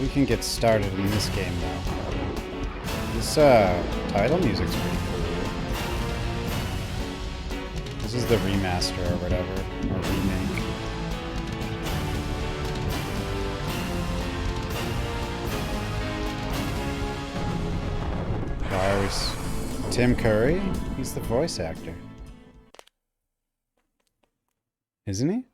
We can get started in this game now. This title music's pretty cool. This is the remaster or whatever, or remake. Tim Curry? He's the voice actor. Isn't he?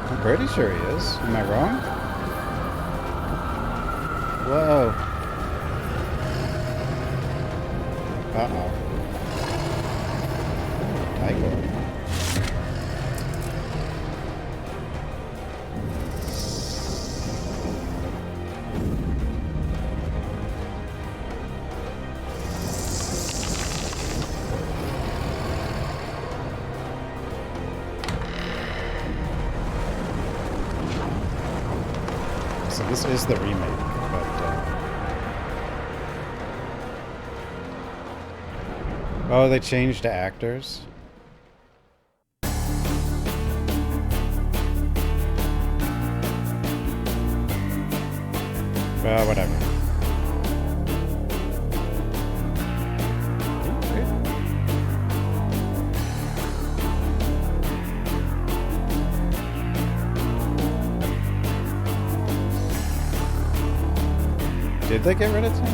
I'm pretty sure he is. Am I wrong? Whoa. Uh-oh. Tiger. So this is the remake, but oh, they changed to actors. Well, whatever. Did they get rid of Tim?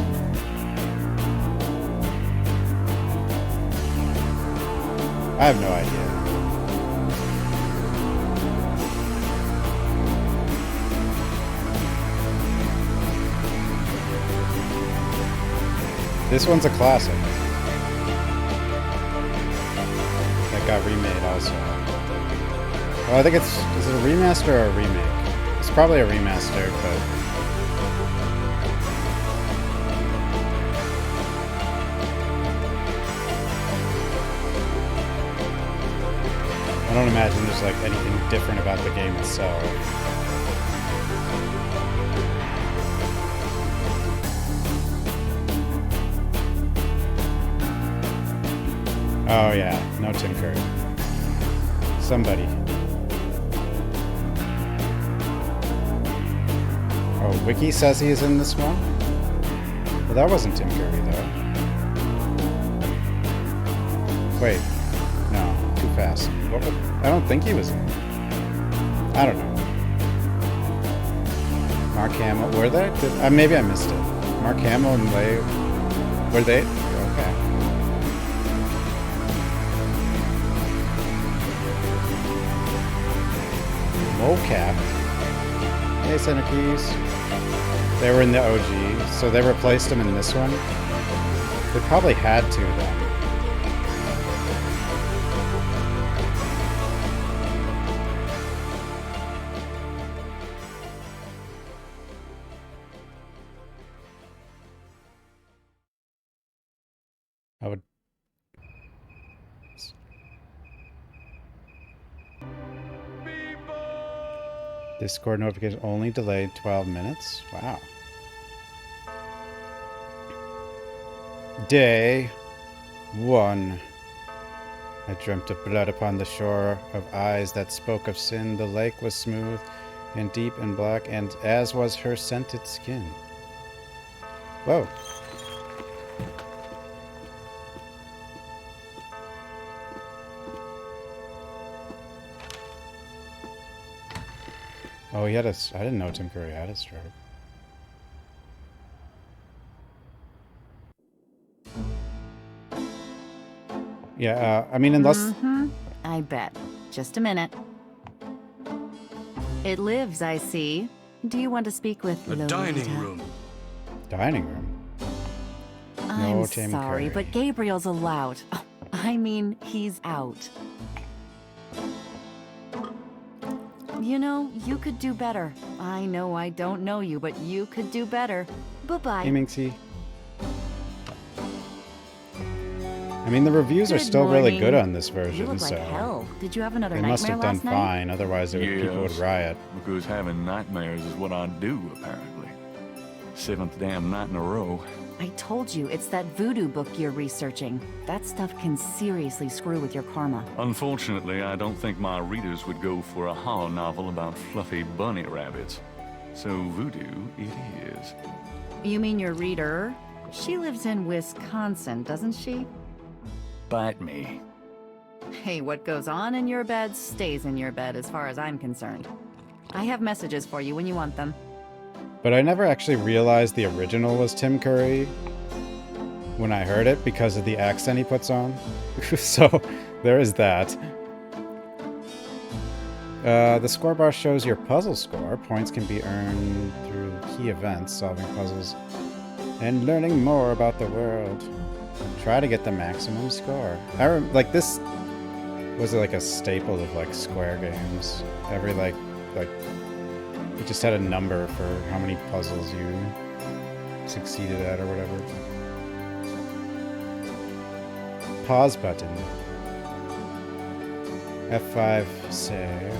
I have no idea. This one's a classic. That got remade also. Well, I think is it a remaster or a remake? It's probably a remaster, but... I don't imagine there's like anything different about the game itself. Oh yeah, no Tim Curry. Somebody. Oh, Wiki says he is in this one? Well, that wasn't Tim Curry though. Wait. No, too fast. I don't think he was in it. I don't know. Mark Hamill, were they? Maybe I missed it. Mark Hamill and Leigh, were they? Okay. Mocap. Hey, Center Keys. They were in the OG, so they replaced him in this one. They probably had to then. I would... Discord notification only delayed 12 minutes? Wow. Day 1. I dreamt of blood upon the shore, of eyes that spoke of sin. The lake was smooth and deep and black, and as was her scented skin. Whoa. Oh, he had a... I didn't know Tim Curry had a stroke. Yeah, I mean, unless... I bet. Just a minute. It lives, I see. Do you want to speak with the dining room? Dining room? I'm No Tim sorry, Curry. but Gabriel's allowed. Oh, I mean, he's out. You know, you could do better. I know I don't know you, but you could do better. Bye-bye. Hey, Minxie. I mean, the reviews are still really good on this You version, look so... like hell. Did you have another They nightmare must have done last night? fine, otherwise people would riot. Because having nightmares is what I do, apparently. 7th damn night in a row. I told you, it's that voodoo book you're researching. That stuff can seriously screw with your karma. Unfortunately, I don't think my readers would go for a horror novel about fluffy bunny rabbits. So voodoo it is. You mean your reader? She lives in Wisconsin, doesn't she? Bite me. Hey, what goes on in your bed stays in your bed as far as I'm concerned. I have messages for you when you want them. But I never actually realized the original was Tim Curry when I heard it because of the accent he puts on. So there is that. The score bar shows your puzzle score. Points can be earned through key events, solving puzzles, and learning more about the world. Try to get the maximum score. Like this was like a staple of like Square games. Every like it just had a number for how many puzzles you succeeded at or whatever. Pause button. F5 save.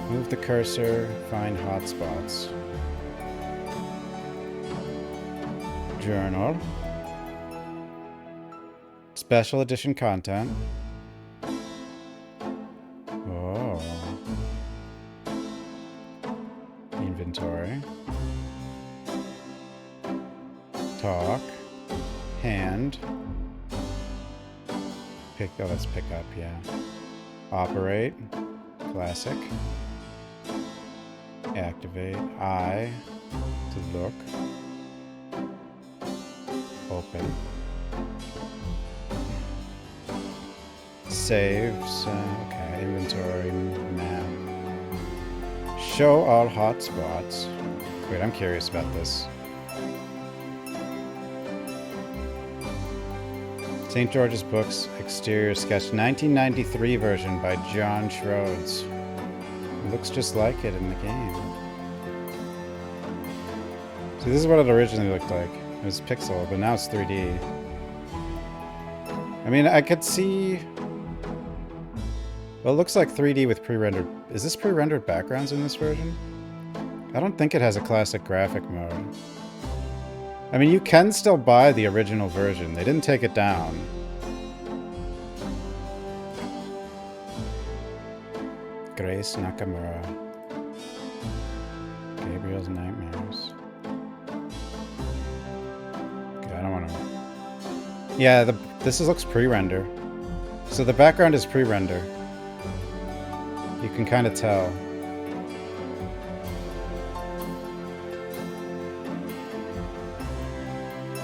Move the cursor, find hotspots. Journal. Special edition content. Oh. Inventory. Talk. Hand. Pick. Oh, that's pick up, yeah. Operate. Classic. Activate. Eye. To look. Open. Saves. Okay. Inventory. Map. Show all hotspots. Wait, I'm curious about this. St. George's Books, exterior sketch, 1993 version by John Schroeds. It looks just like it in the game. So this is what it originally looked like. It was pixel, but now it's 3D. I mean, I could see... Well, it looks like 3D with pre-rendered... Is this pre-rendered backgrounds in this version? I don't think it has a classic graphic mode. I mean, you can still buy the original version. They didn't take it down. Grace Nakamura. Gabriel's Nightmares. Okay, I don't want to... Yeah, this looks pre-render. So the background is pre-render. You can kind of tell.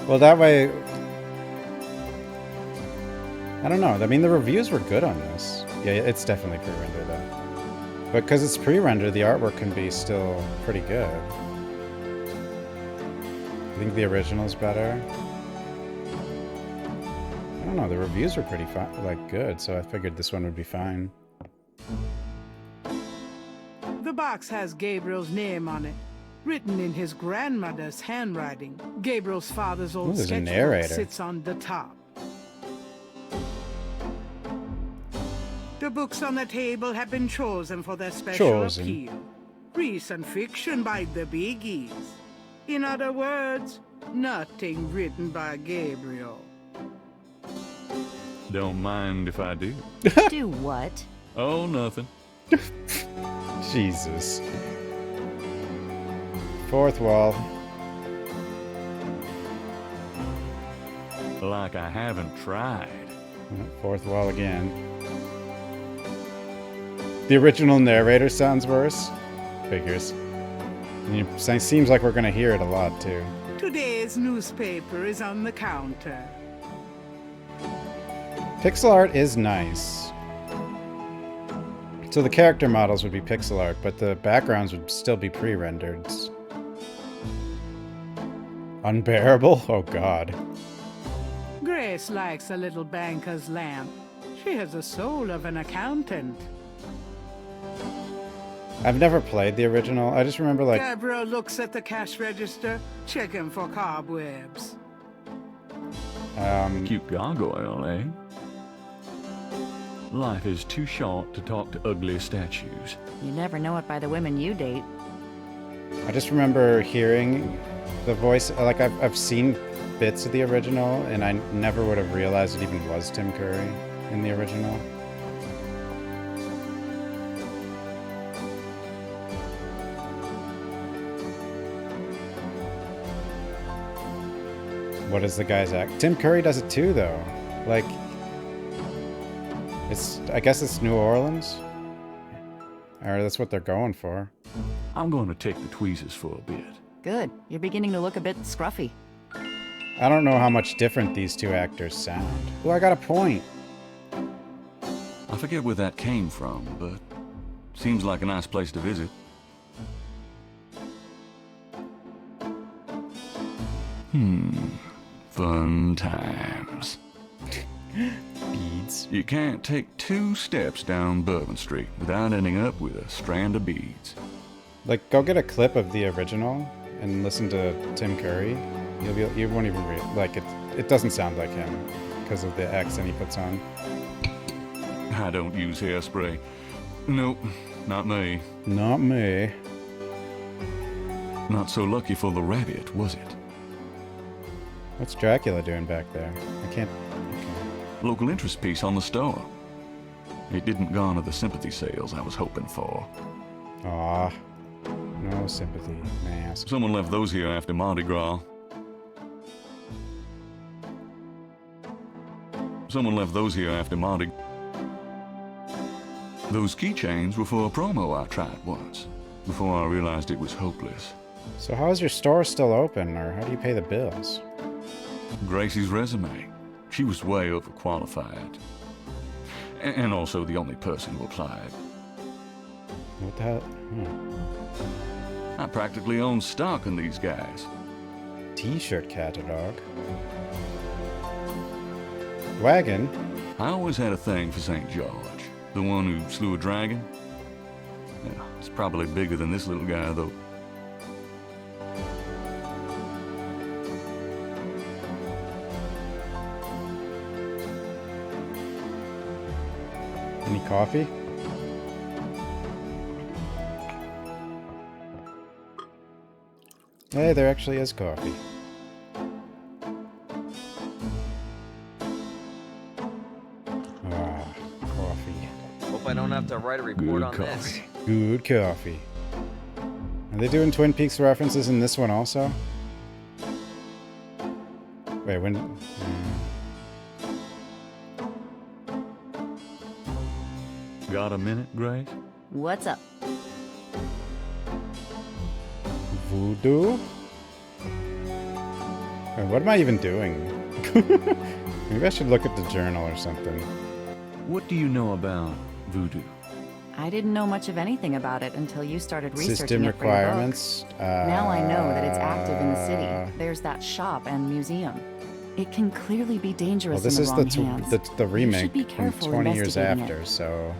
Well, that way... I don't know. I mean, the reviews were good on this. Yeah, it's definitely pre-render, though. But because it's pre-render, the artwork can be still pretty good. I think the original's better. I don't know. The reviews were pretty good, so I figured this one would be fine. The box has Gabriel's name on it. Written in his grandmother's handwriting. Gabriel's father's old there's a sketchbook narrator. sits on the top. The books on the table have been chosen for their special appeal. Recent fiction by the biggies. In other words, nothing written by Gabriel. Don't mind if I do. Do what? Oh, nothing. Jesus. Fourth wall. Like I haven't tried. Fourth wall again. The original narrator sounds worse. Figures. And it seems like we're gonna hear it a lot, too. Today's newspaper is on the counter. Pixel art is nice. So the character models would be pixel art, but the backgrounds would still be pre-rendered. Unbearable? Oh god. Grace likes a little banker's lamp. She has the soul of an accountant. I've never played the original. I just remember like... Gabriel looks at the cash register, checking for cobwebs. Cute gargoyle, eh? Life is too short to talk to ugly statues. You never know it by the women you date. I just remember hearing the voice, like I've seen bits of the original, and I never would have realized it even was Tim Curry in the original. What is the guy's act? Tim Curry does it too, though. Like, I guess it's New Orleans? Or that's what they're going for. I'm going to take the tweezers for a bit. Good. You're beginning to look a bit scruffy. I don't know how much different these two actors sound. Oh, I got a point. I forget where that came from, but seems like a nice place to visit. Fun times. Beads. You can't take 2 steps down Bourbon Street without ending up with a strand of beads. Like, go get a clip of the original and listen to Tim Curry. You won't even like it. It doesn't sound like him because of the accent he puts on. I don't use hairspray. Nope, not me. Not me. Not so lucky for the rabbit, was it? What's Dracula doing back there? I can't. Okay. Local interest piece on the store. It didn't garner the sympathy sales I was hoping for. Aw. No sympathy, mask. Someone left those here after Mardi Gras. Someone left those here after Mardi. Those keychains were for a promo I tried once, before I realized it was hopeless. So how is your store still open, or how do you pay the bills? Gracie's resume. She was way overqualified. And also the only person who applied. What the hell? I practically own stock in these guys. T-shirt catalog. Wagon? I always had a thing for St. George. The one who slew a dragon. Yeah, it's probably bigger than this little guy, though. Any coffee? Hey, there actually is coffee. Ah, coffee. Hope I don't have to write a report on this. Good coffee. Are they doing Twin Peaks references in this one also? Wait, when... Got a minute, Grace? What's up? Voodoo? Wait, what am I even doing? Maybe I should look at the journal or something. What do you know about voodoo? I didn't know much of anything about it until you started researching System it for your book. requirements. Now I know that it's active in the city. There's that shop and museum. It can clearly be dangerous Well, this in is the wrong hands. the remake should be from careful 20 years investigating after, it. so...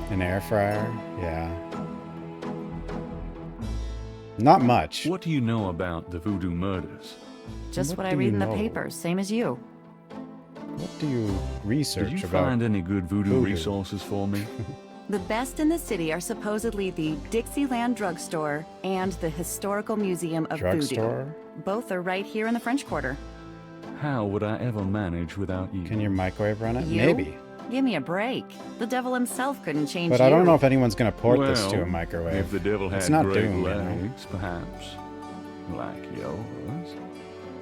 An air fryer? Yeah. Not much. What do you know about the voodoo murders? Just what I do read you in the know? papers, same as you. What do you research Did you about? find any good voodoo voodoo? resources for me? The best in the city are supposedly the Dixieland Drugstore and the Historical Museum of Drugstore? Voodoo. Both are right here in the French Quarter. How would I ever manage without you? Can your microwave run it? You? Maybe. Give me a break. The devil himself couldn't change But you. I don't know if anyone's going to port this to a Well, microwave. If the devil had It's not great Doom, you know? legs, perhaps. Like yours.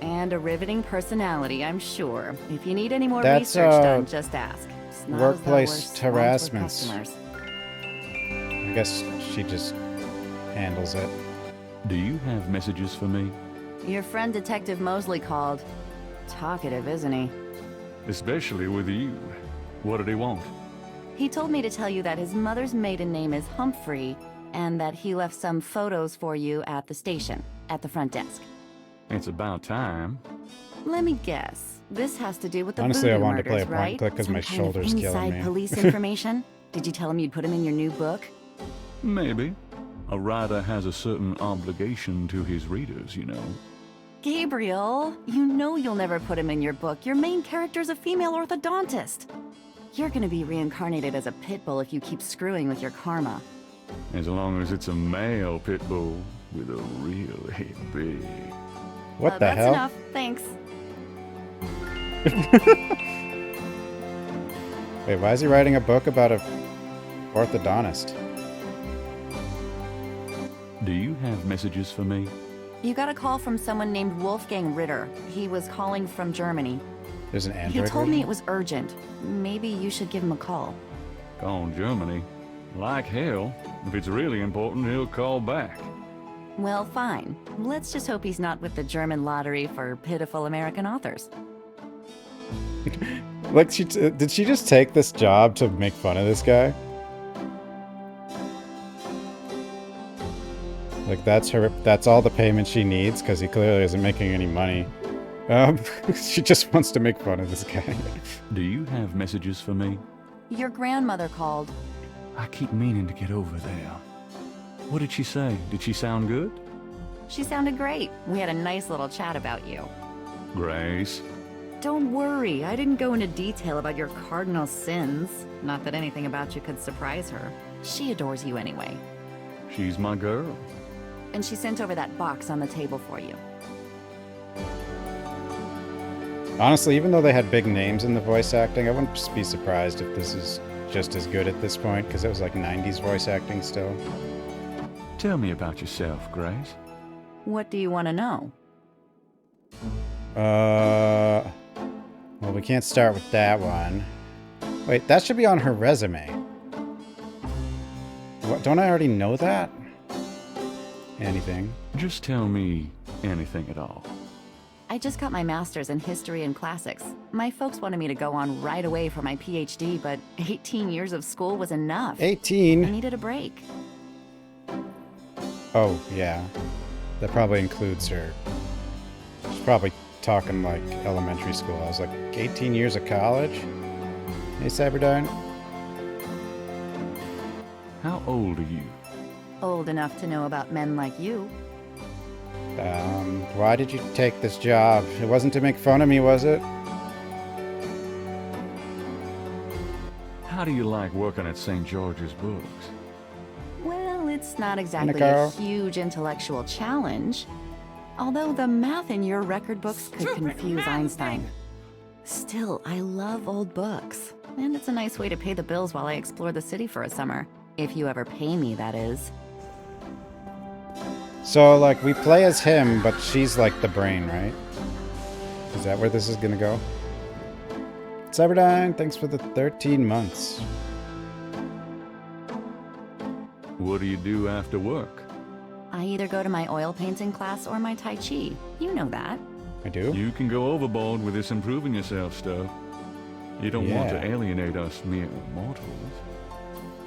And a riveting personality, I'm sure. If you need any more That's, research done, just ask. It's not as though we're workplace swamped with harassments. customers. I guess she just handles it. Do you have messages for me? Your friend Detective Mosley called. Talkative, isn't he? Especially with you. What did he want? He told me to tell you that his mother's maiden name is Humphrey, and that he left some photos for you at the station, at the front desk. It's about time. Let me guess. This has to do with the Honestly, I voodoo wanted to play murders, a point right? click 'cause Some my kind shoulder's of killing inside me. police information? Did you tell him you'd put him in your new book? Maybe. A writer has a certain obligation to his readers, you know. Gabriel, you know you'll never put him in your book. Your main character's a female orthodontist. You're gonna be reincarnated as a pit bull if you keep screwing with your karma. As long as it's a male pit bull. with a really big... What the that's hell? enough. Thanks. Wait, why is he writing a book about a orthodontist? Do you have messages for me? You got a call from someone named Wolfgang Ritter. He was calling from Germany. There's an He android told me version? it was urgent. Maybe you should give him a call. Call Germany? Like hell. If it's really important, he'll call back. Well, fine. Let's just hope he's not with the German lottery for pitiful American authors. Like, did she just take this job to make fun of this guy? Like, that's all the payment she needs, because he clearly isn't making any money. She just wants to make fun of this guy. Do you have messages for me? Your grandmother called. I keep meaning to get over there. What did she say? Did she sound good? She sounded great. We had a nice little chat about you. Grace? Don't worry, I didn't go into detail about your cardinal sins. Not that anything about you could surprise her. She adores you anyway. She's my girl. And she sent over that box on the table for you. Honestly, even though they had big names in the voice acting, I wouldn't be surprised if this is just as good at this point, because it was like 90s voice acting still. Tell me about yourself, Grace. What do you want to know? Well, we can't start with that one. Wait, that should be on her resume. What, don't I already know that? Anything. Just tell me anything at all. I just got my master's in history and classics. My folks wanted me to go on right away for my PhD, but 18 years of school was enough. 18? I needed a break. Oh, yeah. That probably includes her. She's probably talking like elementary school. I was like, 18 years of college? Hey, Cyberdyne. How old are you? Old enough to know about men like you. Why did you take this job? It wasn't to make fun of me, was it? How do you like working at St. George's Books? Well, it's not exactly a Nicole. huge intellectual challenge. Although the math in your record books could confuse Einstein. Still, I love old books. And it's a nice way to pay the bills while I explore the city for a summer. If you ever pay me, that is. So, like, we play as him, but she's like the brain, right? Is that where this is gonna go? Cyberdyne, thanks for the 13 months. What do you do after work? I either go to my oil painting class or my Tai Chi. You know that. I do? You can go overboard with this improving yourself stuff. You don't want to Yeah. alienate us mere mortals.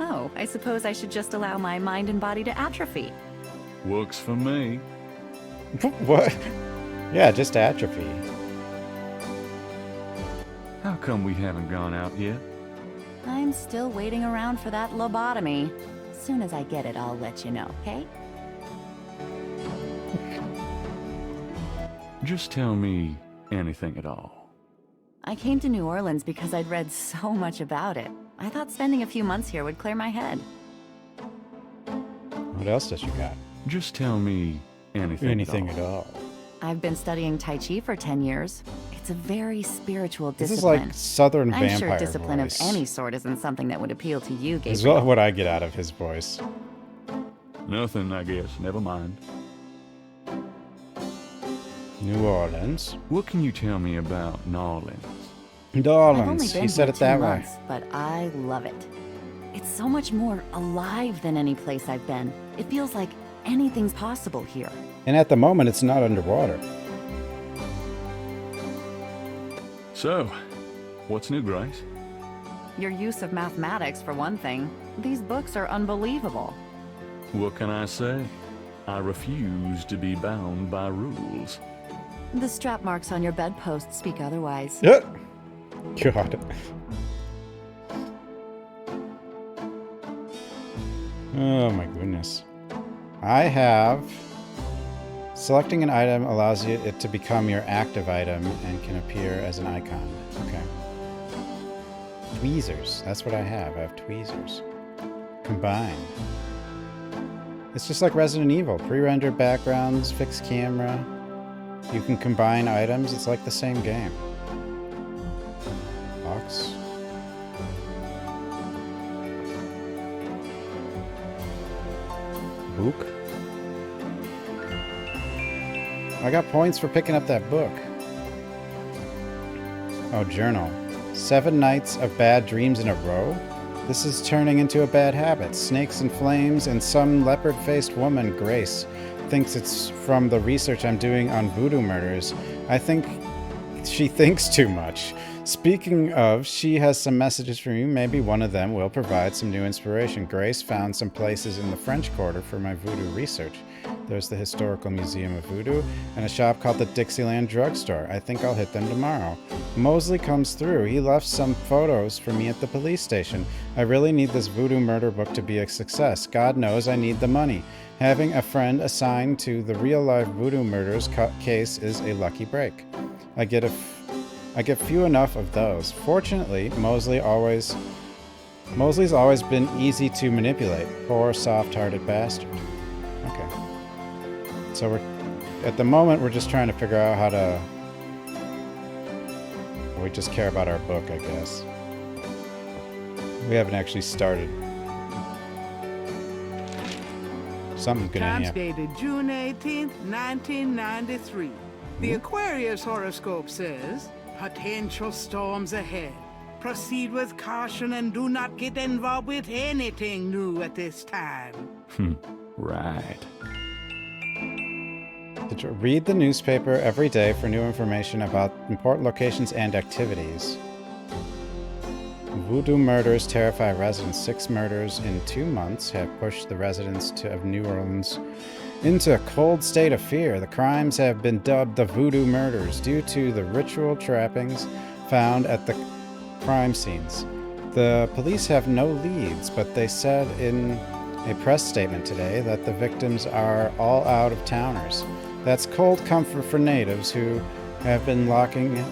Oh, I suppose I should just allow my mind and body to atrophy. Works for me. What? Yeah, just atrophy. How come we haven't gone out yet? I'm still waiting around for that lobotomy. Soon as I get it, I'll let you know, okay? Just tell me anything at all. I came to New Orleans because I'd read so much about it. I thought spending a few months here would clear my head. What else does you got? Just tell me anything, Anything at at all. all. I've been studying Tai Chi for 10 years. It's a very spiritual This is discipline. like Southern I'm vampire sure discipline voice. of any sort isn't something that would appeal to you, Is Gabriel. what I get out of his voice. Nothing, I guess. Never mind. New Orleans. What can you tell me about New Orleans? I've only Orleans. been He said here it that 2 way. months, but I love it. It's so much more alive than any place I've been. It feels like anything's possible here. And at the moment, it's not underwater. So, what's new, Grace? Your use of mathematics, for one thing. These books are unbelievable. What can I say? I refuse to be bound by rules. The strap marks on your bedpost speak otherwise. Yeah. God. Oh my goodness. I have... Selecting an item allows it to become your active item and can appear as an icon. Okay. Tweezers. That's what I have. I have tweezers. Combine. It's just like Resident Evil. Pre-rendered backgrounds, fixed camera. You can combine items. It's like the same game. Box. Book. I got points for picking up that book. Oh, journal. 7 nights of bad dreams in a row? This is turning into a bad habit. Snakes and flames, and some leopard-faced woman, Grace, thinks it's from the research I'm doing on voodoo murders. I think she thinks too much. Speaking of, she has some messages for you. Maybe one of them will provide some new inspiration. Grace found some places in the French Quarter for my voodoo research. There's the Historical Museum of Voodoo and a shop called the Dixieland Drugstore. I think I'll hit them tomorrow. Mosley comes through. He left some photos for me at the police station. I really need this voodoo murder book to be a success. God knows I need the money. Having a friend assigned to the real-life voodoo murders case is a lucky break. I get few enough of those. Fortunately, Mosley's always been easy to manipulate. Poor, soft-hearted bastard. Okay. So at the moment, we're just trying to figure out how to... We just care about our book, I guess. We haven't actually started. Something's gonna happen. Dated June 18th, 1993. The Aquarius horoscope says, potential storms ahead. Proceed with caution and do not get involved with anything new at this time. Right. Read the newspaper every day for new information about important locations and activities. Voodoo murders terrify residents. 6 murders in 2 months have pushed the residents of New Orleans into a cold state of fear. The crimes have been dubbed the Voodoo Murders due to the ritual trappings found at the crime scenes. The police have no leads, but they said in a press statement today that the victims are all out-of-towners. That's cold comfort for natives who have been locking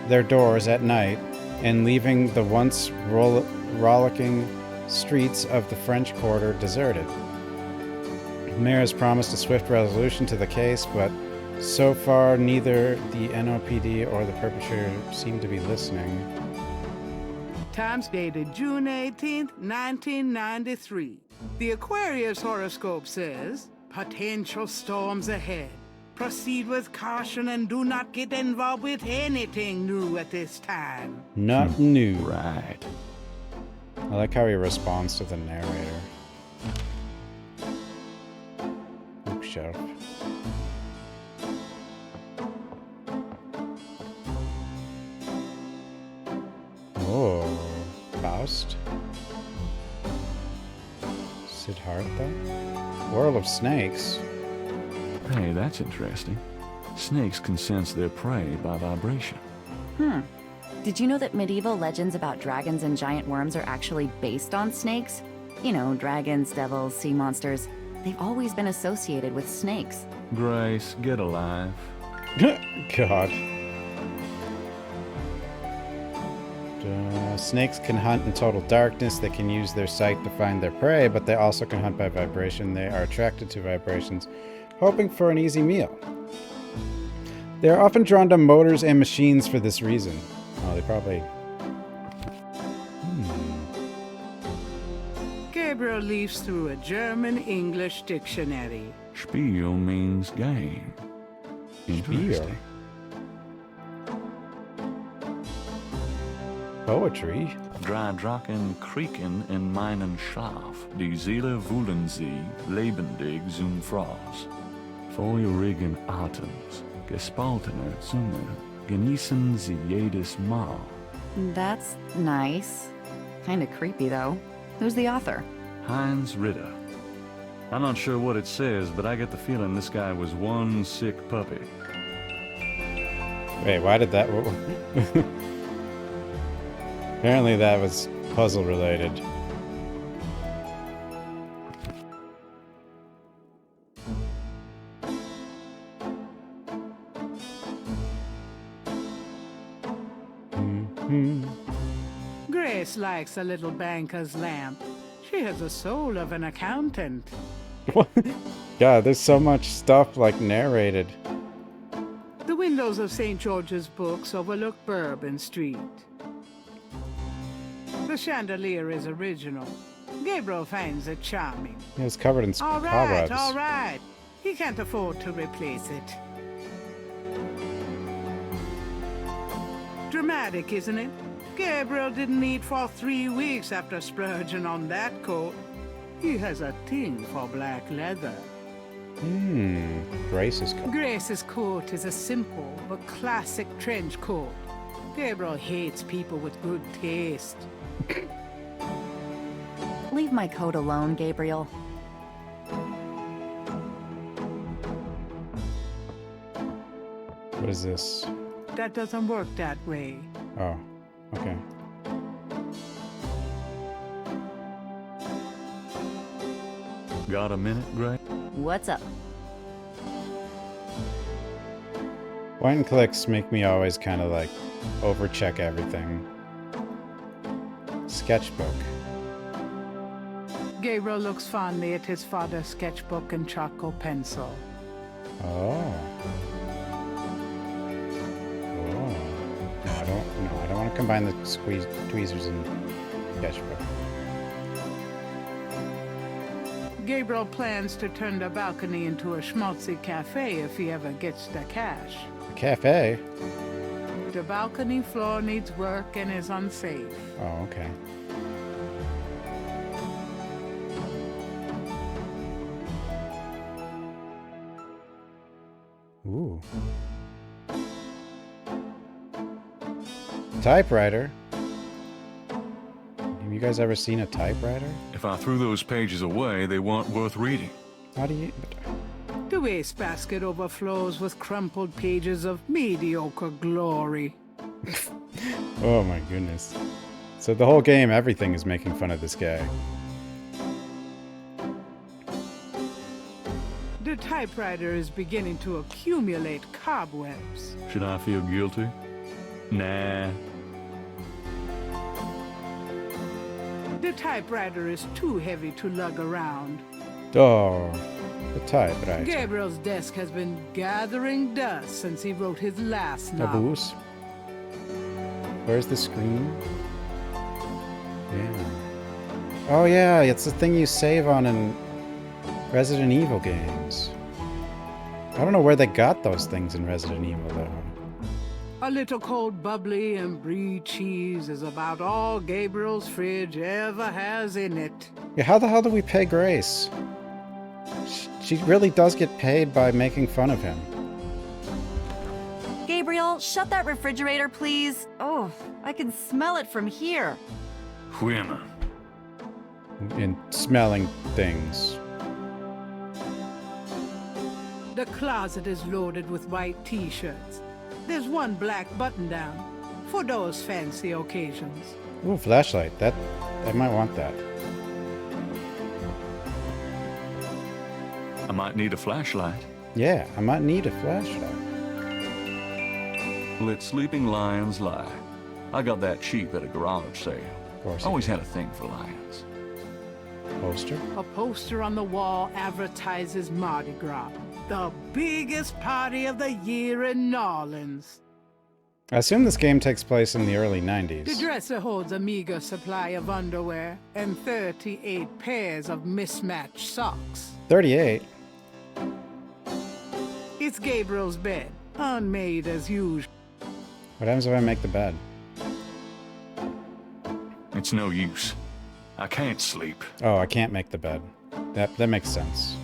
their doors at night and leaving the once rollicking streets of the French Quarter deserted. The mayor has promised a swift resolution to the case, but so far neither the NOPD or the perpetrator seem to be listening. Times dated June 18th, 1993. The Aquarius horoscope says, potential storms ahead. Proceed with caution and do not get involved with anything new at this time. Not new. Right. I like how he responds to the narrator. Bookshelf. Oh, Faust. Siddhartha. World of Snakes. Hey, that's interesting. Snakes can sense their prey by vibration. Did you know that medieval legends about dragons and giant worms are actually based on snakes? You know, dragons, devils, sea monsters. They've always been associated with snakes. Grace, get alive. God. Snakes can hunt in total darkness. They can use their sight to find their prey, but they also can hunt by vibration. They are attracted to vibrations, hoping for an easy meal. They are often drawn to motors and machines for this reason. Oh, they probably... Gabriel leafs through a German-English dictionary. Spiel means game. Interesting. Poetry? Drei Drachen kriegen in meinen Schlaf. Die Seele wühlen sie, lebendig zum Fraß. Feurigen Atems, gespaltener Zunge, genießen sie jedes Mal. That's nice. Kinda creepy, though. Who's the author? Heinz Ritter. I'm not sure what it says, but I get the feeling this guy was one sick puppy. Wait, why did that... Apparently that was puzzle related. Grace likes a little banker's lamp. She has the soul of an accountant. God, there's so much stuff like narrated. The windows of St. George's Books overlook Bourbon Street. The chandelier is original. Gabriel finds it charming. It's covered in cobwebs. All right. He can't afford to replace it. Dramatic, isn't it? Gabriel didn't eat for 3 weeks after splurging on that coat. He has a thing for black leather. Grace's coat. Grace's coat is a simple but classic trench coat. Gabriel hates people with good taste. Leave my coat alone, Gabriel. What is this? That doesn't work that way. Oh, okay. Got a minute, Gray? What's up? Point and clicks make me always kind of like overcheck everything. Sketchbook. Gabriel looks fondly at his father's sketchbook and charcoal pencil. Oh. No, I don't want to combine the tweezers and sketchbook. Gabriel plans to turn the balcony into a schmaltzy cafe if he ever gets the cash. A cafe? The balcony floor needs work and is unsafe. Oh, okay. Ooh. Typewriter? Have you guys ever seen a typewriter? If I threw those pages away, they weren't worth reading. How do you... The wastebasket overflows with crumpled pages of mediocre glory. Oh my goodness. So the whole game, everything is making fun of this guy. The typewriter is beginning to accumulate cobwebs. Should I feel guilty? Nah. The typewriter is too heavy to lug around. Oh, the typewriter. Gabriel's desk has been gathering dust since he wrote his last novel. Taboos. Where's the screen? Yeah. Oh yeah, it's the thing you save on in Resident Evil games. I don't know where they got those things in Resident Evil though. A little cold bubbly and brie cheese is about all Gabriel's fridge ever has in it. Yeah, how the hell do we pay Grace? She really does get paid by making fun of him. Gabriel, shut that refrigerator, please. Oh, I can smell it from here. Women. In smelling things. The closet is loaded with white t-shirts. There's one black button-down for those fancy occasions. Ooh, flashlight. I might want that. I might need a flashlight. Yeah, I might need a flashlight. Let sleeping lions lie. I got that cheap at a garage sale. Of course. Always had a thing for lions. Poster? A poster on the wall advertises Mardi Gras, the biggest party of the year in New Orleans. I assume this game takes place in the early 90s. The dresser holds a meager supply of underwear and 38 pairs of mismatched socks. 38? It's Gabriel's bed, unmade as usual. What happens if I make the bed? It's no use. I can't sleep. Oh, I can't make the bed. That makes sense.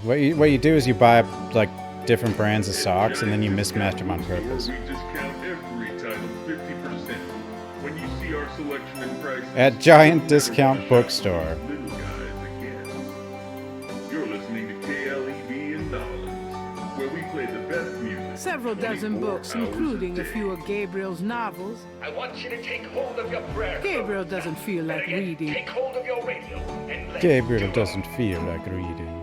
What you do is you buy like different brands of socks and then you mismatch them on purpose. We discount every title 50% when you see our selection and prices. At Giant Discount Bookstore. Little guys again. You're listening to KLEB in Nolans, where we play the best music. Several dozen 24 books, hours including a day. few of Gabriel's novels. I want you to take hold of your prayer. Gabriel doesn't feel like Better yet, reading. Take hold of your radio and let Gabriel go. doesn't feel like reading.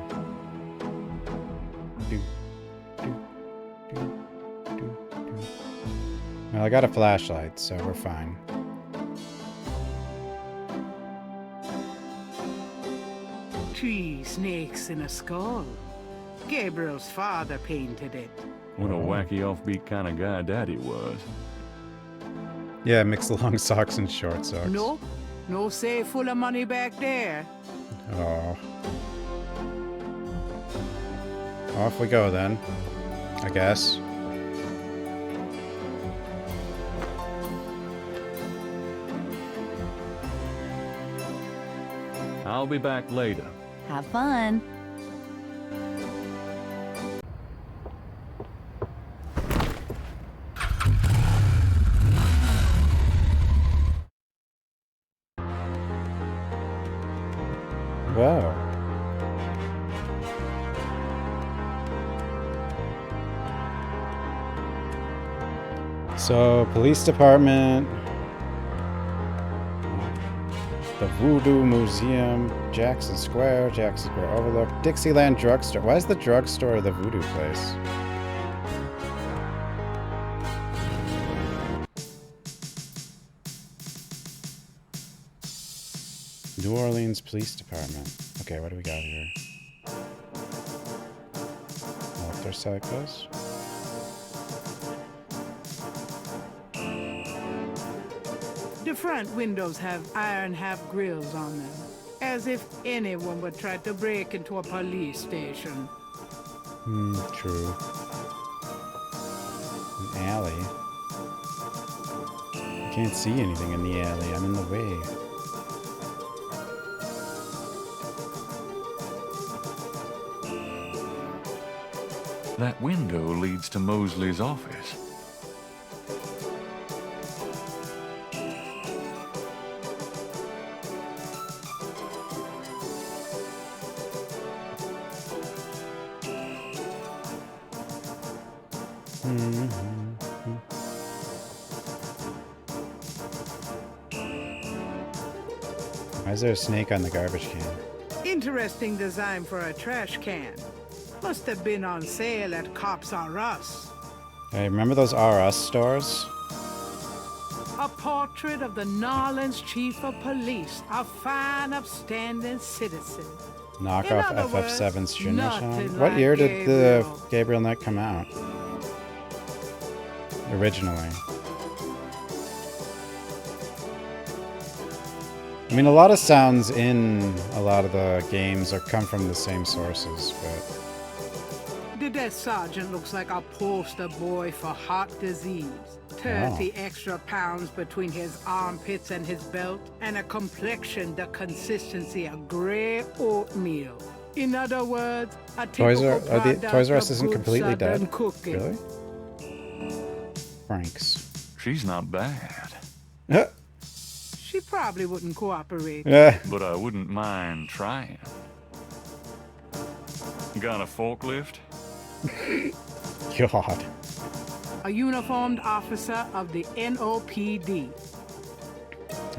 Well, I got a flashlight, so we're fine. 3 snakes in a skull. Gabriel's father painted it. What a wacky offbeat kind of guy Daddy was. Yeah, mix long socks and short socks. Nope. No safe full of money back there. Oh. Off we go then, I guess. I'll be back later. Have fun. Wow. So, police department, the Voodoo Museum, Jackson Square Overlook, Dixieland Drugstore. Why is the drugstore the voodoo place? New Orleans Police Department. Okay, what do we got here? Motorcycles. The front windows have iron half grills on them, as if anyone would try to break into a police station. True. An alley. I can't see anything in the alley. I'm in the way. That window leads to Mosley's office. Why is there a snake on the garbage can? Interesting design for a trash can. Must have been on sale at Cops R Us. Hey, remember those R Us stores? A portrait of the Nolans chief of police, a fine, upstanding citizen. Knockoff In other FF7 words, Shinra. nothing What like year did the Gabriel. Gabrield Knight come out? Originally. I mean, a lot of sounds in a lot of the games come from the same sources, but... The desk sergeant looks like a poster boy for heart disease. 30 extra pounds between his armpits and his belt, and a complexion the consistency of gray oatmeal. In other words, a Toys typical product R Us of isn't good completely Southern dead? cooking. Really? Frank's. She's not bad, She probably wouldn't cooperate. but I wouldn't mind trying. Got a forklift? God. A uniformed officer of the NOPD.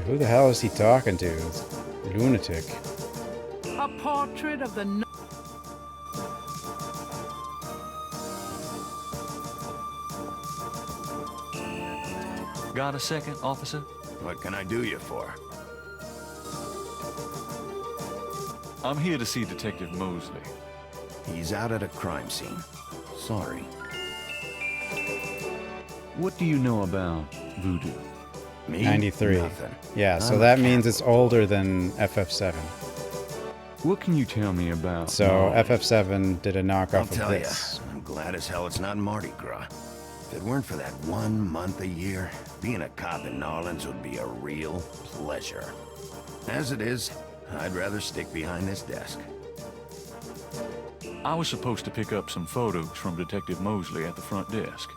Who the hell is he talking to? Lunatic. A portrait of the... Got a second, officer? What can I do you for? I'm here to see Detective Mosley. He's out at a crime scene. Sorry. What do you know about voodoo? Me? 93. Nothing. Yeah, so I'm a that means it's Catholic. older than FF7. What can you tell me about So knowledge? FF7 did a I'll knockoff of tell you, this. I'm glad as hell it's not Mardi Gras. If it weren't for that 1 month a year, being a cop in Nolans would be a real pleasure. As it is, I'd rather stick behind this desk. I was supposed to pick up some photos from Detective Mosley at the front desk.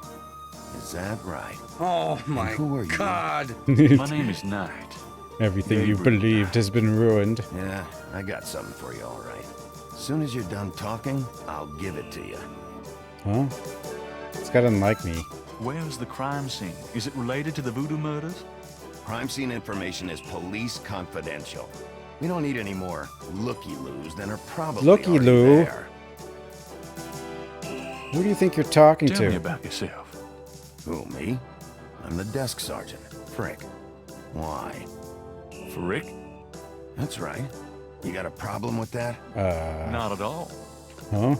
Is that right? Oh my who are you? God! My name is Knight. Everything you Gabrield believed Knight. has been ruined. Yeah, I got something for you, all right. As soon as you're done talking, I'll give it to you. Huh? This guy doesn't like me. Where's the crime scene? Is it related to the voodoo murders? Crime scene information is police confidential. We don't need any more looky-loos than are probably Looky-loo? already there. Who do you think you're talking Tell to? me about yourself. Who, me? I'm the desk sergeant, Frick. Why? Frick? That's right. You got a problem with that? Not at all. Huh?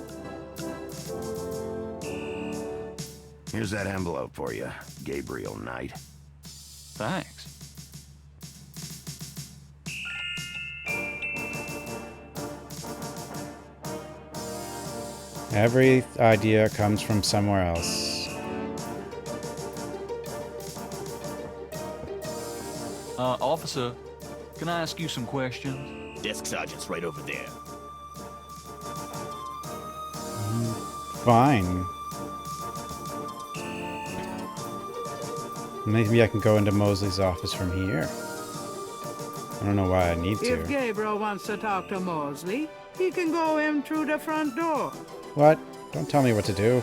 Here's that envelope for you, Gabrield Knight. Thanks. Every idea comes from somewhere else. Officer, can I ask you some questions? Desk sergeant's right over there. Fine. Maybe I can go into Mosley's office from here. I don't know why I need If to. Gabriel wants to talk to Mosley, he can go in through the front door. What? Don't tell me what to do.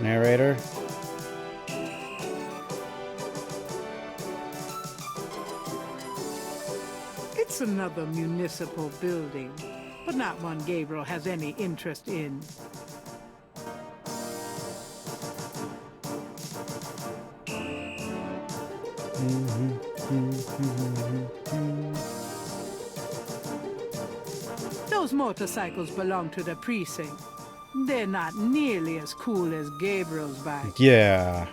Narrator? It's another municipal building, but not one Gabriel has any interest in. Those motorcycles belong to the precinct. They're not nearly as cool as Gabriel's bike. Yeah.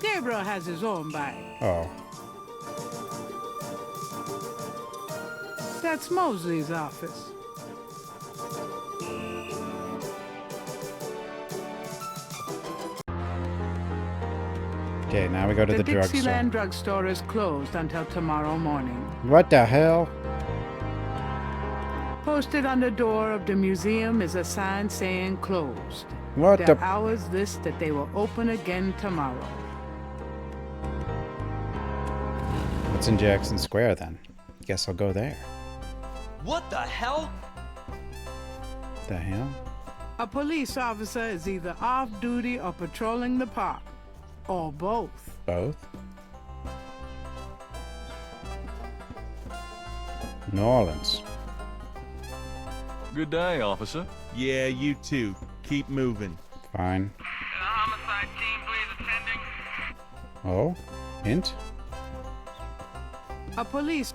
Gabriel has his own bike. Oh. That's Mosley's office. Okay, now we go to the drugstore. Dixieland drugstore is closed until tomorrow morning. What the hell? Posted on the door of the museum is a sign saying closed. What Their the... hours list that they will open again tomorrow. What's in Jackson Square, then? Guess I'll go there. What the hell? The hell? A police officer is either off duty or patrolling the park. Or both. Both? New Orleans. Good day, officer. Yeah, you too. Keep moving. Fine. Homicide team, please attending. Oh? Hint? A police...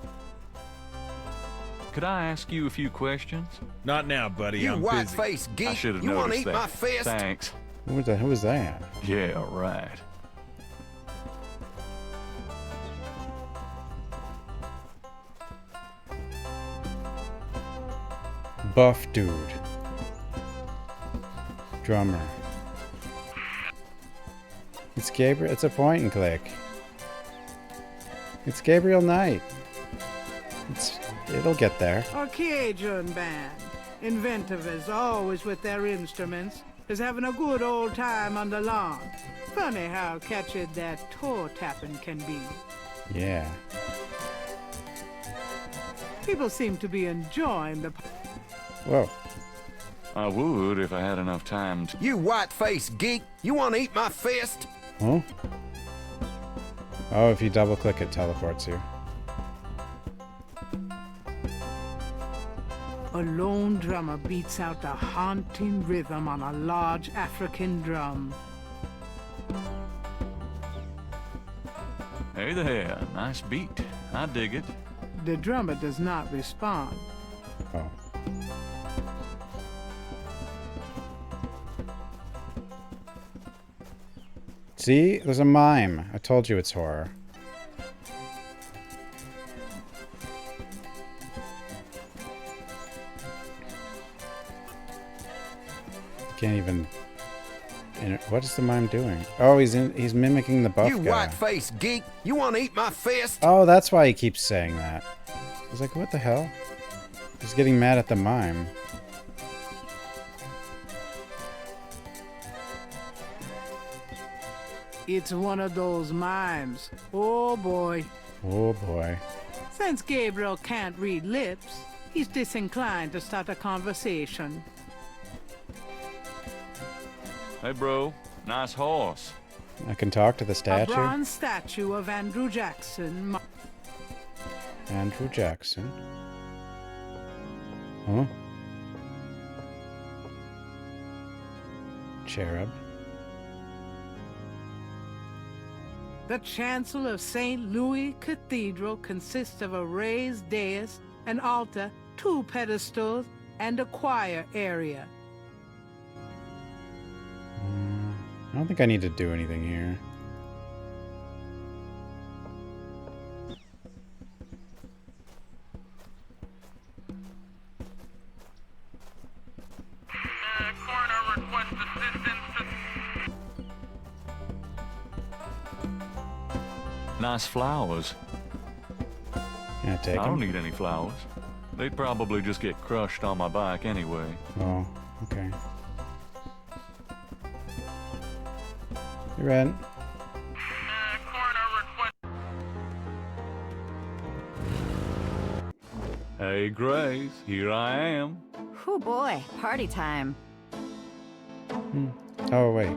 Could I ask you a few questions? Not now, buddy. You I'm busy. white-faced I geek. should have You want to noticed eat that. my fist? Thanks. Who was that? Yeah, right. Buff dude. Drummer. It's Gabriel. It's a point and click. It's Gabrield Knight. It'll get there. A Cajun band. Inventive as always with their instruments. Is having a good old time on the lawn. Funny how catchy that toe tapping can be. Yeah. People seem to be enjoying the... Whoa. I would if I had enough time to... You white-faced geek. You want to eat my fist? Huh? Oh, if you double click it teleports you. A lone drummer beats out a haunting rhythm on a large African drum. Hey there, nice beat. I dig it. The drummer does not respond. Oh. See? There's a mime. I told you it's horror. Can't even... What is the mime doing? Oh, he's mimicking the buff You guy. white-faced geek. You want to eat my fist? Oh, that's why he keeps saying that. He's like, what the hell? He's getting mad at the mime. It's one of those mimes. Oh boy. Oh boy. Since Gabriel can't read lips, he's disinclined to start a conversation. Hey, bro. Nice horse. I can talk to the A statue. bronze statue of Andrew Jackson. Andrew Jackson. Huh? Cherub. The chancel of St. Louis Cathedral consists of a raised dais, an altar, 2 pedestals, and a choir area. I don't think I need to do anything here. Nice flowers. Can I take I don't them? need any flowers. They'd probably just get crushed on my bike anyway. Oh, okay. You're right. Hey, Grace, here I am. Whew, boy, party time. Oh, wait.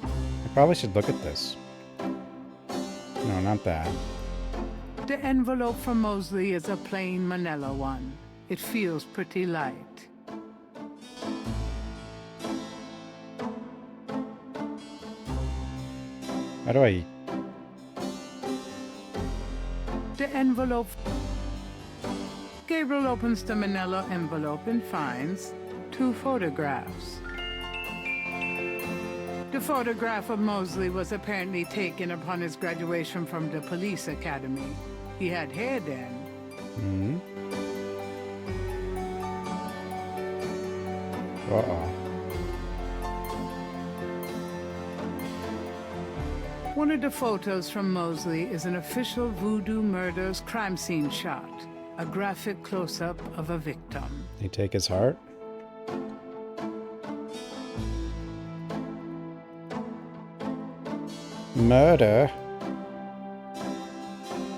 I probably should look at this. No, not that. The envelope from Mosley is a plain manila one. It feels pretty light. How do I... The envelope... Gabriel opens the manila envelope and finds 2 photographs. The photograph of Mosley was apparently taken upon his graduation from the police academy. He had hair then. Hmm? Uh-oh. One of the photos from Mosley is an official Voodoo Murders crime scene shot, a graphic close-up of a victim. They take his heart? Murder?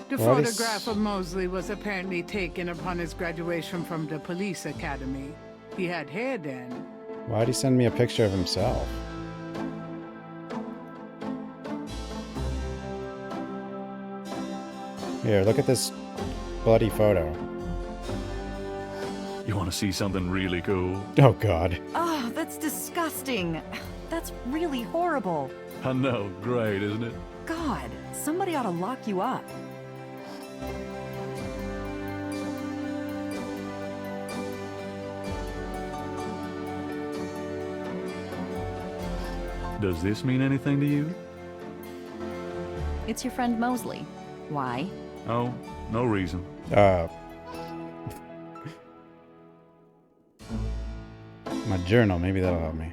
The What is- photograph of Mosley was apparently taken upon his graduation from the police academy. He had hair then. Why'd he send me a picture of himself? Here, look at this bloody photo. You want to see something really cool? Oh, God. Oh, that's disgusting. That's really horrible. I know, great, isn't it? God, somebody ought to lock you up. Does this mean anything to you? It's your friend Mosley. Why? Oh, no reason. My journal, maybe that'll help me.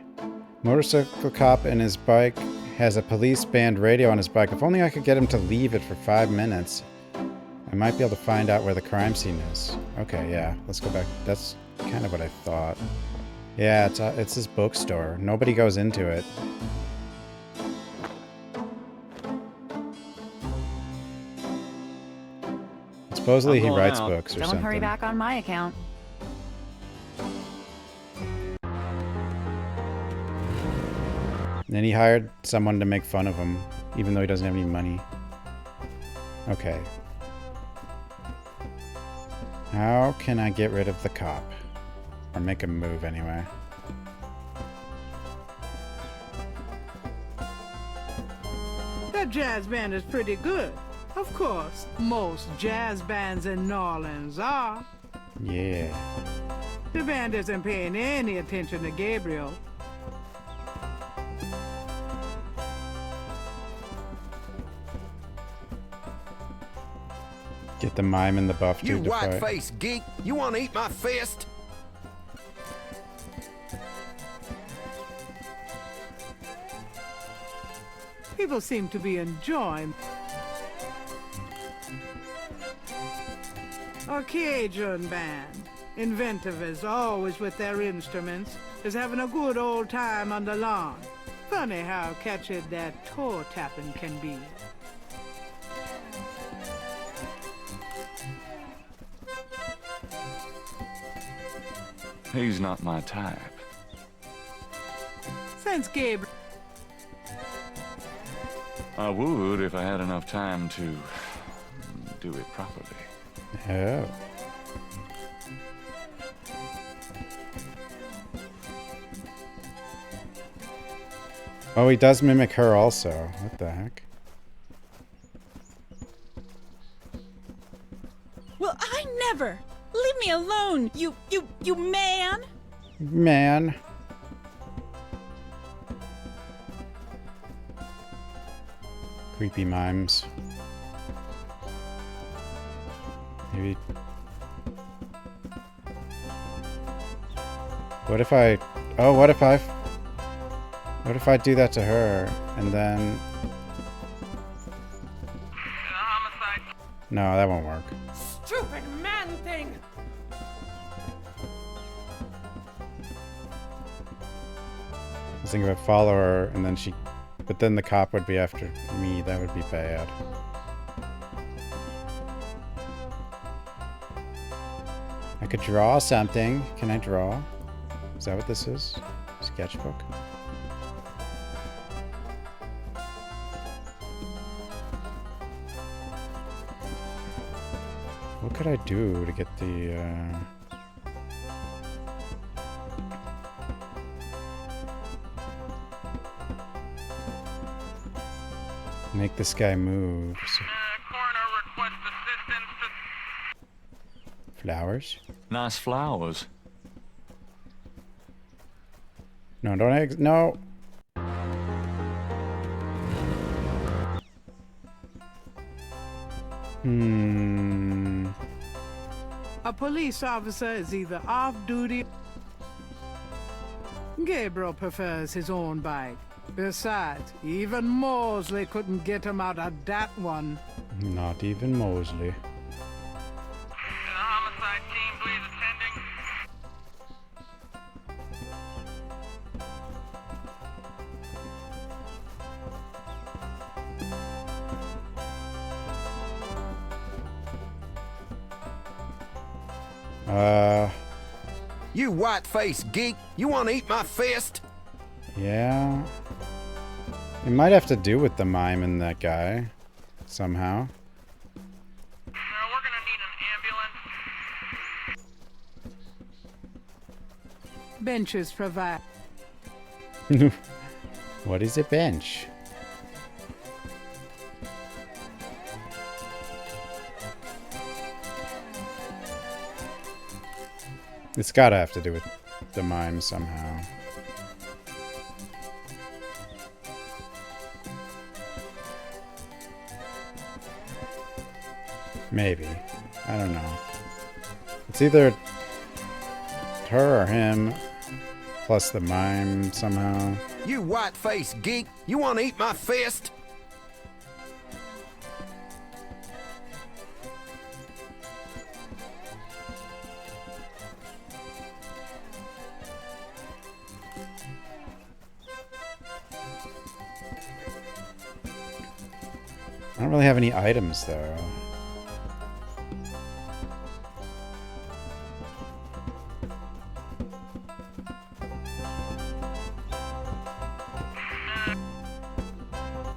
Motorcycle cop and his bike has a police band radio on his bike. If only I could get him to leave it for 5 minutes. I might be able to find out where the crime scene is. Okay, yeah, let's go back. That's kind of what I thought. Yeah, it's his bookstore. Nobody goes into it. Supposedly he I'm going writes out. books or Don't something. hurry back on my account. And then he hired someone to make fun of him, even though he doesn't have any money. Okay. How can I get rid of the cop? Or make him move anyway. That jazz band is pretty good. Of course, most jazz bands in New Orleans are. Yeah. The band isn't paying any attention to Gabriel. Get the mime and the buff You dude to fight. white-faced geek! You want to eat my fist? People seem to be enjoying. A Cajun band, inventive as always with their instruments, is having a good old time on the lawn. Funny how catchy that toe tapping can be. He's not my type. Since Gabriel I would if I had enough time to do it properly. Oh. Oh, he does mimic her also. What the heck? Well, I never! Leave me alone, you man! Man. Creepy mimes. Maybe. What if I... Oh, what if I... What if I do that to her, and then... No, that won't work. Stupid man thing! I was thinking about follow her, and then she... But then the cop would be after me. That would be bad. I could draw something. Can I draw? Is that what this is? Sketchbook? What could I do to get the, make this guy move? Coroner requests assistance to... Flowers? Nice flowers. No, don't no! A police officer is either off duty. Gabriel prefers his own bike. Besides, even Mosley couldn't get him out of that one. Not even Mosley. The homicide team, please attending. You white-faced geek, you want to eat my fist? Yeah. It might have to do with the mime and that guy. Somehow. We're gonna need an ambulance. Benches provide. What is a bench? It's gotta have to do with the mime somehow. Maybe. I don't know. It's either her or him, plus the mime somehow. You white-faced geek, you want to eat my fist? I don't really have any items though.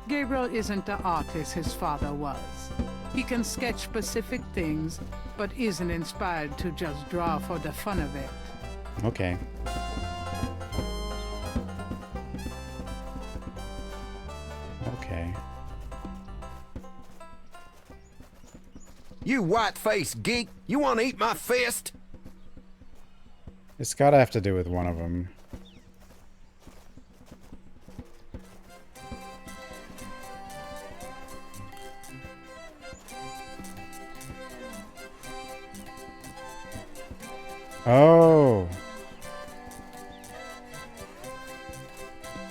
Gabriel isn't the artist his father was. He can sketch specific things, but isn't inspired to just draw for the fun of it. Okay. Okay. You white-faced geek, you want to eat my fist? It's gotta have to do with one of them. Oh.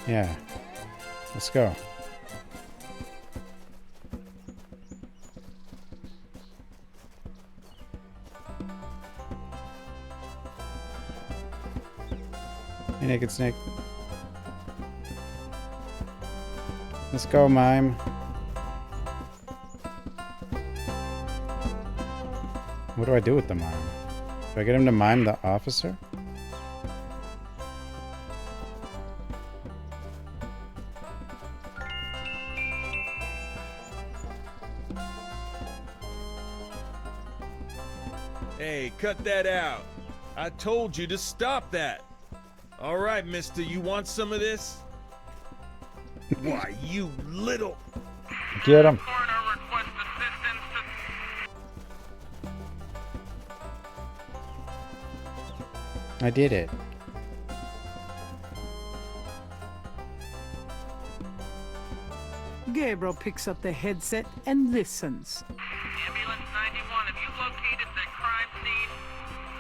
Yeah. Let's go. Hey, Naked Snake. Let's go, mime. What do I do with the mime? Do I get him to mime the officer? Hey, cut that out. I told you to stop that. All right, mister, you want some of this? Why, you little... Get him. Coroner requests assistance I did it. Gabriel picks up the headset and listens. Ambulance 91, have you located the crime scene?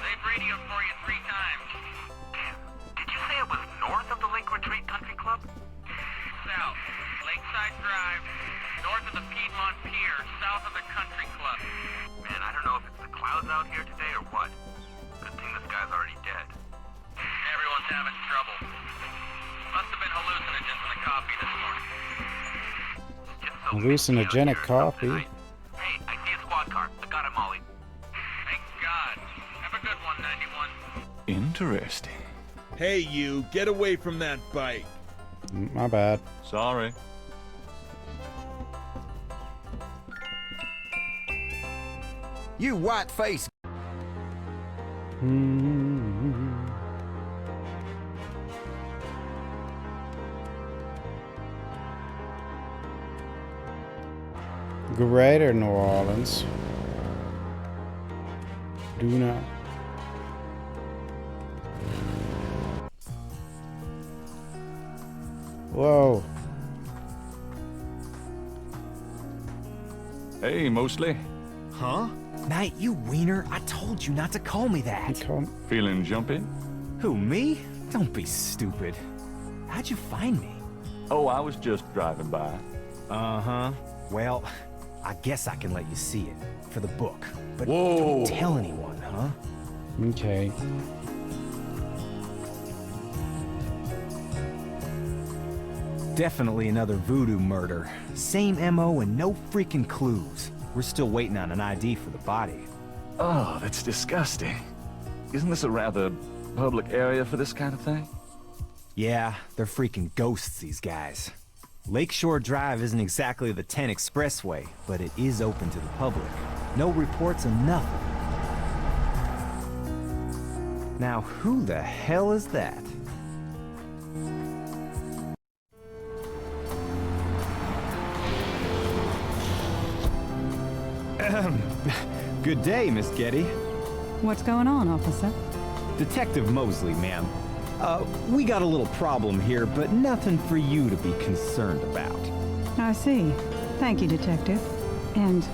They've radioed for you 3 times. Did you say it was north of the Lake Retreat Country Club? South. Lakeside Drive. North of the Piedmont Pier. South of the Country Club. Man, I don't know if it's the clouds out here today or what. Good thing this guy's already dead. Everyone's having trouble. Must have been hallucinogens in the coffee this morning. Hallucinogenic coffee. Hey, I see a squad car. I got it, Molly. Thank God. Have a good one, 91. Interesting. Hey, you, get away from that bike. My bad. Sorry. You white face. Greater New Orleans. Do not. Whoa. Hey, Mosley. Huh? Knight, you wiener, I told you not to call me that. Feeling jumpy? Who, me? Don't be stupid. How'd you find me? Oh, I was just driving by. Uh-huh. Well, I guess I can let you see it for the book. But Whoa. don't tell anyone, huh? Okay. Definitely another voodoo murder. Same MO and no freaking clues. We're still waiting on an ID for the body. Oh, that's disgusting. Isn't this a rather public area for this kind of thing? Yeah, they're freaking ghosts, these guys. Lakeshore Drive isn't exactly the 10 expressway, but it is open to the public. No reports and nothing. Now, who the hell is that? Good day, Miss Getty. What's going on, officer? Detective Mosley, ma'am. We got a little problem here, but nothing for you to be concerned about. I see. Thank you, detective. And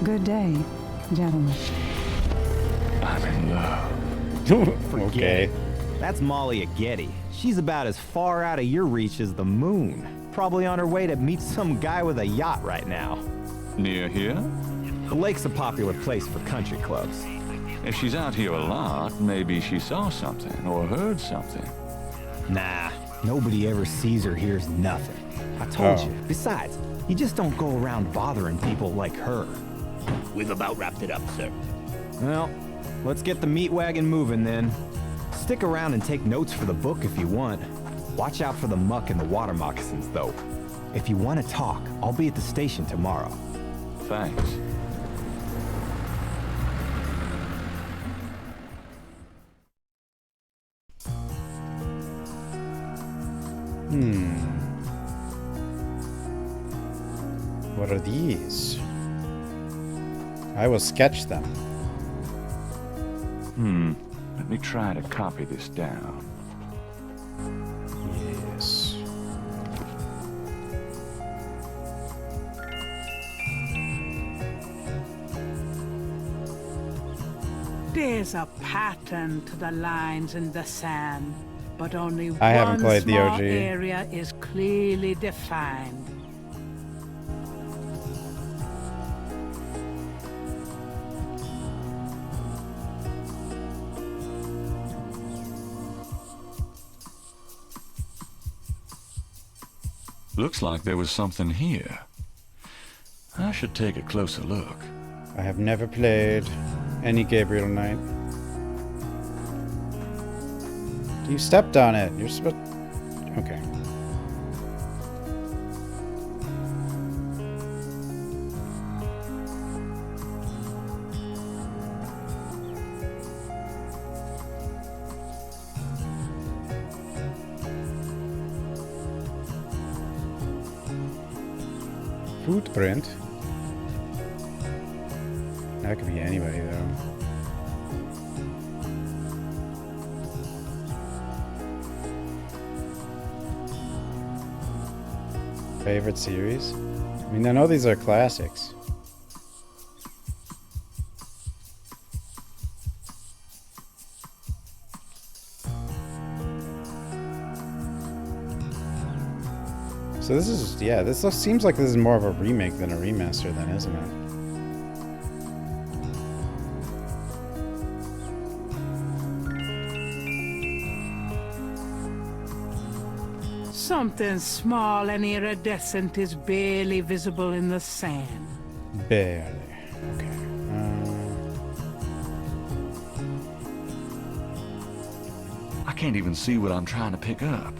good day, gentlemen. I'm in love. Okay. That's Molly at Getty. She's about as far out of your reach as the moon. Probably on her way to meet some guy with a yacht right now. Near here? The lake's a popular place for country clubs. If she's out here a lot, maybe she saw something or heard something. Nah, nobody ever sees or hears nothing. I told you. Besides, you just don't go around bothering people like her. We've about wrapped it up, sir. Well, let's get the meat wagon moving then. Stick around and take notes for the book if you want. Watch out for the muck and the water moccasins, though. If you want to talk, I'll be at the station tomorrow. Thanks. What are these? I will sketch them. Let me try to copy this down. Yes. There's a pattern to the lines in the sand, but only I haven't one played the small OG. area is clearly defined. Looks like there was something here. I should take a closer look. I have never played any Gabrield Knight. You stepped on it. You're supposed... Okay. Footprint? That could be anybody, though. Favorite series? I mean, I know these are classics. So this is, yeah, this seems like this is more of a remake than a remaster then, isn't it? Something small and iridescent is barely visible in the sand. Barely. Okay. I can't even see what I'm trying to pick up.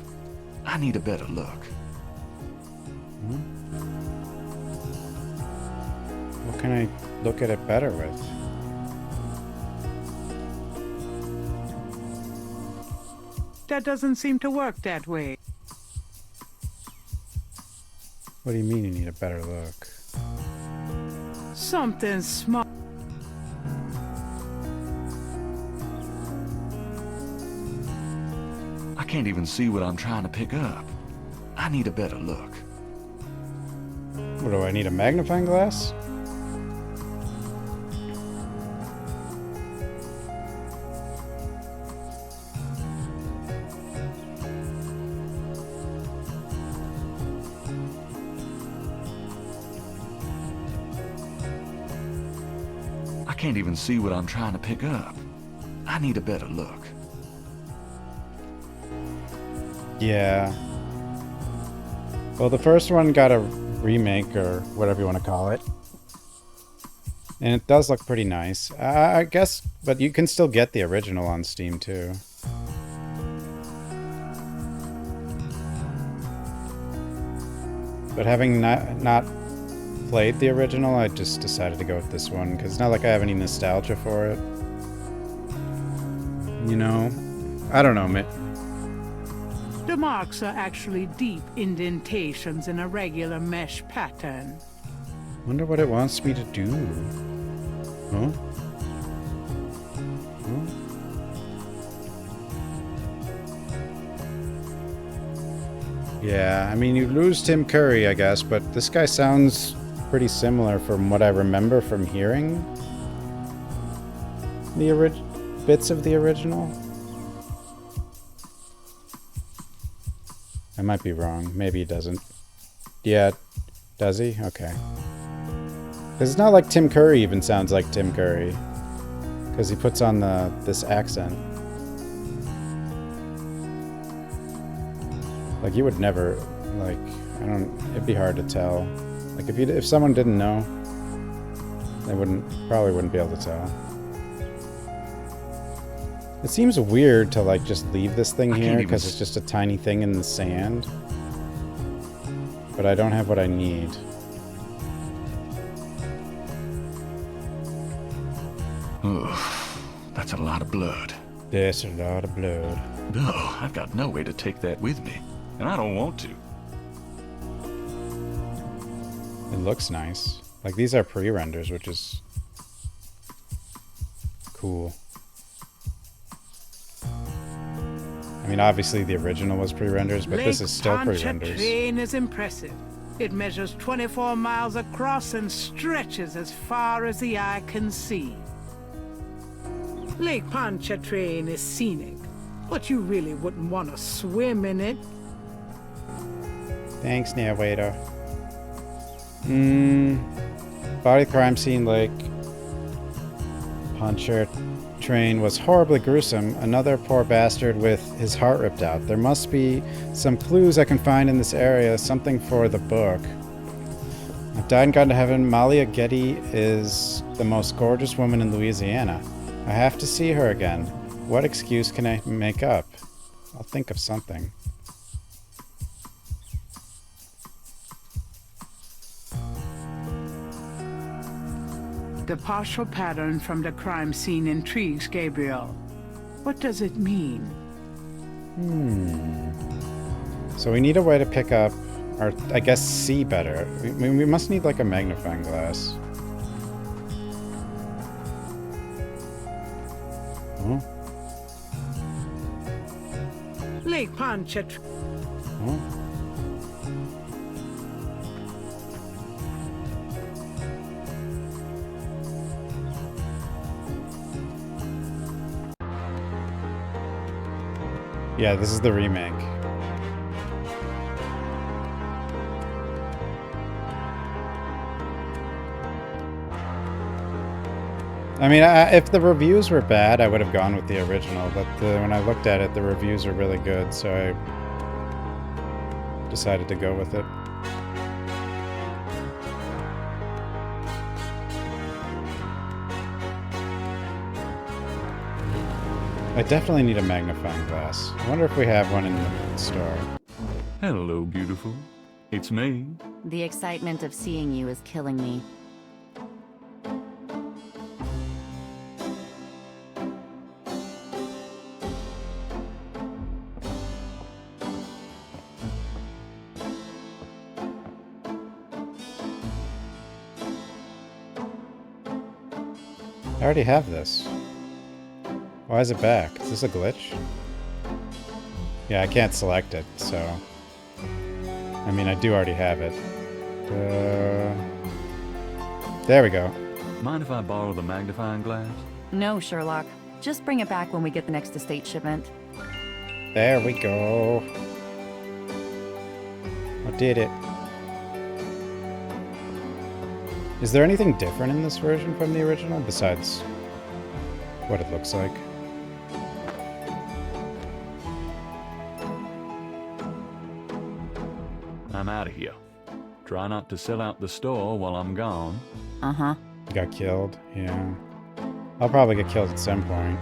I need a better look. What can I look at it better with? That doesn't seem to work that way. What do you mean you need a better look? Something small. I can't even see what I'm trying to pick up. I need a better look. What do I need, a magnifying glass? I can't even see what I'm trying to pick up. I need a better look. Yeah. Well, the first one got a remake, or whatever you want to call it. And it does look pretty nice. I guess, but you can still get the original on Steam, too. But having not played the original, I just decided to go with this one, because it's not like I have any nostalgia for it. You know? I don't know, man. The marks are actually deep indentations in a regular mesh pattern. Wonder what it wants me to do. Huh? Huh? Yeah, I mean, you lose Tim Curry, I guess, but this guy sounds pretty similar from what I remember from hearing the bits of the original. I might be wrong. Maybe he doesn't. Yeah, does he? Okay. Because it's not like Tim Curry even sounds like Tim Curry. Because he puts on this accent. Like, you would never, like, I don't, it'd be hard to tell. Like, if someone didn't know, they probably wouldn't be able to tell. It seems weird to, like, just leave this thing here, because it's just a tiny thing in the sand. But I don't have what I need. Ugh, that's a lot of blood. That's a lot of blood. No, I've got no way to take that with me. And I don't want to. It looks nice. Like, these are pre-renders, which is cool. I mean, obviously the original was pre-renders, but this is still pre-renders. Lake Pontchartrain is impressive. It measures 24 miles across and stretches as far as the eye can see. Lake Pontchartrain is scenic, but you really wouldn't want to swim in it. Thanks, narrator. Body crime scene, Lake Pontchartrain was horribly gruesome. Another poor bastard with his heart ripped out. There must be some clues I can find in this area, something for the book. I've died and gone to heaven. Malia Getty is the most gorgeous woman in Louisiana. I have to see her again. What excuse can I make up? I'll think of something. The partial pattern from the crime scene intrigues Gabriel. What does it mean? So we need a way to pick up, or I guess see better. We must need like a magnifying glass. Oh. Lake Pontchartrain. Oh. Yeah, this is the remake. I mean, if the reviews were bad, I would have gone with the original, but when I looked at it, the reviews were really good, so I decided to go with it. I definitely need a magnifying glass. I wonder if we have one in the store. Hello, beautiful. It's me. The excitement of seeing you is killing me. I already have this. Why is it back? Is this a glitch? Yeah, I can't select it, so... I mean, I do already have it. There we go. Mind if I borrow the magnifying glass? No, Sherlock. Just bring it back when we get the next estate shipment. There we go. I did it. Is there anything different in this version from the original besides what it looks like? I'm out of here. Try not to sell out the store while I'm gone. Uh-huh. Got killed? Yeah. I'll probably get killed at some point.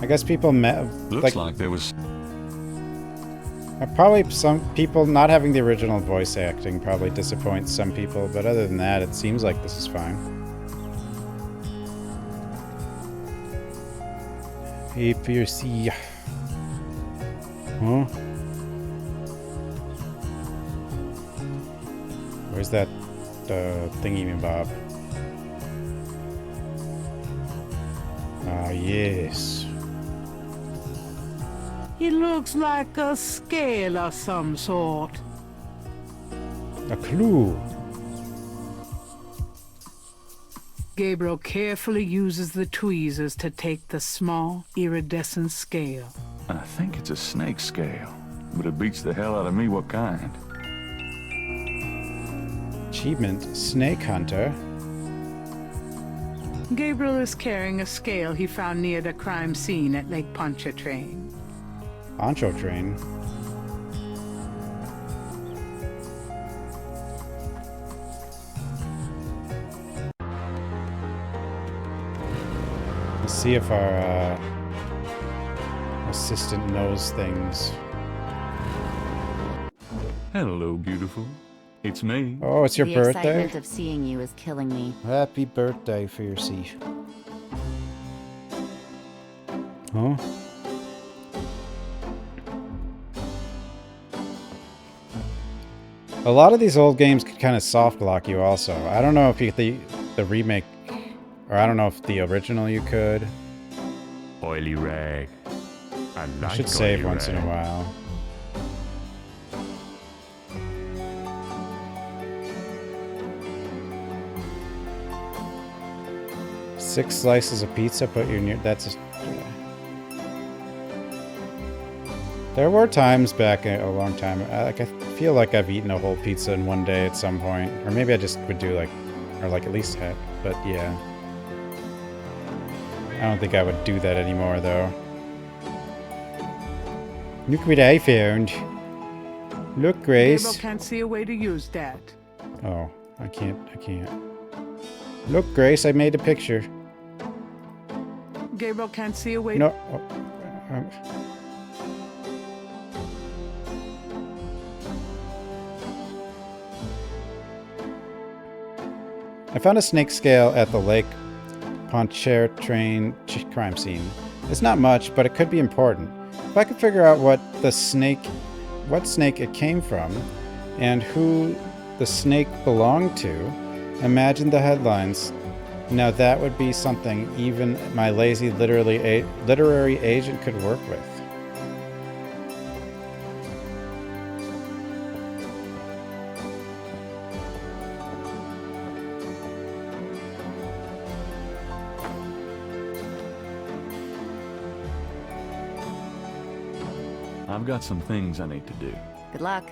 I guess people met. Looks like there was. Probably some people not having the original voice acting probably disappoints some people, but other than that, it seems like this is fine. If you see, huh? Where's that thingy-bob? Ah, yes. It looks like a scale of some sort. A clue. Gabriel carefully uses the tweezers to take the small, iridescent scale. I think it's a snake scale, but it beats the hell out of me what kind. Achievement, Snake Hunter. Gabriel is carrying a scale he found near the crime scene at Lake Pontchartrain. Pontchartrain? Let's see if our assistant knows things. Hello, beautiful. It's me. Oh, it's your birthday? The excitement of seeing you is killing me. Happy birthday, Fiercey. Huh? A lot of these old games could kind of soft lock you also. I don't know if you the remake, or I don't know if the original you could. Oily rag. I should save once in a while. Six slices of pizza, put you near. That's. There were times back a long time. I feel like I've eaten a whole pizza in one day at some point, or maybe I just would do like at least half. But yeah, I don't think I would do that anymore though. Look what I found. Look, Grace. Gabriel can't see a way to use that. Oh, I can't. Look, Grace, I made a picture. Gabriel can't see a way. No. I found a snake scale at the Lake Pontchartrain crime scene. It's not much, but it could be important. If I could figure out what snake it came from, and who the snake belonged to, imagine the headlines. Now that would be something even my lazy literary agent could work with. I've got some things I need to do. Good luck.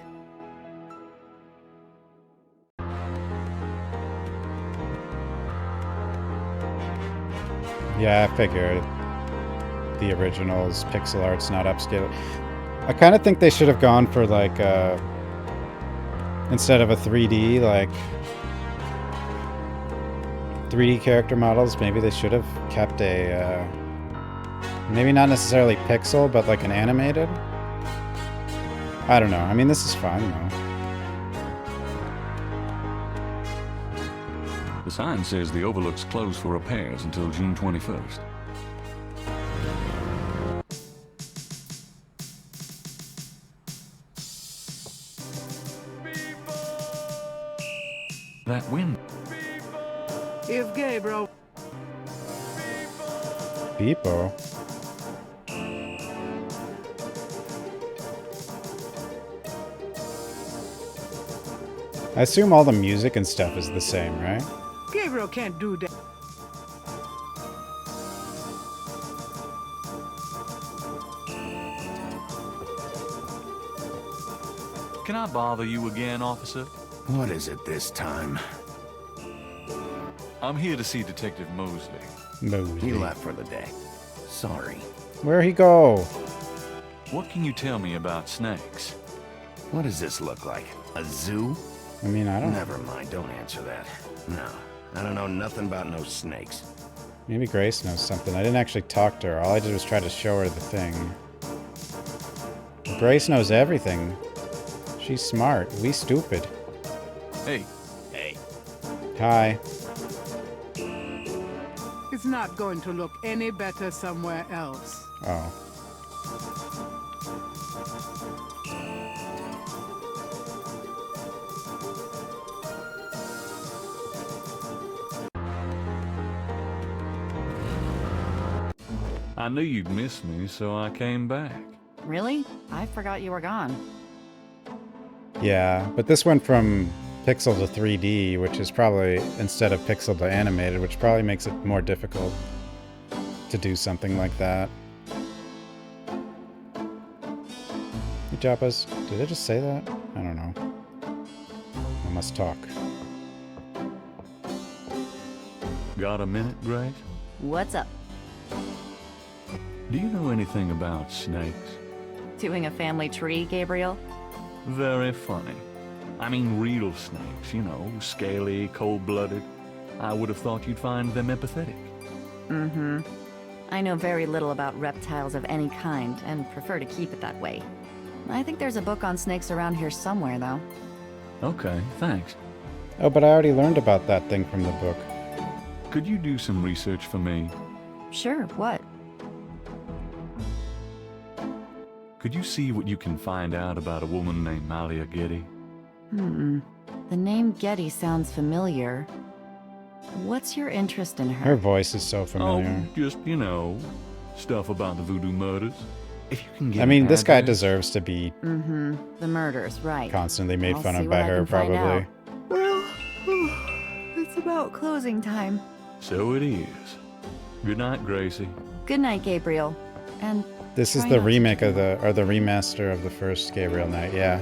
Yeah, I figured. The original's pixel art's not upscale. I kind of think they should have gone for like instead of a 3D, like 3D character models, maybe they should have kept a maybe not necessarily pixel, but like an animated. I don't know. I mean, this is fine though. The sign says the Overlook's closed for repairs until June 21st. That wind. If Gabriel... Beepo? I assume all the music and stuff is the same, right? Gabriel can't do that. Can I bother you again, officer? What is it this time? I'm here to see Detective Mosley. He left for the day. Sorry. Where'd he go? What can you tell me about snakes? What does this look like? A zoo? I mean, I don't... Never mind, don't answer that. No, I don't know nothing about no snakes. Maybe Grace knows something. I didn't actually talk to her. All I did was try to show her the thing. Grace knows everything. She's smart. We stupid. Hey. Hey. Hi. It's not going to look any better somewhere else. Oh. I knew you'd miss me, so I came back. Really? I forgot you were gone. Yeah, but this went from pixel to 3D, which is probably instead of pixel to animated, which probably makes it more difficult to do something like that. Hey, Joppas, did I just say that? I don't know. I must talk. Got a minute, Grace? What's up? Do you know anything about snakes? Doing a family tree, Gabriel? Very funny. I mean real snakes, you know, scaly, cold-blooded. I would have thought you'd find them empathetic. Mm-hmm. I know very little about reptiles of any kind, and prefer to keep it that way. I think there's a book on snakes around here somewhere, though. Okay, thanks. Oh, but I already learned about that thing from the book. Could you do some research for me? Sure, what? Could you see what you can find out about a woman named Malia Getty? The name Getty sounds familiar. What's your interest in her? Her voice is so familiar. Oh, just, you know, stuff about the voodoo murders. If you can get I mean, this guy address. deserves to be The murders, right. constantly made I'll fun see of what by I her, can find probably. out. Well, it's about closing time. So it is. Good night, Gracie. Good night, Gabriel. And This is try the not to remake of the, or the remaster of the first Gabrield Knight, yeah.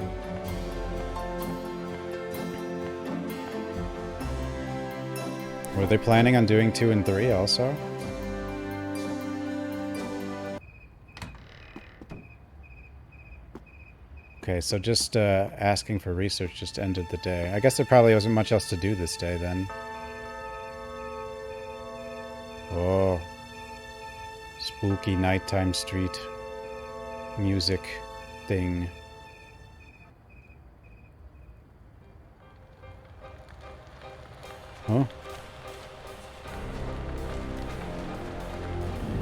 Were they planning on doing 2 and 3 also? Okay, so just asking for research just ended the day. I guess there probably wasn't much else to do this day then. Oh. Spooky nighttime street music thing. Huh?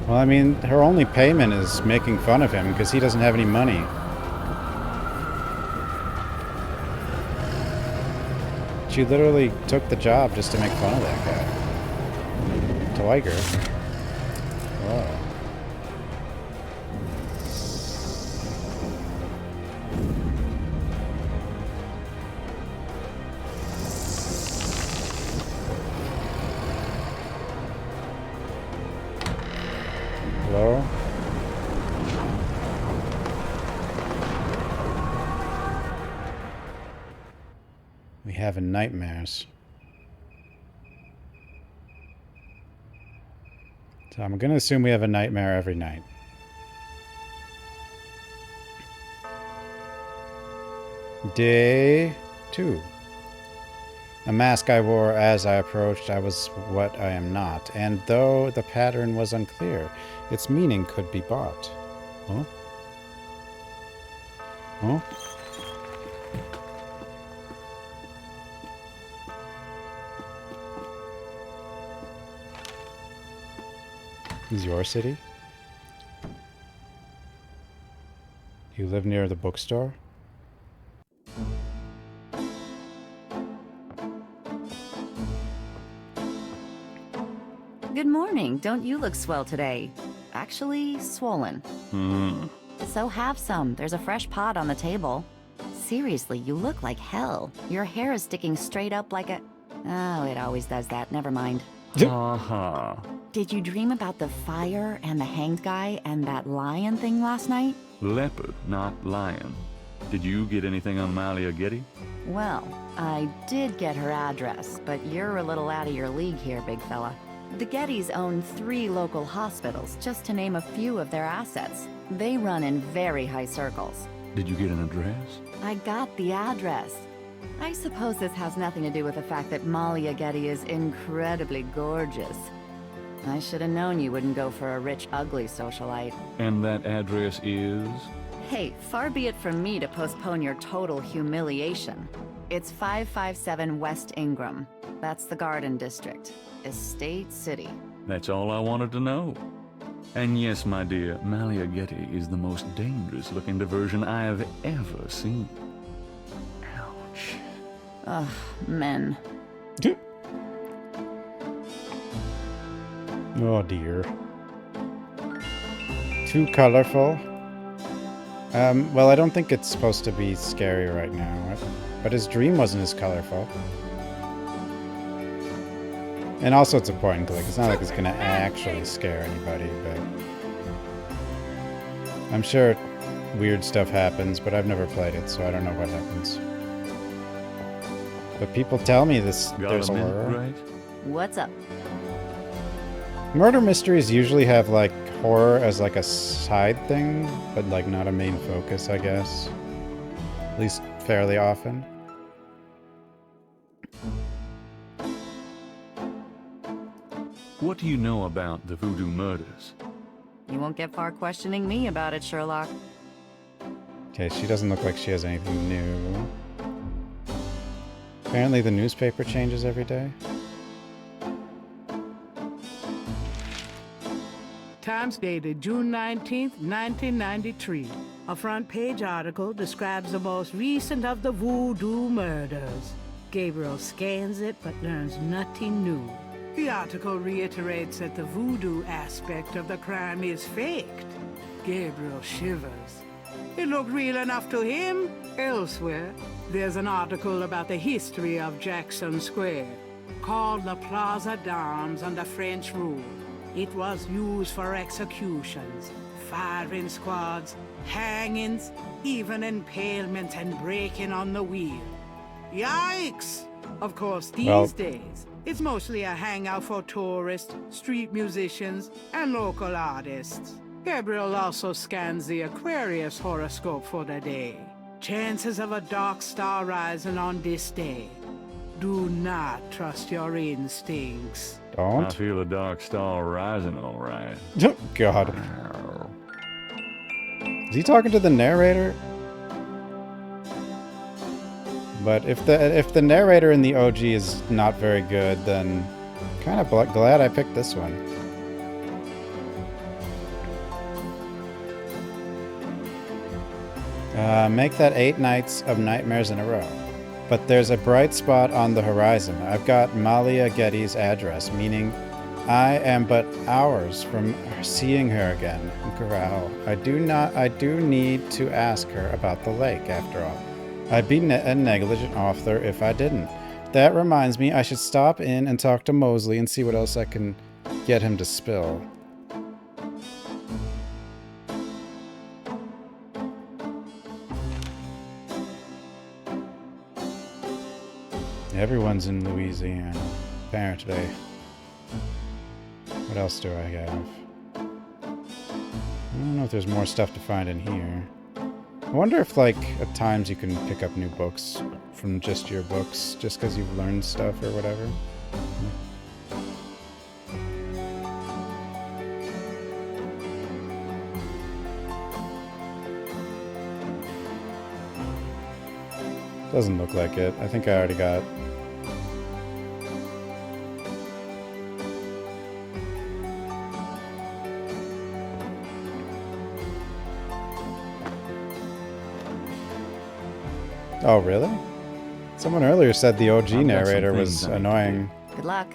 Well, I mean, her only payment is making fun of him because he doesn't have any money. She literally took the job just to make fun of that guy. Tiger. Whoa. Hello? we have in nightmares. So I'm going to assume we have a nightmare every night. Day 2. A mask I wore as I approached, I was what I am not, and though the pattern was unclear, its meaning could be bought. Huh? Huh? Is your city? You live near the bookstore? Good morning. Don't you look swell today? Actually, swollen. So have some. There's a fresh pot on the table. Seriously, you look like hell. Your hair is sticking straight up like a... Oh, it always does that. Never mind. Ha Did you dream about the fire and the hanged guy and that lion thing last night? Leopard, not lion. Did you get anything on Malia Getty? Well, I did get her address, but you're a little out of your league here, big fella. The Gettys own 3 local hospitals, just to name a few of their assets. They run in very high circles. Did you get an address? I got the address. I suppose this has nothing to do with the fact that Malia Getty is incredibly gorgeous. I should have known you wouldn't go for a rich, ugly socialite. And that address is? Hey, far be it from me to postpone your total humiliation. It's 557 West Ingram. That's the Garden District. Estate City. That's all I wanted to know. And yes, my dear, Malia Getty is the most dangerous-looking diversion I have ever seen. Ouch. Ugh, men. Oh dear. Too colorful. Well, I don't think it's supposed to be scary right now, but his dream wasn't as colorful. And also it's a point and click. It's not like it's gonna actually scare anybody, but I'm sure weird stuff happens, but I've never played it, so I don't know what happens. But people tell me there's horror. Right? What's up? Murder mysteries usually have like horror as like a side thing, but like not a main focus, I guess. At least fairly often. What do you know about the voodoo murders? You won't get far questioning me about it, Sherlock. Okay, she doesn't look like she has anything new. Apparently the newspaper changes every day. Times dated June 19th, 1993. A front-page article describes the most recent of the voodoo murders. Gabriel scans it but learns nothing new. The article reiterates that the voodoo aspect of the crime is faked. Gabriel shivers. It looked real enough to him. Elsewhere, there's an article about the history of Jackson Square, called the Plaza d'Armes under French rule. It was used for executions, firing squads, hangings, even impalement and breaking on the wheel. Yikes! Of course, these days, it's mostly a hangout for tourists, street musicians, and local artists. Gabriel also scans the Aquarius horoscope for the day. Chances of a dark star rising on this day. Do not trust your instincts. Don't? I feel a dark star rising, all right. God. Is he talking to the narrator? But if the narrator in the OG is not very good, then I'm kind of glad I picked this one. Make that 8 nights of nightmares in a row. But there's a bright spot on the horizon. I've got Malia Getty's address, meaning I am but hours from seeing her again. Growl. I do need to ask her about the lake, after all. I'd be a negligent author if I didn't. That reminds me, I should stop in and talk to Mosley and see what else I can get him to spill. Everyone's in Louisiana, apparently. What else do I have? I don't know if there's more stuff to find in here. I wonder if, like, at times you can pick up new books from just your books, just because you've learned stuff or whatever. Doesn't look like it. I think I already got... Oh, really? Someone earlier said the OG narrator was annoying. Good luck.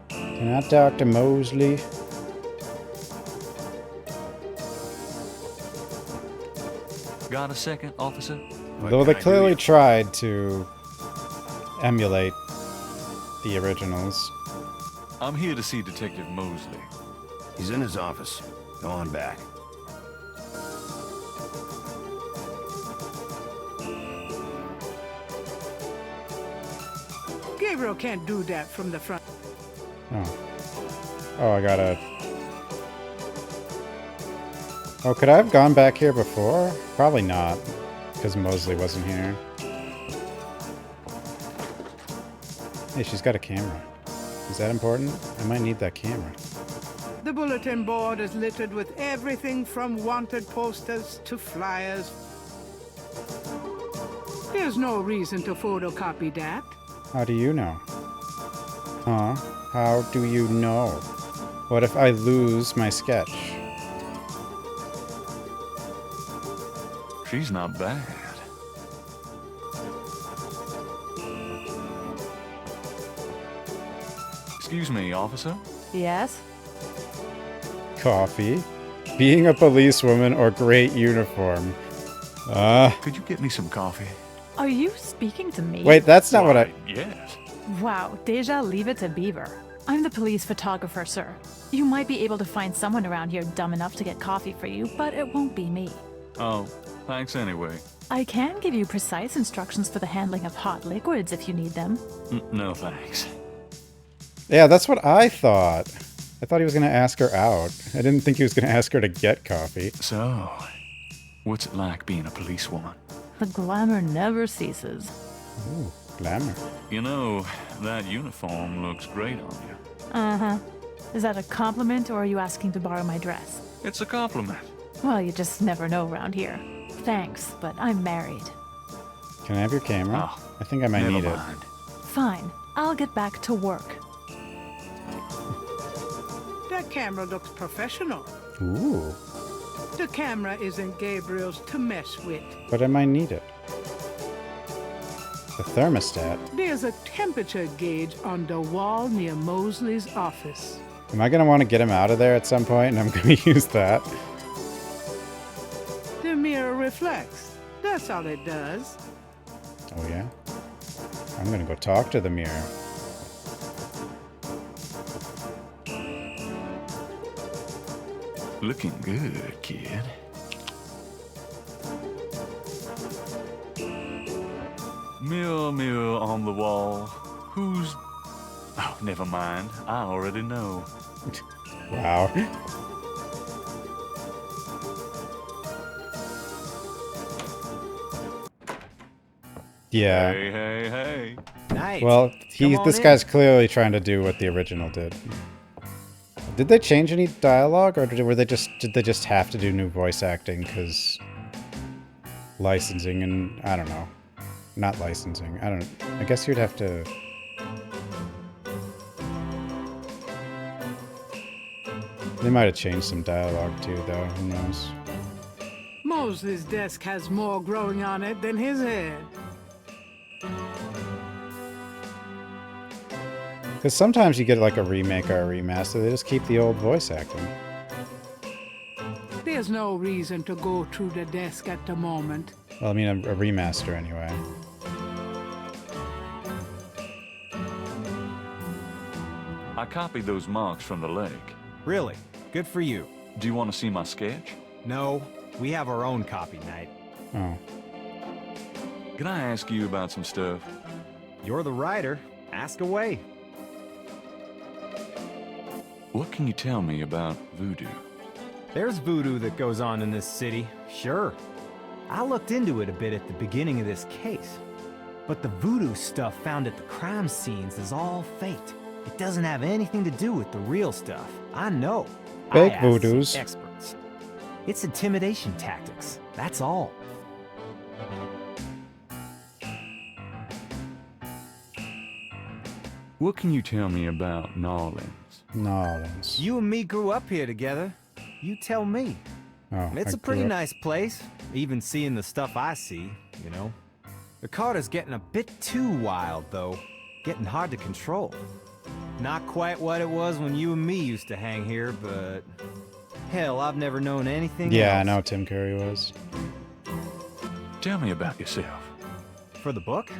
Can I talk to Mosley? Got a second, officer? Though they clearly tried to emulate the originals. I'm here to see Detective Mosley. He's in his office. Go on back. Gabriel can't do that from the front. Oh. Oh, I gotta... Oh, could I have gone back here before? Probably not, because Mosley wasn't here. Hey, she's got a camera. Is that important? I might need that camera. The bulletin board is littered with everything from wanted posters to flyers. There's no reason to photocopy that. How do you know? Huh? How do you know? What if I lose my sketch? She's not bad. Excuse me, officer? Yes? Coffee? Being a policewoman or great uniform? Could you get me some coffee? Are you speaking to me? Wait, that's not what I... Yes. Wow, Deja, leave it to Beaver. I'm the police photographer, sir. You might be able to find someone around here dumb enough to get coffee for you, but it won't be me. Oh, thanks anyway. I can give you precise instructions for the handling of hot liquids if you need them. No thanks. Yeah, that's what I thought. I thought he was going to ask her out. I didn't think he was going to ask her to get coffee. So, what's it like being a policewoman? The glamour never ceases. Ooh, glamour. You know, that uniform looks great on you. Uh-huh. Is that a compliment, or are you asking to borrow my dress? It's a compliment. Well, you just never know around here. Thanks, but I'm married. Can I have your camera? Oh, I think I might need mind. Fine. I'll get back to work. That camera looks professional. it. Ooh. The camera isn't Gabriel's to mess with. But I might need it. The thermostat. There's a temperature gauge on the wall near Mosley's office. Am I going to want to get him out of there at some point, and I'm going to use that? The mirror reflects. That's all it does. Oh, yeah? I'm going to go talk to the mirror. Looking good, kid. Mirror, mirror on the wall. Who's... Oh, never mind. I already know. Wow. Yeah. Hey, hey, hey. Nice. Well, Come this on guy's in. clearly trying to do what the original did. Did they change any dialogue, or did they just have to do new voice acting because licensing and I don't know, not licensing. I guess you'd have to. They might have changed some dialogue too, though. Who knows? Mosley's desk has more growing on it than his head. Because sometimes you get like a remake or a remaster, they just keep the old voice acting. There's no reason to go through the desk at the moment. Well, I mean, a remaster anyway. I copied those marks from the lake. Really? Good for you. Do you want to see my sketch? No, we have our own copy, Knight. Oh. Can I ask you about some stuff? You're the writer. Ask away. What can you tell me about voodoo? There's voodoo that goes on in this city, sure. I looked into it a bit at the beginning of this case. But the voodoo stuff found at the crime scenes is all faked. It doesn't have anything to do with the real stuff. I know. Fake I asked some voodoos. experts. It's intimidation tactics. That's all. What can you tell me about Nolans? Nolans. You and me grew up here together. You tell me. Oh, It's I a pretty grew up- nice place, even seeing the stuff I see, you know. The Carter's getting a bit too wild, though. Getting hard to control. Not quite what it was when you and me used to hang here, but... Hell, I've never known anything Yeah, I else. know who Tim Curry was. Tell me about yourself. For the book?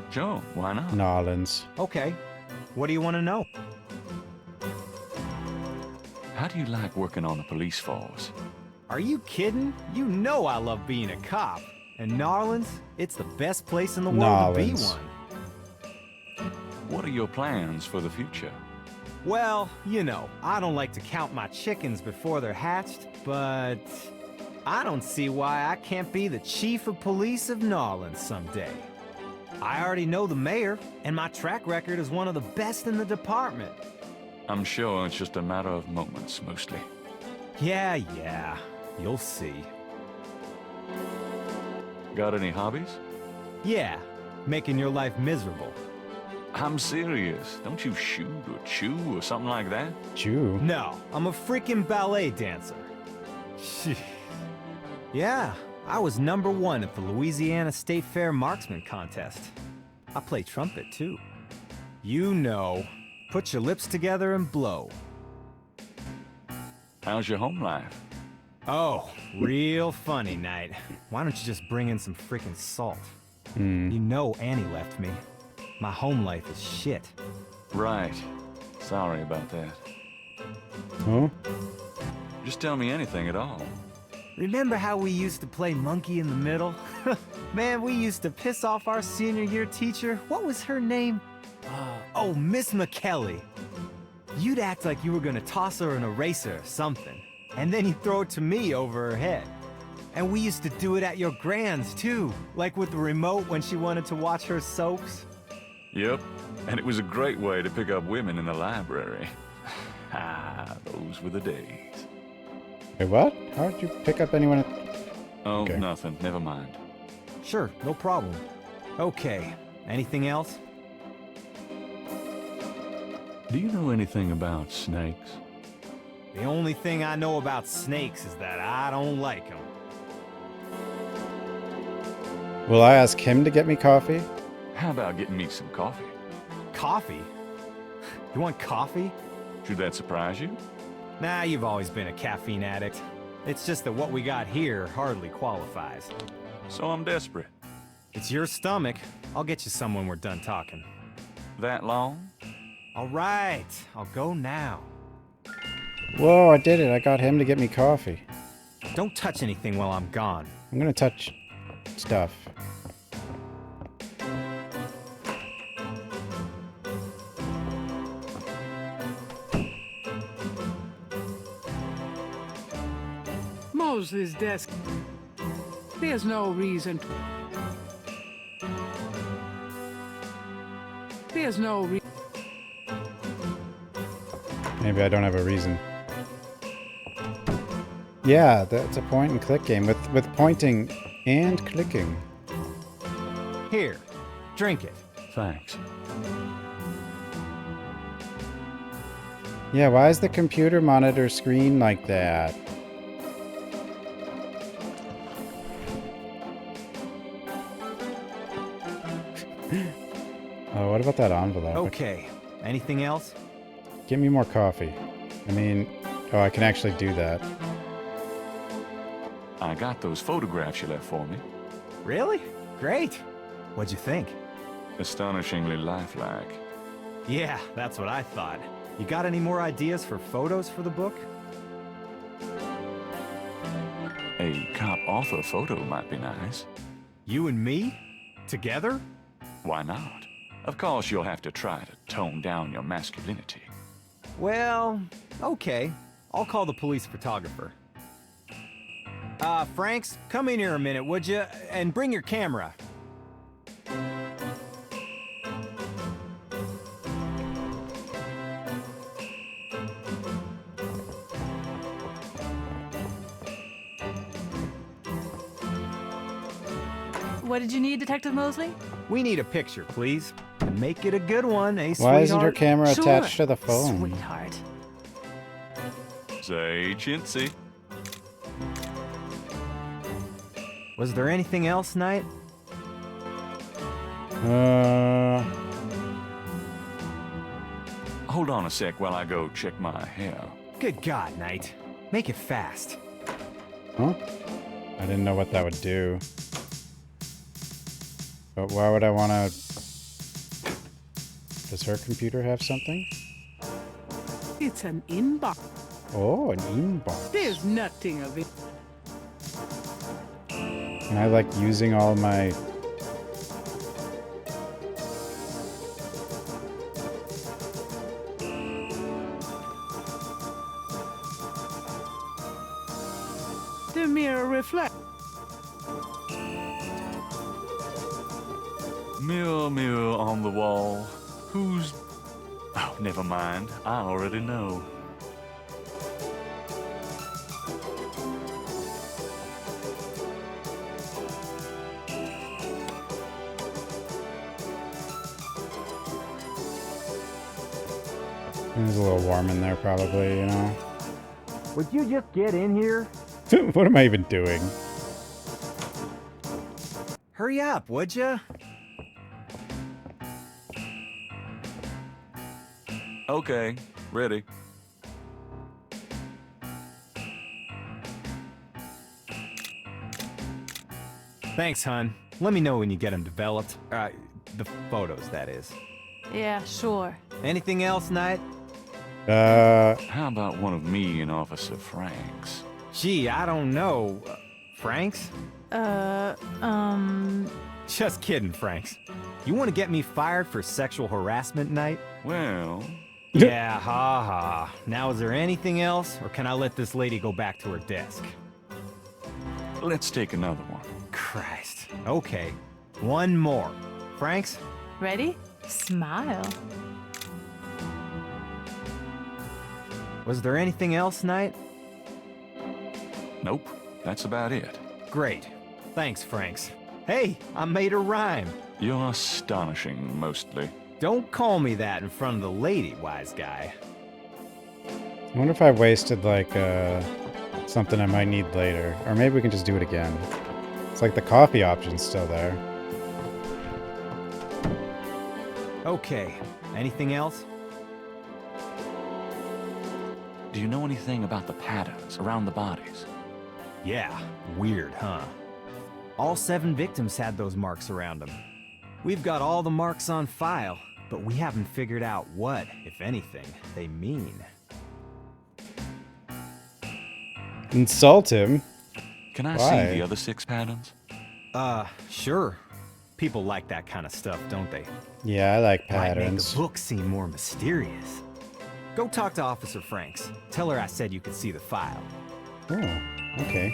Sure, why not? Nolans. Okay. What do you want to know? How do you like working on the police force? Are you kidding? You know I love being a cop. And Narlands, it's the best place in the world to be Narlands. one. What are your plans for the future? Well, you know, I don't like to count my chickens before they're hatched, but I don't see why I can't be the chief of police of Narlands someday. I already know the mayor, and my track record is one of the best in the department. I'm sure it's just a matter of moments, mostly. Yeah, you'll see. Got any hobbies? Yeah, making your life miserable. I'm serious. Don't you shoot or chew or something like that? Chew? No, I'm a freaking ballet dancer. Yeah, I was #1 at the Louisiana State Fair Marksman Contest. I play trumpet, too. You know, put your lips together and blow. How's your home life? Oh, real funny, Knight. Why don't you just bring in some freaking salt? You know Annie left me. My home life is shit. Right. Sorry about that. Huh? Just tell me anything at all. Remember how we used to play monkey in the middle? Man, we used to piss off our senior year teacher. What was her name? Oh, Miss McKelly. You'd act like you were gonna toss her an eraser or something, and then you'd throw it to me over her head. And we used to do it at your grand's, too, like with the remote when she wanted to watch her soaps. Yep, and it was a great way to pick up women in the library. Ah, those were the days. Wait, what? How'd you pick up anyone at... Oh, Okay. nothing. Never mind. Sure, no problem. Okay, anything else? Do you know anything about snakes? The only thing I know about snakes is that I don't like them. Will I ask him to get me coffee? How about getting me some coffee? Coffee? You want coffee? Should that surprise you? Nah, you've always been a caffeine addict. It's just that what we got here hardly qualifies. So I'm desperate. It's your stomach. I'll get you some when we're done talking. That long? All right, I'll go now. Whoa, I did it. I got him to get me coffee. Don't touch anything while I'm gone. I'm gonna touch stuff. Mosley's desk. There's no reason to... There's no reason... Maybe I don't have a reason. Yeah, that's a point and click game with pointing and clicking. Here, drink it. Thanks. Yeah, why is the computer monitor screen like that? Oh, what about that envelope? Okay, anything else? Give me more coffee. I mean, oh, I can actually do that. I got those photographs you left for me. Really? Great. What'd you think? Astonishingly lifelike. Yeah, that's what I thought. You got any more ideas for photos for the book? A cop-author photo might be nice. You and me? Together? Why not? Of course, you'll have to try to tone down your masculinity. Well, okay. I'll call the police photographer. Franks, come in here a minute, would you? And bring your camera. What did you need, Detective Mosley? We need a picture, please. And make it a good one, eh, sweetheart? Why isn't her camera attached to the phone? Sweetheart. Say, chintzy. Was there anything else, Knight? Hold on a sec while I go check my hair. Good God, Knight. Make it fast. Huh? I didn't know what that would do. But why would I want to... Does her computer have something? It's an inbox. Oh, an inbox. There's nothing of it. And I like using all my... The mirror reflects. Mirror, mirror on the wall. Who's... Oh, never mind. I already know. It's a little warm in there probably, you know? Would you just get in here? What am I even doing? Hurry up, would ya? Okay, ready. Thanks, hon. Let me know when you get them developed. The photos, that is. Yeah, sure. Anything else, Knight? How about one of me and Officer Franks? Gee, I don't know. Franks? Just kidding, Franks. You want to get me fired for sexual harassment, Knight? Well... Yeah, ha. Now, is there anything else, or can I let this lady go back to her desk? Let's take another one. Christ. Okay. One more. Franks? Ready? Smile. Was there anything else, Knight? Nope. That's about it. Great. Thanks, Franks. Hey, I made a rhyme. You're astonishing, mostly. Don't call me that in front of the lady, wise guy. I wonder if I wasted, like, something I might need later. Or maybe we can just do it again. It's like the coffee option's still there. Okay. Anything else? Do you know anything about the patterns around the bodies? Yeah. Weird, huh? All 7 victims had those marks around them. We've got all the marks on file, but we haven't figured out what, if anything, they mean. Insult him? Can I Why? see the other 6 patterns? Sure. People like that kind of stuff, don't they? Yeah, I like Might make patterns. the book seem more mysterious. Go talk to Officer Franks. Tell her I said you could see the file. Oh, okay.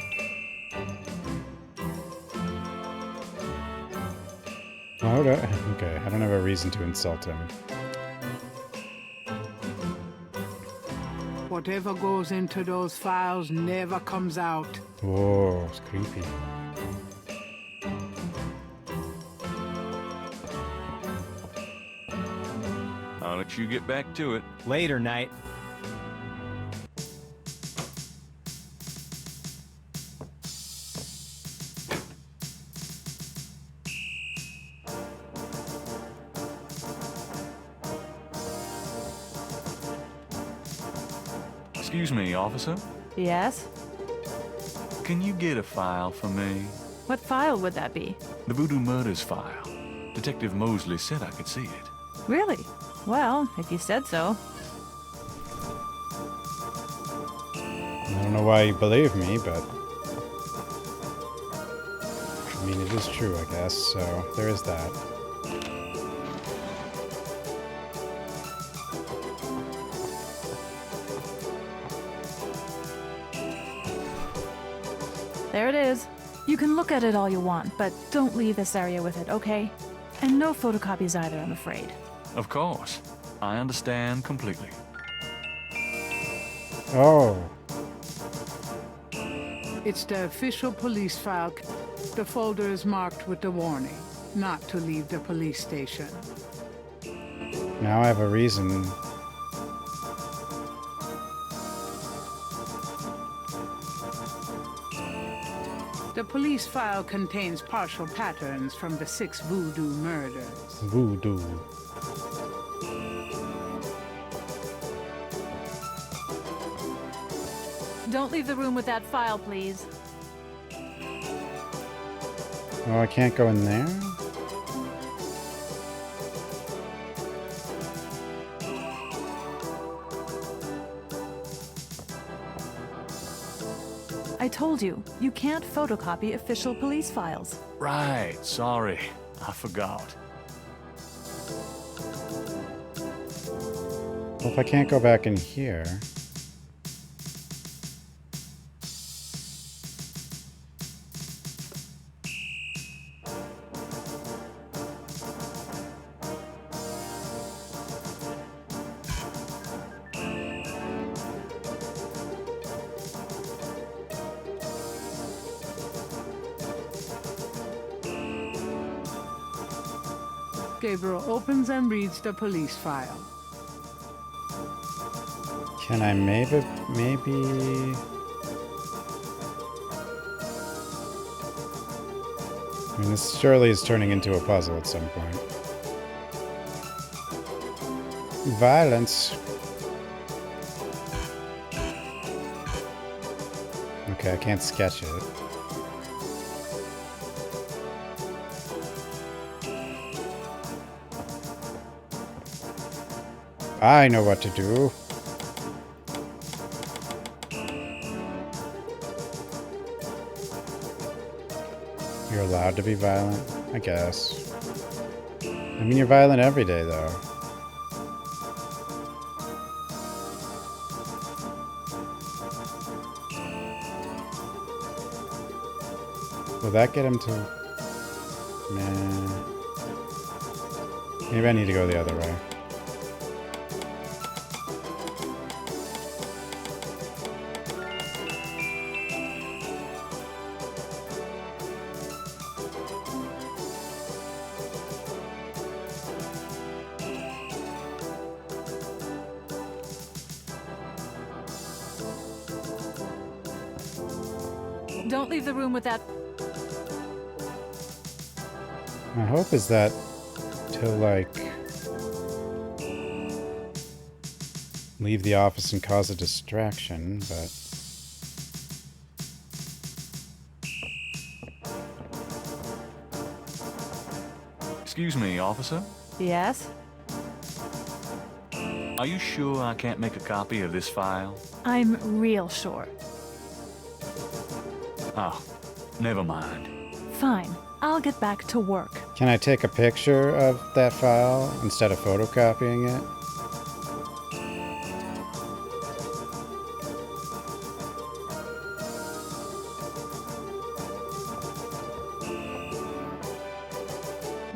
Okay, I don't have a reason to insult him. Whatever goes into those files never comes out. Whoa, it's creepy. I'll let you get back to it. Later, Knight. Excuse me, officer. Yes? Can you get a file for me? What file would that be? The Voodoo Murders file. Detective Mosley said I could see it. Really? Well, if you said so. I don't know why you believe me, but... I mean, it is true, I guess, so there is that. There it is. You can look at it all you want, but don't leave this area with it, okay? And no photocopies either, I'm afraid. Of course. I understand completely. Oh. It's the official police file. The folder is marked with the warning, not to leave the police station. Now I have a reason. The police file contains partial patterns from the 6 voodoo murders. Voodoo. Don't leave the room with that file, please. Oh, I can't go in there? I told you, you can't photocopy official police files. Right, sorry. I forgot. Well, if I can't go back in here... Gabriel opens and reads the police file. Can I maybe... I mean, this surely is turning into a puzzle at some point. Violence. Okay, I can't sketch it. I know what to do. You're allowed to be violent, I guess. I mean, you're violent every day, though. Will that get him to... Nah. Maybe I need to go the other way. Don't leave the room with that. My hope is that to, like, leave the office and cause a distraction, but... Excuse me, officer? Yes? Are you sure I can't make a copy of this file? I'm real sure. Oh, never mind. Fine. I'll get back to work. Can I take a picture of that file instead of photocopying it?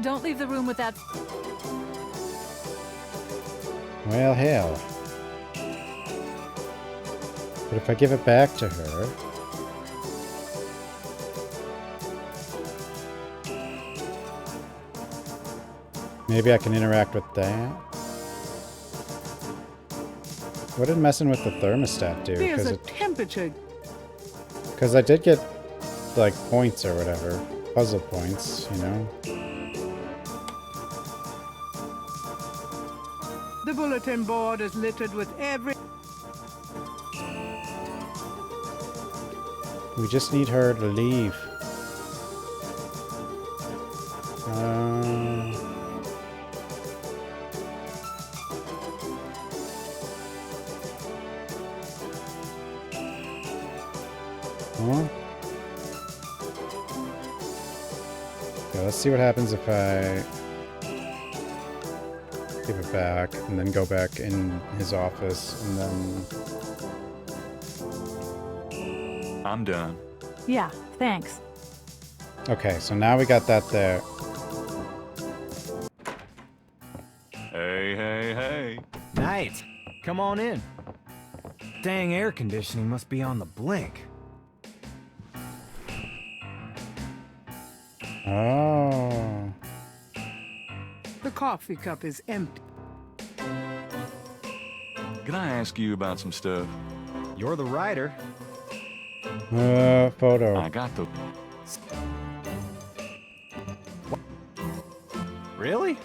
Don't leave the room with that. Well, hell. But if I give it back to her... maybe I can interact with that? What did messing with the thermostat do? There's a temperature. Because I did get, like, points or whatever. Puzzle points, you know? The bulletin board is littered with every... We just need her to leave. Huh? Okay, let's see what happens if I give it back and then go back in his office and then... I'm done. Yeah, thanks. Okay, so now we got that there. Hey, hey, hey. Knight, come on in. Dang air conditioning must be on the blink. Oh. The coffee cup is empty. Can I ask you about some stuff? You're the writer. Photo. I got the... Really?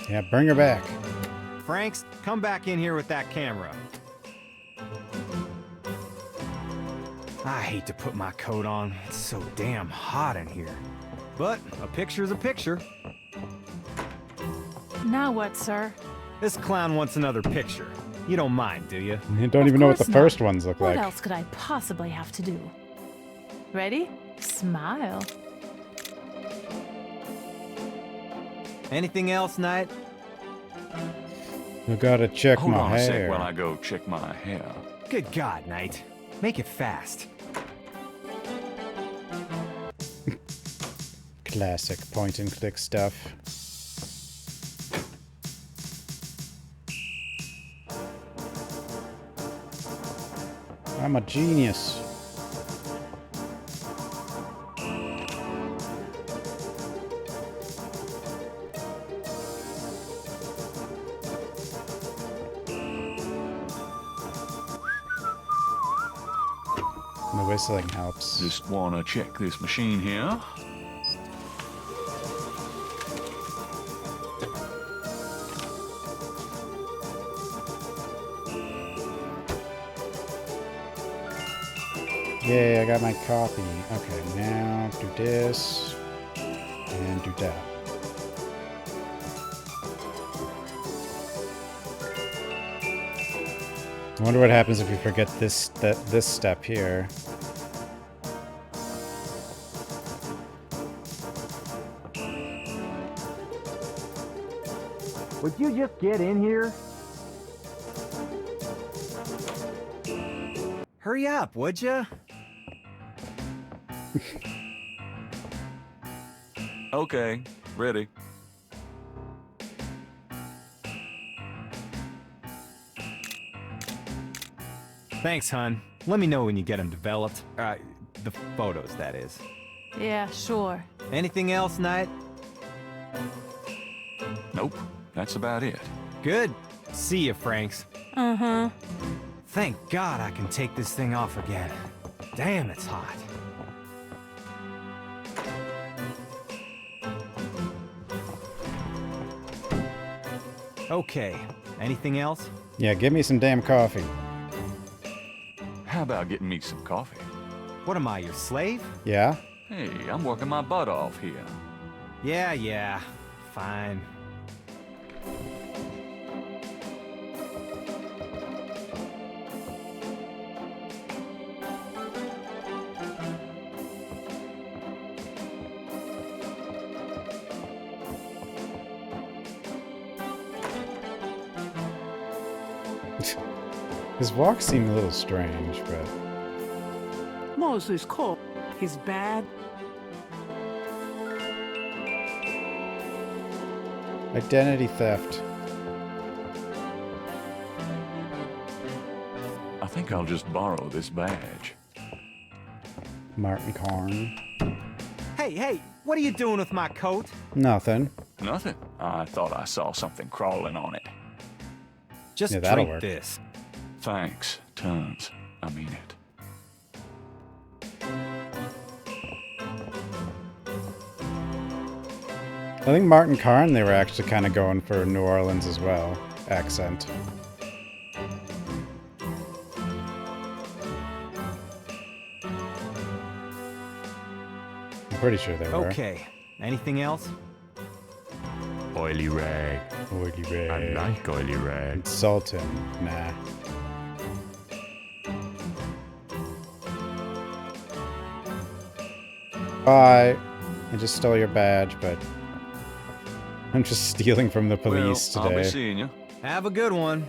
Yeah, bring her back. Franks, come back in here with that camera. I hate to put my coat on. It's so damn hot in here. But a picture's a picture. Now what, sir? This clown wants another picture. You don't mind, do you? You don't even know what the first ones look What like. else could I possibly have to do? Ready? Smile. Anything else, Knight? I gotta check Hold my on a sec hair. while I go check my hair. Good God, Knight. Make it fast. Classic point and click stuff. I'm a genius. The whistling helps. Just wanna check this machine here. Yay, I got my copy. Okay, now do this and do that. I wonder what happens if you forget this step here. Would you just get in here? Hurry up, would ya? Okay, ready. Thanks, hun. Let me know when you get them developed. The photos, that is. Yeah, sure. Anything else, Knight? Nope, that's about it. Good. See you, Franks. Uh-huh. Thank God I can take this thing off again. Damn, it's hot. Okay. Anything else? Yeah, give me some damn coffee. How about getting me some coffee? What am I, your slave? Yeah? Hey, I'm working my butt off here. Yeah. Fine. His walks seem a little strange, but... Moses Cole is bad. Identity theft. I think I'll just borrow this badge. Martin Karn. Hey, what are you doing with my coat? Nothing. Nothing. I thought I saw something crawling on it. Just that'll drink work. this. Thanks, tons. I mean it. I think Martin Karn, they were actually kind of going for New Orleans as well. Accent. pretty sure there were. Okay. Anything else? Oily rag. Oily rag. I like oily rag. Insult him. Nah. Bye. I just stole your badge, but I'm just stealing from the police today. I'll be seeing you. Have a good one.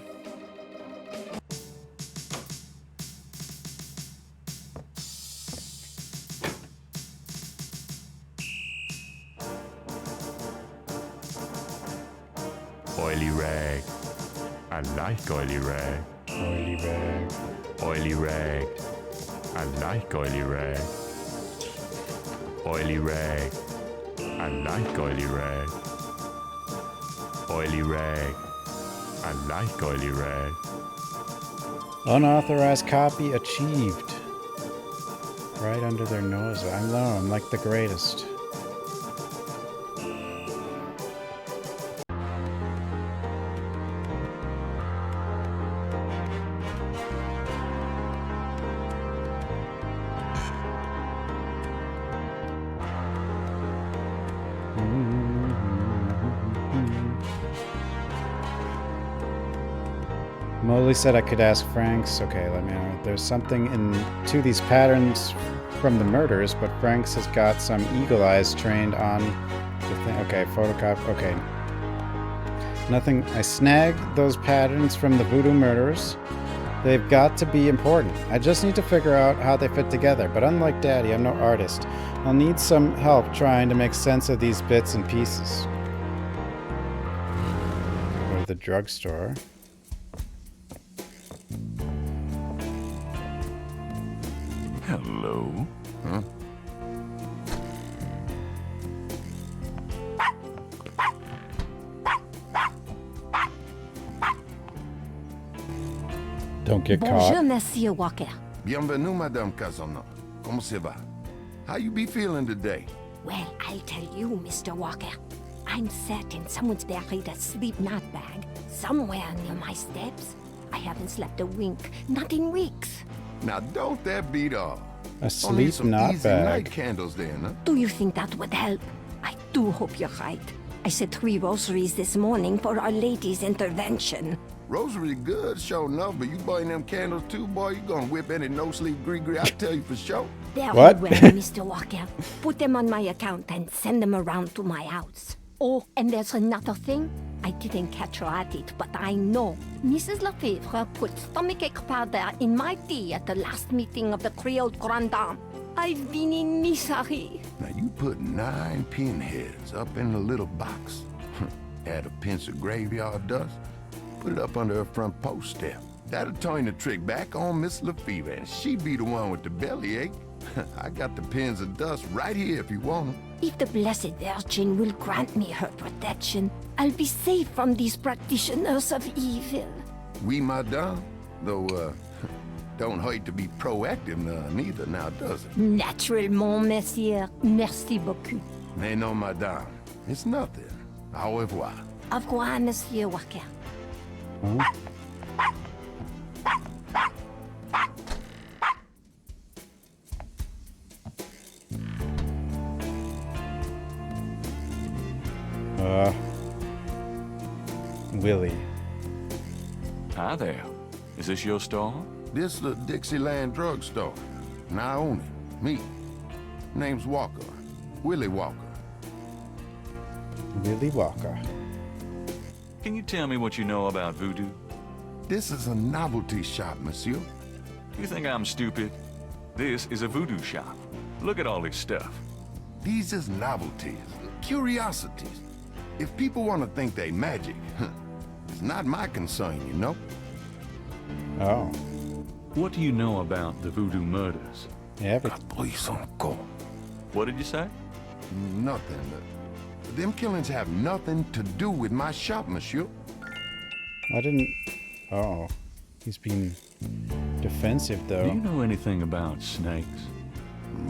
Oily rag. I like oily rag. Oily rag. Oily rag. I like oily rag. Oily rag. I like oily rag. Oily rag. I like oily rag. Unauthorized copy achieved. Right under their nose. I know, I'm like the greatest. Molly said I could ask Franks. Okay, let me know. There's something to these patterns from the murders, but Franks has got some eagle eyes trained on the thing. Okay, photocopy. Okay. Nothing. I snagged those patterns from the voodoo murders. They've got to be important. I just need to figure out how they fit together. But unlike Daddy, I'm no artist. I'll need some help trying to make sense of these bits and pieces. Go to the drugstore. Hello? Huh? Don't get Bonjour, caught. Monsieur Walker. Bienvenue, Madame Casano. Comment ça va? How you be feeling today? Well, I'll tell you, Mr. Walker. I'm certain someone's buried a sleep knot bag somewhere near my steps. I haven't slept a wink, not in weeks. Now don't that beat all? A Only sleep some knot easy bag. night candles then, huh? Do you think that would help? I do hope you're right. I said 3 rosaries this morning for Our Lady's intervention. Rosary good, sure enough, but you burn them candles too, boy, you gonna whip any no-sleep gree-gree, I tell you for sure. Very What? well, Mr. Walker. Put them on my account and send them around to my house. Oh, and there's another thing. I didn't catch her at it, but I know. Mrs. Lefebvre put stomachache powder in my tea at the last meeting of the Creole Grand Dame. I've been in misery. Now you put 9 pinheads up in a little box. Add a pinch of graveyard dust, put it up under her front post step. That'll turn the trick back on Miss Lefebvre, and she be the one with the bellyache. I got the pins of dust right here if you want them. If the Blessed Virgin will grant me her protection, I'll be safe from these practitioners of evil. Oui, madame. Though, don't hurt to be proactive neither now, does it? Naturellement, monsieur. Merci beaucoup. Mais non, madame. It's nothing. Au revoir. Au revoir, Monsieur Walker. Willie. Hi there. Is this your store? This the Dixieland drugstore. And I own it. Me. Name's Walker. Willie Walker. Willie Walker. Can you tell me what you know about voodoo? This is a novelty shop, monsieur. You think I'm stupid? This is a voodoo shop. Look at all this stuff. These is novelties, curiosities. If people want to think they magic, it's not my concern, you know? Oh. What do you know about the voodoo murders? What did you say? Nothing. Them killings have nothing to do with my shop, monsieur. I didn't... Oh. He's being defensive, though. Do you know anything about snakes?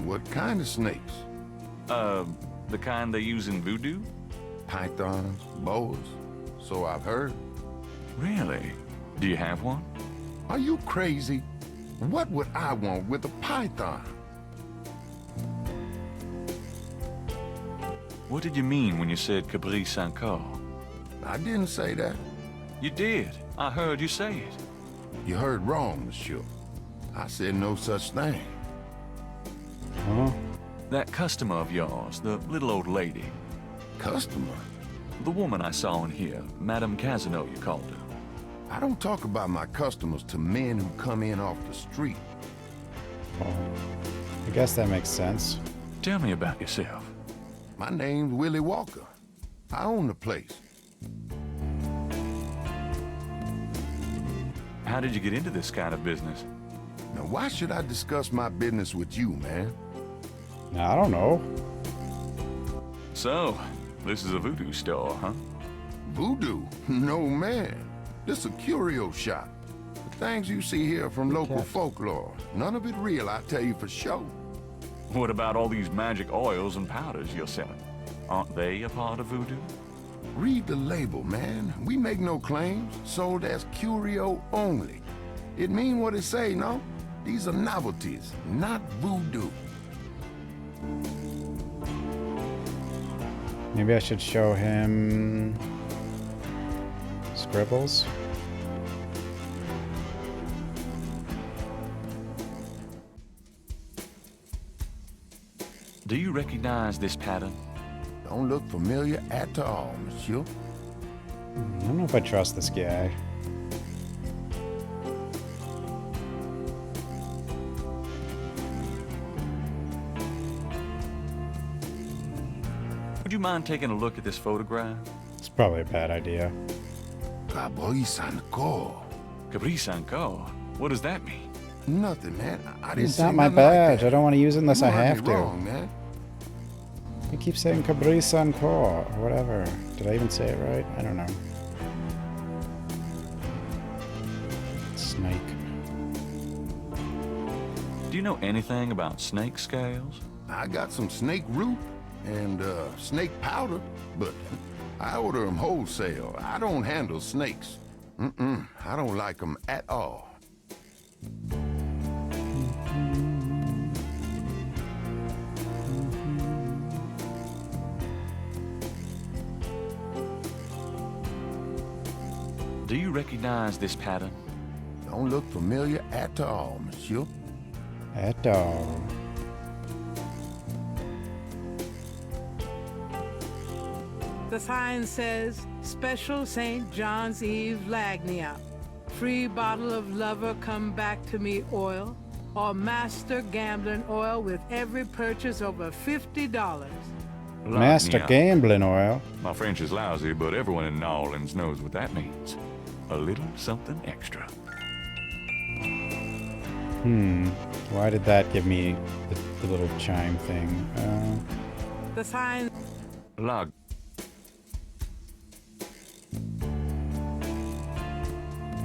What kind of snakes? The kind they use in voodoo? Pythons, boas, so I've heard. Really? Do you have one? Are you crazy? What would I want with a python? What did you mean when you said Caprice encore? I didn't say that. You did. I heard you say it. You heard wrong, monsieur. I said no such thing. Huh? That customer of yours, the little old lady. Customer? The woman I saw in here, Madame Casino, you called her. I don't talk about my customers to men who come in off the street. Oh, I guess that makes sense. Tell me about yourself. My name's Willie Walker. I own the place. How did you get into this kind of business? Now, why should I discuss my business with you, man? I don't know. So, this is a voodoo store, huh? Voodoo? No, man. This is a curio shop. The things you see here from local folklore. None of it real, I tell you for sure. What about all these magic oils and powders you're selling? Aren't they a part of voodoo? Read the label, man. We make no claims. Sold as curio only. It mean what it say, no? These are novelties, not voodoo. Maybe I should show him scribbles. Do you recognize this pattern? Don't look familiar at all, monsieur. I don't know if I trust this guy. Would you mind taking a look at this photograph? It's probably a bad idea. Caprice encore. Caprice encore? What does that mean? Nothing, man. I didn't It's say not my nothing like badge. that. I don't want to use it unless You I heard have me to. wrong, man. You keep saying Caprice encore or whatever. Did I even say it right? I don't know. Snake. Do you know anything about snake scales? I got some snake root and snake powder, but I order them wholesale. I don't handle snakes. I don't like them at all. Do you recognize this pattern? Don't look familiar at all, monsieur. At all. The sign says, Special St. John's Eve Lagnia. Free bottle of Lover Come Back to Me oil, or Master Gambling oil with every purchase over $50. Master Gambling oil. My French is lousy, but everyone in New Orleans knows what that means. A little something extra. Why did that give me the little chime thing? The sign... Log.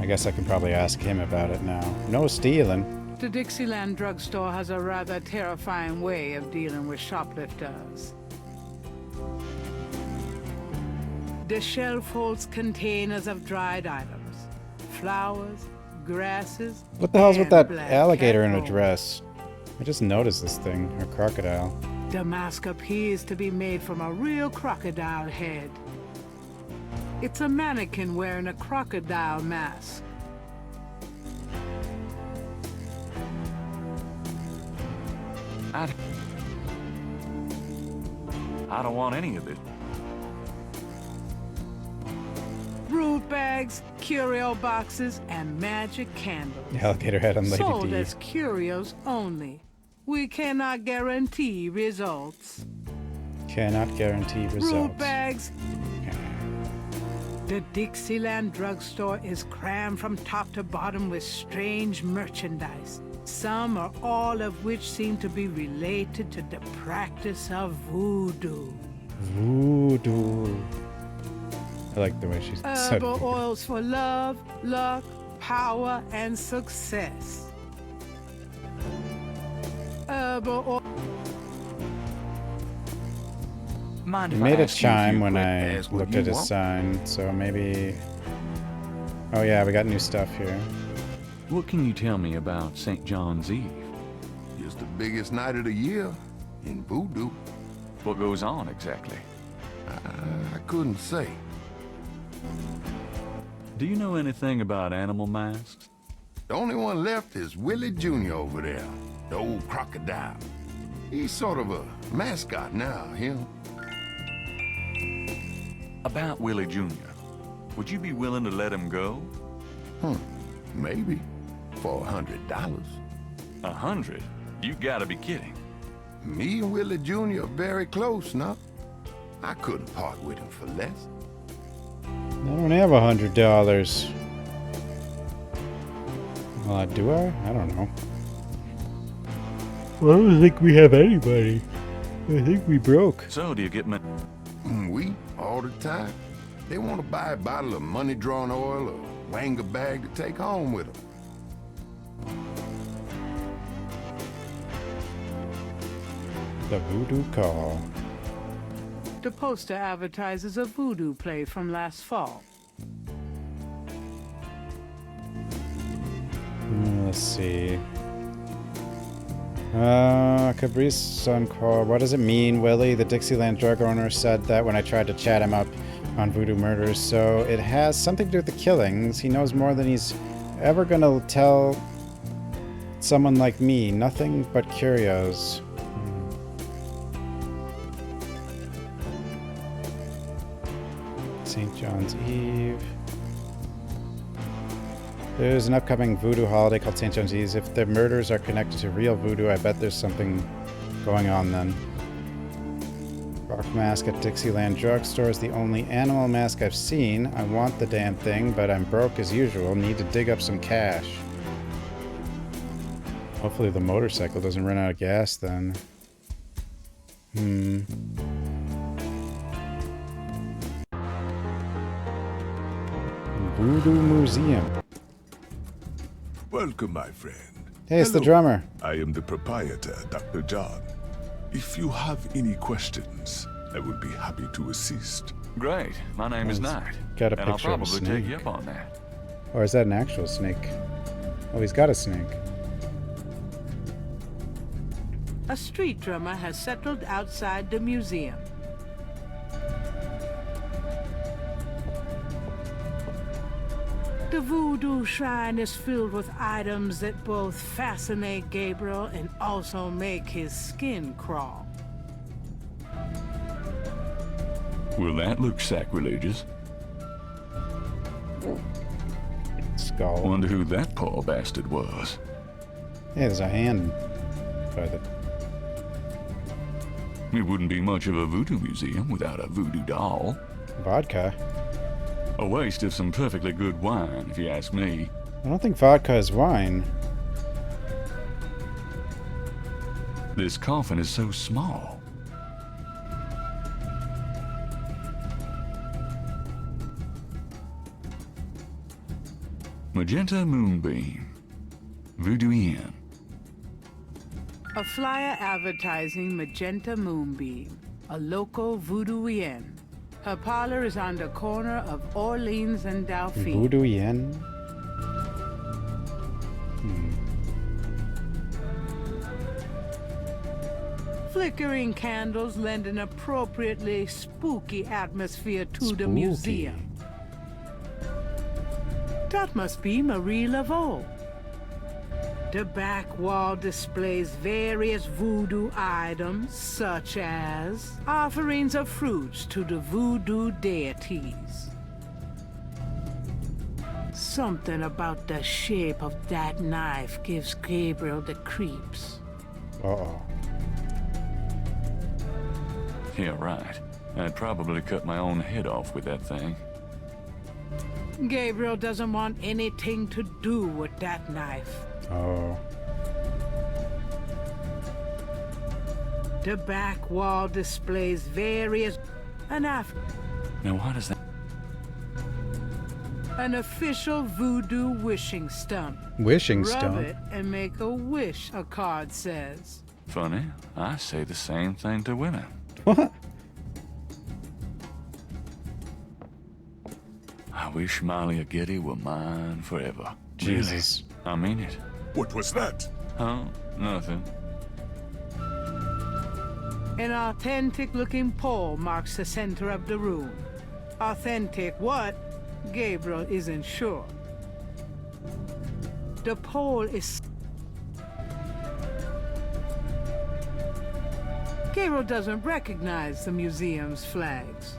I guess I can probably ask him about it now. No stealing. The Dixieland drugstore has a rather terrifying way of dealing with shoplifters. The shelf holds containers of dried items, flowers, grasses. What the hell's with that black alligator in cat a bones. dress? I just noticed this thing. A crocodile. The mask appears to be made from a real crocodile head. It's a mannequin wearing a crocodile mask. I don't want any of this. Root bags, curio boxes, and magic candles. The alligator head on Lady Sold D. as curios only. We cannot guarantee results. Cannot guarantee Root results. bags. The Dixieland drugstore is crammed from top to bottom with strange merchandise, some or all of which seem to be related to the practice of voodoo. Voodoo. I like the way she said Herbal voodoo. oils for love, luck, power, and success. Herbal oil. Mind He if I made a ask you a chime few when quick- I ask what looked you at his want? sign, so maybe... Oh yeah, we got new stuff here. What can you tell me about St. John's Eve? It's the biggest night of the year in voodoo. What goes on exactly? I couldn't say. Do you know anything about animal masks? The only one left is Willie Jr. over there, the old crocodile. He's sort of a mascot now, him. About Willie Jr., would you be willing to let him go? Maybe. For $100. 100? You gotta be kidding. Me and Willie Jr. are very close now. I couldn't part with him for less. I don't have $100. Well, do I? I don't know. Well, I don't think we have anybody. I think we broke. So, do you get me? We, all the time. They want to buy a bottle of money-drawn oil or wang a bag to take home with them. The voodoo call. The poster advertises a voodoo play from last fall. Let's see. Cabrice Encore. What does it mean, Willie? The Dixieland drug owner said that when I tried to chat him up on voodoo murders, so it has something to do with the killings. He knows more than he's ever gonna tell someone like me. Nothing but curios. St. John's Eve. There's an upcoming voodoo holiday called St. John's Eve. If the murders are connected to real voodoo, I bet there's something going on then. Rock mask at Dixieland drugstore is the only animal mask I've seen. I want the damn thing, but I'm broke as usual. Need to dig up some cash. Hopefully the motorcycle doesn't run out of gas then. Voodoo Museum. Welcome, my friend. Hey, it's the drummer. I am the proprietor, Dr. John. If you have any questions, I would be happy to assist. Great. My name is Knight. Got a and I'll picture of a probably take you snake. up on that. Or is that an actual snake? Oh, he's got a snake. A street drummer has settled outside the museum. The voodoo shrine is filled with items that both fascinate Gabriel and also make his skin crawl. Will that look sacrilegious? Skull. Wonder who that poor bastard was. Yeah, there's a hand by the... It wouldn't be much of a voodoo museum without a voodoo doll. Vodka. A waste of some perfectly good wine, if you ask me. I don't think vodka is wine. This coffin is so small. Magenta Moonbeam. Voodoo Inn. A flyer advertising Magenta Moonbeam, a local voodoo inn. Her parlor is on the corner of Orleans and Dauphine. Voodoo Inn? Flickering candles lend an appropriately spooky atmosphere to the museum. That must be Marie Laveau. The back wall displays various voodoo items, such as offerings of fruits to the voodoo deities. Something about the shape of that knife gives Gabriel the creeps. Uh-oh. Yeah, right. I'd probably cut my own head off with that thing. Gabriel doesn't want anything to do with that knife. Oh. The back wall displays various... Now what is that? An official voodoo wishing stump. Wishing Rub stump? it and make a wish, a card says. Funny, I say the same thing to women. What? I wish Malia Getty were mine forever. Jesus. Really, I mean it. What was that? Huh? Nothing. An authentic-looking pole marks the center of the room. Authentic what? Gabriel isn't sure. The pole is... Gabriel doesn't recognize the museum's flags.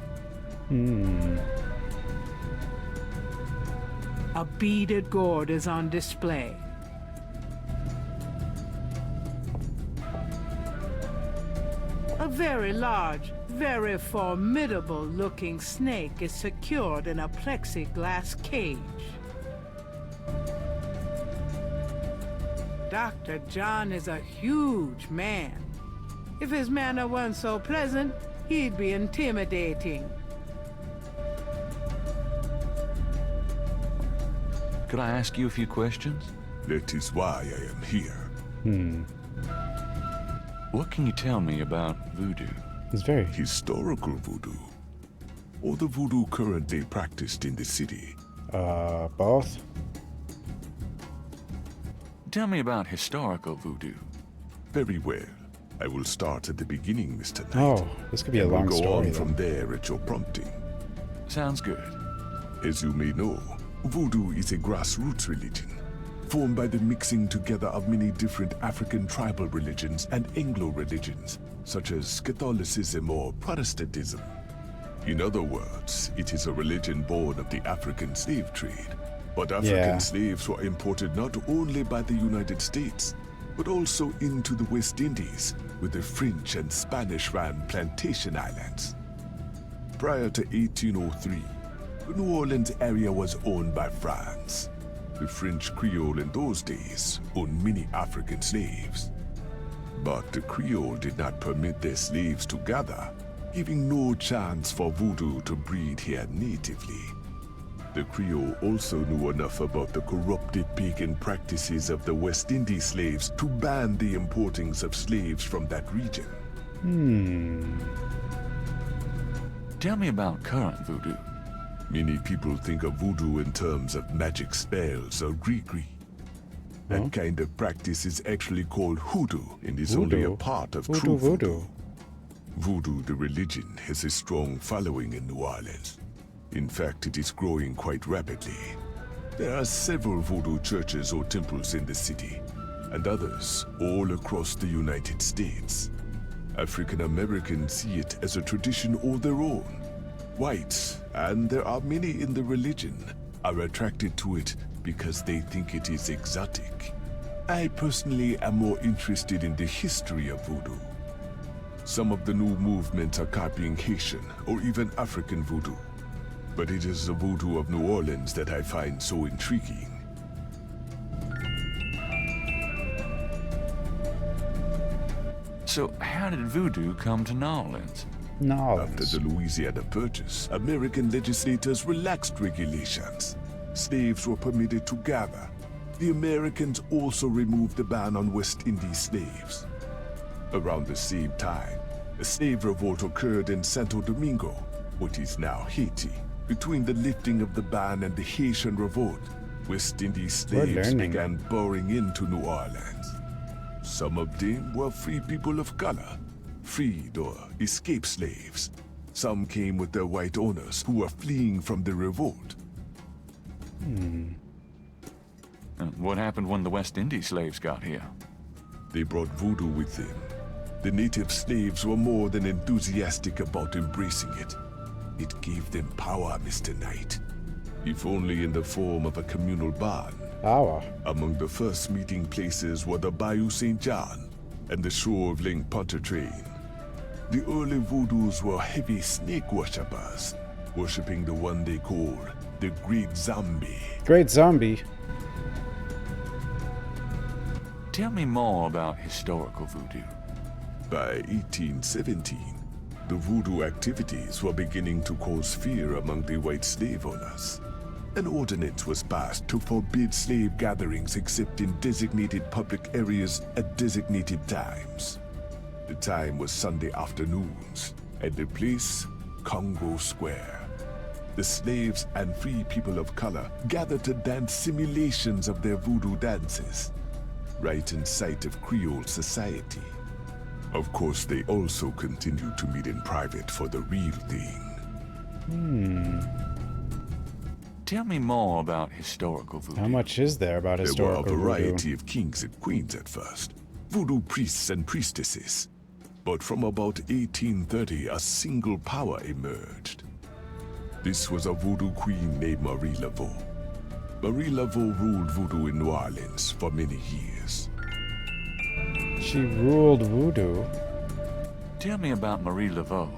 A beaded gourd is on display. A very large, very formidable-looking snake is secured in a plexiglass cage. Dr. John is a huge man. If his manner weren't so pleasant, he'd be intimidating. Could I ask you a few questions? That is why I am here. What can you tell me about voodoo? It's very historical voodoo, or the voodoo currently practiced in the city. Both? Tell me about historical voodoo. Very well. I will start at the beginning, Mr. Knight. Oh, this could be a long we'll go story. on from there at your prompting. Sounds good. As you may know, voodoo is a grassroots religion, formed by the mixing together of many different African tribal religions and Anglo religions, such as Catholicism or Protestantism. In other words, it is a religion born of the African slave trade. But African slaves were imported not only by the United States, but also into the West Indies, where the French and Spanish ran plantation islands. Prior to 1803, the New Orleans area was owned by France. The French Creole in those days owned many African slaves. But the Creole did not permit their slaves to gather, giving no chance for voodoo to breed here natively. The Creole also knew enough about the corrupted pagan practices of the West Indies slaves to ban the importings of slaves from that region. Tell me about current voodoo. Many people think of voodoo in terms of magic spells or gree-gree. That kind of practice is actually called hoodoo and is only a part of true voodoo. Voodoo, the religion, has a strong following in New Orleans. In fact, it is growing quite rapidly. There are several voodoo churches or temples in the city, and others all across the United States. African Americans see it as a tradition all their own. Whites, and there are many in the religion, are attracted to it because they think it is exotic. I personally am more interested in the history of voodoo. Some of the new movements are copying Haitian or even African voodoo. But it is the voodoo of New Orleans that I find so intriguing. So how did voodoo come to New Orleans? After the Louisiana Purchase, American legislators relaxed regulations. Slaves were permitted to gather. The Americans also removed the ban on West Indies slaves. Around the same time, a slave revolt occurred in Santo Domingo, what is now Haiti. Between the lifting of the ban and the Haitian Revolt, West Indies slaves began pouring into New Orleans. Some of them were free people of color, freed or escaped slaves. Some came with their white owners who were fleeing from the revolt. What happened when the West Indies slaves got here? They brought voodoo with them. The native slaves were more than enthusiastic about embracing it. It gave them power, Mr. Knight. If only in the form of a communal bond. Power? Among the first meeting places were the Bayou St. John and the shore of Lake Pontchartrain. The early voodoos were heavy snake worshippers, worshipping the one they called the Great Zombie. Great Zombie? Tell me more about historical voodoo. By 1817, the voodoo activities were beginning to cause fear among the white slave owners. An ordinance was passed to forbid slave gatherings except in designated public areas at designated times. The time was Sunday afternoons, and the place, Congo Square. The slaves and free people of color gathered to dance simulations of their voodoo dances, right in sight of Creole society. Of course, they also continue to meet in private for the real thing. Tell me more about historical voodoo. How much is there about historical voodoo? There were a variety of kings and queens at first, voodoo priests and priestesses. But from about 1830, a single power emerged. This was a voodoo queen named Marie Laveau. Marie Laveau ruled voodoo in New Orleans for many years. She ruled voodoo? Tell me about Marie Laveau.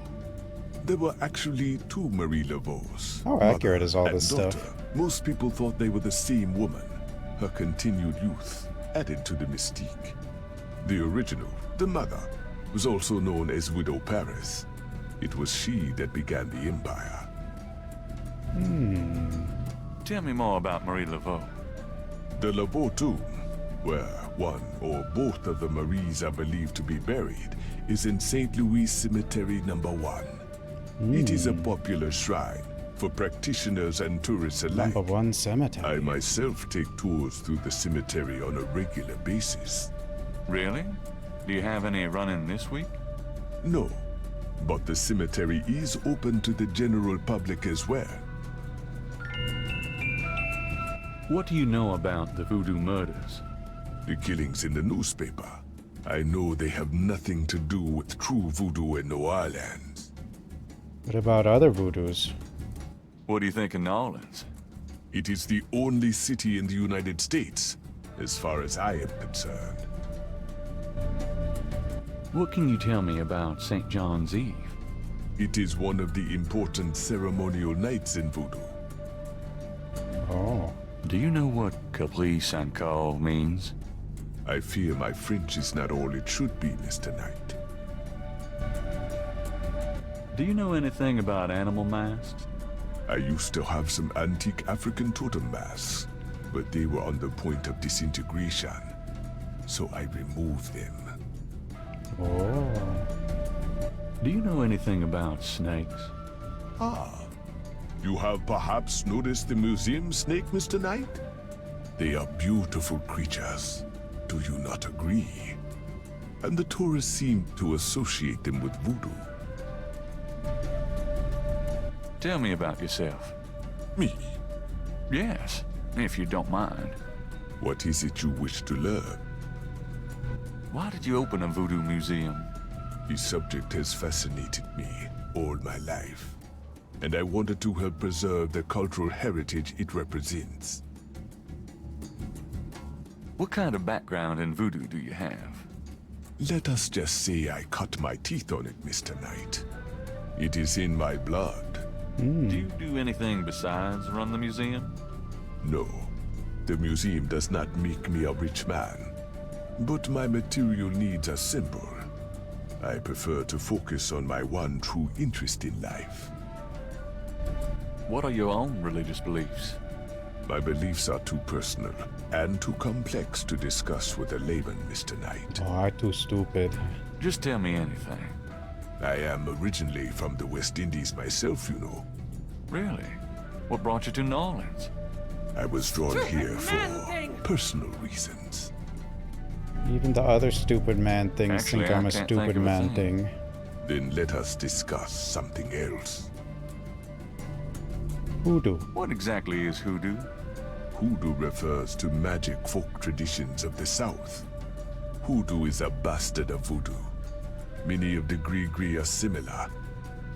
There were actually two Marie Laveaux. How accurate is all this daughter. stuff? Most people thought they were the same woman. Her continued youth added to the mystique. The original, the mother, was also known as Widow Paris. It was she that began the empire. Tell me more about Marie Laveau. The Laveau tomb, where one or both of the Maries are believed to be buried, is in St. Louis Cemetery No. 1. It is a popular shrine for practitioners and tourists alike. No. 1 cemetery. I myself take tours through the cemetery on a regular basis. Really? Do you have any running this week? No, but the cemetery is open to the general public as well. What do you know about the voodoo murders? The killings in the newspaper. I know they have nothing to do with true voodoo in New Orleans. What about other voodoos? What do you think of New Orleans? It is the only city in the United States, as far as I am concerned. What can you tell me about St. John's Eve? It is one of the important ceremonial nights in voodoo. Oh. Do you know what caprice and call means? I fear my French is not all it should be, Mr. Knight. Do you know anything about animal masks? I used to have some antique African totem masks, but they were on the point of disintegration, so I removed them. Oh. Do you know anything about snakes? Ah. You have perhaps noticed the museum snake, Mr. Knight? They are beautiful creatures. Do you not agree? And the tourists seem to associate them with voodoo. Tell me about yourself. Me? Yes, if you don't mind. What is it you wish to learn? Why did you open a voodoo museum? The subject has fascinated me all my life, and I wanted to help preserve the cultural heritage it represents. What kind of background in voodoo do you have? Let us just say I cut my teeth on it, Mr. Knight. It is in my blood. Do you do anything besides run the museum? No. The museum does not make me a rich man, but my material needs are simple. I prefer to focus on my one true interest in life. What are your own religious beliefs? My beliefs are too personal and too complex to discuss with a layman, Mr. Knight. Oh, I'm too stupid. Just tell me anything. I am originally from the West Indies myself, you know. Really? What brought you to New Orleans? I was drawn here for personal reasons. Even the other stupid man things think I'm a stupid man thing. Then let us discuss something else. Hoodoo. What exactly is hoodoo? Hoodoo refers to magic folk traditions of the South. Hoodoo is a bastard of voodoo. Many of the Gris-Gris are similar,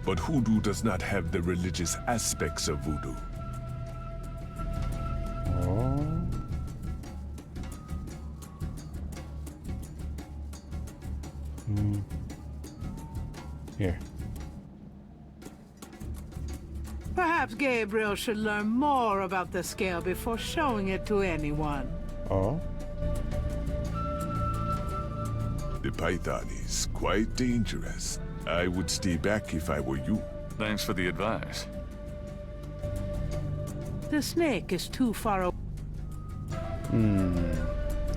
but hoodoo does not have the religious aspects of voodoo. Oh. Here. Perhaps Gabriel should learn more about the scale before showing it to anyone. Oh? The python is quite dangerous. I would stay back if I were you. Thanks for the advice. The snake is too far away.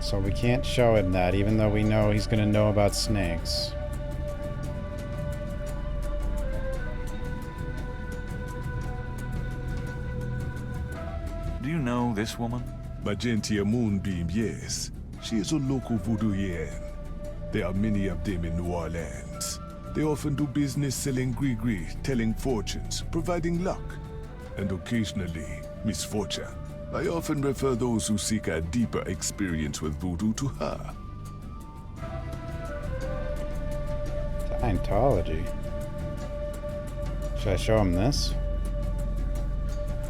So we can't show him that, even though we know he's gonna know about snakes. Do you know this woman? Magentia Moonbeam, yes. She is a local voodooian. There are many of them in New Orleans. They often do business selling gris-gris, telling fortunes, providing luck, and occasionally misfortune. I often refer those who seek a deeper experience with voodoo to her. Scientology. Should I show him this?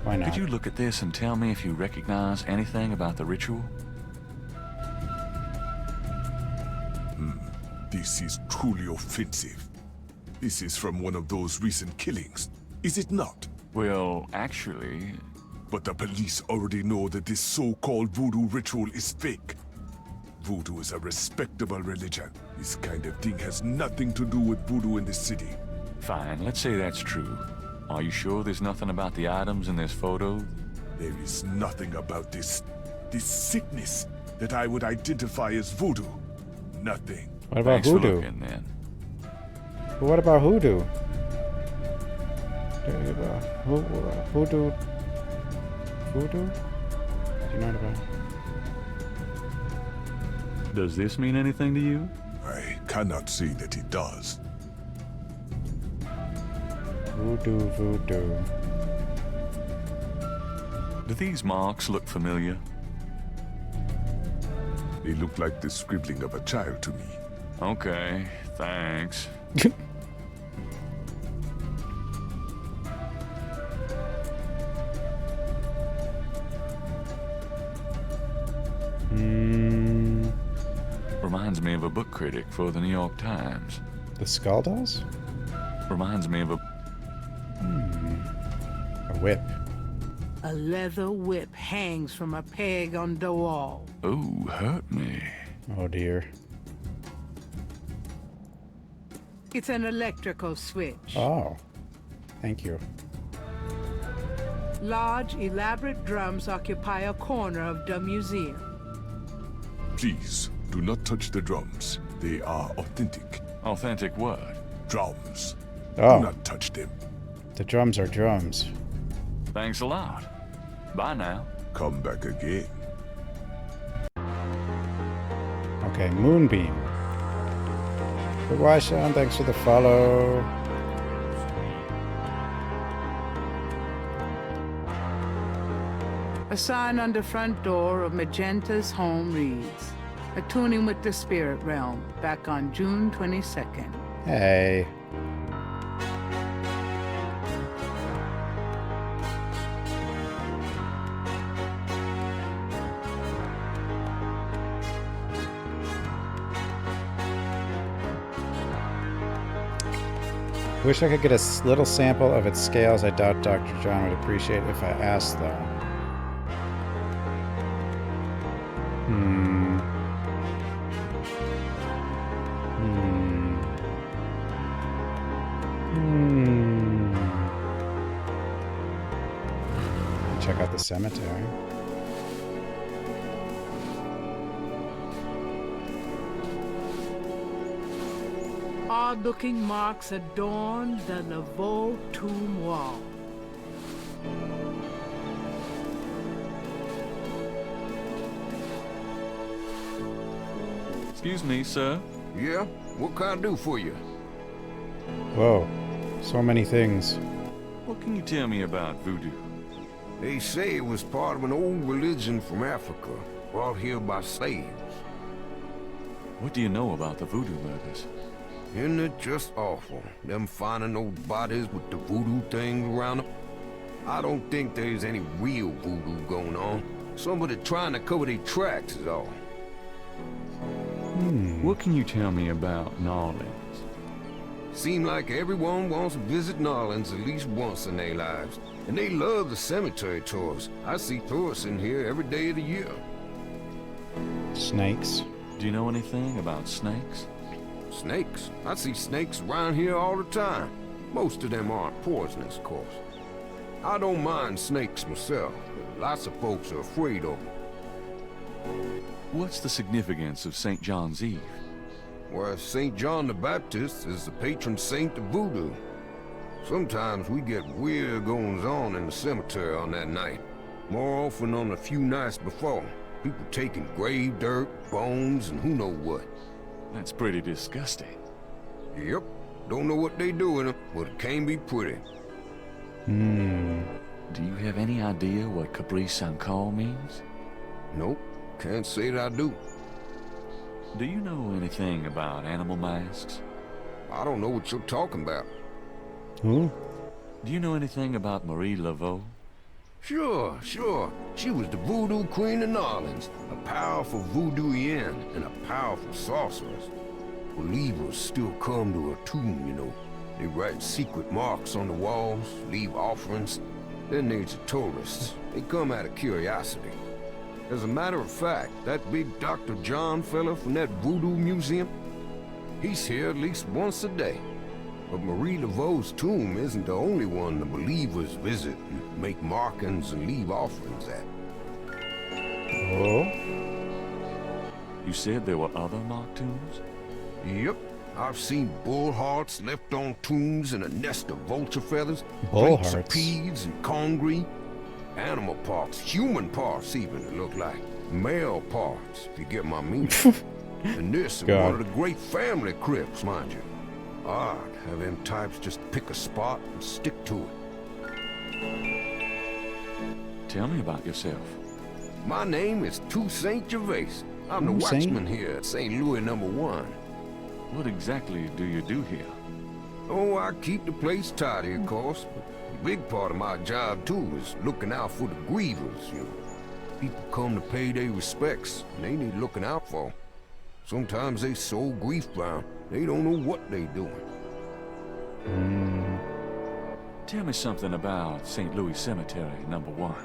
Why not? Could you look at this and tell me if you recognize anything about the ritual? This is truly offensive. This is from one of those recent killings, is it not? Well, actually... But the police already know that this so-called voodoo ritual is fake. Voodoo is a respectable religion. This kind of thing has nothing to do with voodoo in the city. Fine, let's say that's true. Are you sure there's nothing about the items in this photo? There is nothing about this sickness that I would identify as voodoo. Nothing. What about Thanks voodoo? For looking, then. But what about hoodoo? Hoodoo? Voodoo? Do you know what about? Does this mean anything to you? I cannot say that it does. Voodoo. Do these marks look familiar? They look like the scribbling of a child to me. Okay, thanks. Reminds me of a book critic for the New York Times. The skull does? Reminds me of a... A whip. A leather whip hangs from a peg on the wall. Ooh, hurt me. Oh dear. It's an electrical switch. Oh. Thank you. Large, elaborate drums occupy a corner of the museum. Please, do not touch the drums. They are authentic. Authentic what? Drums. Oh. Do not touch them. The drums are drums. Thanks a lot. Bye now. Come back again. Okay, Moonbeam. Goodbye, Sean. Thanks for the follow. A sign on the front door of Magenta's home reads, "Attuning with the spirit realm," back on June 22nd. Hey. Wish I could get a little sample of its scales. I doubt Dr. John would appreciate it if I asked, though. Check out the cemetery. Odd-looking marks adorn the Laveau tomb wall. Excuse me, sir. Yeah? What can I do for you? Whoa. So many things. What can you tell me about voodoo? They say it was part of an old religion from Africa, brought here by slaves. What do you know about the voodoo murders? Isn't it just awful, them finding those bodies with the voodoo things around them? I don't think there's any real voodoo going on. Somebody trying to cover their tracks is all. What can you tell me about New Orleans? Seem like everyone wants to visit New Orleans at least once in their lives. And they love the cemetery tours. I see tourists in here every day of the year. Snakes. Do you know anything about snakes? Snakes? I see snakes around here all the time. Most of them aren't poisonous, of course. I don't mind snakes myself, but lots of folks are afraid of them. What's the significance of St. John's Eve? Well, St. John the Baptist is the patron saint of voodoo. Sometimes we get weird goings-on in the cemetery on that night. More often on a few nights before. People taking grave dirt, bones, and who knows what. That's pretty disgusting. Yep. Don't know what they do in them, but it can be pretty. Do you have any idea what Capri Sancal means? Nope. Can't say that I do. Do you know anything about animal masks? I don't know what you're talking about. Who? Do you know anything about Marie Laveau? Sure. She was the voodoo queen of New Orleans, a powerful voodooian and a powerful sorceress. Believers still come to her tomb, you know. They write secret marks on the walls, leave offerings. Then there's the tourists. They come out of curiosity. As a matter of fact, that big Dr. John fella from that voodoo museum, he's here at least once a day. But Marie Laveau's tomb isn't the only one the believers visit and make markings and leave offerings at. Oh? You said there were other mock tombs? Yep. I've seen bull hearts left on tombs and a nest of vulture feathers, Bull plates of hearts? peas and congreve, animal parts, human parts even, it look like. Male parts, if you get my meaning. And this is one of the great family crypts, mind you. Odd how them types just pick a spot and stick to it. Tell me about yourself. My name is Toussaint Gervais. I'm the watchman here at St. Louis No. 1. What exactly do you do here? Oh, I keep the place tidy, of course, but a big part of my job, too, is looking out for the grievers, you know. People come to pay their respects, and they need looking out for. Sometimes they so grief-bound, they don't know what they doing. Tell me something about St. Louis Cemetery No. 1.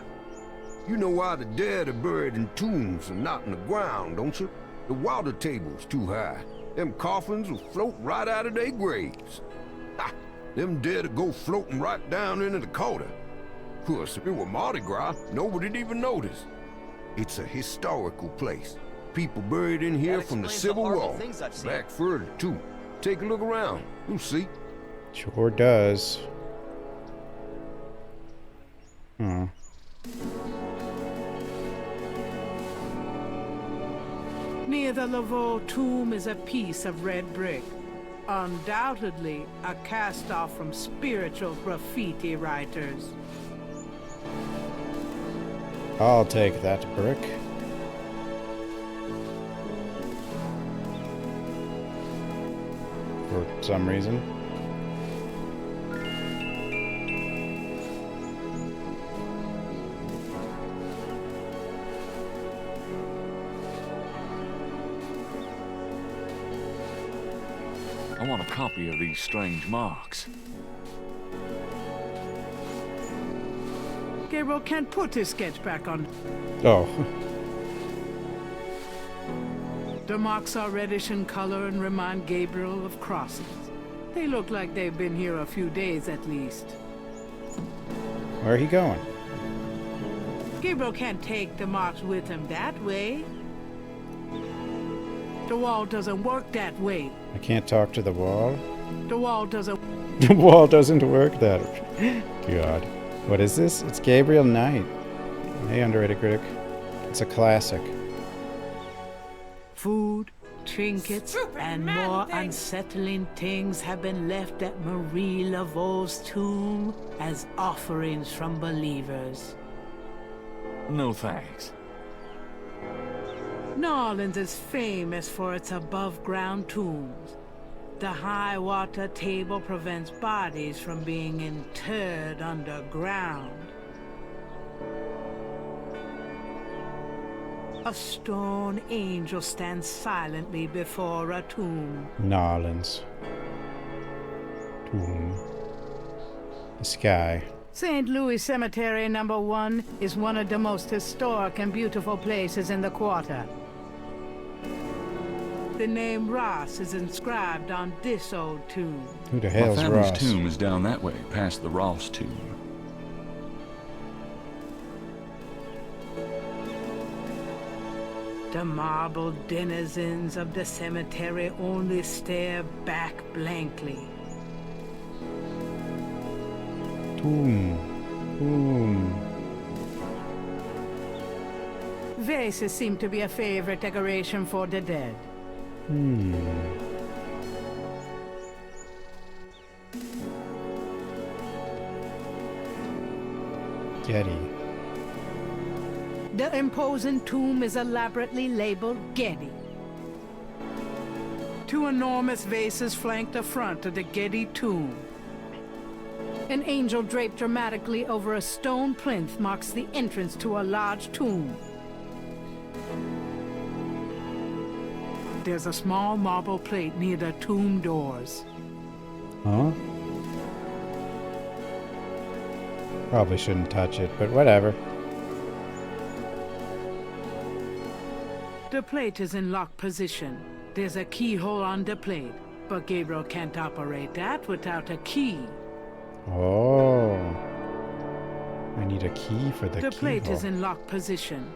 You know why the dead are buried in tombs and not in the ground, don't you? The water table's too high. Them coffins will float right out of their graves. Ha! Them dead will go floating right down into the Coda. Of course, if it were Mardi Gras, nobody'd even notice. It's a historical place. People buried in here from the Civil War. Back further, too. Take a look around. You'll see. Sure does. Huh. Near the Laveau tomb is a piece of red brick. Undoubtedly a cast-off from spiritual graffiti writers. I'll take that brick. For some reason. I want a copy of these strange marks. Gabriel can't put his sketch back on. Oh. The marks are reddish in color and remind Gabriel of crosses. They look like they've been here a few days at least. Where are he going? Gabriel can't take the marks with him that way. The wall doesn't work that way. I can't talk to the wall? The wall doesn't... The wall doesn't work that way. God. What is this? It's Gabrield Knight. Hey, underrated critic. It's a classic. Food, trinkets, and more unsettling things have been left at Marie Laveau's tomb as offerings from believers. No thanks. New Orleans is famous for its above-ground tombs. The high water table prevents bodies from being interred underground. A stone angel stands silently before a tomb. New Orleans. Tomb. The sky. St. Louis Cemetery No. 1 is one of the most historic and beautiful places in the quarter. The name Ross is inscribed on this old tomb. Who the hell's My family's Ross? tomb is down that way, past the Ross tomb. The marble denizens of the cemetery only stare back blankly. Tomb. Tomb. Vases seem to be a favorite decoration for the dead. Getty. The imposing tomb is elaborately labeled Getty. Two enormous vases flank the front of the Getty tomb. An angel draped dramatically over a stone plinth marks the entrance to a large tomb. There's a small marble plate near the tomb doors. Huh? Probably shouldn't touch it, but whatever. The plate is in lock position. There's a keyhole on the plate, but Gabriel can't operate that without a key. Oh. I need a key for the keyhole. The plate is in lock position.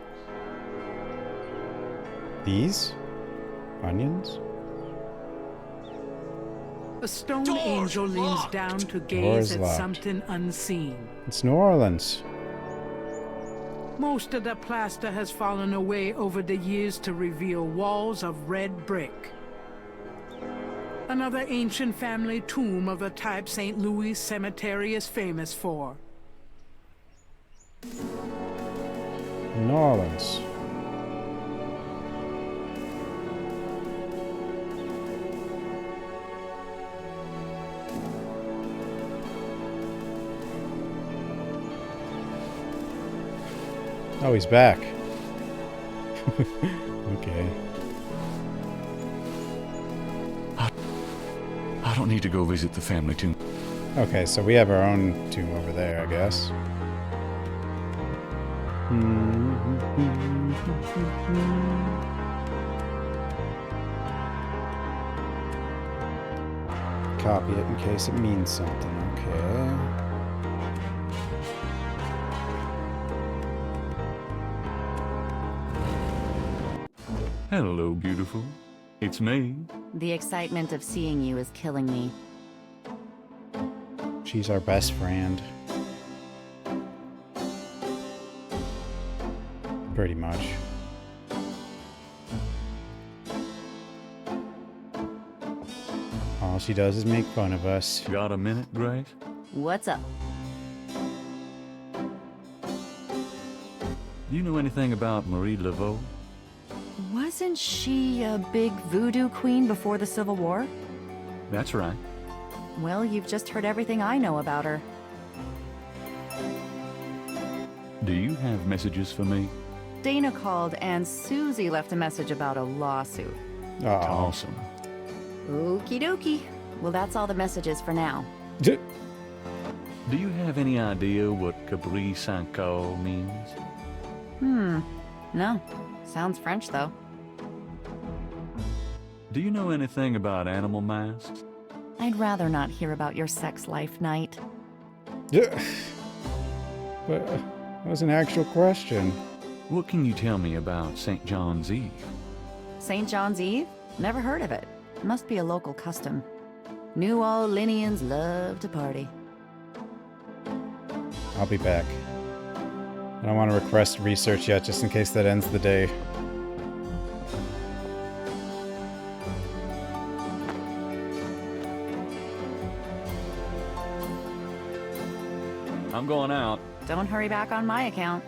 These? Onions? A stone angel leans down to gaze at something unseen. It's New Orleans. Most of the plaster has fallen away over the years to reveal walls of red brick. Another ancient family tomb of the type St. Louis Cemetery is famous for. New Orleans. Oh, he's back. Okay. I don't need to go visit the family tomb. Okay, so we have our own tomb over there, I guess. Copy it in case it means something, okay. Hello, beautiful. It's me. The excitement of seeing you is killing me. She's our best friend. Pretty much. All she does is make fun of us. Got a minute, Grace? What's up? Do you know anything about Marie Laveau? Wasn't she a big voodoo queen before the Civil War? That's right. Well, you've just heard everything I know about her. Do you have messages for me? Dana called and Susie left a message about a lawsuit. Awesome. Okie dokie. Well, that's all the messages for now. Do you have any idea what Cabri Saint-Caux means? No. Sounds French, though. Do you know anything about animal masks? I'd rather not hear about your sex life, Knight. Yeah. But that was an actual question. What can you tell me about St. John's Eve? St. John's Eve? Never heard of it. Must be a local custom. New Orleanians love to party. I'll be back. I don't want to request research yet, just in case that ends the day. I'm going out. Don't hurry back on my account.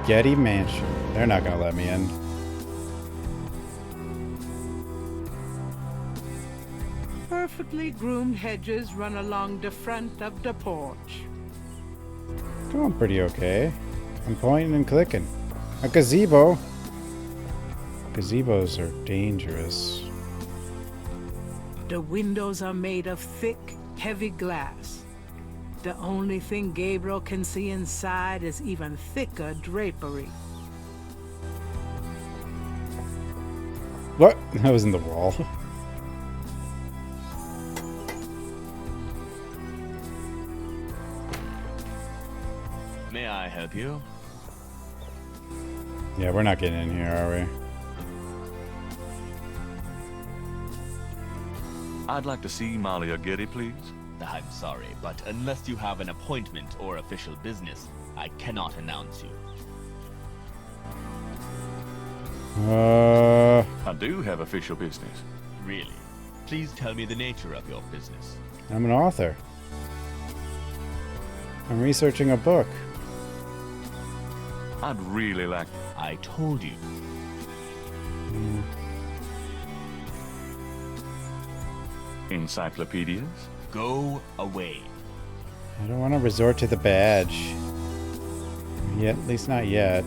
Getty Mansion. They're not gonna let me in. Perfectly groomed hedges run along the front of the porch. Going pretty okay. I'm pointing and clicking. A gazebo. Gazebos are dangerous. The windows are made of thick, heavy glass. The only thing Gabriel can see inside is even thicker drapery. What? That was in the wall. May I help you? Yeah, we're not getting in here, are we? I'd like to see Malia Getty, please. I'm sorry, but unless you have an appointment or official business, I cannot announce you. I do have official business. Really? Please tell me the nature of your business. I'm an author. I'm researching a book. I'd really like... I told you. Encyclopedias? Go away. I don't want to resort to the badge. Yet, at least not yet.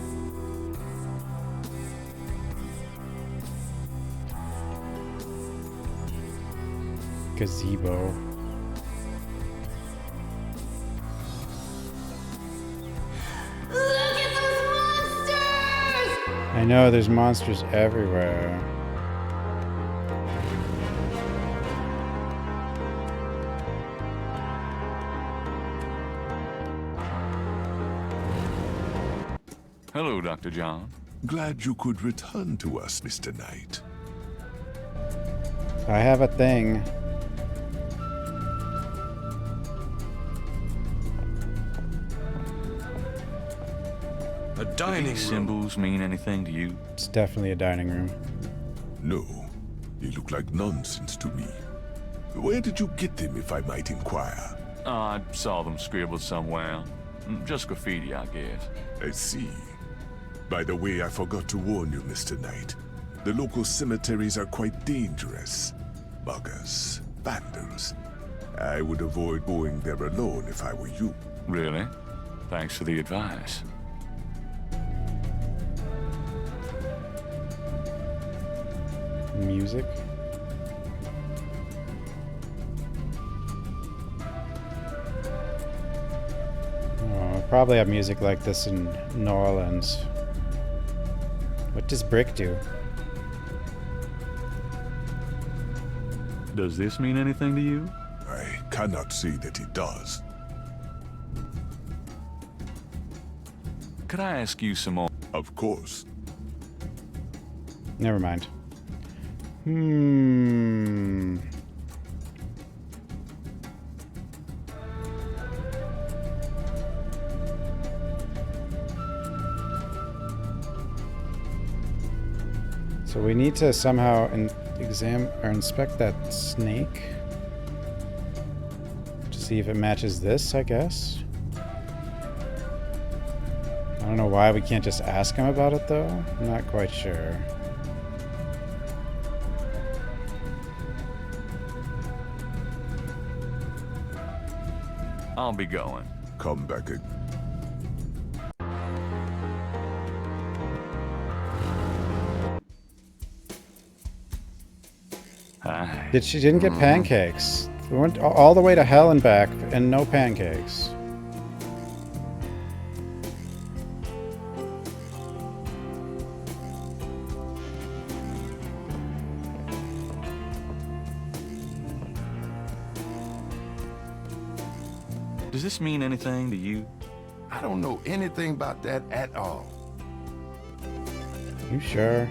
Gazebo. Look at those monsters! I know, there's monsters everywhere. Hello, Dr. John. Glad you could return to us, Mr. Knight. I have a thing. A dining room. Symbols mean anything to you? It's definitely a dining room. No, they look like nonsense to me. Where did you get them, if I might inquire? I saw them scribbled somewhere. Just graffiti, I guess. I see. By the way, I forgot to warn you, Mr. Knight. The local cemeteries are quite dangerous. Buggers, vandals. I would avoid going there alone if I were you. Really? Thanks for the advice. Music. Oh, I probably have music like this in New Orleans. What does brick do? Does this mean anything to you? I cannot say that it does. Could I ask you some more? Of course. Never mind. So we need to somehow examine or inspect that snake to see if it matches this, I guess. I don't know why we can't just ask him about it, though. I'm not quite sure. I'll be going. Come back again. Hi. She didn't get pancakes. We went all the way to hell and back, and no pancakes. Does this mean anything to you? I don't know anything about that at all. You sure?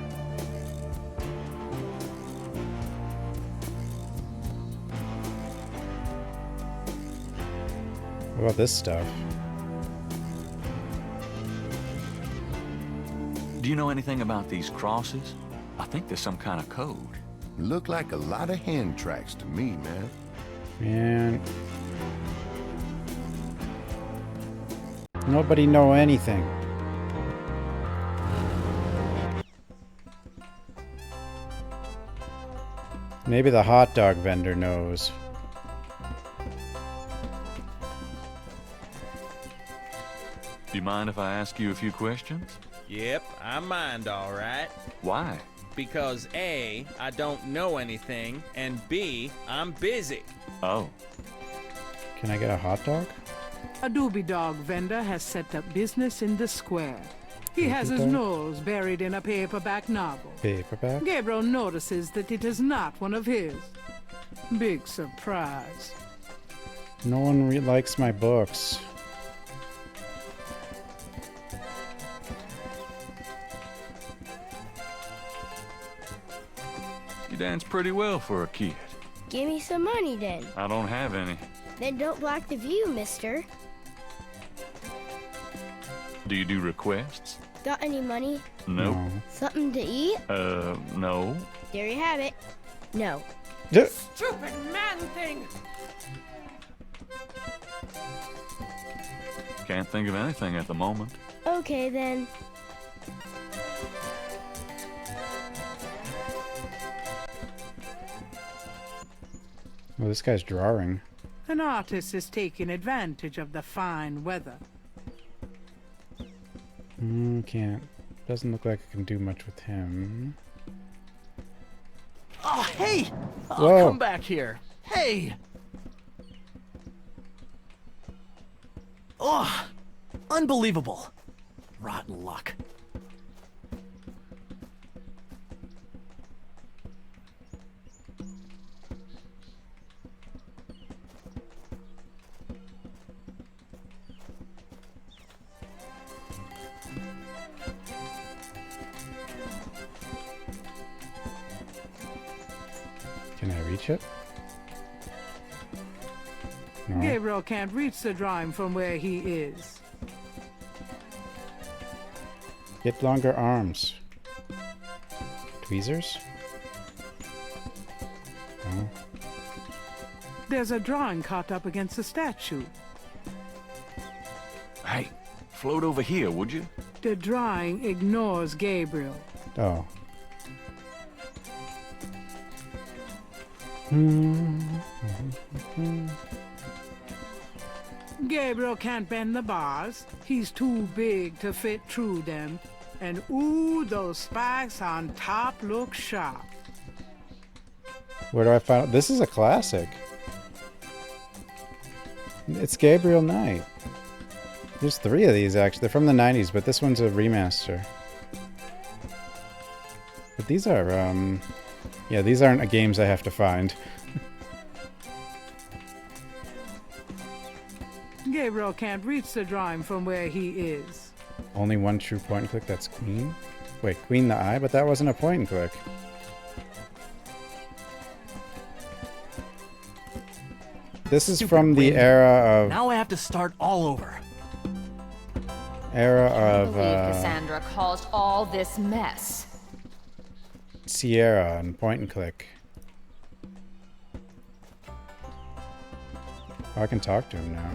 What about this stuff? Do you know anything about these crosses? I think there's some kind of code. Look like a lot of hand tracks to me, man. Man. Nobody know anything. Maybe the hot dog vendor knows. Do you mind if I ask you a few questions? Yep, I mind, all right. Why? Because A, I don't know anything, and B, I'm busy. Oh. Can I get a hot dog? A doobie dog vendor has set up business in the square. He has his Doobie-dog? nose buried in a paperback novel. Paperback? Gabriel notices that it is not one of his. Big surprise. No one likes my books. You dance pretty well for a kid. Give me some money then. I don't have any. Then don't block the view, mister. Do you do requests? Got any money? Nope. Something to eat? No. There you have it. No. Stupid man thing! Can't think of anything at the moment. Okay then. Well, this guy's drawing. An artist is taking advantage of the fine weather. Can't. Doesn't look like I can do much with him. Oh, hey! Whoa. Come back here. Hey! Oh, unbelievable. Rotten luck. Can I reach it? No. Gabriel can't reach the drawing from where he is. Get longer arms. Tweezers? No. There's a drawing caught up against the statue. Hey, float over here, would you? The drawing ignores Gabriel. Oh. Gabriel can't bend the bars. He's too big to fit through them. And ooh, those spikes on top look sharp. Where do I find... This is a classic. It's Gabrield Knight. There's 3 of these, actually. They're from the 90s, but this one's a remaster. But these are, yeah, these aren't games I have to find. Gabriel can't reach the drawing from where he is. Only one true point and click, that's Queen? Wait, Queen the Eye? But that wasn't a point and click. This is from the era of... Now I have to start all over. Era I of, believe Cassandra caused all this mess. Sierra and point and click. Oh, I can talk to him now.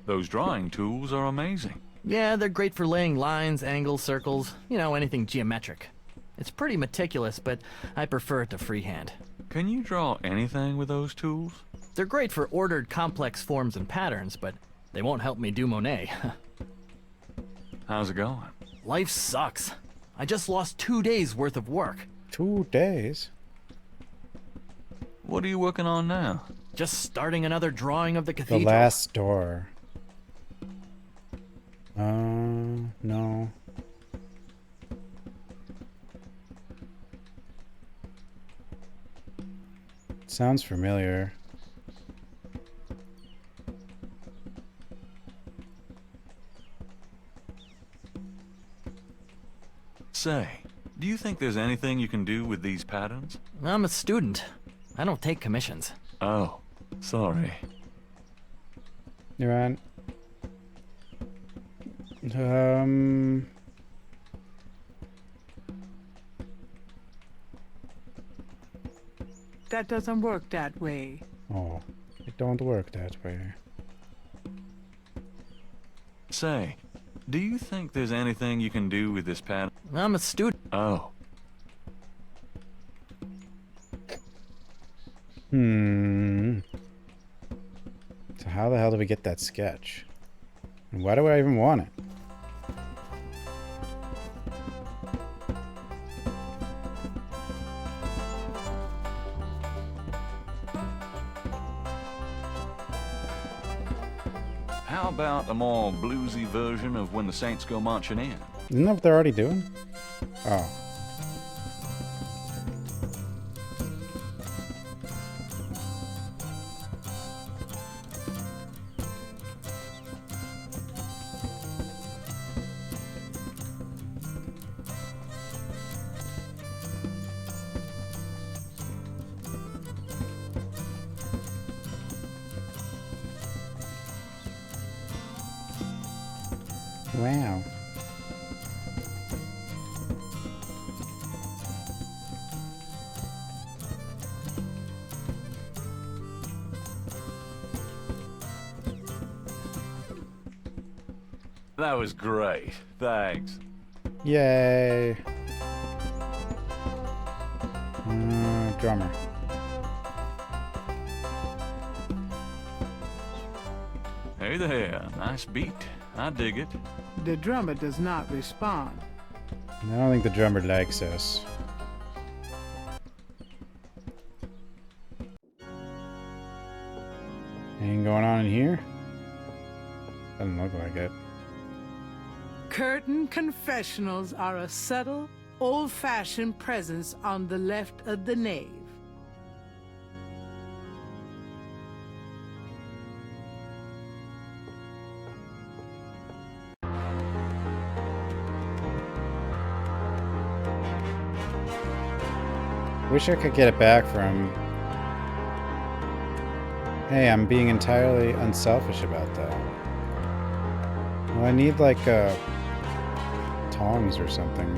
Those drawing tools are amazing. Yeah, they're great for laying lines, angles, circles, you know, anything geometric. It's pretty meticulous, but I prefer it to freehand. Can you draw anything with those tools? They're great for ordered, complex forms and patterns, but they won't help me do Monet. How's it going? Life sucks. I just lost 2 days worth of work. 2 days? What are you working on now? Just starting another drawing of the cathedral. The Last Door. No. Sounds familiar. Say, do you think there's anything you can do with these patterns? I'm a student. I don't take commissions. Oh, sorry. You're on. That doesn't work that way. Oh, it don't work that way. Say, do you think there's anything you can do with this pattern? I'm a student. Oh. So how the hell do we get that sketch? And why do I even want it? How about a more bluesy version of When the Saints Go Marching In? Isn't that what they're already doing? Oh. Wow. That was great. Thanks. Yay. Drummer. Hey there. Nice beat. I dig it. The drummer does not respond. I don't think the drummer likes us. Anything going on in here? Doesn't look like it. Curtain confessionals are a subtle, old-fashioned presence on the left of the nave. Wish I could get it back from... Hey, I'm being entirely unselfish about that. Well, I need like tongs or something.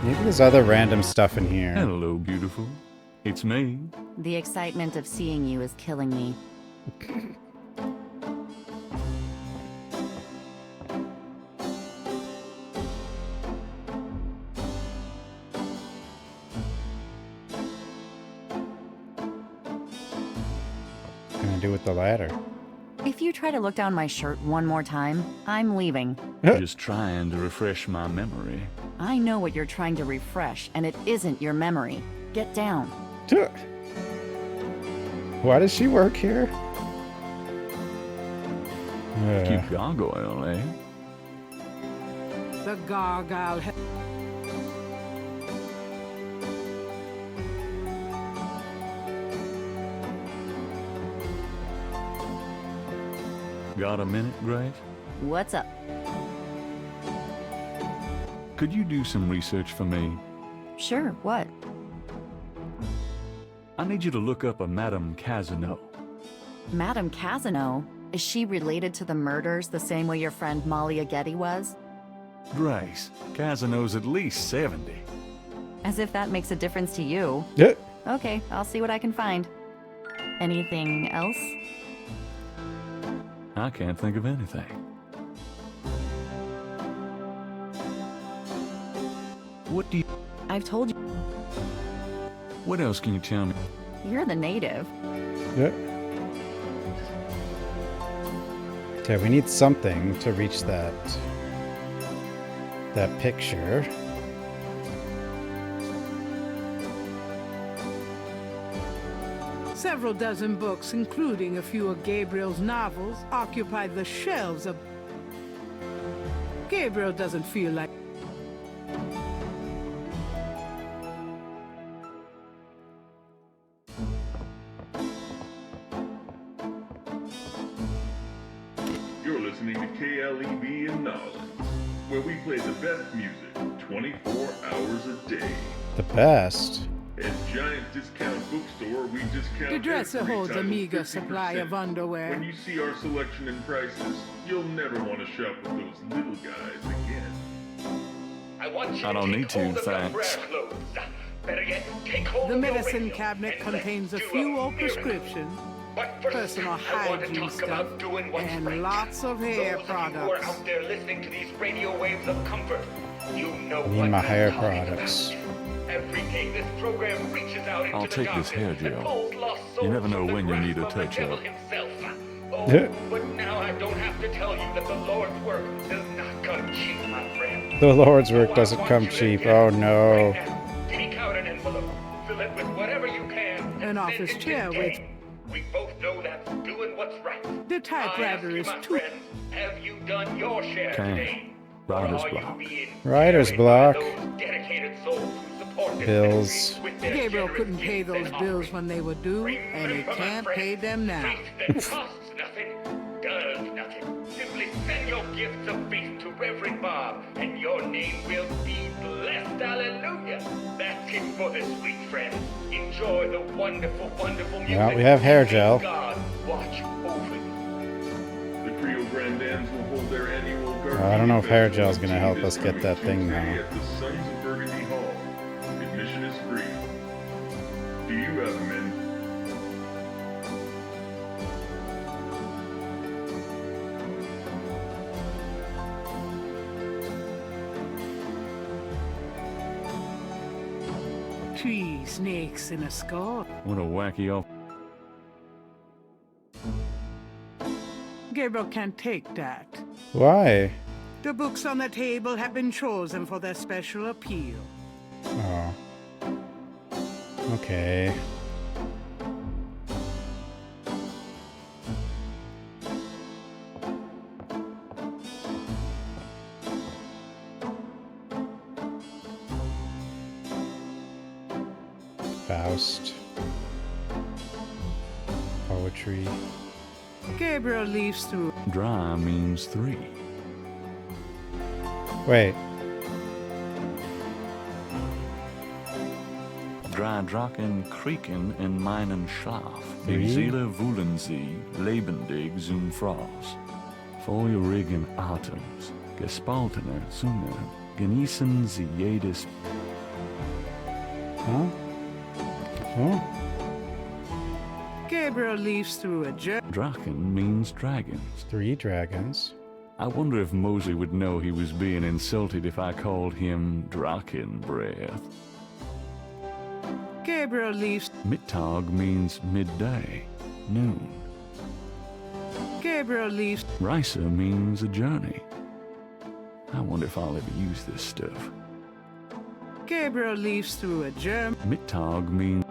Maybe there's other random stuff in here. Hello, beautiful. It's me. The excitement of seeing you is killing me. What can I do with the ladder? If you try to look down my shirt one more time, I'm leaving. Just trying to refresh my memory. I know what you're trying to refresh, and it isn't your memory. Get down. Why does she work here? Keep gargoyle, eh? The gargoyle. Got a minute, Grace? What's up? Could you do some research for me? Sure, what? I need you to look up a Madame Casino. Madame Casino? Is she related to the murders the same way your friend Molly Aghetti was? Grace, Casino's at least 70. As if that makes a difference to you. Yeah. Okay, I'll see what I can find. Anything else? I can't think of anything. What do you... I've told you. What else can you tell me? You're the native. Yep. Okay, we need something to reach that picture. Several dozen books, including a few of Gabriel's novels, occupy the shelves of... Gabriel doesn't feel like... You're listening to KLEB in Nolens, where we play the best music 24 hours a day. The best? At Giant Discount Bookstore, we discount The dresser every holds a title meager 50%. supply of underwear. When you see our selection and prices, you'll never want to shop with those little guys again. I don't need to, thanks. The medicine cabinet contains a few old prescriptions, personal hygiene stuff, and lots of hair products. Out there listening to these radio waves of comfort, you know Need my hair products. every day this program reaches out into I'll the take this hair darkness and gel. pulls lost You souls never know from the when you need a grasp of the touch-up. devil himself. Oh, Yeah. but now I don't have to tell you that the Lord's work does not come cheap, my friend. The Lord's work doesn't come cheap. Oh no. Take out an envelope, fill it with whatever you can, An office chair with... We both know that's doing what's right. The typewriter is too... Have you done your share Okay. today? Writer's block. Writer's block. Dedicated souls who support this Bills. ministry with their Gabriel generous couldn't pay gifts those and bills when they were due, and he can't pay them now. that costs nothing, does nothing. Simply send your gifts of faith to Reverend Bob, and your name will be blessed. Hallelujah. That's it for this week, friends. Enjoy the wonderful, wonderful music. Well, we have hair gel. God watch over you. The Creole Grandans will hold their annual garden. I don't know if hair gel's gonna help us get that thing now. At the Sons of Burgundy Hall. Admission is free. Do you have men? Three snakes in a skull. What a wacky off. Gabriel can't take that. Why? The books on the table have been chosen for their special appeal. Oh. Okay. Faust. Poetry. Gabriel leaves through. Dry means 3. Wait. Dry Drachen Kriegen in meinen Schlaf. Die 3. Seele wühlen sie, lebendig zum Frost. Feurigen Atems, gespaltener Zunge, genießen sie jedes... Huh? Huh? Gabriel leaves through a Drachen means dragons. 3 dragons. I wonder if Mosey would know he was being insulted if I called him Drachen Breath. Gabriel leaves. Mittag means midday, noon. Gabriel leaves. Risa means a journey. I wonder if I'll ever use this stuff. Gabriel leaves through a germ. Mittag means...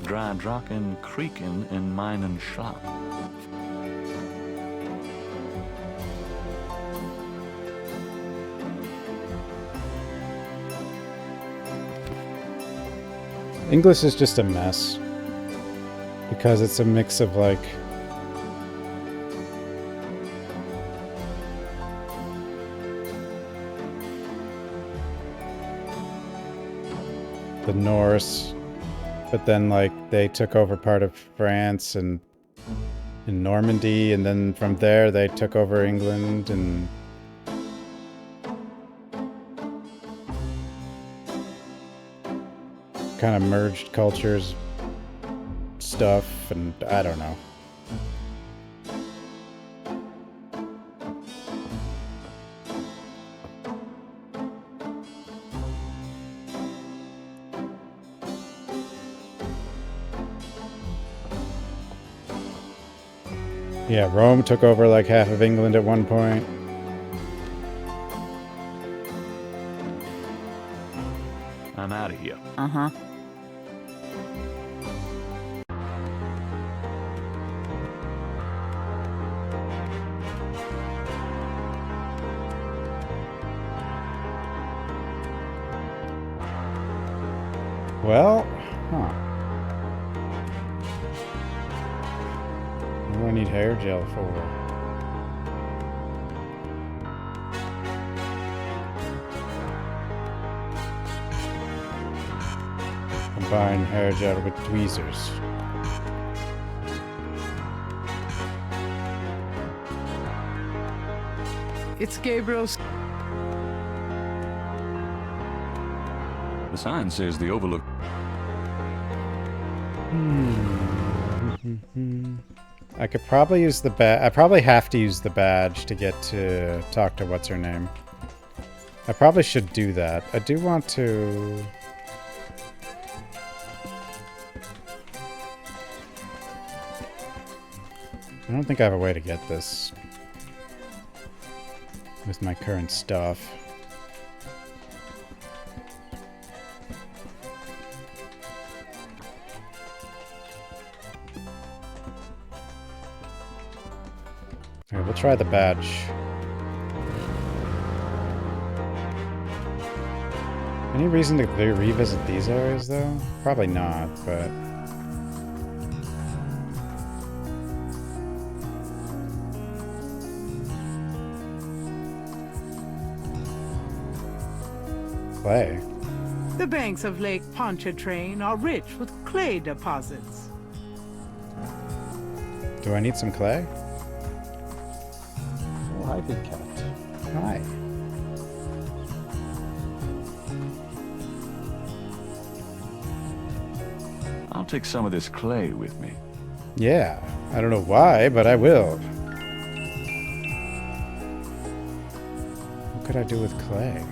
Dry Drachen Kriegen in meinen Schlaf. English is just a mess. Because it's a mix of like... the Norse, but then like they took over part of France and in Normandy, and then from there they took over England and kind of merged cultures stuff, and I don't know. Yeah, Rome took over like half of England at one point. I'm out of here. Uh-huh. Well, huh. What do I need hair gel for? Combine hair gel with tweezers. It's Gabriel's. The sign says the Overlook. I could probably use the badge. I probably have to use the badge to get to talk to what's her name. I probably should do that. I do want to... I don't think I have a way to get this with my current stuff. Alright, we'll try the badge. Any reason to revisit these areas, though? Probably not, but... Clay. The banks of Lake Pontchartrain are rich with clay deposits. Do I need some clay? Oh, hi, big cat. Hi. I'll take some of this clay with me. Yeah, I don't know why, but I will. What could I do with clay?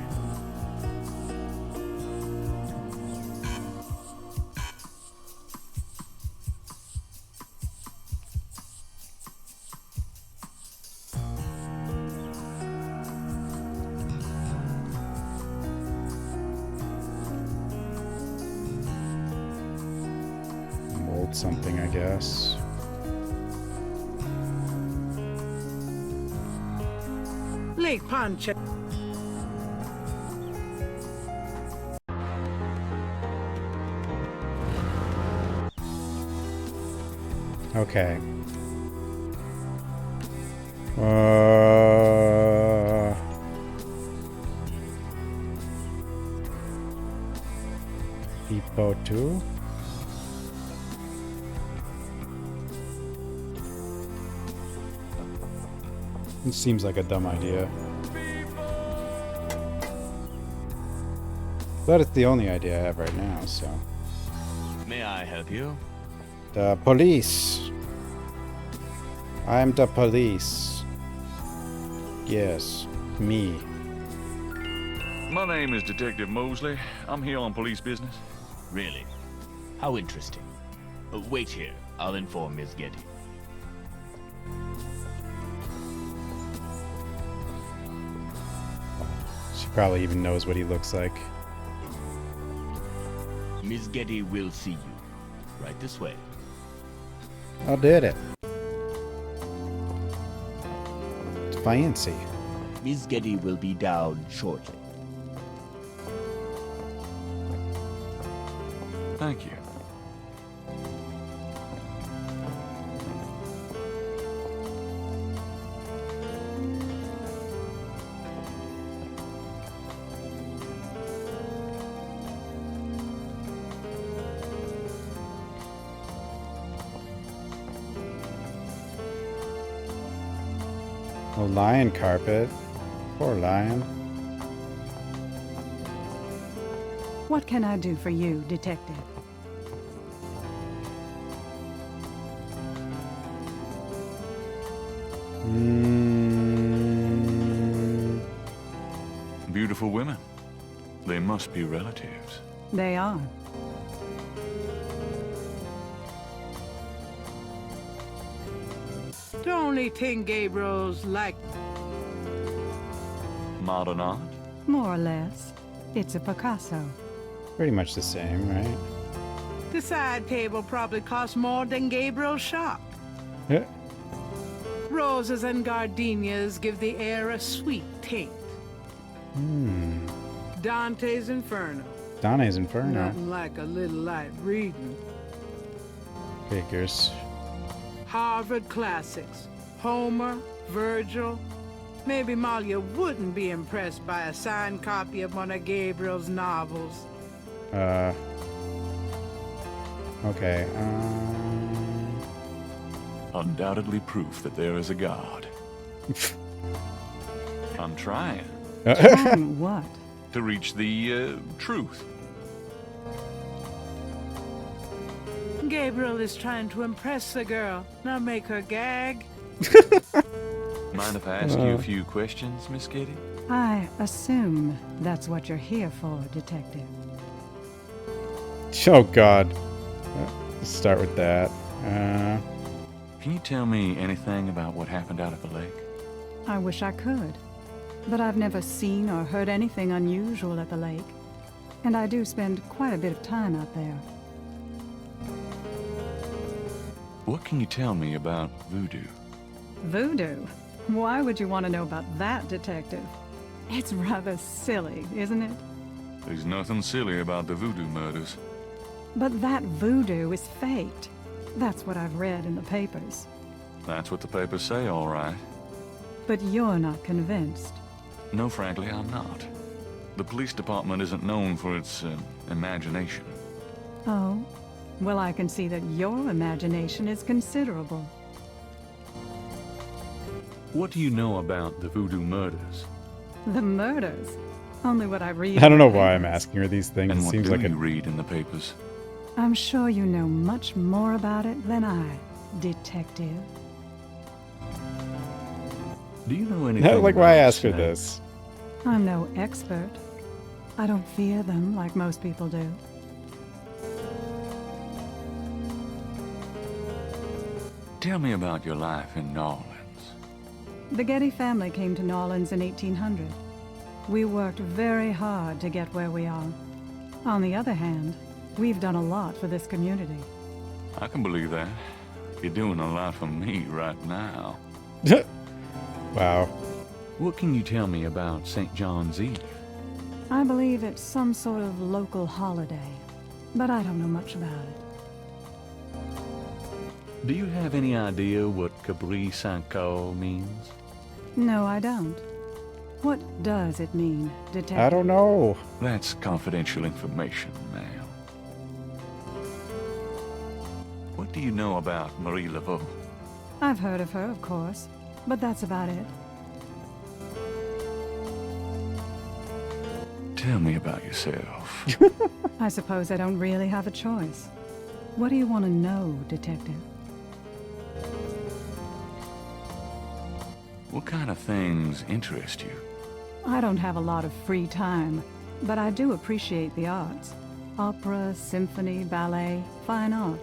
Mold something, I guess. Lake Poncha. Okay. Hippo 2? It seems like a dumb idea. But it's the only idea I have right now, so. May I help you? The police. I'm the police. Yes, me. My name is Detective Mosley. I'm here on police business. Really? How interesting. Wait here. I'll inform Miss Getty. She probably even knows what he looks like. Miss Getty will see you. Right this way. I did it. It's fancy. Miss Getty will be down shortly. Thank you. A lion carpet. Poor lion. What can I do for you, Detective? Beautiful women. They must be relatives. They are. The only thing Gabriel's like. Modern art? More or less. It's a Picasso. Pretty much the same, right? The side table probably costs more than Gabriel's shop. Yeah. Roses and gardenias give the air a sweet taint. Dante's Inferno. Dante's Inferno. Nothing like a little light reading. Figures. Harvard classics. Homer, Virgil. Maybe Malia wouldn't be impressed by a signed copy of one of Gabriel's novels. Okay, Undoubtedly proof that there is a God. I'm trying. What? To reach the, truth. Gabriel is trying to impress the girl, not make her gag. Mind if I ask you a few questions, Miss Getty? I assume that's what you're here for, Detective. Oh, God. Let's start with that. Can you tell me anything about what happened out at the lake? I wish I could, but I've never seen or heard anything unusual at the lake, and I do spend quite a bit of time out there. What can you tell me about voodoo? Voodoo? Why would you want to know about that, Detective? It's rather silly, isn't it? There's nothing silly about the voodoo murders. But that voodoo is faked. That's what I've read in the papers. That's what the papers say, all right. But you're not convinced. No, frankly, I'm not. The police department isn't known for its imagination. Oh? Well, I can see that your imagination is considerable. What do you know about the voodoo murders? The murders? Only what I read. I don't know why I'm asking her these things. And It what seems do like you read in the papers? I'm sure you know much more about it than I, detective. Do you know anything like why I about ask her snakes? this. I'm no expert. I don't fear them like most people do. Tell me about your life in New Orleans. The Getty family came to New Orleans in 1800. We worked very hard to get where we are. On the other hand, we've done a lot for this community. I can believe that. You're doing a lot for me right now. Wow. What can you tell me about St. John's Eve? I believe it's some sort of local holiday, but I don't know much about it. Do you have any idea what Cabri Saint-Caux means? No, I don't. What does it mean, detective? I don't know. That's confidential information, ma'am. What do you know about Marie Laveau? I've heard of her, of course, but that's about it. Tell me about yourself. I suppose I don't really have a choice. What do you want to know, detective? What kind of things interest you? I don't have a lot of free time, but I do appreciate the arts. Opera, symphony, ballet, fine art.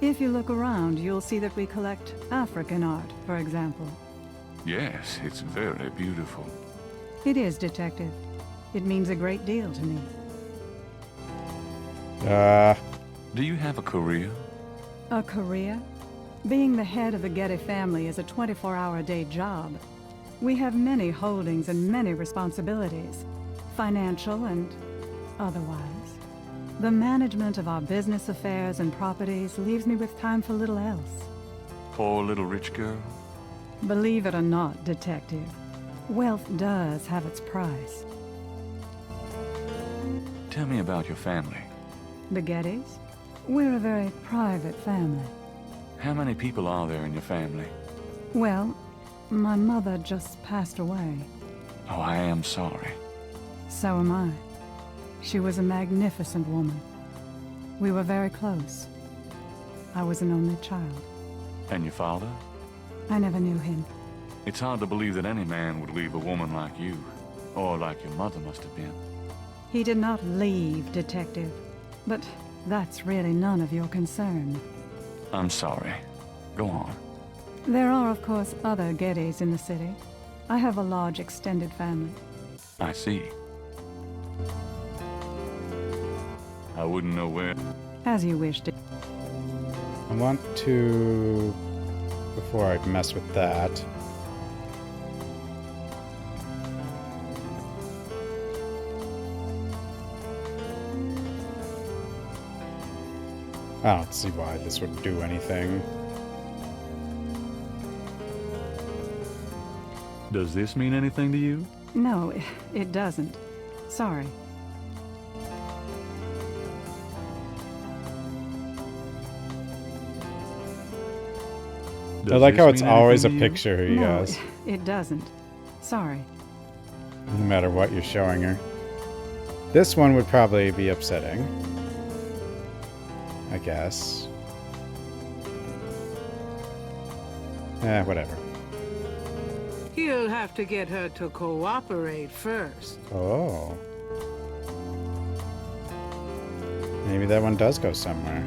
If you look around, you'll see that we collect African art, for example. Yes, it's very beautiful. It is, detective. It means a great deal to me. Do you have a career? A career? Being the head of the Getty family is a 24-hour-a-day job. We have many holdings and many responsibilities, financial and otherwise. The management of our business affairs and properties leaves me with time for little else. Poor little rich girl? Believe it or not, detective, wealth does have its price. Tell me about your family. The Gettys? We're a very private family. How many people are there in your family? Well, my mother just passed away. Oh, I am sorry. So am I. She was a magnificent woman. We were very close. I was an only child. And your father? I never knew him. It's hard to believe that any man would leave a woman like you, or like your mother must have been. He did not leave, detective. But that's really none of your concern. I'm sorry. Go on. There are, of course, other Gettys in the city. I have a large extended family. I see. I wouldn't know where. As you wish. I want to... Before I mess with that... I don't see why this would do anything. Does this mean anything to you? No, it doesn't. Sorry. I like how it's always a picture, you No, guys. it doesn't. Sorry. No matter what you're showing her. This one would probably be upsetting. I guess. Whatever. He'll have to get her to cooperate first. Oh. Maybe that one does go somewhere.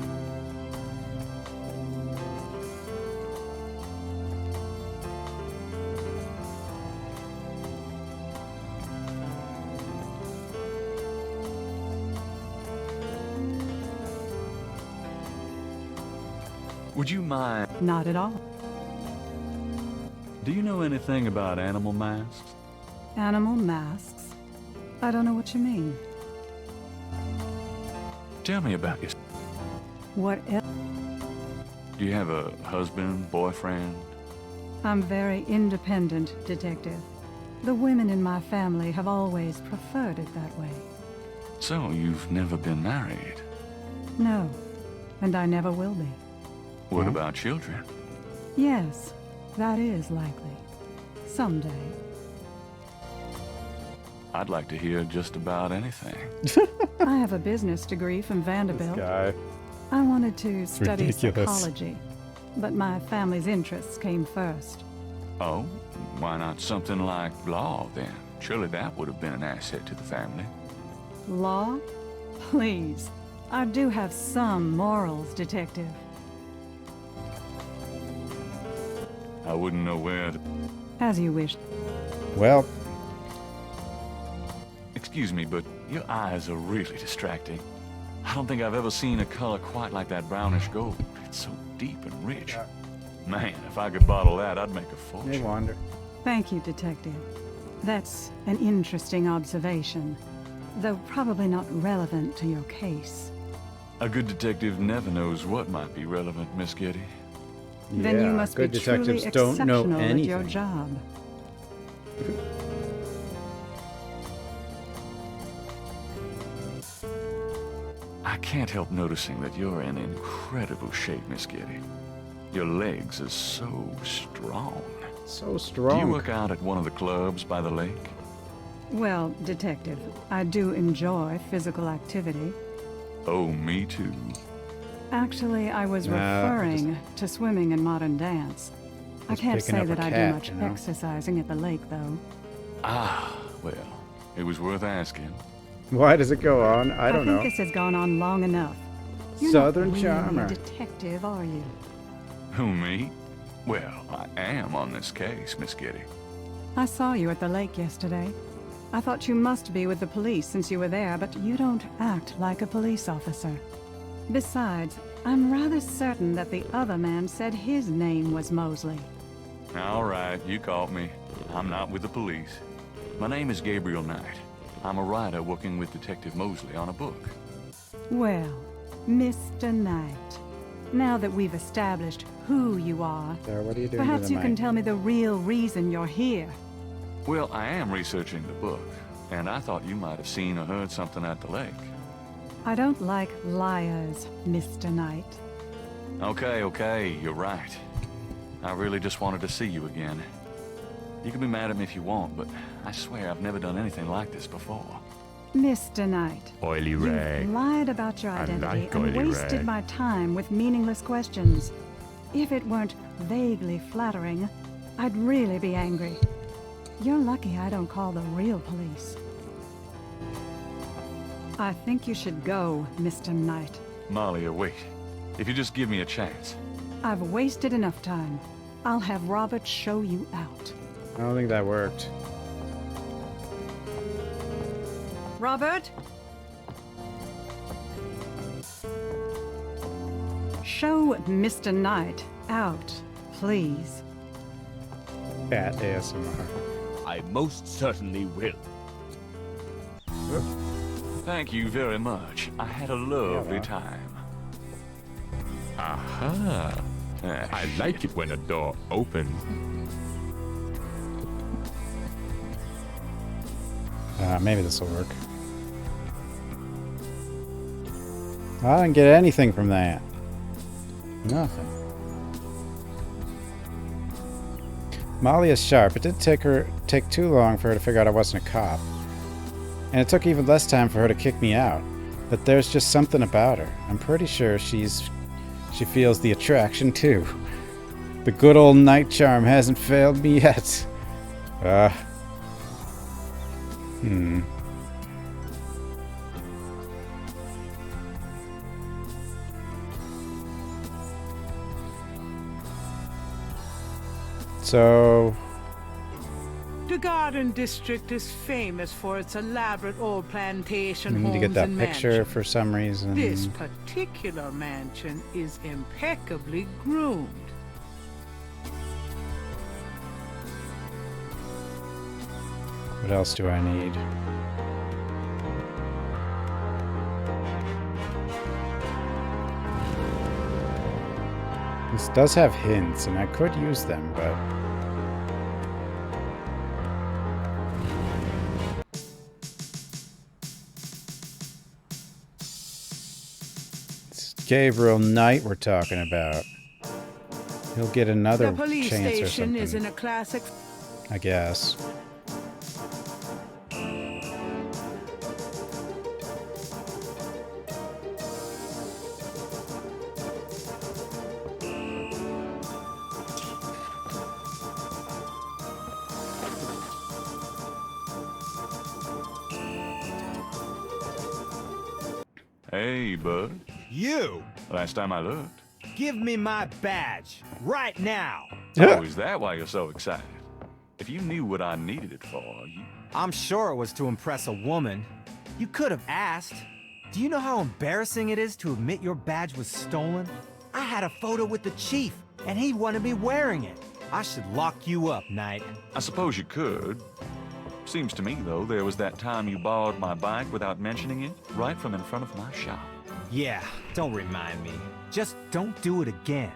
Would you mind? Not at all. Do you know anything about animal masks? Animal masks? I don't know what you mean. Tell me about yourself. What else? Do you have a husband, boyfriend? I'm very independent, detective. The women in my family have always preferred it that way. So you've never been married? No, and I never will be. What about children? Yes, that is likely. Someday. I'd like to hear just about anything. I have a business degree from Vanderbilt. This guy. I wanted to study ridiculous. psychology, but my family's interests came first. Oh, why not something like law, then? Surely that would have been an asset to the family. Law? Please. I do have some morals, Detective. I wouldn't know where to... As you wish. Well... Excuse me, but your eyes are really distracting. I don't think I've ever seen a color quite like that brownish gold. It's so deep and rich. Man, if I could bottle that, I'd make a fortune. They wander. Thank you, Detective. That's an interesting observation, though probably not relevant to your case. A good detective never knows what might be relevant, Miss Getty. Then you must be good truly detectives don't know exceptional at your anything. job. I can't help noticing that you're in incredible shape, Miss Getty. Your legs are so strong. So strong. Do you work out at one of the clubs by the lake? Well, Detective, I do enjoy physical activity. Oh, me too. Actually, I was referring to swimming and modern dance. I Just can't picking say up a that I cat, do much you know? exercising at the lake, though. Ah, well, it was worth asking. Why does it go on? I don't think know. this has gone on long enough. You're Southern not really charmer. a detective, are you? Who, me? Well, I am on this case, Miss Getty. I saw you at the lake yesterday. I thought you must be with the police since you were there, but you don't act like a police officer. Besides, I'm rather certain that the other man said his name was Mosley. All right, you caught me. I'm not with the police. My name is Gabrield Knight. I'm a writer working with Detective Mosley on a book. Well, Mr. Knight, now that we've established who you are, There, what are you doing to perhaps the you can mic? tell me the real reason you're here. Well, I am researching the book, and I thought you might have seen or heard something at the lake. I don't like liars, Mr. Knight. Okay, you're right. I really just wanted to see you again. You can be mad at me if you want, but I swear I've never done anything like this before. Mr. Knight, Oily rag. you've lied about your I identity like and oily wasted rag. my time with meaningless questions. If it weren't vaguely flattering, I'd really be angry. You're lucky I don't call the real police. I think you should go, Mr. Knight. Malia, wait. If you just give me a chance. I've wasted enough time. I'll have Robert show you out. I don't think that worked. Robert? Show Mr. Knight out, please. Cat ASMR. I most certainly will. Thank you very much. I had a lovely time. Aha. I like it when a door opens. Maybe this will work. I didn't get anything from that. Nothing. Molly is sharp. It didn't take too long for her to figure out I wasn't a cop. And it took even less time for her to kick me out. But there's just something about her. I'm pretty sure she feels the attraction too. The good old night charm hasn't failed me yet. So... The Garden District is famous for its elaborate old plantation we homes need to get that and picture mansions. for some reason. This particular mansion is impeccably groomed. What else do I need? This does have hints, and I could use them, but... It's Gabrield Knight we're talking about. He'll get another The police chance or station something. is in a classic... I guess. Hey, bud. You! Last time I looked. Give me my badge, right now! Oh, is that why you're so excited? If you knew what I needed it for, you... I'm sure it was to impress a woman. You could have asked. Do you know how embarrassing it is to admit your badge was stolen? I had a photo with the chief, and he wanted me wearing it. I should lock you up, Knight. I suppose you could. Seems to me, though, there was that time you borrowed my bike without mentioning it, right from in front of my shop. Yeah, don't remind me. Just don't do it again.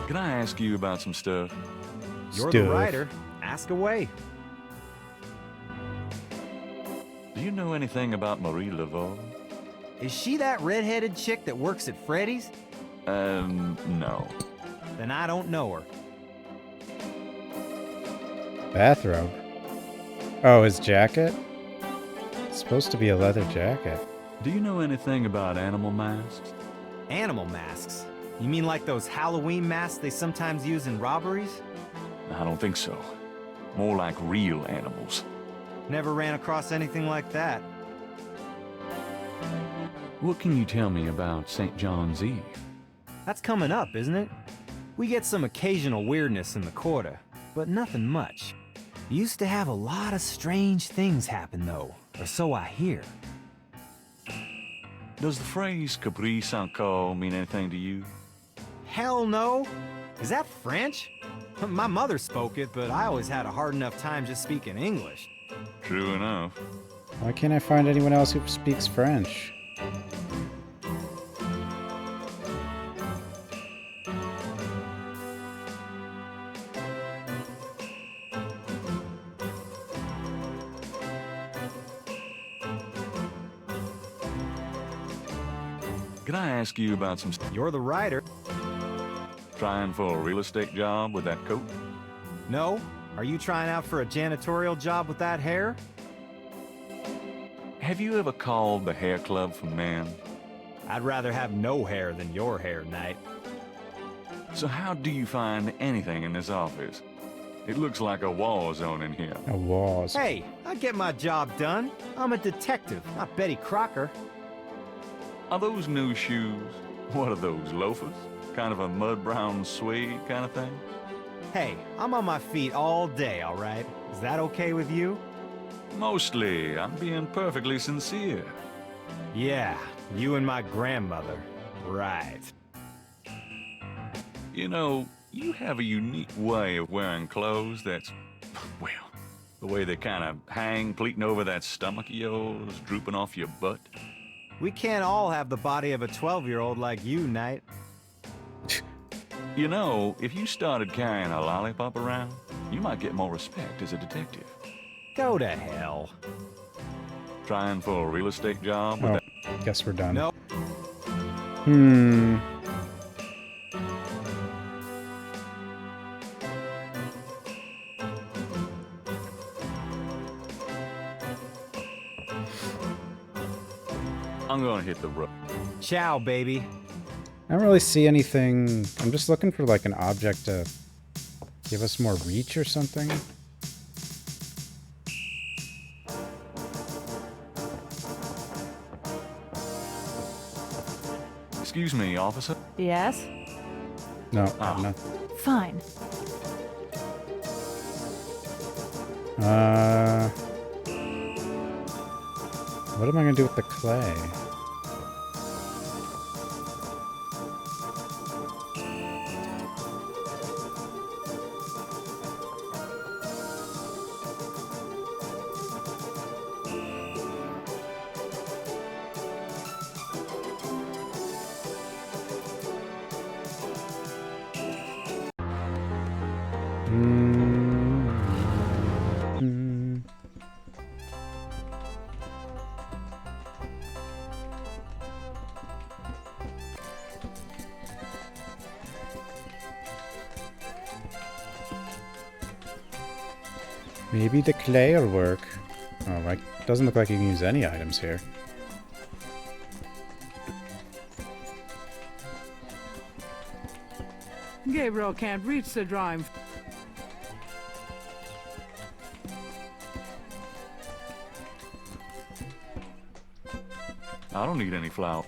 Can I ask you about some stuff? You're the writer. Ask away. Do you know anything about Marie Laveau? Is she that red-headed chick that works at Freddy's? No. Then I don't know her. Bathrobe? Oh, his jacket? It's supposed to be a leather jacket. Do you know anything about animal masks? Animal masks? You mean like those Halloween masks they sometimes use in robberies? I don't think so. More like real animals. Never ran across anything like that. What can you tell me about St. John's Eve? That's coming up, isn't it? We get some occasional weirdness in the quarter, but nothing much. Used to have a lot of strange things happen, though, or so I hear. Does the phrase caprice encore mean anything to you? Hell no! Is that French? My mother spoke it, but I always had a hard enough time just speaking English. True enough. Why can't I find anyone else who speaks French? Can I ask you about some... You're the writer. Trying for a real estate job with that coat? No? Are you trying out for a janitorial job with that hair? Have you ever called the hair club for men? I'd rather have no hair than your hair, Knight. So how do you find anything in this office? It looks like a war zone in here. A war zone. Hey, I get my job done. I'm a detective, not Betty Crocker. Are those new shoes? What are those, loafers? Kind of a mud-brown suede kind of thing? Hey, I'm on my feet all day, all right? Is that okay with you? Mostly. I'm being perfectly sincere. Yeah, you and my grandmother. Right. You know, you have a unique way of wearing clothes that's, well, the way they kind of hang, pleating over that stomach of yours, drooping off your butt. We can't all have the body of a 12-year-old like you, Knight. You know, if you started carrying a lollipop around, you might get more respect as a detective. Go to hell. Trying for a real estate job with that... Guess we're done. No. I'm gonna hit the road. Ciao, baby. I don't really see anything. I'm just looking for like an object to give us more reach or something. Excuse me, officer? Yes? No, Oh. Fine. What am I gonna do with the clay? Maybe the clay will work. Oh, like, doesn't look like you can use any items here. Gabriel can't reach the drawing. I don't need any flour.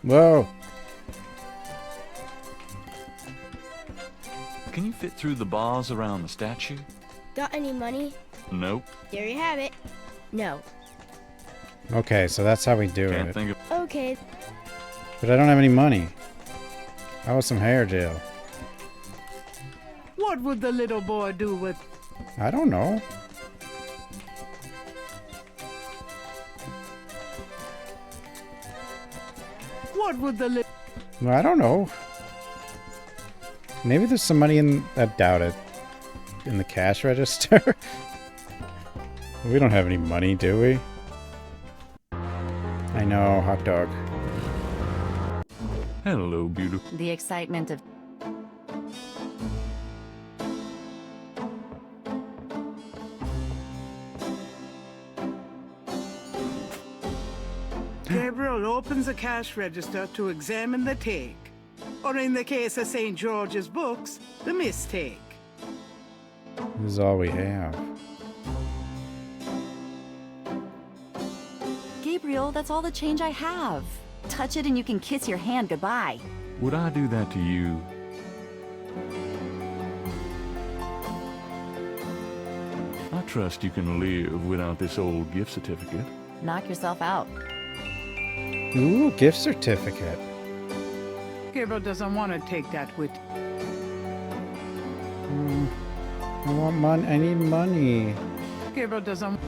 Whoa! Can you fit through the bars around the statue? Got any money? Nope. There you have it. No. Okay, so that's how we do Can't it. think of. Okay. But I don't have any money. I want some hair gel. What would the little boy do with... I don't know. What would the little... Well, I don't know. Maybe there's some money in... I doubt it. In the cash register? We don't have any money, do we? I know, hot dog. Hello, beautiful. The excitement of... Gabriel opens a cash register to examine the take. Or in the case of St. George's books, the mistake. This is all we have. Gabriel, that's all the change I have. Touch it and you can kiss your hand goodbye. Would I do that to you? I trust you can live without this old gift certificate. Knock yourself out. Ooh, gift certificate. Gabriel doesn't want to take that with... I want money. I need money. Gabriel doesn't...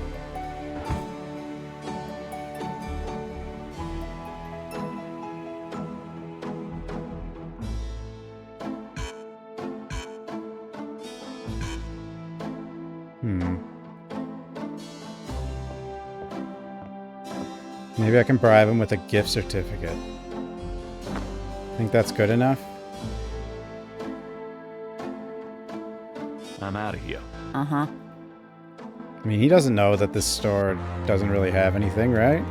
Maybe I can bribe him with a gift certificate. Think that's good enough? I'm out of here. Uh-huh. I mean, he doesn't know that this store doesn't really have anything, right?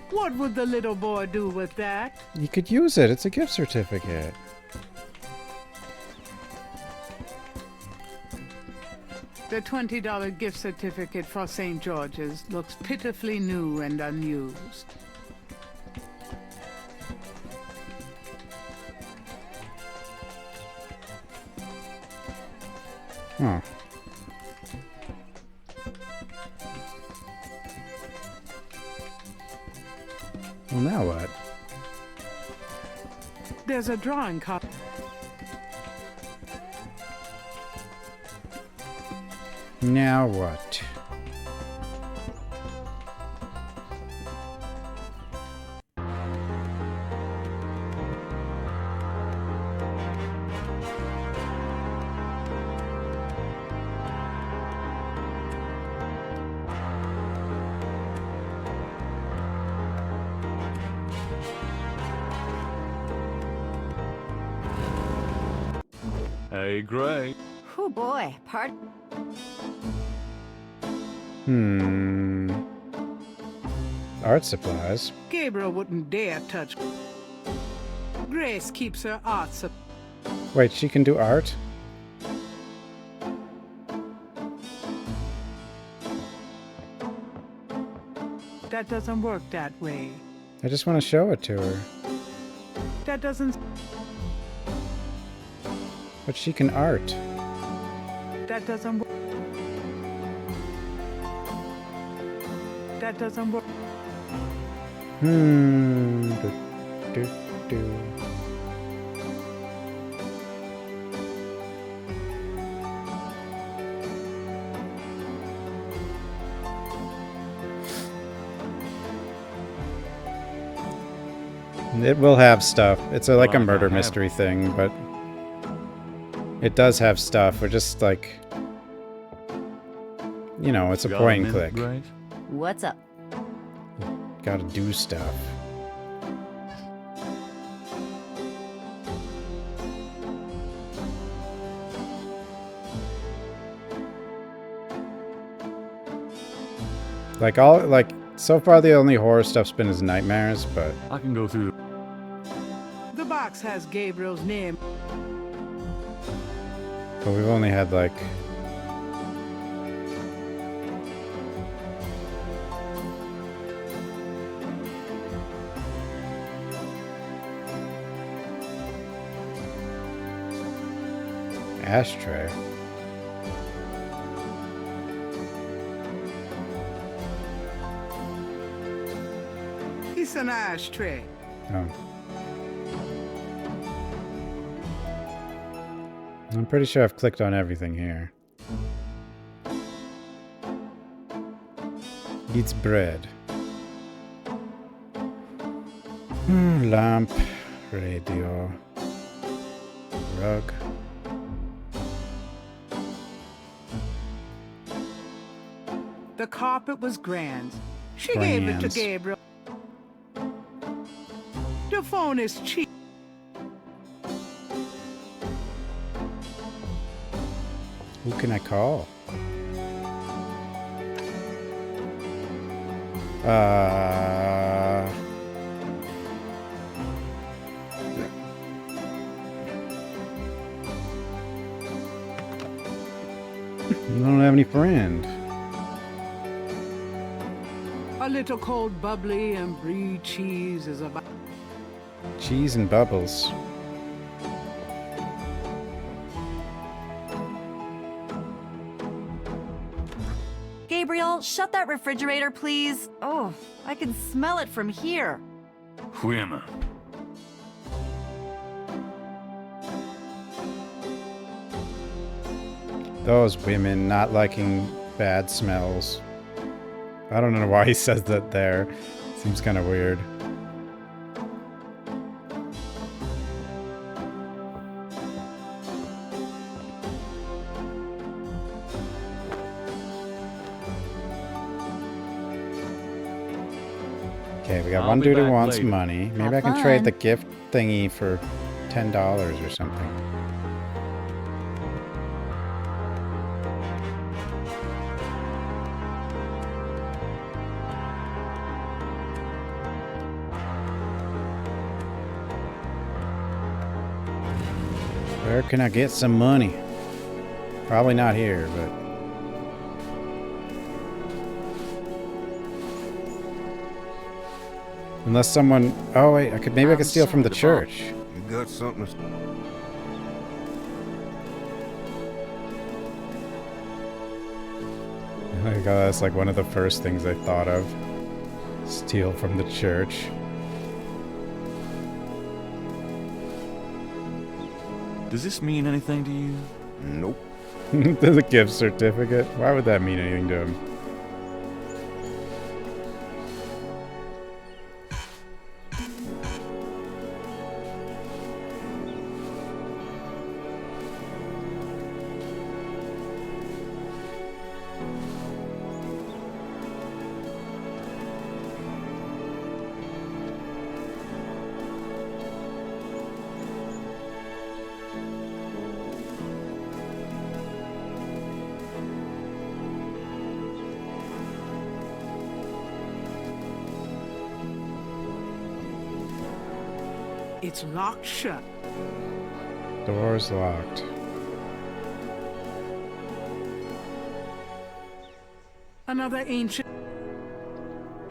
What would the little boy do with that? You could use it. It's a gift certificate. The $20 gift certificate for St. George's looks pitifully new and unused. Huh. Well, now what? There's a drawing card. Now what? Hey, Gray. Oh boy, pardon. Art supplies. Gabriel wouldn't dare touch. Grace keeps her art Wait, she can do art? That doesn't work that way. I just want to show it to her. That doesn't... But she can art. That doesn't work. That doesn't work. Do, do. It will have stuff. It's like a murder mystery thing, but It does have stuff. We're just like, you know, it's a point and click. What's up? Gotta do stuff. Like so far the only horror stuff's been his nightmares, but I can go through. The box has Gabriel's name. But we've only had like ashtray. It's an ashtray. Oh. I'm pretty sure I've clicked on everything here. Eats bread. Lamp. Radio. Rug. The carpet was grand. She gave it to Brands. Gabriel. The phone is cheap. Who can I call? I don't have any friend. A little cold bubbly and brie cheese is about. Cheese and bubbles. Gabriel, shut that refrigerator, please. Oh, I can smell it from here. Women. Those women not liking bad smells. I don't know why he says that there. Seems kind of weird. Okay, we got one dude who wants money. Maybe I can trade the gift thingy for $10 or something. Where can I get some money? Probably not here, but... Unless someone... Oh wait, maybe I could steal from the church. You got something to... Oh my god, that's like one of the first things I thought of. Steal from the church. Does this mean anything to you? Nope. There's a gift certificate. Why would that mean anything to him? It's locked shut. Door's locked. Another ancient.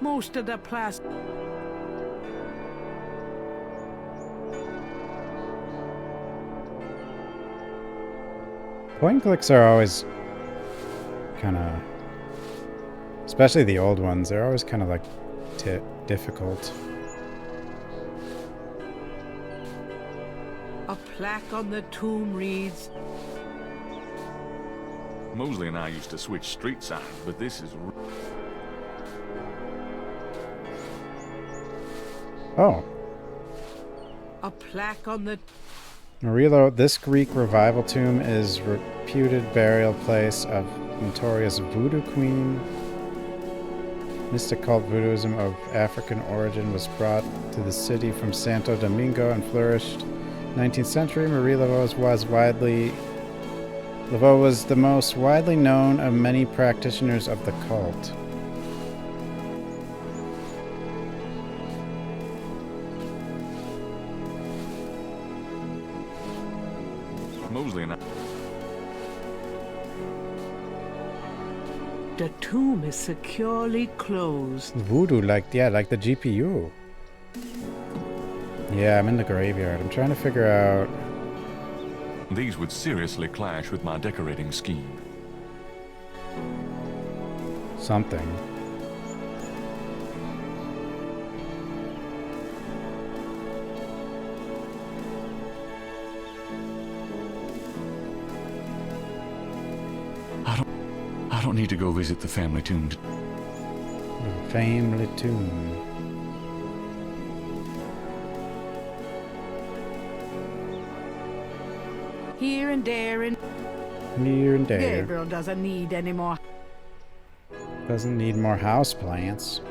Most of the plastic. Point and clicks are always kind of, especially the old ones, they're always kind of like difficult. A plaque on the tomb reads, Mosley and I used to switch street signs, but this is... Oh. a plaque on the... Murillo, this Greek revival tomb is reputed burial place of notorious voodoo queen. Mystic cult voodooism of African origin was brought to the city from Santo Domingo and flourished. 19th century, Marie Laveau was the most widely known of many practitioners of the cult. Mosley and I... The tomb is securely closed. Voodoo, like the GPU. Yeah, I'm in the graveyard. I'm trying to figure out... These would seriously clash with my decorating scheme. Something. I don't need to go visit the family tomb. The family tomb. Here and there and... Here and there. Gabriel doesn't need any more. Doesn't need more house plants.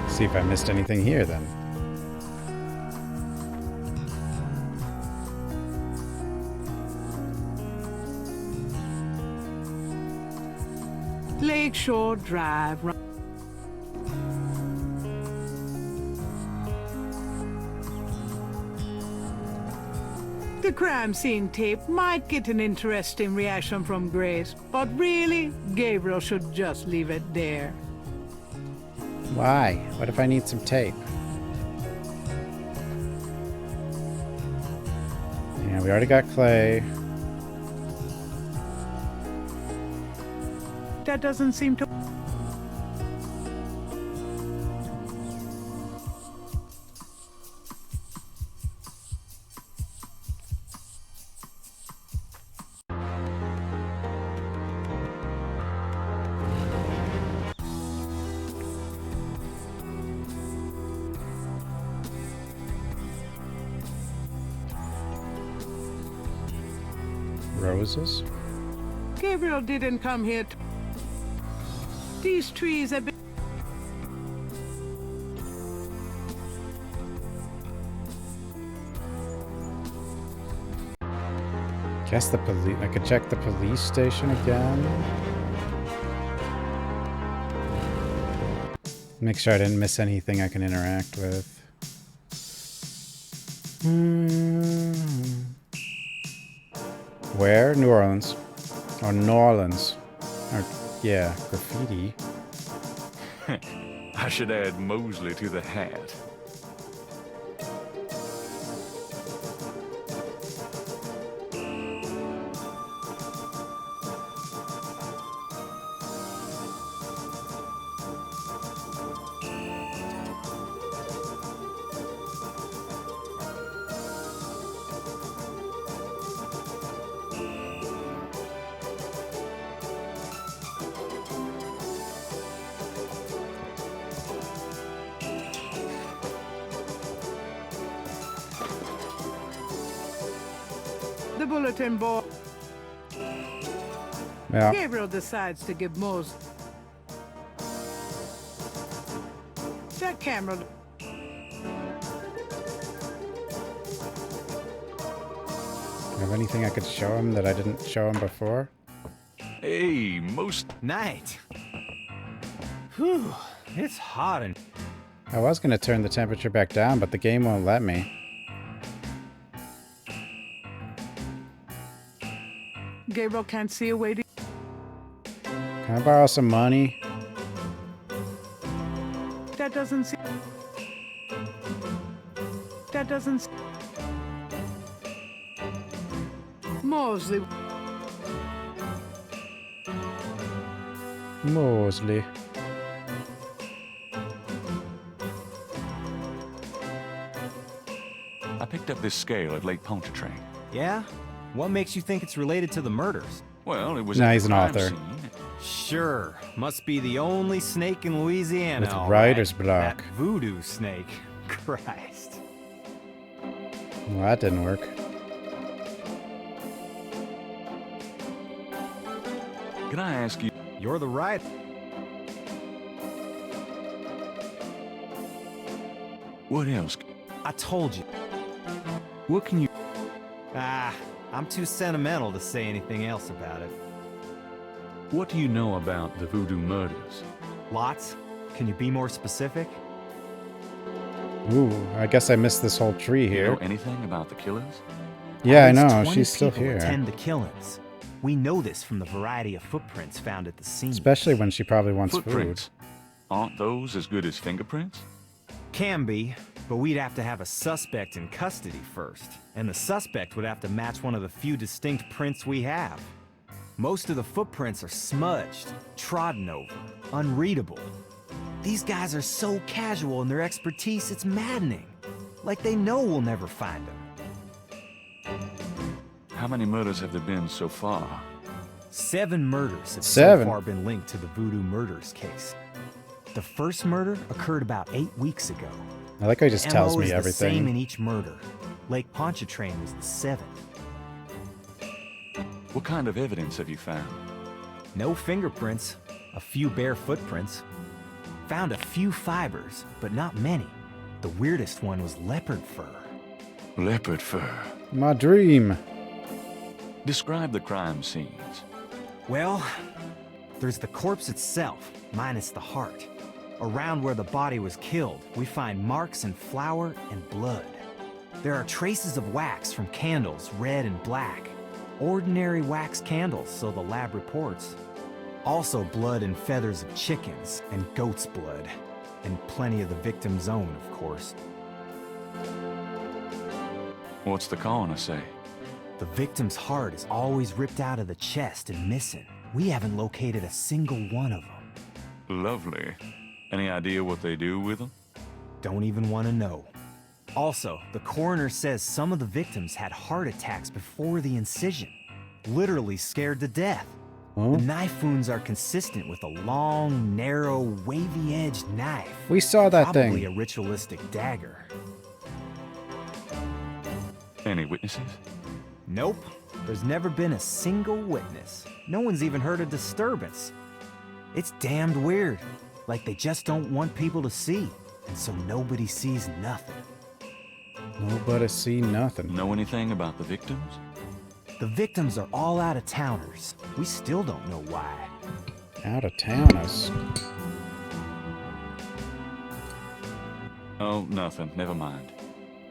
See if I missed anything here then. Lakeshore Drive. The crime scene tape might get an interesting reaction from Grace, but really, Gabriel should just leave it there. Why? What if I need some tape? Yeah, we already got clay. That doesn't seem to... Roses? Gabriel didn't come here to... These trees have been... Guess the police... I could check the police station again. Make sure I didn't miss anything I can interact with. Where? New Orleans. Or New Orleans. Or, yeah, graffiti. I should add Mosley to the hat. The bulletin board. Yeah. Gabriel decides to give Mose that camera. Have anything I could show him that I didn't show him before? Hey, most night. Whew, it's hot and... I was going to turn the temperature back down, but the game won't let me. Gabriel can't see a way to... Can I borrow some money? That doesn't seem... That doesn't seem... Mosley. Mosley. I picked picked up this scale at Lake Pontchartrain. Yeah? What makes you think it's related to the murders? Well, it was Nah, a he's an crime author. scene. Sure. Must be the only snake in Louisiana. With all writer's right. block. That voodoo snake. Christ. Well, that didn't work. Can I ask you? You're the right. What else? I told you. What can you... I'm too sentimental to say anything else about it. What do you know about the voodoo murders? Lots. Can you be more specific? Ooh, I guess I missed this whole tree You here. know anything about the killers? Yeah, I At least know. 20 She's still people here. attend the killings. We know this from the variety of footprints found at the scene. Especially when she probably wants Footprints. Aren't those as good as fingerprints? Can be, but we'd have to have a suspect in custody first. And the suspect would have to match one of the few distinct prints we have. Most of the footprints are smudged, trodden over, unreadable. These guys are so casual in their expertise, it's maddening. Like they know we'll never find them. How many murders have there been so far? 7 murders have Seven? so far been linked to the voodoo murders case. The first murder occurred about 8 weeks ago. I like how he just tells MO me is the everything. same in each murder. Lake Pontchartrain was the 7th. What kind of evidence have you found? No fingerprints, a few bare footprints. Found a few fibers, but not many. The weirdest one was leopard fur. Leopard fur. My dream. Describe the crime scenes. Well, there's the corpse itself, minus the heart. Around where the body was killed, we find marks and flour and blood. There are traces of wax from candles, red and black. Ordinary wax candles, so the lab reports. Also blood and feathers of chickens, and goat's blood. And plenty of the victim's own, of course. What's the coroner say? The victim's heart is always ripped out of the chest and missing. We haven't located a single one of them. Lovely. Any idea what they do with them? Don't even want to know. Also, the coroner says some of the victims had heart attacks before the incision. Literally scared to death. Huh? The knife wounds are consistent with a long, narrow, wavy-edged knife. We saw that Probably thing. a ritualistic dagger. Any witnesses? Nope. There's never been a single witness. No one's even heard a disturbance. It's damned weird. Like they just don't want people to see. And so nobody sees nothing. Nobody see nothing. Know anything about the victims? The victims are all out-of-towners. We still don't know why. Out-of-towners. Oh, nothing. Never mind.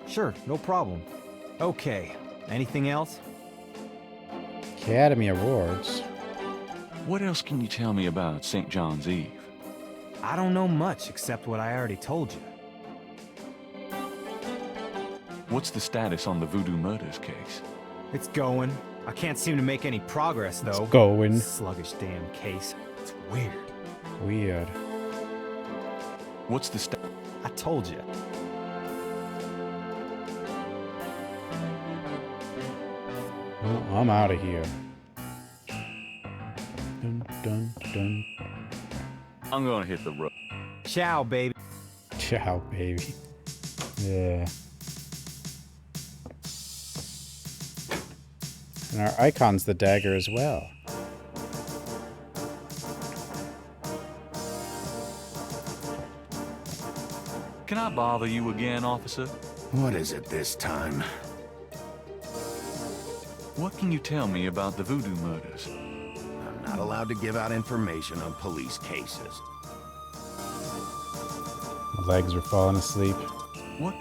Sure, no problem. Okay, anything else? Academy Awards. What else can you tell me about St. John's Eve? I don't know much except what I already told you. What's the status on the voodoo murders case? It's going. I can't seem to make any progress, though. It's going. Sluggish damn case. It's weird. Weird. What's the status? I told you. Well, I'm out of here. Dun, dun, dun. I'm gonna hit the road. Ciao, baby. Ciao, baby. Yeah. And our icon's the dagger as well. Can I bother you again, officer? What is it this time? What can you tell me about the voodoo murders? I'm not allowed to give out information on police cases. My legs are falling asleep. What?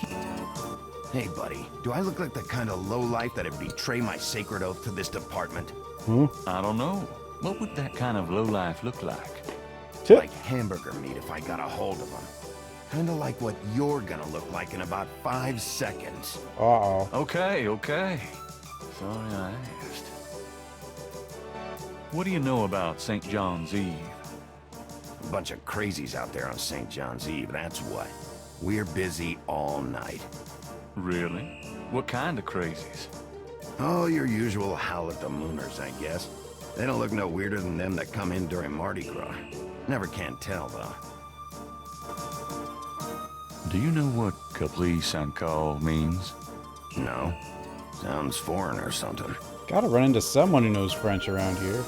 Hey, buddy, do I look like the kind of lowlife that'd betray my sacred oath to this department? I don't know. What would that kind of lowlife look like? Like hamburger meat if I got a hold of them. Kinda like what you're gonna look like in about 5 seconds. Uh-oh. Okay. Sorry I asked. What do you know about St. John's Eve? A bunch of crazies out there on St. John's Eve, that's what. We're busy all night. Really? What kind of crazies? Oh, your usual howl at the mooners, I guess. They don't look no weirder than them that come in during Mardi Gras. Never can tell, though. Do you know what caprice and call means? No. Sounds foreign or something. Gotta run into someone who knows French around here.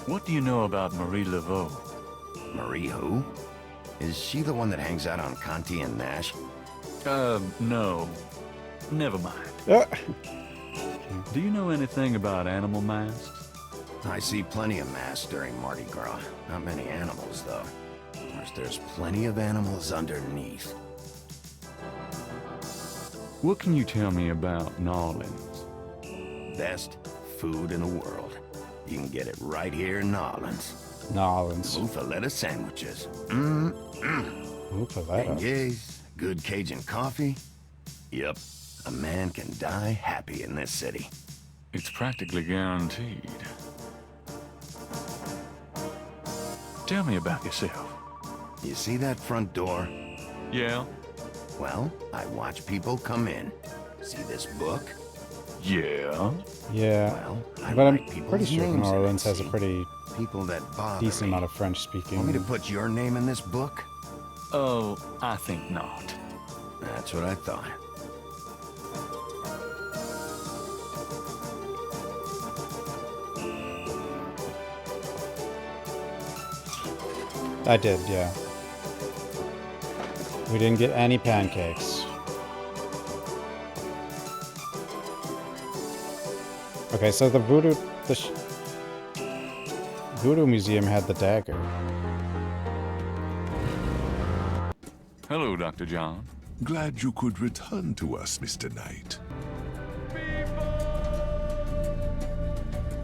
What do you know about Marie Laveau? Marie who? Is she the one that hangs out on Conti and Nash? No. Never mind. Do you know anything about animal masks? I see plenty of masks during Mardi Gras. Not many animals, though. Of course, there's plenty of animals underneath. What can you tell me about New Orleans? Best food in the world. You can get it right here in New Orleans. New Orleans. Muffaletta sandwiches. Muffaletta. Beignets, good Cajun coffee. Yep, a man can die happy in this city. It's practically guaranteed. Tell me about yourself. You see that front door? Yeah? Well, I watch people come in. See this book? Yeah? Yeah. Well, but I'm pretty sure New Orleans has a pretty people that bother decent me. amount of French speaking. Want me to put your name in this book? Oh, I think not. That's what I thought. I did, yeah. We didn't get any pancakes. Okay, so the Voodoo Museum had the dagger. Hello, Dr. John. Glad you could return to us, Mr. Knight.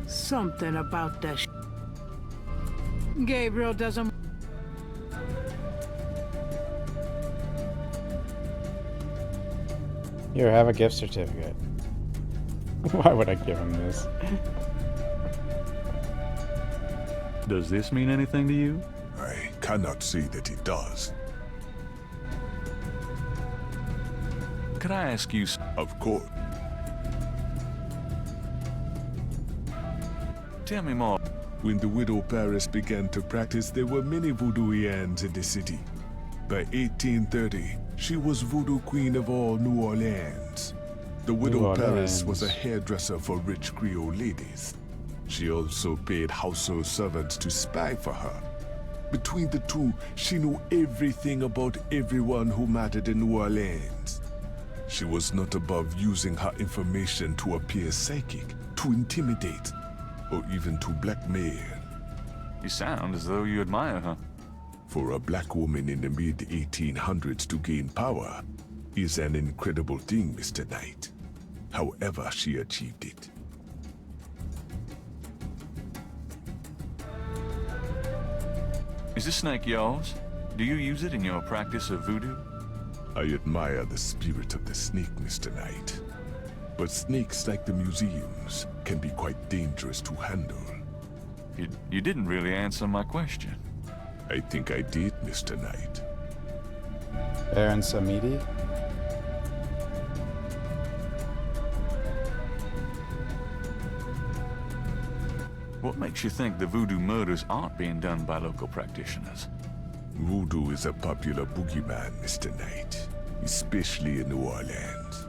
Something about the Gabriel doesn't... Here, have a gift certificate. Why would I give him this? Does this mean anything to you? I cannot say that it does. Could I ask you... Of course. Tell me more. When the widow Paris began to practice, there were many voodooians in the city. By 1830, she was voodoo queen of all New Orleans. The widow Paris was a hairdresser for rich Creole ladies. She also paid household servants to spy for her. Between the two, she knew everything about everyone who mattered in New Orleans. She was not above using her information to appear psychic, to intimidate, or even to blackmail. You sound as though you admire her. For a black woman in the mid-1800s to gain power is an incredible thing, Mr. Knight. However she achieved it. Is this snake yours? Do you use it in your practice of voodoo? I admire the spirit of the snake, Mr. Knight. But snakes, like the museums, can be quite dangerous to handle. You didn't really answer my question. I think I did, Mr. Knight. Baron Samedi? What makes you think the voodoo murders aren't being done by local practitioners? Voodoo is a popular boogeyman, Mr. Knight, especially in New Orleans.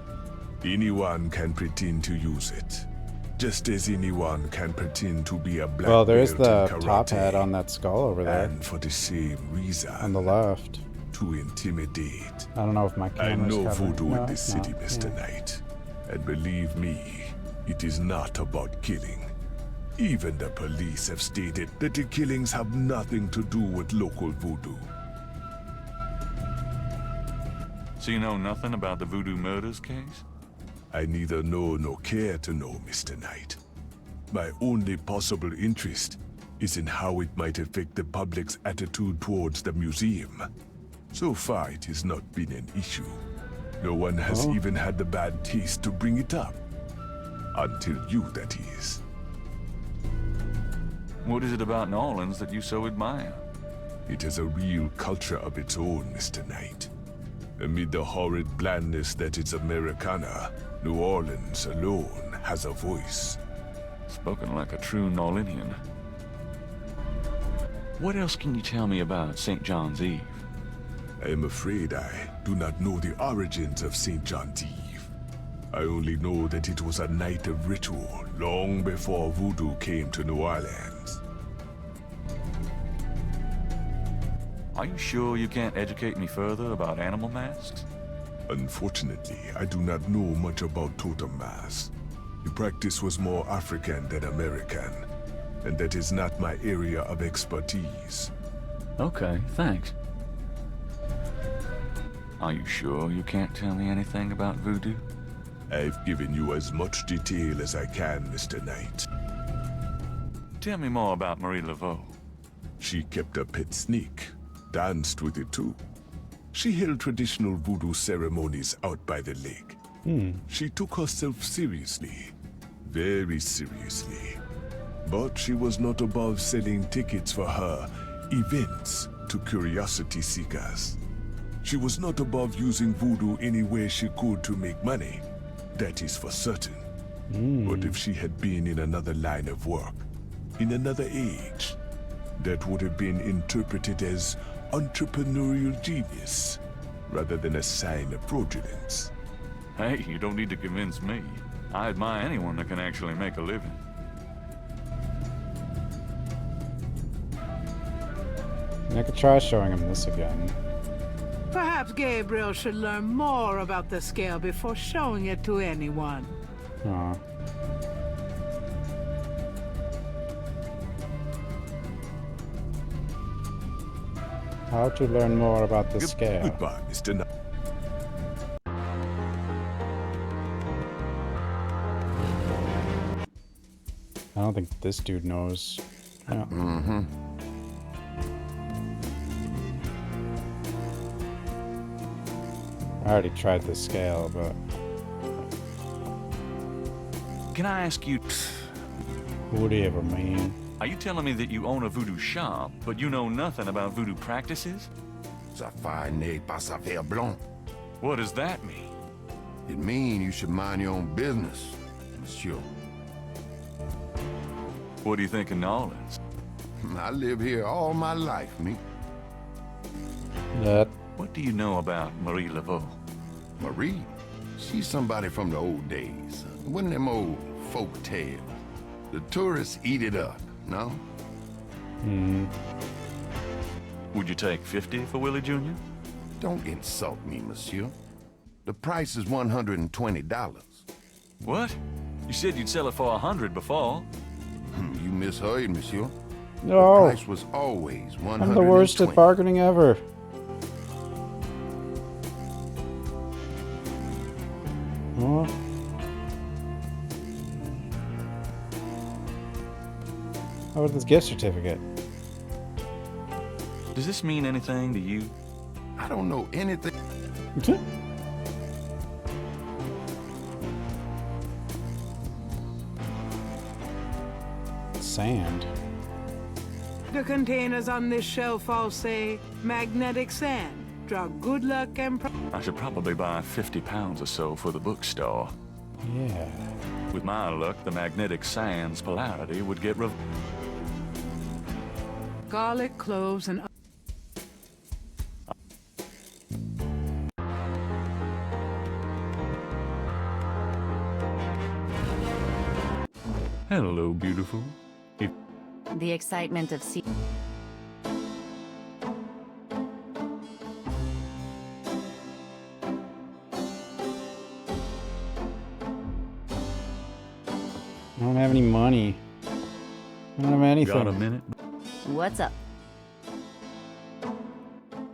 Anyone can pretend to use it, just as anyone can pretend to be a black Well, there's belt the in top karate, hat on that skull over there. and for the same reason. On the left. To intimidate. I don't know if my I camera's know covering. voodoo No, in this it's not. city, Mr. Yeah. Knight. And believe me, it is not about killing. Even the police have stated that the killings have nothing to do with local voodoo. So you know nothing about the voodoo murders case? I neither know nor care to know, Mr. Knight. My only possible interest is in how it might affect the public's attitude towards the museum. So far, it has not been an issue. No one has even had the bad taste to bring it up. Until you, that is. What is it about New Orleans that you so admire? It has a real culture of its own, Mr. Knight. Amid the horrid blandness that is Americana, New Orleans alone has a voice. Spoken like a true Norlinian. What else can you tell me about St. John's Eve? I am afraid I do not know the origins of St. John's Eve. I only know that it was a night of ritual long before voodoo came to New Orleans. Are you sure you can't educate me further about animal masks? Unfortunately, I do not know much about totem masks. The practice was more African than American, and that is not my area of expertise. Okay, thanks. Are you sure you can't tell me anything about voodoo? I've given you as much detail as I can, Mr. Knight. Tell me more about Marie Laveau. She kept a pet snake, danced with it too. She held traditional voodoo ceremonies out by the lake. She took herself seriously, very seriously. But she was not above selling tickets for her events to curiosity seekers. She was not above using voodoo any way she could to make money. That is for certain. But if she had been in another line of work, in another age, that would have been interpreted as entrepreneurial genius, rather than a sign of fraudulence. Hey, you don't need to convince me. I admire anyone that can actually make a living. I could try showing him this again. Perhaps Gabriel should learn more about the scale before showing it to anyone. Aw. How to learn more about the scale. Goodbye, Mr. Knight. I don't think this dude knows. Yeah. I already tried the scale, but... Can I ask you... What do you ever mean? Are you telling me that you own a voodoo shop, but you know nothing about voodoo practices? Ça n'est pas affaire blanc. What does that mean? It means you should mind your own business, monsieur. What do you think of Nolans? I live here all my life, me. What do you know about Marie Laveau? Marie? She's somebody from the old days. One of them old folk tales. The tourists eat it up, no? Would you take 50 for Willie Jr.? Don't insult me, monsieur. The price is $120. What? You said you'd sell it for 100 before. You misheard, monsieur. No. The price was always $120. I'm the worst at bargaining ever. Huh? How about this gift certificate? Does this mean anything to you? I don't know anything. Sand. The containers on this shelf all say magnetic sand. Draw good luck and I should probably buy 50 pounds or so for the bookstore. Yeah. With my luck, the magnetic sand's polarity would get garlic, cloves, and... Hello, beautiful. The excitement of I don't have any money. I don't have anything. Got a minute? What's up?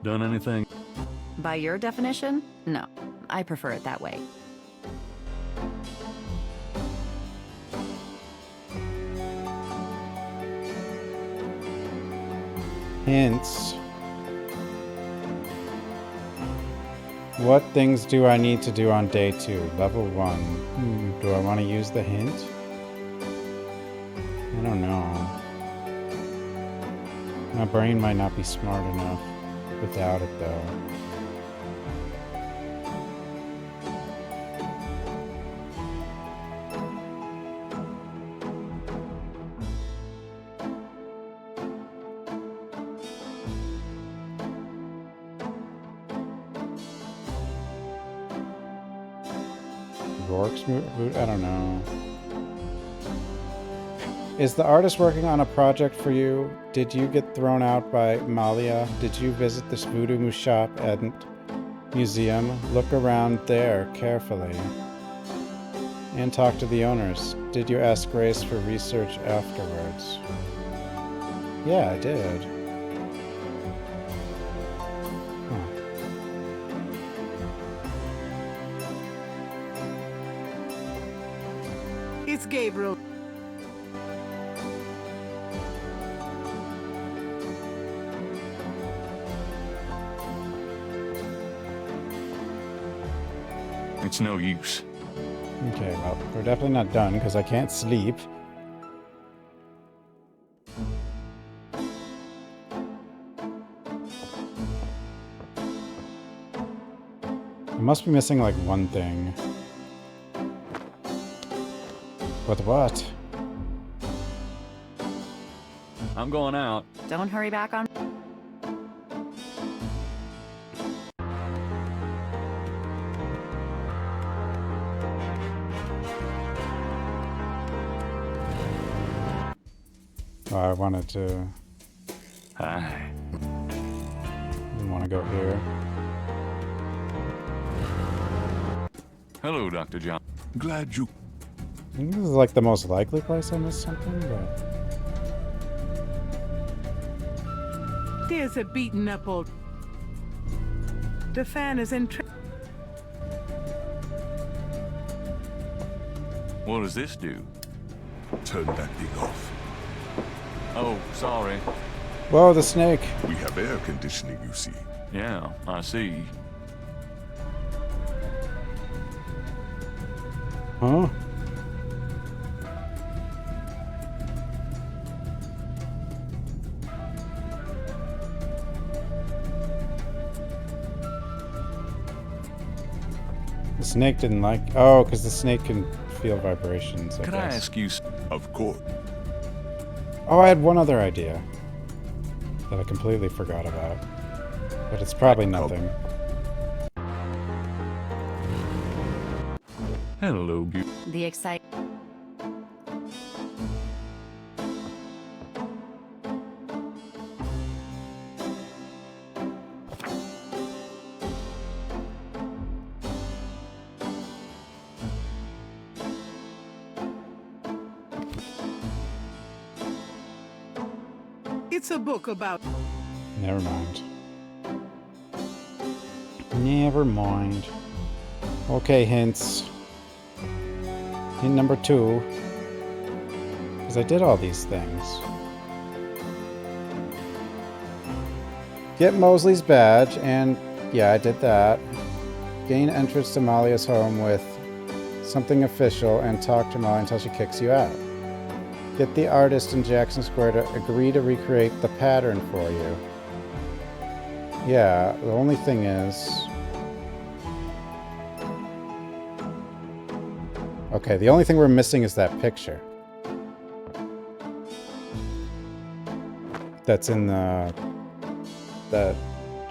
Done anything? By your definition? No. I prefer it that way. Hints. What things do I need to do on day 2? Level 1. Do I want to use the hint? I don't know. My brain might not be smart enough without it, though. Rourke's voodoo? I don't know. Is the artist working on a project for you? Did you get thrown out by Malia? Did you visit this voodoo shop and museum? Look around there carefully. And talk to the owners. Did you ask Grace for research afterwards? Yeah, I did. Huh. It's Gabriel. It's no use. Okay, well, we're definitely not done because I can't sleep. I must be missing like one thing. But what? I'm going out. Don't hurry back on. Oh, I wanted to... Hi. Didn't want to go here. Hello, Dr. John. Glad you... I think this is like the most likely place I missed something, but... There's a beaten up old... The fan is in... What does this do? Turn that thing off. Oh, sorry. Whoa, the snake. We have air conditioning, you see. Yeah, I see. Huh? The snake didn't like... Oh, because the snake can feel vibrations, I Could guess. I ask you... Of course. Oh, I had one other idea that I completely forgot about. But it's probably nothing. Hello, beauty. The excite. It's a book about... Never mind. Never mind. Okay, hints. Hint number 2. Because I did all these things. Get Mosley's badge, and yeah, I did that. Gain entrance to Malia's home with something official, and talk to Malia until she kicks you out. Get the artist in Jackson Square to agree to recreate the pattern for you. Yeah, the only thing is... Okay, the only thing we're missing is that picture. That's in the... That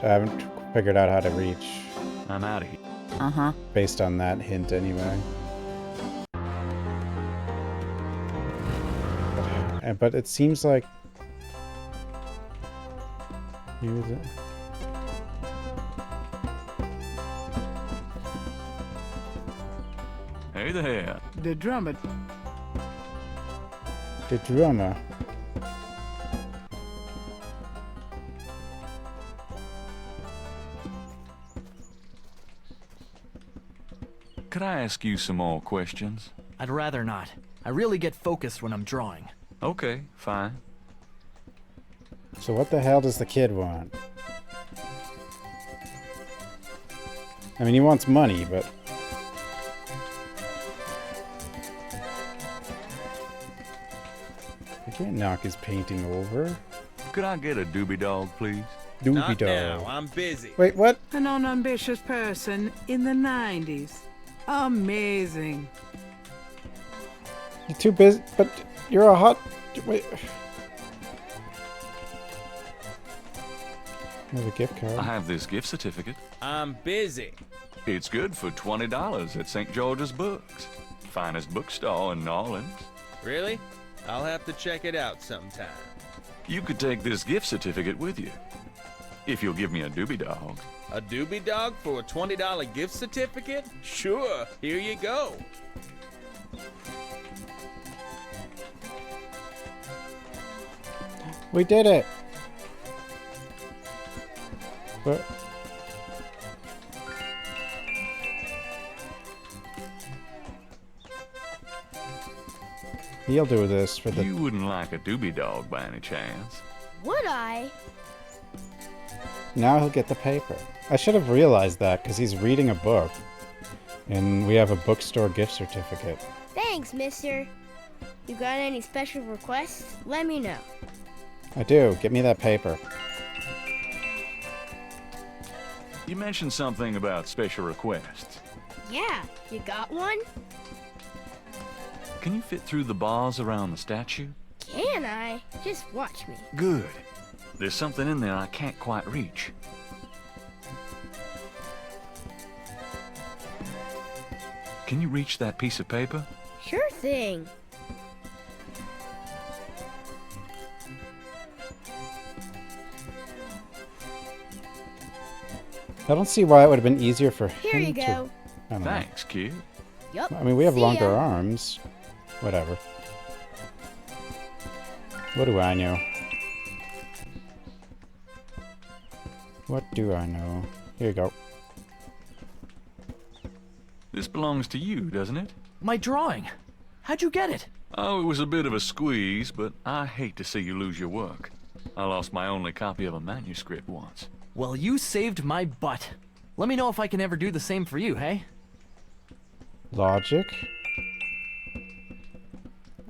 I haven't figured out how to reach. I'm out of here. Uh-huh. Based on that hint anyway. But it seems like... Here's it. Hey there. The drummer. The drummer. Could I ask you some more questions? I'd rather not. I really get focused when I'm drawing. Okay, fine. So what the hell does the kid want? I mean, he wants money, but... I can't knock his painting over. Could I get a doobie dog, please? Doobie Not dog. now, I'm busy. Wait, what? An unambitious person in the 90s. Amazing. You're too busy, but you're a hot... Wait. I have a gift card. I have this gift certificate. I'm busy. It's good for $20 at St. George's Books. Finest bookstore in New Orleans. Really? I'll have to check it out sometime. You could take this gift certificate with you. If you'll give me a doobie dog. A doobie dog for a $20 gift certificate? Sure, here you go. We did it! But he'll do this for the... You wouldn't like a doobie dog by any chance. Would I? Now he'll get the paper. I should have realized that, because he's reading a book. And we have a bookstore gift certificate. Thanks, mister. You got any special requests? Let me know. I do. Get me that paper. You mentioned something about special requests. Yeah, you got one? Can you fit through the bars around the statue? Can I? Just watch me. Good. There's something in there I can't quite reach. Can you reach that piece of paper? Sure thing. I don't see why it would have been easier for him Here you to... go. I don't Thanks, kid. Yup. I mean, we have See longer ya. arms. Whatever. What do I know? What do I know? Here you go. This belongs to you, doesn't it? My drawing. How'd you get it? Oh, it was a bit of a squeeze, but I hate to see you lose your work. I lost my only copy of a manuscript once. Well, you saved my butt. Let me know if I can ever do the same for you, hey? Logic?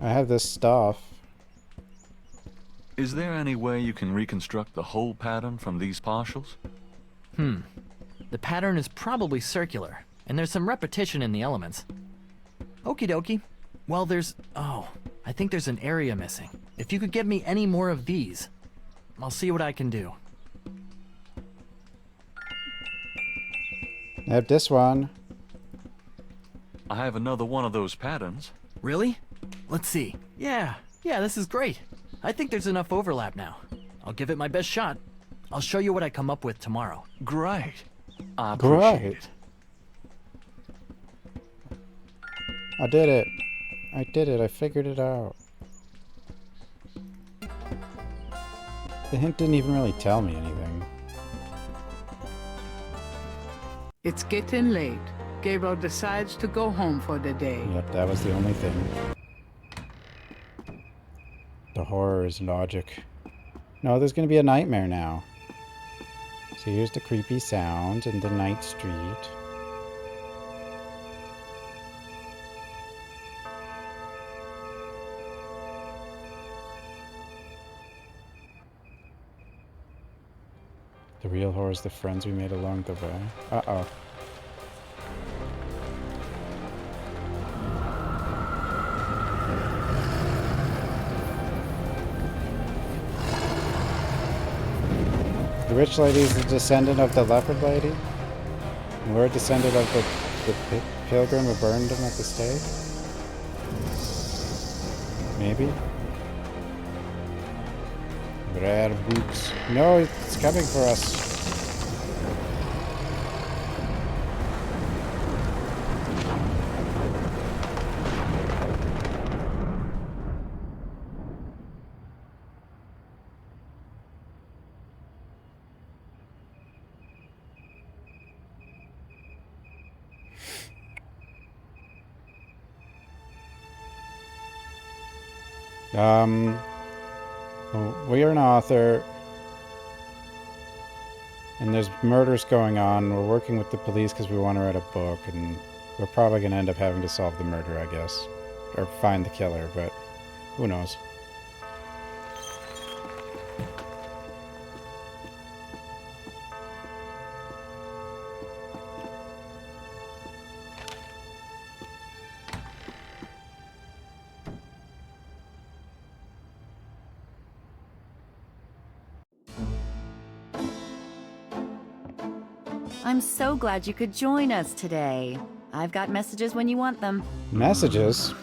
I have this stuff. Is there any way you can reconstruct the whole pattern from these partials? The pattern is probably circular, and there's some repetition in the elements. Okie dokie. Well, oh, I think there's an area missing. If you could get me any more of these, I'll see what I can do. I have this one. I have another one of those patterns. Really? Let's see. Yeah, this is great. I think there's enough overlap now. I'll give it my best shot. I'll show you what I come up with tomorrow. Great. I appreciate it. I did it. I did it. I figured it out. The hint didn't even really tell me anything. It's getting late. Gabriel decides to go home for the day. Yep, that was the only thing. The horror is logic. No, there's gonna be a nightmare now. So here's the creepy sound in the night street. The real horror is the friends we made along the way. Uh-oh. The rich lady is the descendant of the leopard lady? And we're a descendant of the pilgrim who burned him at the stake? Maybe? Rare books. No, it's coming for us. We're an author, and there's murders going on. We're working with the police because we want to write a book, and we're probably going to end up having to solve the murder, I guess. Or find the killer, but who knows. I'm so glad you could join us today. I've got messages when you want them. Messages?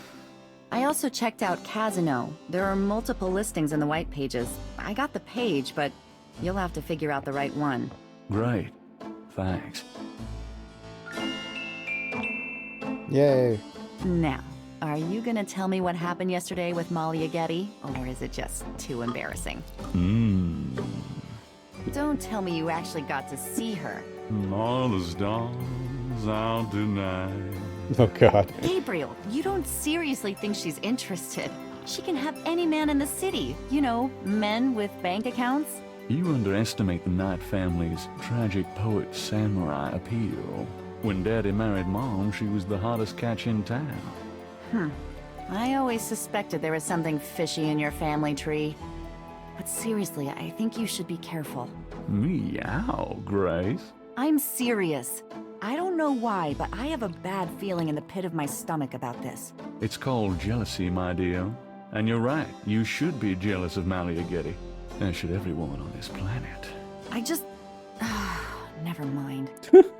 I also checked out Casino. There are multiple listings in the white pages. I got the page, but you'll have to figure out the right one. Great. Thanks. Yay. Now, are you gonna tell me what happened yesterday with Malia Getty, or is it just too embarrassing? Don't tell me you actually got to see her. All the stars out tonight. Oh god. Gabriel, you don't seriously think she's interested. She can have any man in the city. You know, men with bank accounts. You underestimate the Knight family's tragic poet samurai appeal. When Daddy married Mom, she was the hottest catch in town. I always suspected there was something fishy in your family tree. But seriously, I think you should be careful. Meow, Grace. I'm serious. I don't know why, but I have a bad feeling in the pit of my stomach about this. It's called jealousy, my dear. And you're right, you should be jealous of Malia Getty. As should every woman on this planet. I just... never mind.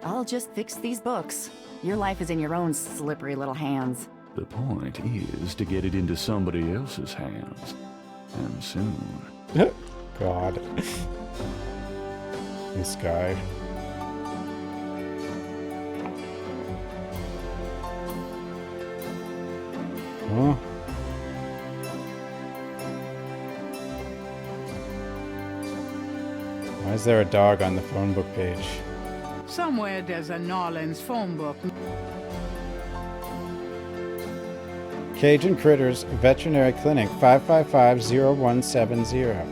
I'll just fix these books. Your life is in your own slippery little hands. The point is to get it into somebody else's hands. And soon. God. This guy. Huh? Why is there a dog on the phone book page? Somewhere there's a Nolans phone book. Cajun Critters Veterinary Clinic 555-0170.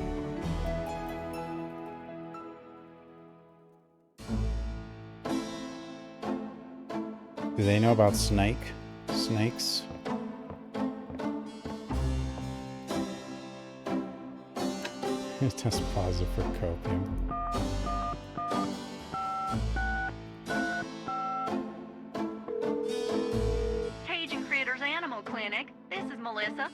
Do they know about snakes? Test positive for copium. Cajun Critters Animal Clinic. This is Melissa.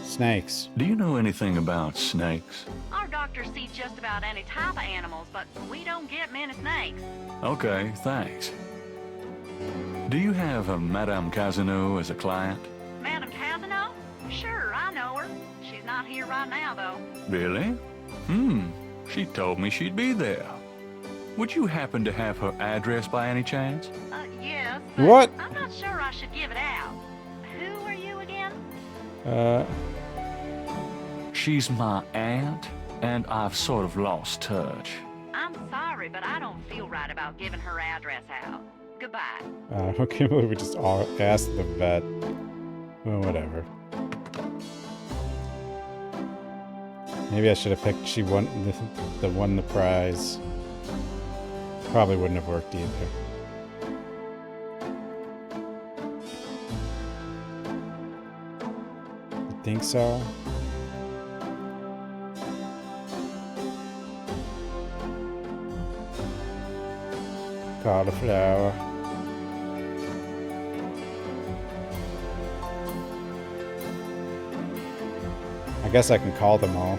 Snakes. Do you know anything about snakes? Our doctors see just about any type of animals, but we don't get many snakes. Okay, thanks. Do you have a Madame Casino as a client? Madame Casino? Sure, I know her. She's not here right now, though. Really? She told me she'd be there. Would you happen to have her address by any chance? Yes. What? I'm not sure I should give it out. Who are you again? She's my aunt, and I've sort of lost touch. I'm sorry, but I don't feel right about giving her address out. Goodbye. I can't believe we just all asked the vet. Well, whatever. Maybe I should have picked she won the prize. Probably wouldn't have worked either. You think so? Cauliflower. I guess I can call them all.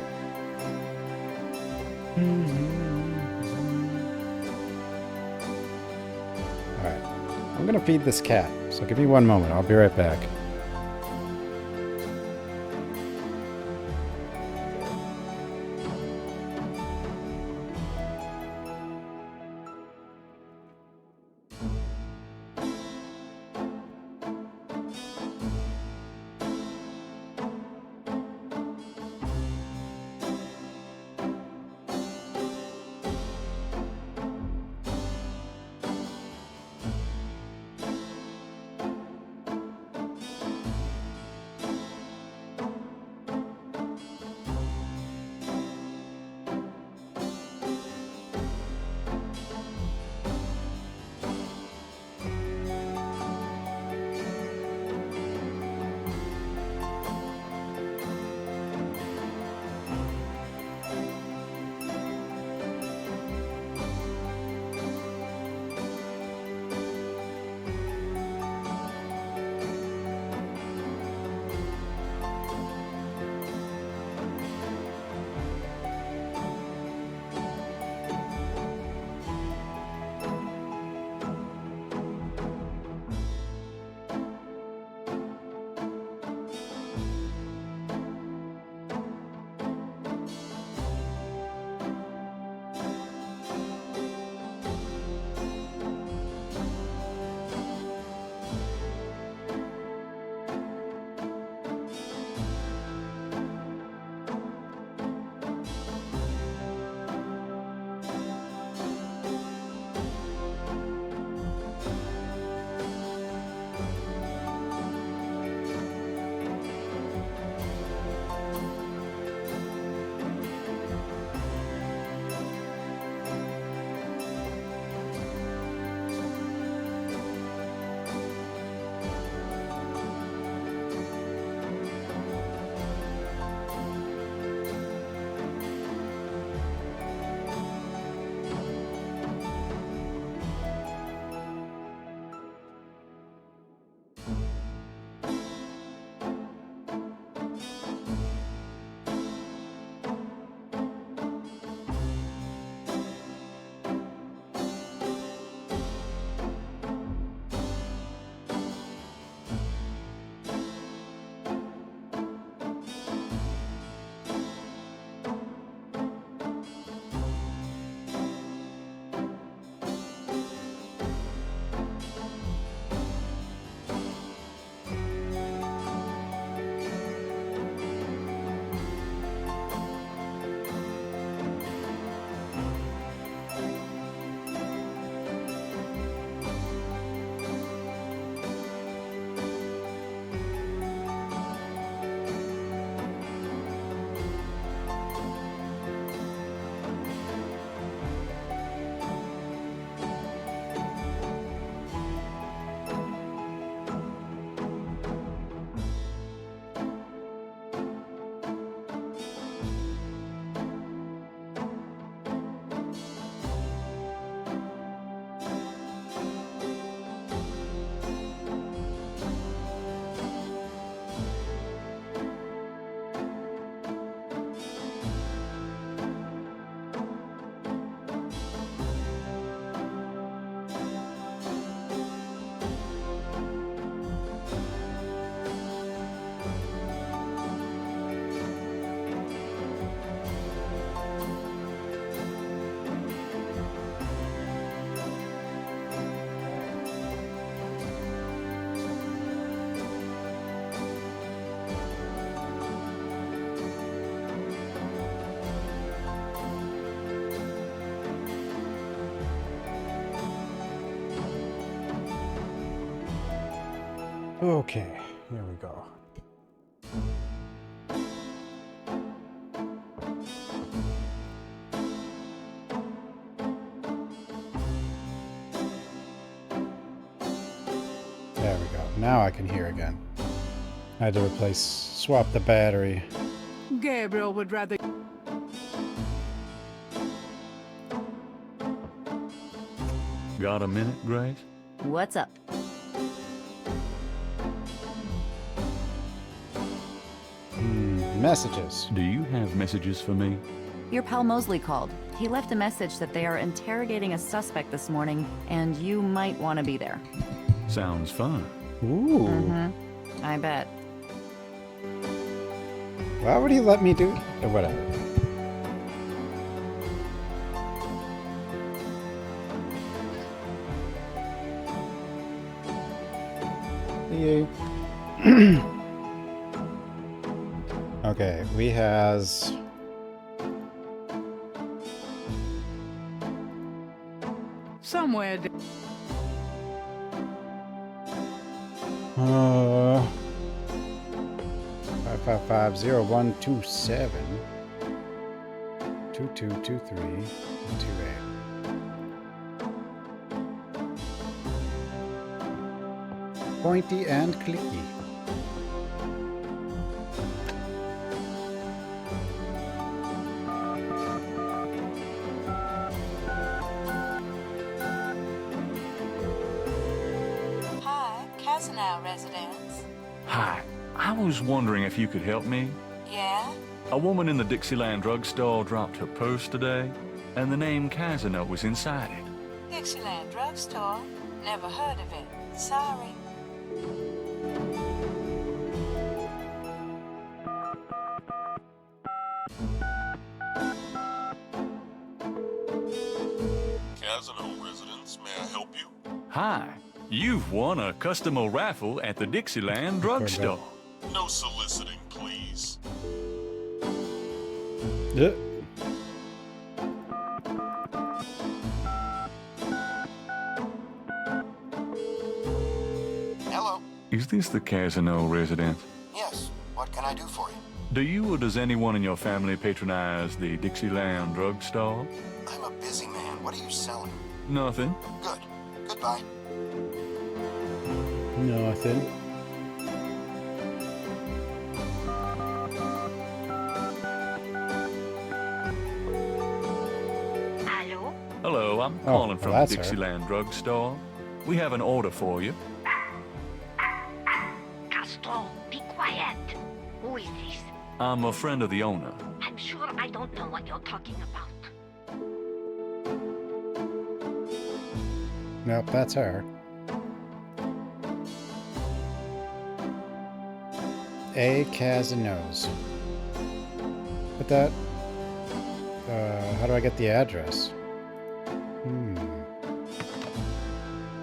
Alright. I'm gonna feed this cat, so give me one moment. I'll be right back. Okay, here we go. There we go. Now I can hear again. I had to swap the battery. Gabriel would rather... Got a minute, Grace? What's up? Messages. Do you have messages for me? Your pal Mosley called. He left a message that they are interrogating a suspect this morning, and you might want to be there. Sounds fun. Ooh. Mm-hmm. I bet. Why would he let me do... or whatever. Yeah. Okay, we has... somewhere... 555-0127 2223 28. Pointy and clicky. Hi, Casanau residents. Hi. I was wondering if you could help me. Yeah? A woman in the Dixieland drugstore dropped her purse today, and the name Casino was inside it. Dixieland drugstore? Never heard of it. Sorry. Casino residents, may I help you? Hi. You've won a customer raffle at the Dixieland drugstore. No soliciting, please. Yeah. Hello. Is this the Casino residence? Yes. What can I do for you? Do you or does anyone in your family patronize the Dixieland drugstore? I'm a busy man. What are you selling? Nothing. Good. Goodbye. Nothing. Hello? Hello, I'm calling from the Dixieland drugstore. We have an order for you. Castro, be quiet. Who is this? I'm a friend of the owner. I'm sure I don't know what you're talking about. Nope, that's her. A Casinos. But that... how do I get the address?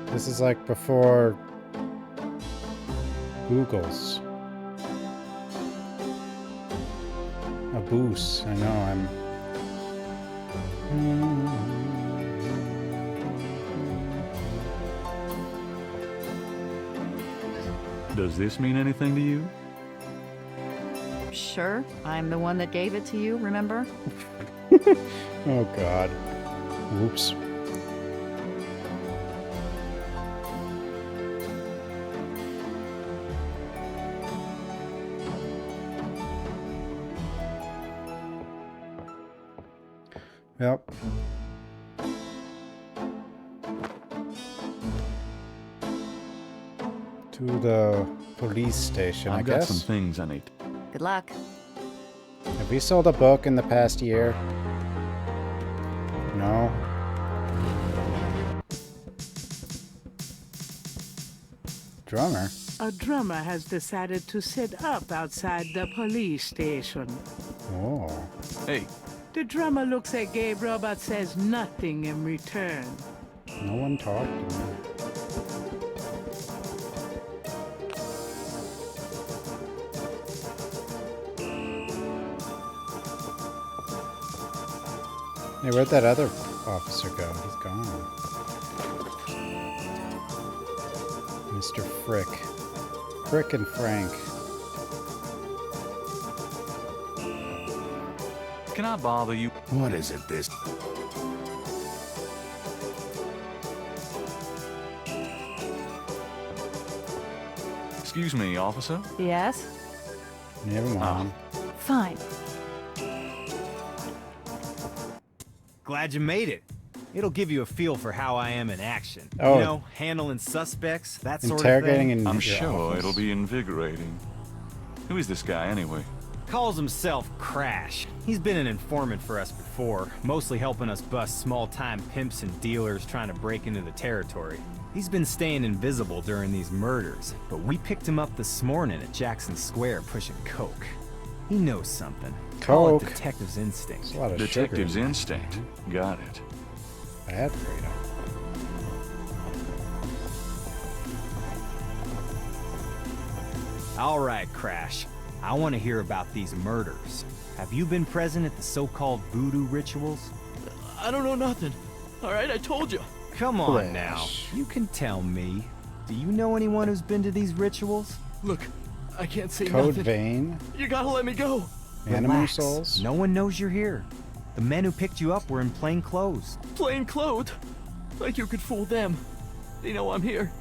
This is like before... Google's. A boost. I know, I'm... Does this mean anything to you? Sure, I'm the one that gave it to you, remember? Oh god. Whoops. Yep. To the police station, I guess. I've got some things I need. Good luck. Have we sold a book in the past year? No. Drummer? A drummer has decided to sit up outside the police station. Oh. Hey. The drummer looks at Gabriel but says nothing in return. No one talked to me. Hey, where'd that other officer go? He's gone. Mr. Frick. Crick and Frank. Can I bother you? What is it this? Excuse me, officer? Yes? Never mind. Fine. Glad you made it. It'll give you a feel for how I am in action. Oh. You know, handling suspects, that sort of Interrogating thing. in I'm your sure office. it'll be invigorating. Who is this guy, anyway? Calls himself Crash. He's been an informant for us before, mostly helping us bust small-time pimps and dealers trying to break into the territory. He's been staying invisible during these murders, but we picked him up this morning at Jackson Square pushing coke. He knows something. Call it Coke. detective's instinct. There's a lot of Detective's sugar in instinct. Got it. Bad freedom. All right, Crash. I want to hear about these murders. Have you been present at the so-called voodoo rituals? I don't know nothing. All right, I told you. Come on Crash. now. You can tell me. Do you know anyone who's been to these rituals? Look, I can't say Code nothing. Vein. You gotta let me go. Animal Relax. Souls. No one knows you're here. The men who picked you up were in plain clothes. Plain clothed. Like you could fool them. They know I'm here.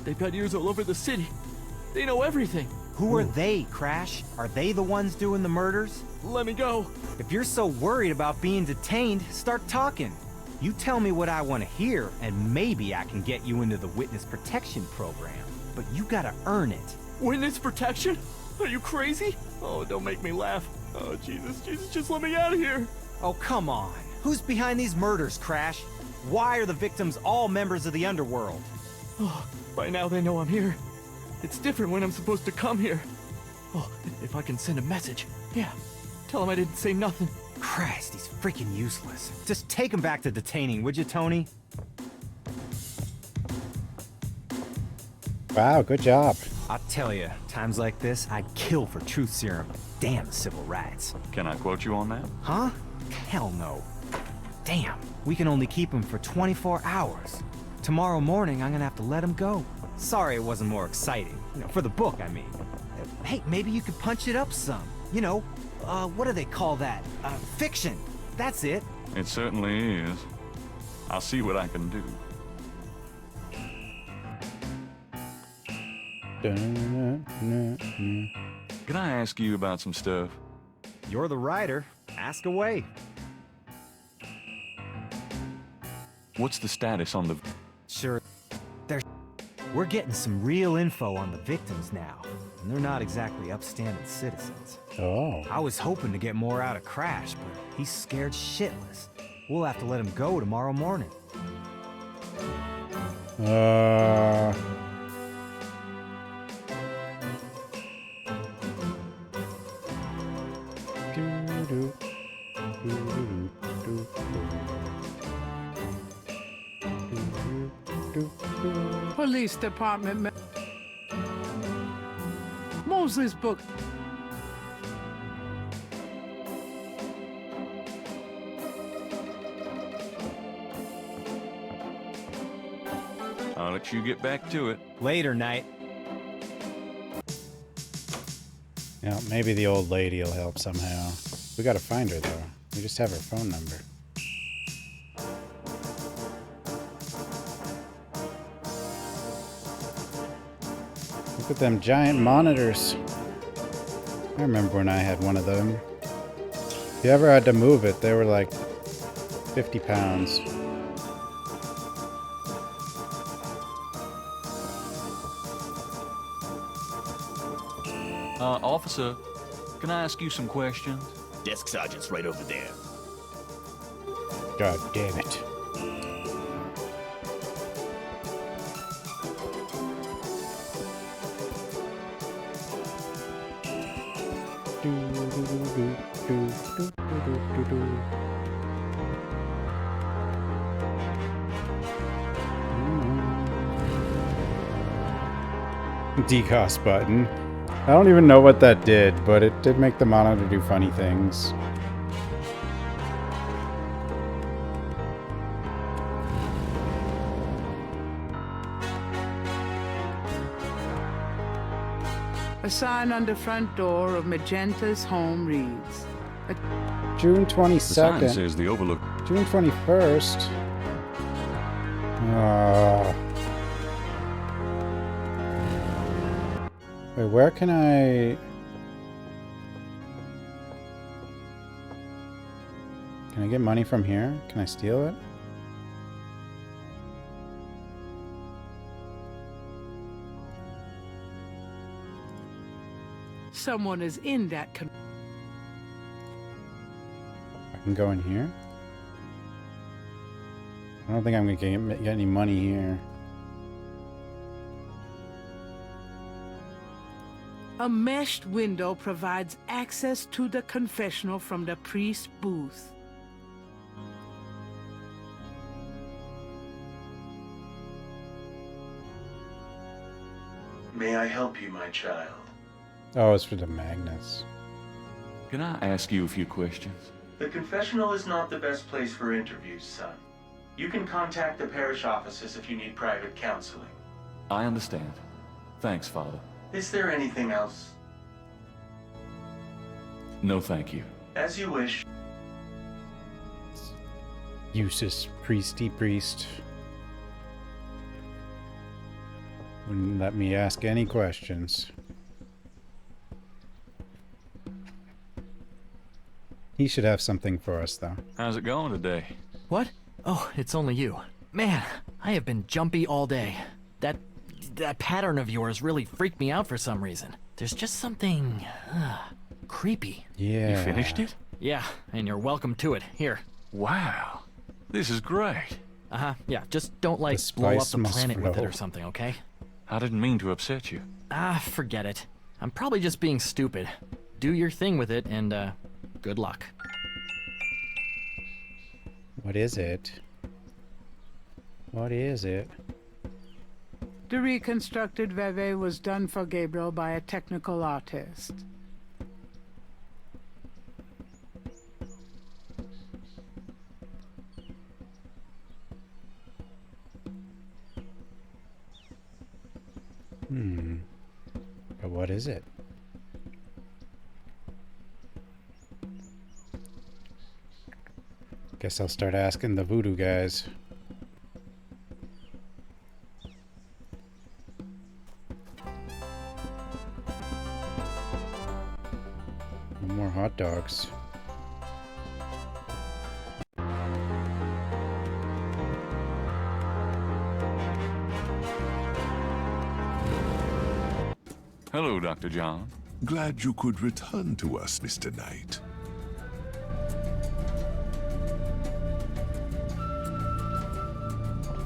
They've got ears all over the city. They know everything. Who are they, Crash? Are they the ones doing the murders? Let me go. If you're so worried about being detained, start talking. You tell me what I want to hear, and maybe I can get you into the witness protection program. But you gotta earn it. Witness protection? Are you crazy? Oh, don't make me laugh. Oh, Jesus, just let me out of here. Oh, come on. Who's behind these murders, Crash? Why are the victims all members of the underworld? Oh, by now they know I'm here. It's different when I'm supposed to come here. Oh, if I can send a message. Yeah, tell them I didn't say nothing. Christ, he's freaking useless. Just take him back to detaining, would you, Tony? Wow, good job. I'll tell you, times like this, I'd kill for truth serum. Damn civil rights. Can I quote you on that? Huh? Hell no. Damn, we can only keep him for 24 hours. Tomorrow morning, I'm gonna have to let him go. Sorry it wasn't more exciting. You know, for the book, I mean. Hey, maybe you could punch it up some. You know, what do they call that? Fiction. That's it. It certainly is. I'll see what I can do. Can I ask you about some stuff? You're the writer. Ask away. What's the status on the... Sure. We're getting some real info on the victims now, and they're not exactly upstanding citizens. Oh. I was hoping to get more out of Crash, but he's scared shitless. We'll have to let him go tomorrow morning. Police department. Moses book. I'll let you get back to it. Later, Knight. Yeah, maybe the old lady will help somehow. We gotta find her, though. We just have her phone number. Look at them giant monitors. I remember when I had one of them. If you ever had to move it, they were like 50 pounds. Officer, can I ask you some questions? Desk sergeant's right over there. God damn it. Decos button. I don't even know what that did, but it did make the monitor do funny things. A sign on the front door of Magenta's home reads, June The sign 22nd. says the Overlook. June 21st. Wait, where can I... Can I get money from here? Can I steal it? someone is in that I can go in here? I don't think I'm going to get any money here. A meshed window provides access to the confessional from the priest's booth. May I help you, my child? Oh, it's for the magnets. Can I ask you a few questions? The confessional is not the best place for interviews, son. You can contact the parish offices if you need private counseling. I understand. Thanks, Father. Is there anything else? No, thank you. As you wish. Useless priesty priest. Wouldn't let me ask any questions. He should have something for us, though. How's it going today? What? Oh, it's only you. Man, I have been jumpy all day. That pattern of yours really freaked me out for some reason. There's just something creepy. Yeah. You finished it? Yeah, and you're welcome to it. Here. Wow. This is great. Uh-huh. Yeah, just don't blow up the planet with it or something, okay? I didn't mean to upset you. Forget it. I'm probably just being stupid. Do your thing with it, and, good luck. What is it? What is it? The reconstructed Veve was done for Gabriel by a technical artist. But what is it? Guess I'll start asking the voodoo guys. No more hot dogs. Hello, Dr. John. Glad you could return to us, Mr. Knight.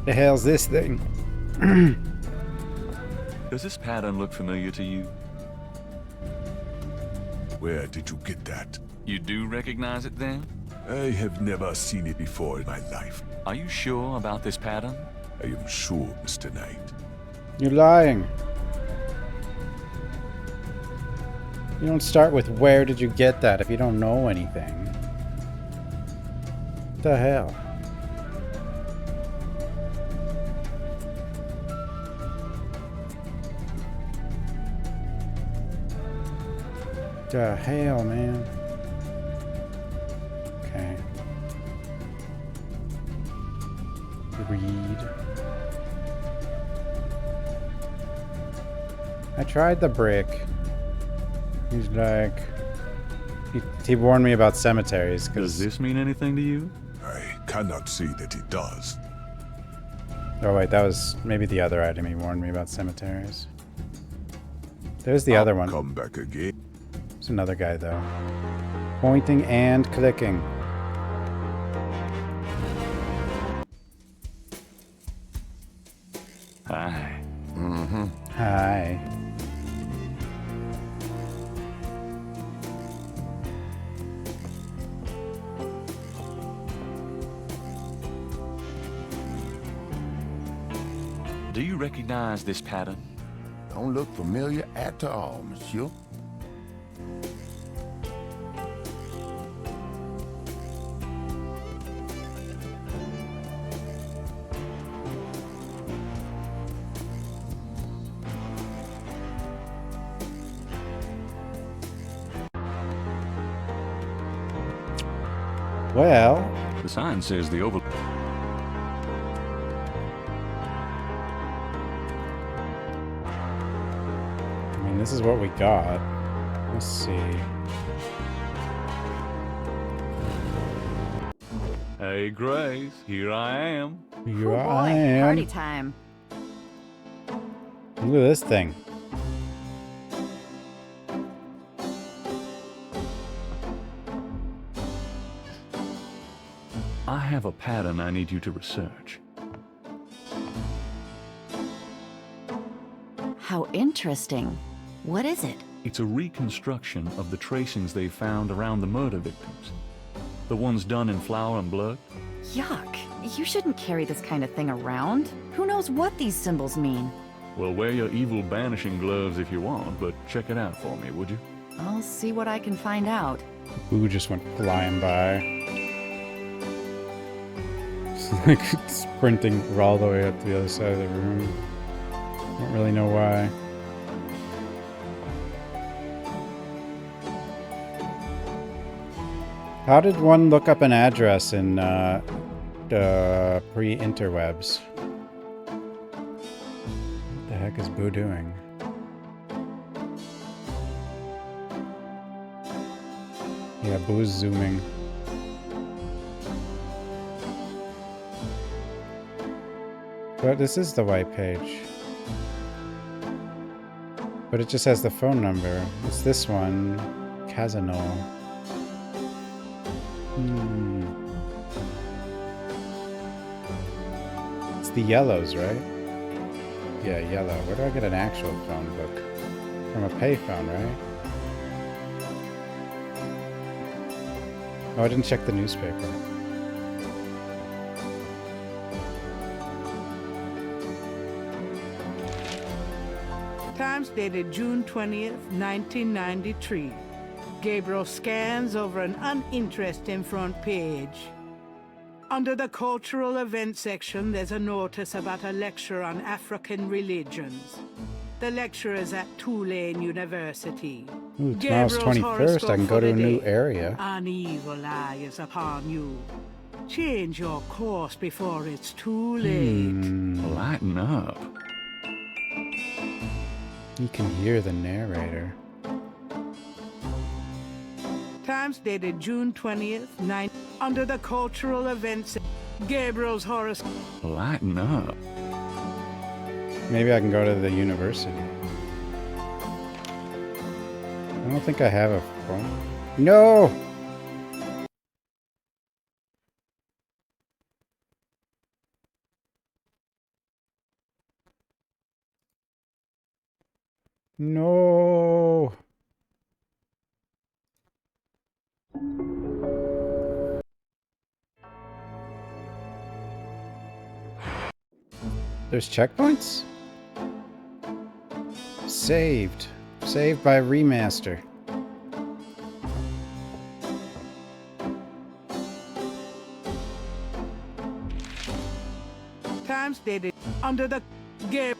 The hell's this thing? Does this pattern look familiar to you? Where did you get that? You do recognize it then? I have never seen it before in my life. Are you sure about this pattern? I am sure, Mr. Knight. You're lying. You don't start with where did you get that if you don't know anything. What the hell? The hell, man. Okay. Read. I tried the brick. He's like... He warned me about cemeteries. Does this mean anything to you? I cannot say that it does. Oh wait, that was maybe the other item he warned me about cemeteries. There's the other one. Come back again. There's another guy though. Pointing and clicking. Hi. Hi. Do you recognize this pattern? Don't look familiar at all, monsieur. Well... The sign says the over... I mean, this is what we got. Let's see. Hey, Grace, here I am. Here Oh boy, I am. party time. Look at this thing. I have a pattern I need you to research. How interesting. What is it? It's a reconstruction of the tracings they found around the murder victims. The ones done in flour and blood. Yuck. You shouldn't carry this kind of thing around. Who knows what these symbols mean? Well, wear your evil banishing gloves if you want, but check it out for me, would you? I'll see what I can find out. Boo just went flying by. It's like sprinting all the way up to the other side of the room. Don't really know why. How did one look up an address in pre-interwebs? What the heck is Boo doing? Yeah, Boo's zooming. But this is the white page. But it just has the phone number. It's this one. Casanol. It's the yellows, right? Yeah, yellow. Where do I get an actual phone book? From a payphone, right? Oh, I didn't check the newspaper. Times dated June 20th, 1993. Gabriel scans over an uninteresting front page. Under the cultural events section, there's a notice about a lecture on African religions. The lecture is at Tulane University. Ooh, tomorrow's 21st. I can go to a new area. An evil eye is upon you. Change your course before it's too late. Lighten up. You can hear the narrator. Times dated June 20th, under the cultural events, Gabriel's horoscope. Lighten up. Maybe I can go to the university. I don't think I have a phone. No! No! There's checkpoints? Saved. Saved by remaster. Times dated under the game.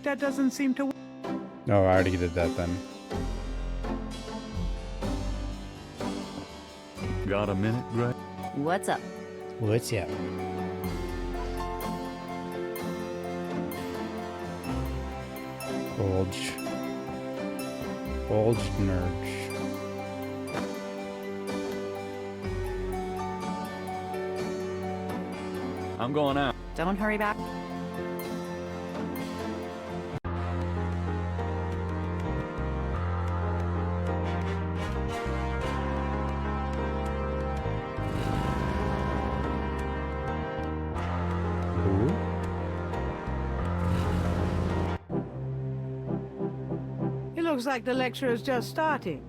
That doesn't seem to. Oh, I already did that then. Got a minute, Greg? What's up? What's up? Bulge. Bulge nerds. I'm going out. Don't hurry back. It looks like the lecture is just starting.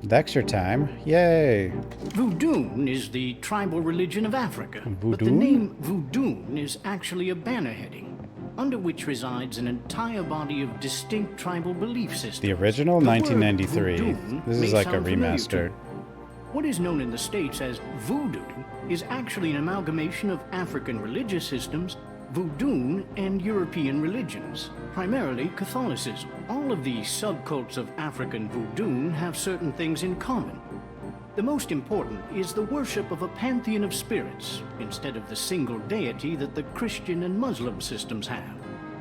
Lecture time. Yay! Voodoo is the tribal religion of Africa. Voodoo? But the name Voodoo is actually a banner heading, under which resides an entire body of distinct tribal belief systems. The original, 1993. This is like a remaster. What is known in the States as voodoo is actually an amalgamation of African religious systems Voodoo, and European religions, primarily Catholicism. All of these subcults of African voodoo have certain things in common. The most important is the worship of a pantheon of spirits, instead of the single deity that the Christian and Muslim systems have.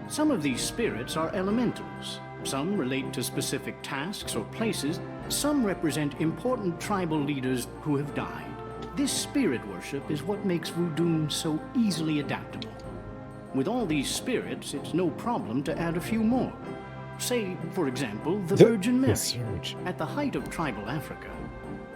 Some of these spirits are elementals. Some relate to specific tasks or places. Some represent important tribal leaders who have died. This spirit worship is what makes voodoo so easily adaptable. With all these spirits, it's no problem to add a few more. Say, for example, the Virgin Mary. At the height of tribal Africa,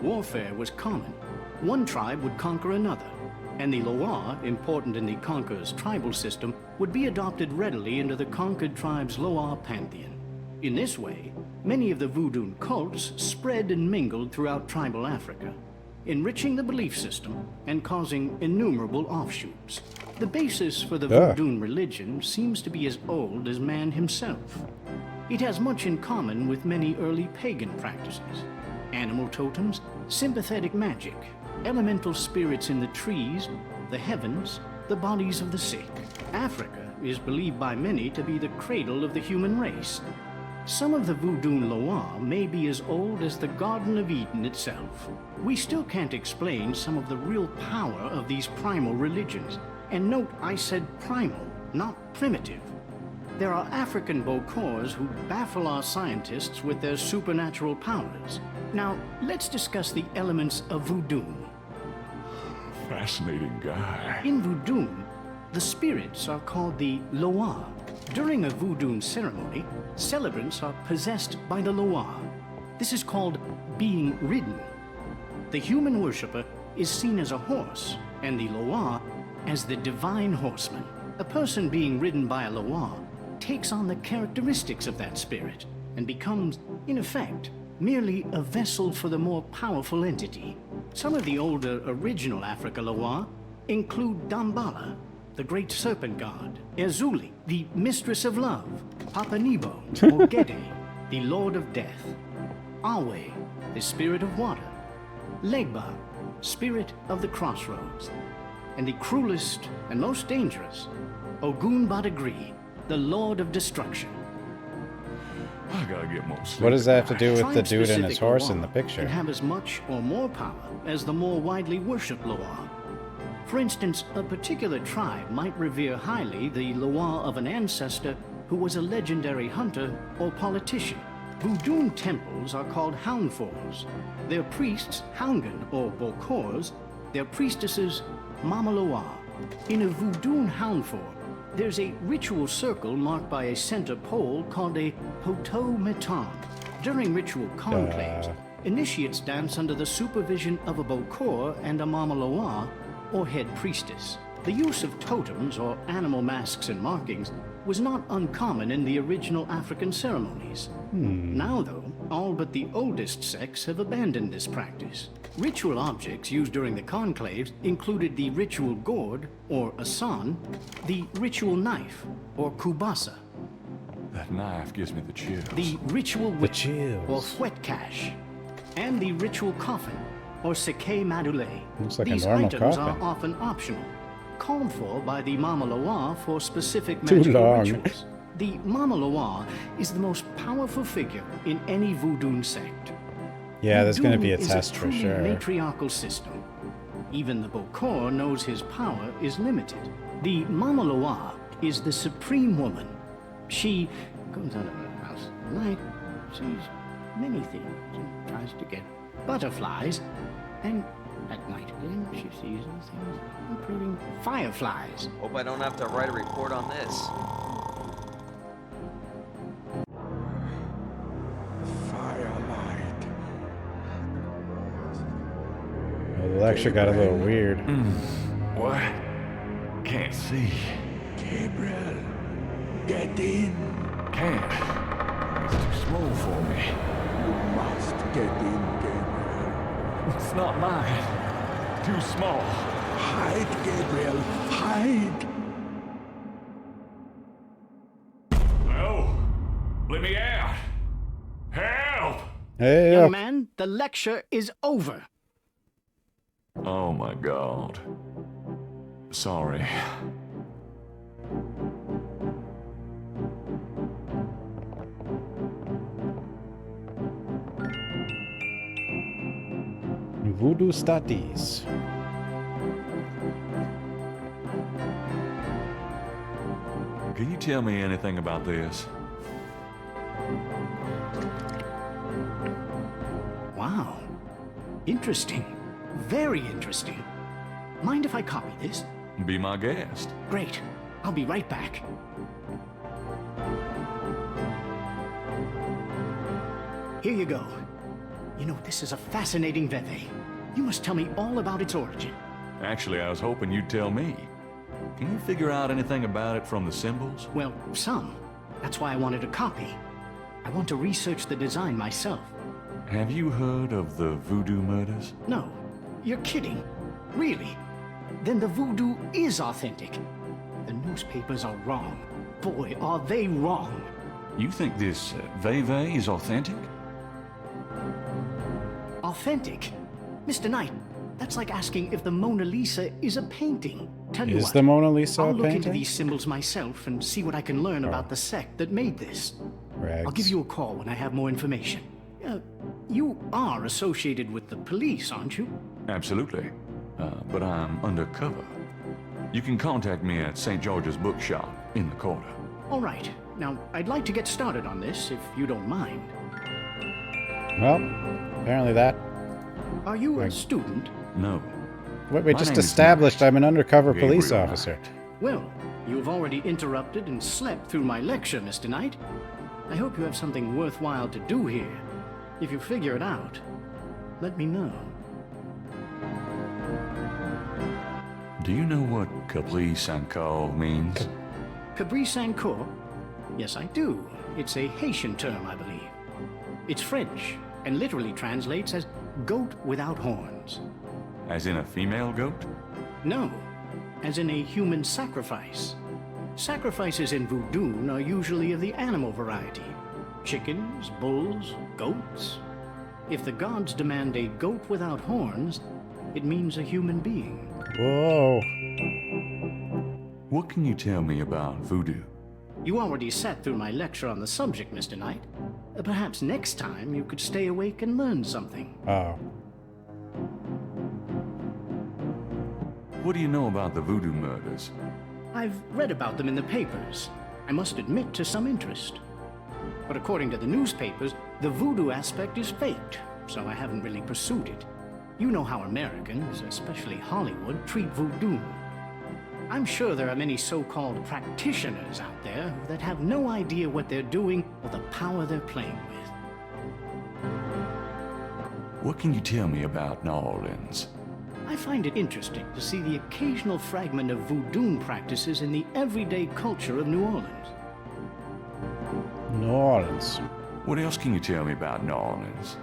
warfare was common. One tribe would conquer another, and the Loa, important in the conqueror's tribal system, would be adopted readily into the conquered tribe's Loa pantheon. In this way, many of the voodoo cults spread and mingled throughout tribal Africa, enriching the belief system and causing innumerable offshoots. The basis for the voodoo religion seems to be as old as man himself. It has much in common with many early pagan practices: animal totems, sympathetic magic, elemental spirits in the trees, the heavens, the bodies of the sick. Africa is believed by many to be the cradle of the human race. Some of the voodoo Loa may be as old as the Garden of Eden itself. We still can't explain some of the real power of these primal religions. And note, I said primal, not primitive. There are African Bokors who baffle our scientists with their supernatural powers. Now, let's discuss the elements of voodoo. Fascinating guy. In voodoo, the spirits are called the Loa. During a voodoo ceremony, celebrants are possessed by the Loa. This is called being ridden. The human worshipper is seen as a horse, and the Loa as the divine horseman. A person being ridden by a Loa takes on the characteristics of that spirit and becomes, in effect, merely a vessel for the more powerful entity. Some of the older original Africa Loa include Dambala, the great serpent god, Ezuli, the mistress of love, Papanibo, or Gede, the lord of death, Awe, the spirit of water, Legba, spirit of the crossroads, and the cruelest and most dangerous, Ogun Badagri, the lord of destruction. I gotta get more sleep. What does that have to do with the dude and his horse in the picture? Can have as much or more power as the more widely worshipped Loa. For instance, a particular tribe might revere highly the Loa of an ancestor who was a legendary hunter or politician. Voodoo temples are called Houndfors. Their priests, Houngan or Bokors, their priestesses, Mama Loa. In a Voodoo Houndfor, there's a ritual circle marked by a center pole called a Poto Meton. During ritual conclaves, initiates dance under the supervision of a Bokor and a Mama Loa, or head priestess. The use of totems, or animal masks and markings, was not uncommon in the original African ceremonies. Now, though, all but the oldest sects have abandoned this practice. Ritual objects used during the conclaves included the ritual gourd, or asan, the ritual knife, or kubasa. That knife gives me the chills. The ritual whip, or fwetcash, and the ritual coffin, or seke madule. Looks like These a normal items coffin. are often optional, called for by the Mama Loa for specific Too magical long. rituals. The Mama Loa is the most powerful figure in any voodoo sect. Yeah, there's going to be a Voodoo test is for truly sure. matriarchal system. Even the Bokor knows his power is limited. The Mama Loa is the supreme woman. She goes out of her house at night, sees many things, and tries to get butterflies, and at night again she sees other things, including fireflies. Hope I don't have to write a report on this. Well, the lecture got a little weird. What? Can't see. Gabriel, get in. Can't. It's too small for me. You must get in, Gabriel. It's not mine. Too small. Hide, Gabriel, hide. No. Let me out. Help! Hey, Young man, the lecture is over. Oh my god. Sorry. Voodoo Studies. Can you tell me anything about this? Wow. Interesting. Very interesting. Mind if I copy this? Be my guest. Great. I'll be right back. Here you go. You know, this is a fascinating Veve. You must tell me all about its origin. Actually, I was hoping you'd tell me. Can you figure out anything about it from the symbols? Well, some. That's why I wanted a copy. I want to research the design myself. Have you heard of the voodoo murders? No. You're kidding. Really? Then the voodoo is authentic. The newspapers are wrong. Boy, are they wrong. You think this Veve is authentic? Authentic? Mr. Knight, that's like asking if the Mona Lisa is a painting. Tell you Is what, the Mona Lisa I'll a look into painting? these symbols myself and see what I can learn about the sect that made this. Rags. I'll give you a call when I have more information. You are associated with the police, aren't you? Absolutely. But I'm undercover. You can contact me at St. George's Bookshop in the quarter. All right. Now, I'd like to get started on this, if you don't mind. Well, apparently that. Are you a student? No. What we My just name is established, I'm an undercover Gabrield police Knight. officer. Well, you've already interrupted and slept through my lecture, Mr. Knight. I hope you have something worthwhile to do here. If you figure it out, let me know. Do you know what Capri Sanko means? Cabri Sancourt? Yes, I do. It's a Haitian term, I believe. It's French, and literally translates as goat without horns. As in a female goat? No, as in a human sacrifice. Sacrifices in voodoo are usually of the animal variety. Chickens, bulls, goats. If the gods demand a goat without horns, it means a human being. Whoa. What can you tell me about voodoo? You already sat through my lecture on the subject, Mr. Knight. Perhaps next time you could stay awake and learn something. Oh. What do you know about the voodoo murders? I've read about them in the papers. I must admit to some interest. But according to the newspapers, the voodoo aspect is faked, so I haven't really pursued it. You know how Americans, especially Hollywood, treat voodoo. I'm sure there are many so-called practitioners out there that have no idea what they're doing or the power they're playing with. What can you tell me about New Orleans? I find it interesting to see the occasional fragment of voodoo practices in the everyday culture of New Orleans. New Orleans. What else can you tell me about New Orleans?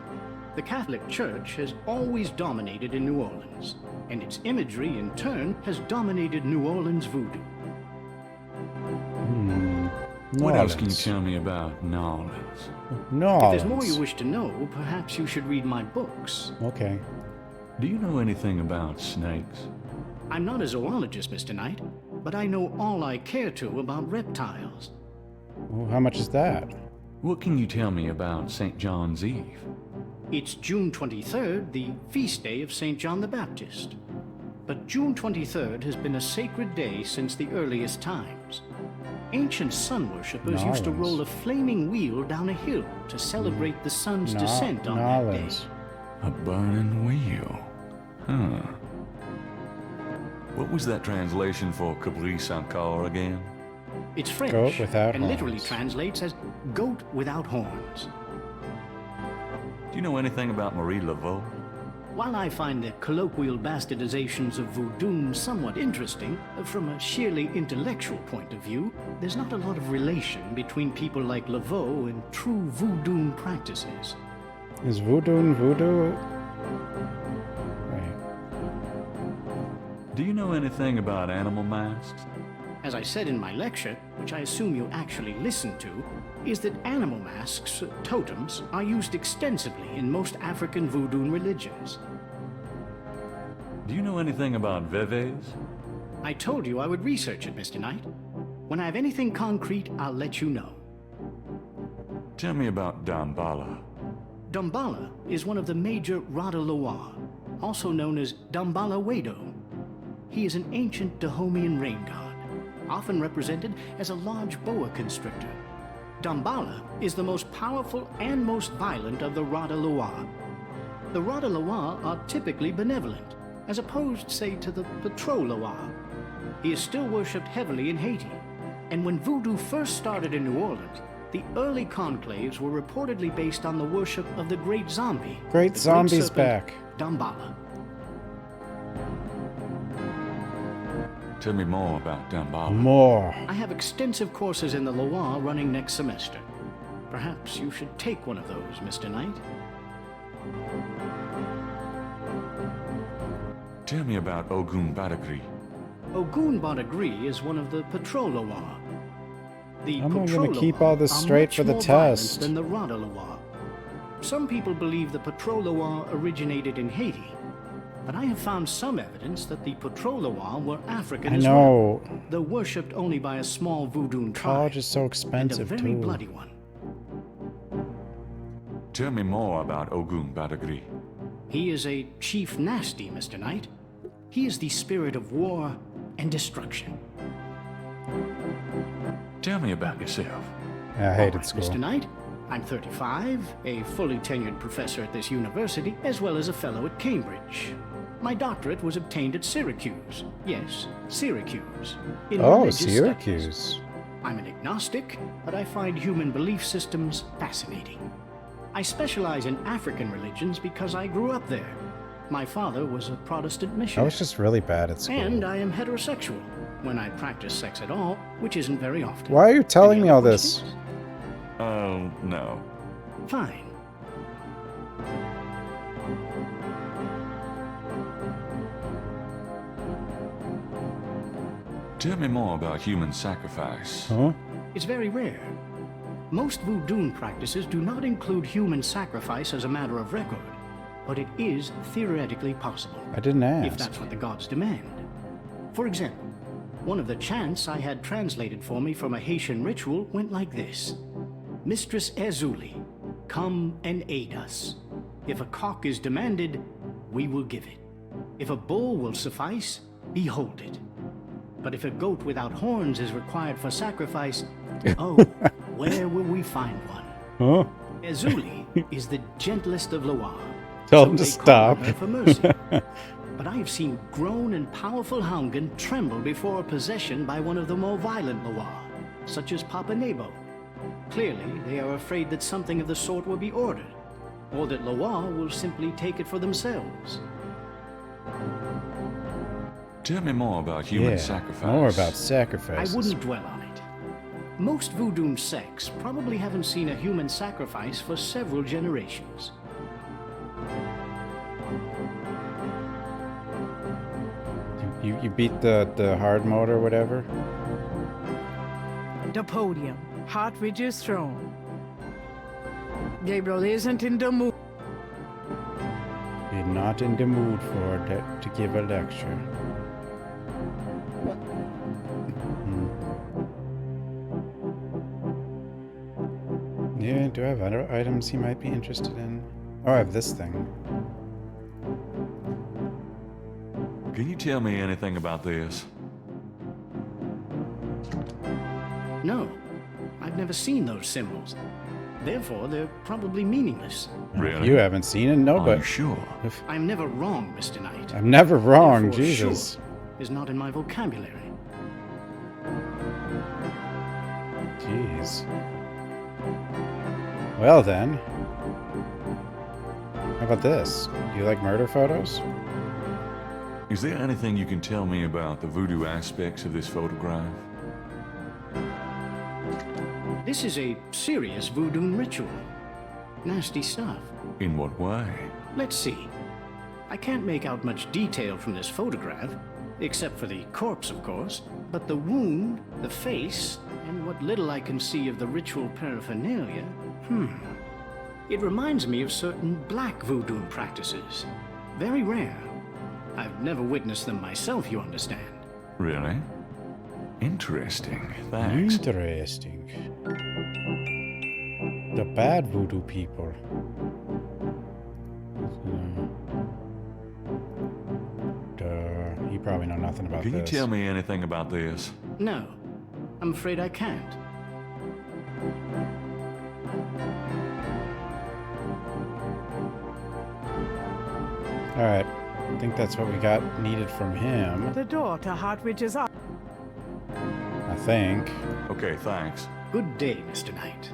The Catholic Church has always dominated in New Orleans, and its imagery, in turn, has dominated New Orleans voodoo. What else can you tell me about New Orleans? New If there's more Orleans. you wish to know, perhaps you should read my books. Okay. Do you know anything about snakes? I'm not a zoologist, Mr. Knight, but I know all I care to about reptiles. Well, how much is that? What can you tell me about St. John's Eve? It's June 23rd, the feast day of St. John the Baptist. But June 23rd has been a sacred day since the earliest times. Ancient sun worshippers used to roll a flaming wheel down a hill to celebrate the sun's descent on that day. A burning wheel. Huh. What was that translation for Capri Sanko again? It's French, Goat without and literally horns. translates as goat without horns. Do you know anything about Marie Laveau? While I find the colloquial bastardizations of voodoo somewhat interesting, from a sheerly intellectual point of view, there's not a lot of relation between people like Laveau and true voodoo practices. Is voodoo and voodoo? Wait. Do you know anything about animal masks? As I said in my lecture, which I assume you actually listened to, is that animal masks, totems, are used extensively in most African voodoo religions. Do you know anything about Veves? I told you I would research it, Mr. Knight. When I have anything concrete, I'll let you know. Tell me about Dambala. Dambala is one of the major Rada Loa. also known as Damballa Wado. He is an ancient Dahomian rain god, often represented as a large boa constrictor. Damballa is the most powerful and most violent of the Rada Loa. The Rada Loa are typically benevolent, as opposed, say, to the Patro Loa. He is still worshipped heavily in Haiti, and when voodoo first started in New Orleans, the early conclaves were reportedly based on the worship of the Great Zombie. Great the Zombie's Great serpent, back. Damballa. Tell me more about Damballa. More. I have extensive courses in the Loa running next semester. Perhaps you should take one of those, Mr. Knight. Tell me about Ogun Badagri. Ogun Badagri is one of the Patro Loa. The I'm Patro gonna keep Loa all this are straight much for the more violent test. than the Rada Loa. Some people believe the Patro Loa originated in Haiti, but I have found some evidence that the Patro Loa were African I as know. well, though worshipped only by a small voodoo tribe, College is so and a expensive very too. bloody one. Tell me more about Ogun Badagri. He is a chief nasty, Mr. Knight. He is the spirit of war and destruction. Tell me about yourself. I hated school. Mr. Knight, I'm 35, a fully tenured professor at this university, as well as a fellow at Cambridge. My doctorate was obtained at Syracuse. Yes, Syracuse. In Oh, religious Syracuse. studies. I'm an agnostic, but I find human belief systems fascinating. I specialize in African religions because I grew up there. My father was a Protestant I missionary. was just really bad at school. And I am heterosexual, when I practice sex at all, which isn't very often. Why are you telling me all this? Oh, no. Fine. Tell me more about human sacrifice. Huh? It's very rare. Most voodoo practices do not include human sacrifice as a matter of record, but it is theoretically possible. I didn't ask. If that's what the gods demand. For example, one of the chants I had translated for me from a Haitian ritual went like this. Mistress Ezuli, come and aid us. If a cock is demanded, we will give it. If a bull will suffice, behold it. But if a goat without horns is required for sacrifice, oh, where will we find one? Huh? Ezuli is the gentlest of Loa. Tell so him to they call stop. her for mercy. But I have seen grown and powerful Houngan tremble before possession by one of the more violent Loa, such as Papa Nebo. Clearly, they are afraid that something of the sort will be ordered, or that Loa will simply take it for themselves. Tell me more about human Yeah, sacrifice. more about sacrifices. I wouldn't dwell on it. Most voodoo sects probably haven't seen a human sacrifice for several generations. You beat the hard mode or whatever? The podium, Hartridge's throne. Gabriel isn't in the mood. You're not in the mood to give a lecture. Yeah, do I have other items he might be interested in? Oh, I have this thing. Can you tell me anything about this? No, I've never seen those symbols. Therefore, they're probably meaningless. Really? You haven't seen it? No, Are but... you sure? I'm never wrong, Mr. Knight. I'm never wrong, Therefore, Jesus. Sure is not in my vocabulary. Jeez. Well then. How about this? Do you like murder photos? Is there anything you can tell me about the voodoo aspects of this photograph? This is a serious voodoo ritual. Nasty stuff. In what way? Let's see. I can't make out much detail from this photograph, except for the corpse, of course, but the wound, the face, and what little I can see of the ritual paraphernalia, it reminds me of certain black voodoo practices. Very rare. I've never witnessed them myself, you understand. Really? Interesting. Thanks. Interesting. The bad voodoo people. nothing about Can this. you tell me anything about this? No, I'm afraid I can't. Alright. I think that's what we got needed from him. The door to Hartridge's office. I think. Okay, thanks. Good day, Mr. Knight.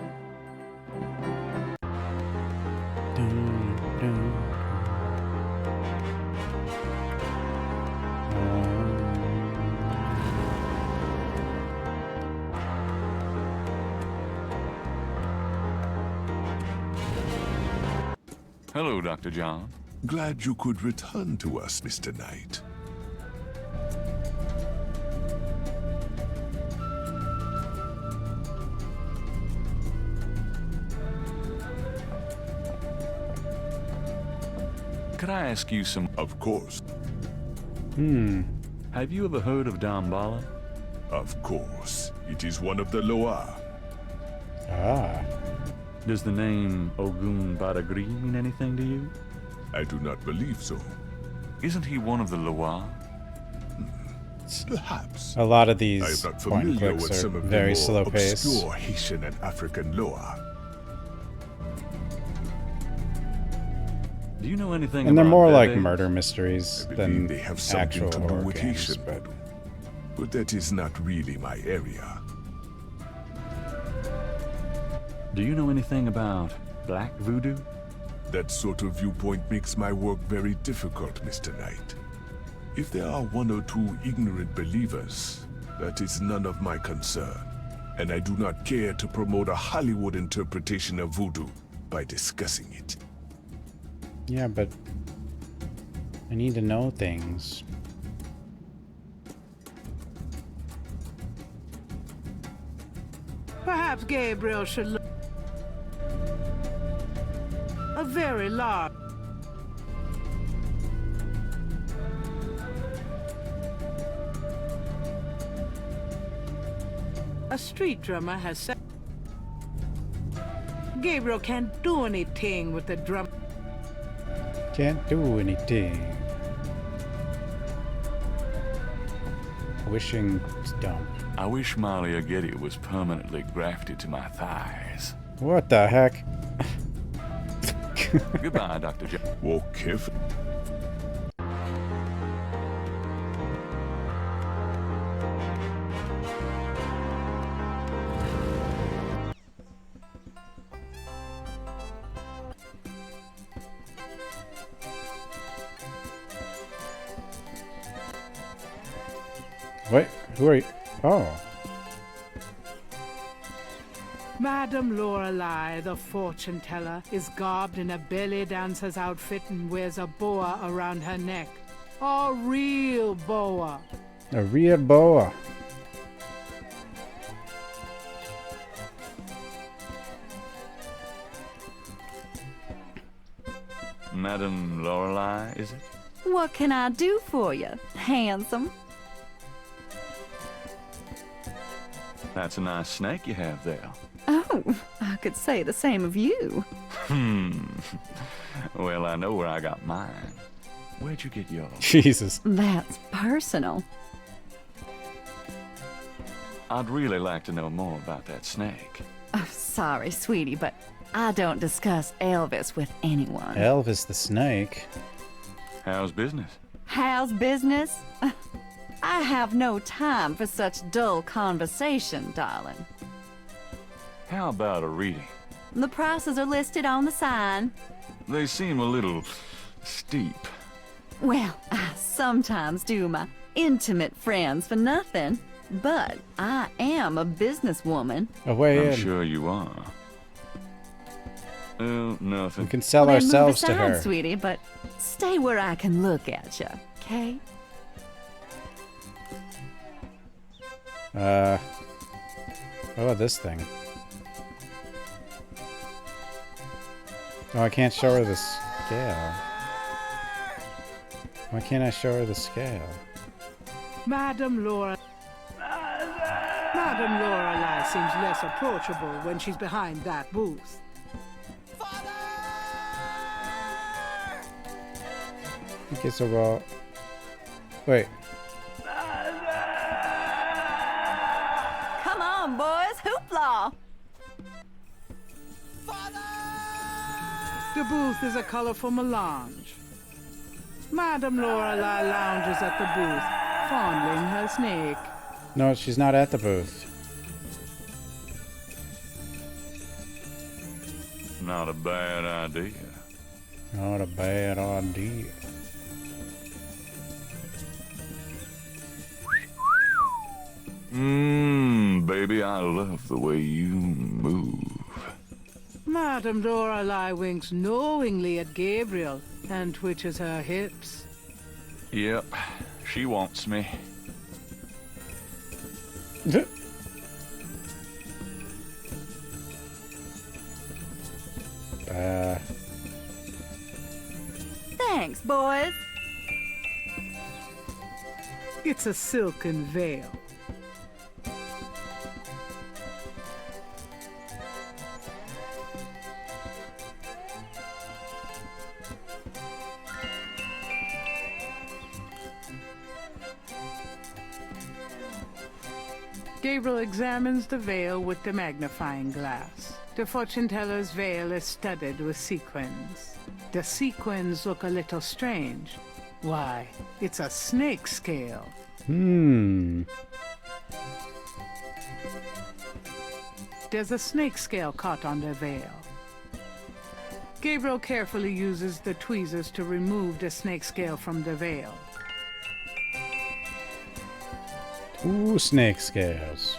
Hello, Dr. John. Glad you could return to us, Mr. Knight. Could I ask you some... Of course. Have you ever heard of Damballa? Of course. It is one of the Loa. Ah. Does the name Ogun Badagri mean anything to you? I do not believe so. Isn't he one of the Loa? Perhaps. A lot of I these am not point and familiar clicks with are some of very the more slow paced. obscure Haitian and African Loa. Do you know anything And they're about more like Bebe? murder mysteries I than believe they have something actual to do horror with games, Haitian but voodoo. But that is not really my area. Do you know anything about black voodoo? That sort of viewpoint makes my work very difficult, Mr. Knight. If there are one or two ignorant believers, that is none of my concern. And I do not care to promote a Hollywood interpretation of voodoo by discussing it. yeah, but I need to know things. Perhaps Gabriel should look. A very large. A street drummer has said. Gabriel can't do anything with the drum. Can't do anything. Wishing dump. I wish Malia Getty was permanently grafted to my thighs. What the heck? Goodbye, Dr. John. Walk carefully. Wait, who are you? Oh. Madame Lorelei, the fortune teller, is garbed in a belly dancer's outfit and wears a boa around her neck. A real boa. A real boa. Madame Lorelei, is it? What can I do for you, handsome? That's a nice snake you have there. Oh, I could say the same of you. Well, I know where I got mine. Where'd you get yours? Jesus. That's personal. I'd really like to know more about that snake. Oh, sorry, sweetie, but I don't discuss Elvis with anyone. Elvis the snake. How's business? How's business? I have no time for such dull conversation, darling. How about a reading? The prices are listed on the sign. They seem a little steep. Well, I sometimes do my intimate friends for nothing, but I am a businesswoman. I'm sure you are. Oh, nothing. We can sell Well, then ourselves move to aside, her. sweetie, but stay where I can look at you, okay? Oh, this thing. Oh, I can't show her the scale. Why can't I show her the scale? Madame Lorelei seems less approachable when she's behind that booth. Okay, so well. Wait. Come on, boys, hoopla! The booth is a colorful melange. Madame Lorelei lounges at the booth, fondling her snake. No, she's not at the booth. Not a bad idea. Not a bad idea. Baby, I love the way you move. Madame Lorelei winks knowingly at Gabriel and twitches her hips. Yep, she wants me. Thanks, boys. It's a silken veil. Gabriel examines the veil with the magnifying glass. The fortune teller's veil is studded with sequins. The sequins look a little strange. Why, it's a snake scale. There's a snake scale caught on the veil. Gabriel carefully uses the tweezers to remove the snake scale from the veil. 2 snake scales.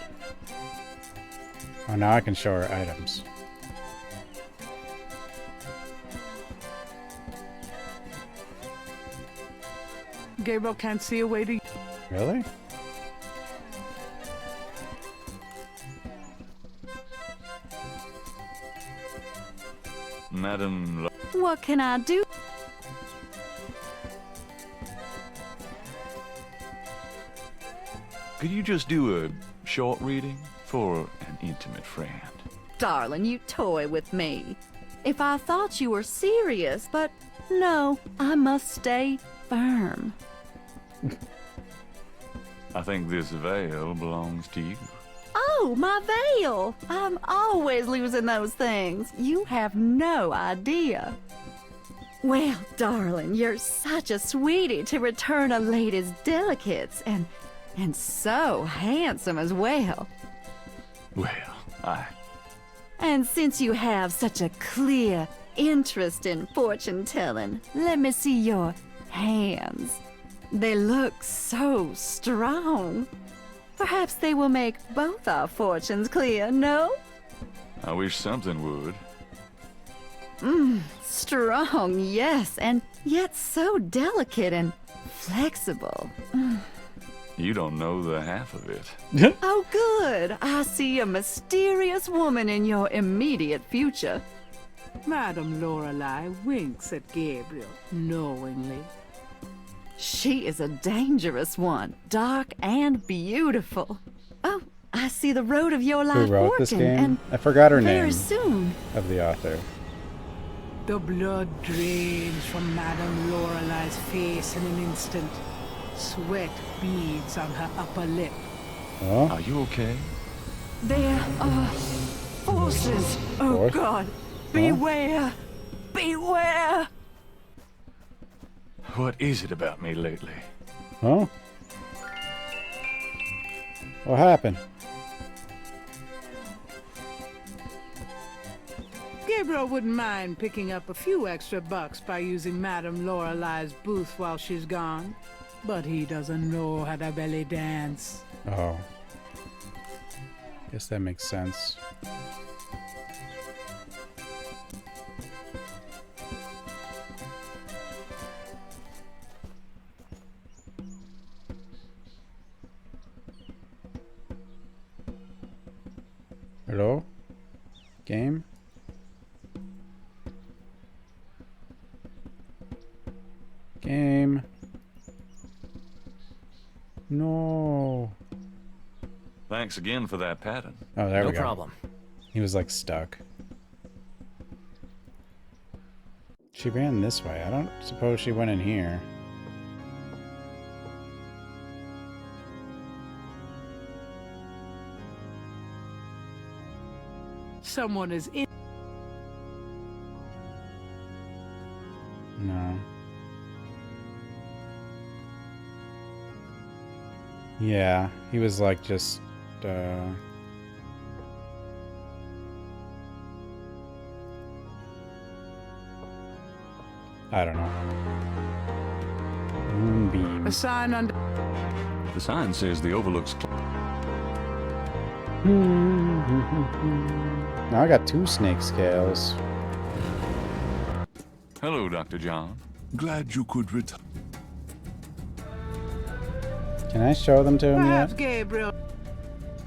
Oh, now I can show her items. Gabriel can't see a way to... Really? Madam... What can I do? Could you just do a short reading for an intimate friend? Darling, you toy with me. If I thought you were serious, but no, I must stay firm. I think this veil belongs to you. Oh, my veil! I'm always losing those things. You have no idea. Well, darling, you're such a sweetie to return a lady's delicates, and so handsome as well. Well, And since you have such a clear interest in fortune-telling, let me see your hands. They look so strong. Perhaps they will make both our fortunes clear, no? I wish something would. Strong, yes, and yet so delicate and flexible. You don't know the half of it. Oh, good. I see a mysterious woman in your immediate future. Madame Lorelei winks at Gabriel knowingly. She is a dangerous one, dark and beautiful. Oh, I see the road of your life Who wrote fortune, this game? and I forgot her very name soon. of the author. The blood drains from Madame Lorelei's face in an instant. Sweat beads on her upper lip. Oh? Are you okay? There are forces. Oh, Force? God. Beware. Beware. What is it about me lately? Huh? What happened? Gabriel wouldn't mind picking up a few extra bucks by using Madame Lorelei's booth while she's gone. But he doesn't know how to belly dance. Oh. Guess that makes sense. Hello? Game? Game? No. Thanks again for that pattern. Oh, there we go. No problem. He was like stuck. She ran this way. I don't suppose she went in here. someone is in. No. Yeah, he was like just, I don't know. Moonbeam. A sign on. The sign says the overlook's Now I got 2 snake scales. Hello, Dr. John. Glad you could return. Can I show them to him Perhaps yet? Gabriel.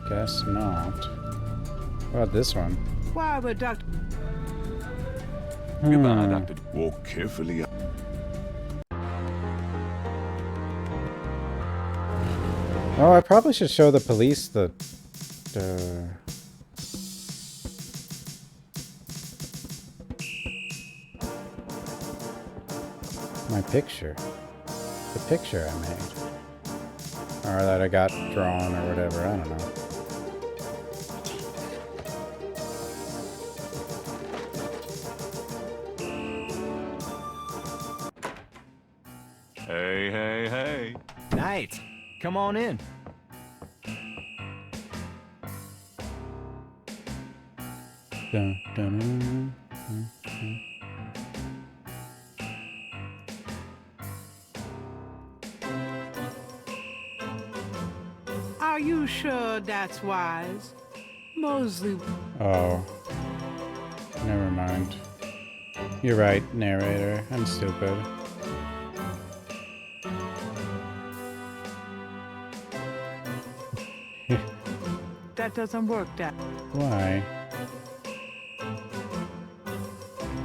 Guess not. What about this one? Why would Dr. Goodbye, Dr. Walk carefully. Oh, I probably should show the police the my picture. The picture I made. Or that I got drawn or whatever, I don't know. Hey, hey, hey. Knight, come on in. Dun, dun, dun, dun, dun. Are you sure that's wise? Mosley. Oh. Never mind. You're right, narrator. I'm stupid. That doesn't work, Dad. Why?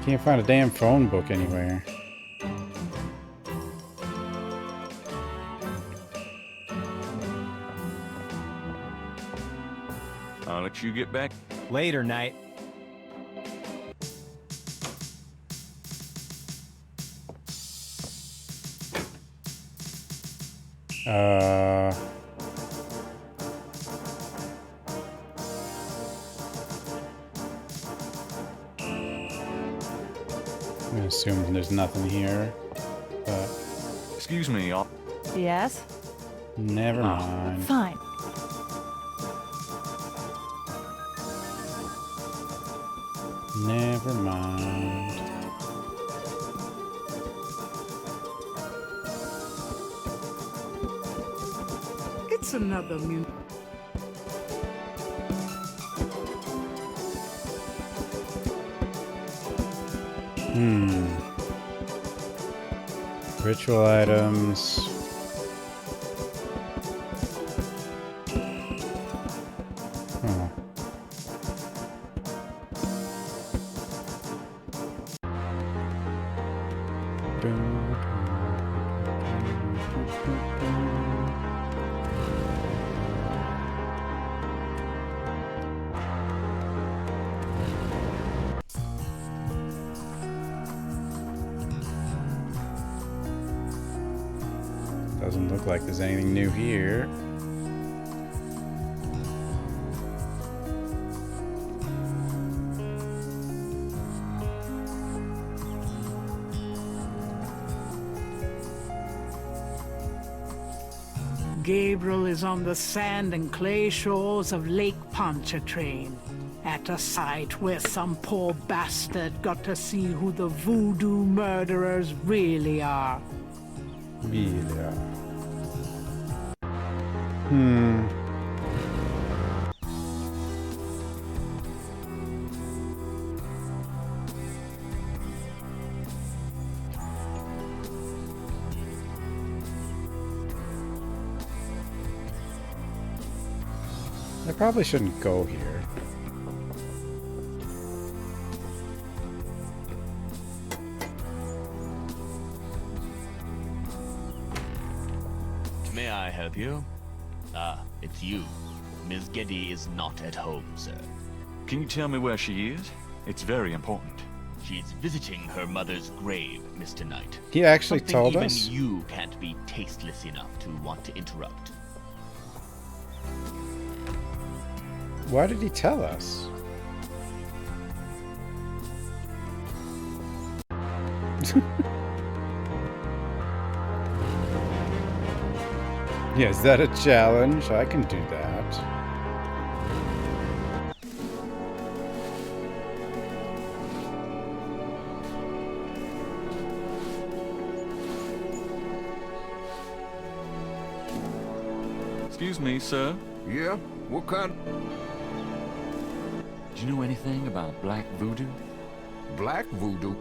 Can't find a damn phone book anywhere. I'll let you get back. Later, Knight. I'm gonna assume there's nothing here, but Excuse me, Yes? never mind. Fine. Never mind. It's another mute. Ritual items. Oh. Doesn't look like there's anything new here. Gabriel is on the sand and clay shores of Lake Pontchartrain, at a site where some poor bastard got to see who the voodoo murderers really are. Really are. I probably shouldn't go here. May I help you? Ah, it's you. Ms. Geddy is not at home, sir. Can you tell me where she is? It's very important. She's visiting her mother's grave, Mr. Knight. He actually Something told even us? you can't be tasteless enough to want to interrupt. Why did he tell us? Yeah, is that a challenge? I can do that. Excuse me, sir. Yeah? What kind? Do you know anything about black voodoo? Black voodoo?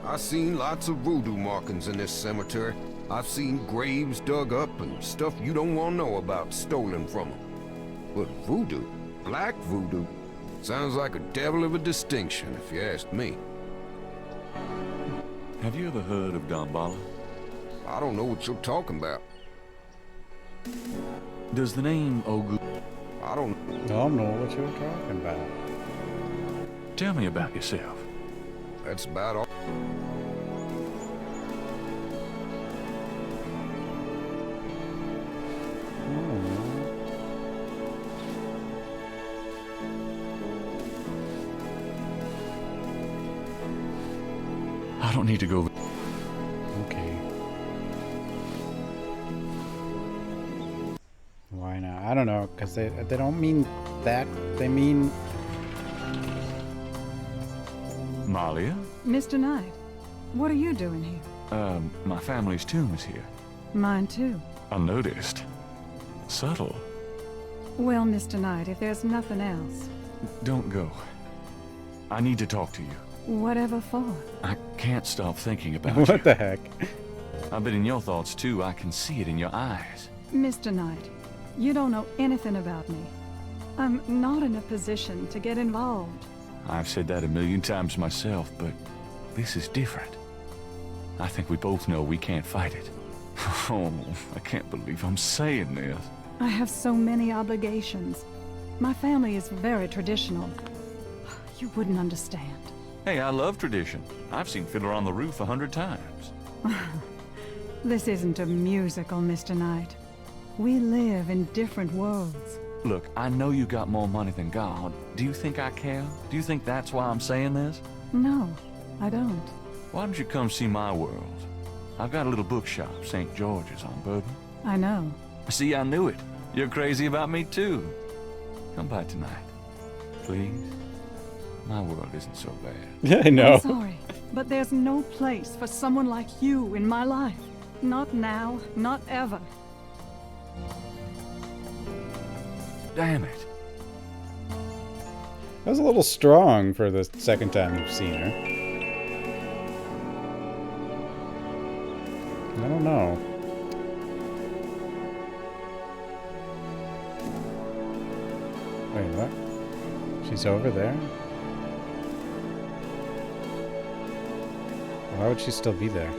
I've seen lots of voodoo markings in this cemetery. I've seen graves dug up and stuff you don't want to know about stolen from them. But voodoo? Black voodoo? Sounds like a devil of a distinction, if you ask me. Have you ever heard of Gambala? I don't know what you're talking about. Does the name Ogu... I don't know what you're talking about. Tell me about yourself. That's about all. I don't need to go... Okay. Why not? I don't know, because they don't mean that. They mean... Malia? Mr. Knight, what are you doing here? My family's tomb is here. Mine too. Unnoticed. Subtle. Well, Mr. Knight, if there's nothing else... Don't go. I need to talk to you. Whatever for? I can't stop thinking about you. What the heck? I've been in your thoughts too. I can see it in your eyes. Mr. Knight, you don't know anything about me. I'm not in a position to get involved. I've said that 1,000,000 times myself, but this is different. I think we both know we can't fight it. Oh, I can't believe I'm saying this. I have so many obligations. My family is very traditional. You wouldn't understand. Hey, I love tradition. I've seen Fiddler on the Roof 100 times. This isn't a musical, Mr. Knight. We live in different worlds. Look, I know you got more money than God. Do you think I care? Do you think that's why I'm saying this? No, I don't. Why don't you come see my world? I've got a little bookshop, St. George's on Bourbon. I know. See, I knew it. You're crazy about me, too. Come by tonight. Please? My world isn't so bad. Yeah, I know. I'm sorry, but there's no place for someone like you in my life. Not now, not ever. Damn it. That was a little strong for the second time you've seen her. I don't know. Wait, what? She's over there? Why would she still be there?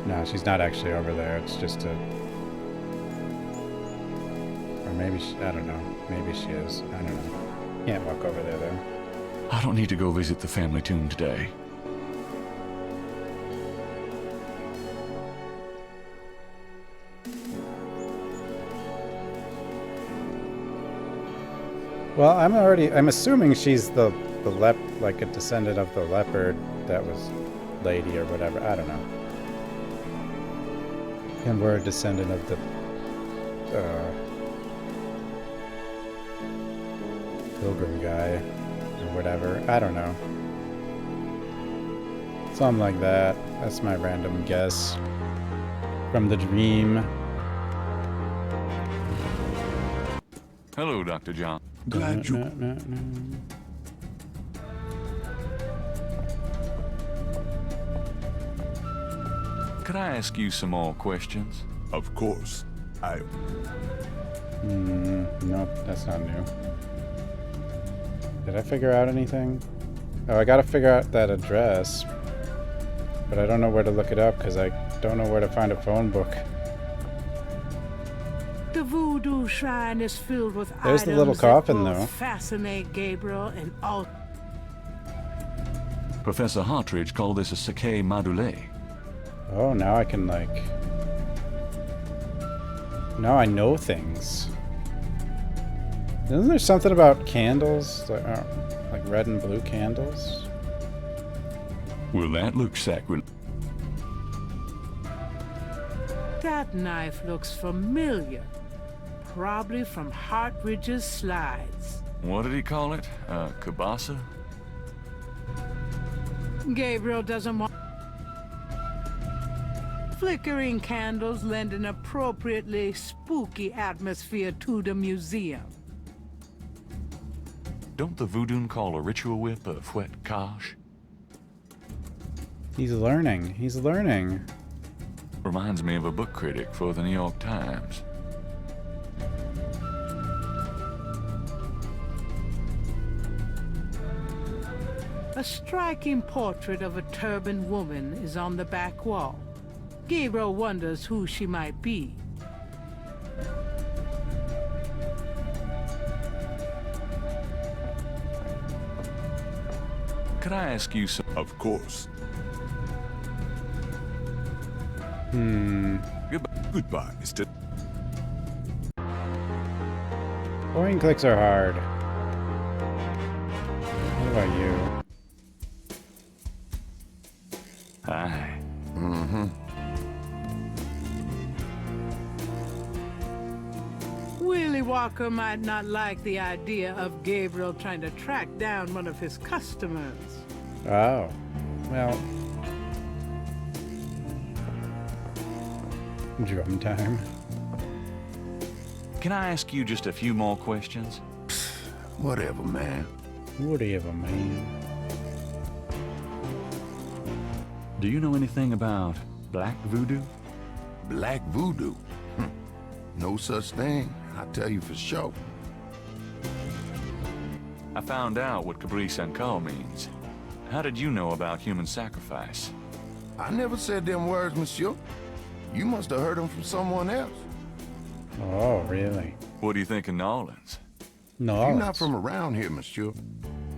No, she's not actually over there. It's just a... Or maybe she... I don't know. Maybe she is. I don't know. Can't walk over there, though. I don't need to go visit the family tomb today. Well, I'm assuming she's like a descendant of the leopard that was lady or whatever. I don't know. And we're a descendant of the pilgrim guy or whatever. I don't know. Something like that. That's my random guess from the dream. Hello, Dr. John. Glad you... Could I ask you some more questions? Of course. Nope, that's not new. Did I figure out anything? Oh, I gotta figure out that address. But I don't know where to look it up because I don't know where to find a phone book. The voodoo shrine is filled with There's items the little coffin, that both though. fascinate Gabriel and all. Professor Hartridge called this a Sakei Madule. Oh, now I can, like... Now I know things. Isn't there something about candles? Like red and blue candles? Well, that looks sacrilege. That knife looks familiar. Probably from Hartridge's slides. What did he call it? Kabasa? Gabriel doesn't want... Flickering candles lend an appropriately spooky atmosphere to the museum. Don't the Voodoo call a ritual whip a fouet cache? He's learning. He's learning. Reminds me of a book critic for the New York Times. A striking portrait of a turbaned woman is on the back wall. Gabriel wonders who she might be. Could I ask you some? Of course. Goodbye, Mr. Point clicks are hard. What about you? Hi. Willie Walker might not like the idea of Gabriel trying to track down one of his customers. Oh. Well. Drum time. Can I ask you just a few more questions? Whatever, man. Whatever, man. Do you know anything about Black Voodoo? Black Voodoo? No such thing. I tell you for sure. I found out what Cabri Sankal means. How did you know about human sacrifice? I never said them words, monsieur. You must have heard them from someone else. Oh, really? What do you think of Nolans? No. If you're not from around here, monsieur,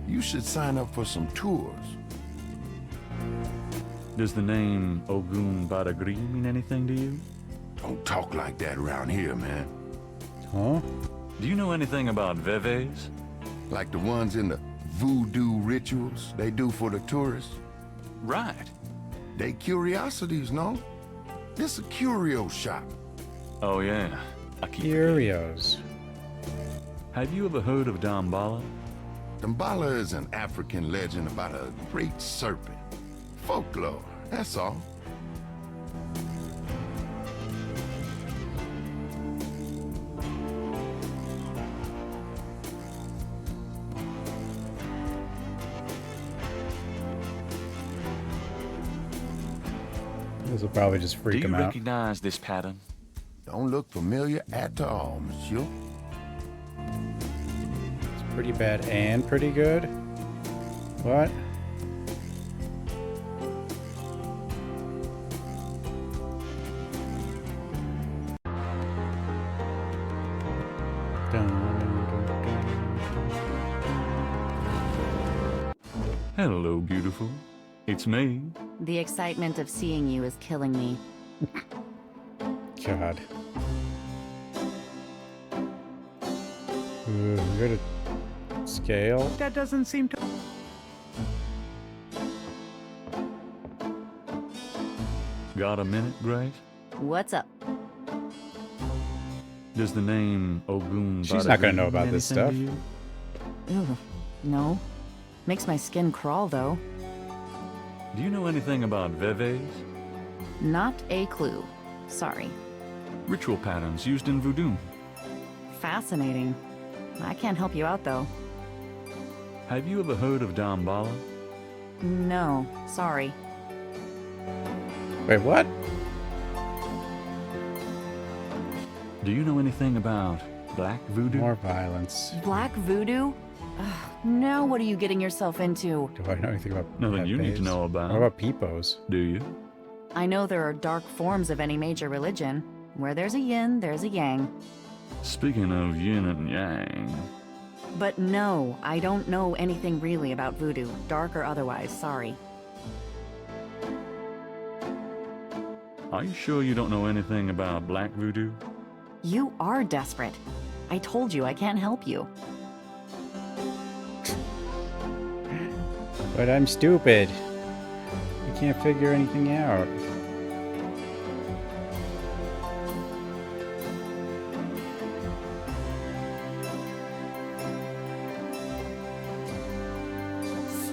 you should sign up for some tours. Does the name Ogun Badagri mean anything to you? Don't talk like that around here, man. Huh? Do you know anything about Veves? Like the ones in the voodoo rituals they do for the tourists? Right. They curiosities, no? This a curio shop. Oh, yeah. I keep Curios. Have you ever heard of Damballa? Damballa is an African legend about a great serpent. Folklore, that's all. This will probably just freak him Do you out. recognize this pattern? Don't look familiar at all, monsieur. It's pretty bad and pretty good. What? Hello, beautiful. It's me. The excitement of seeing you is killing me. God. We got a scale. That doesn't seem to... Got a minute, Grace? What's up? Does the name Ogun She's not gonna know about mean this anything stuff. to you? Ew. No. Makes my skin crawl, though. Do you know anything about Veves? Not a clue. Sorry. Ritual patterns used in voodoo. Fascinating. I can't help you out, though. Have you ever heard of Damballa? No. Sorry. Wait, what? Do you know anything about Black Voodoo? More violence. Black voodoo? Ugh, now what are you getting yourself into? Do I know anything about Nothing you need to Bevets? know about. What about peepos? Do you? I know there are dark forms of any major religion. Where there's a yin, there's a yang. Speaking of yin and yang, But no, I don't know anything really about voodoo, dark or otherwise, sorry. are you sure you don't know anything about Black Voodoo? You are desperate. I told you I can't help you. But I'm stupid. can't figure anything out.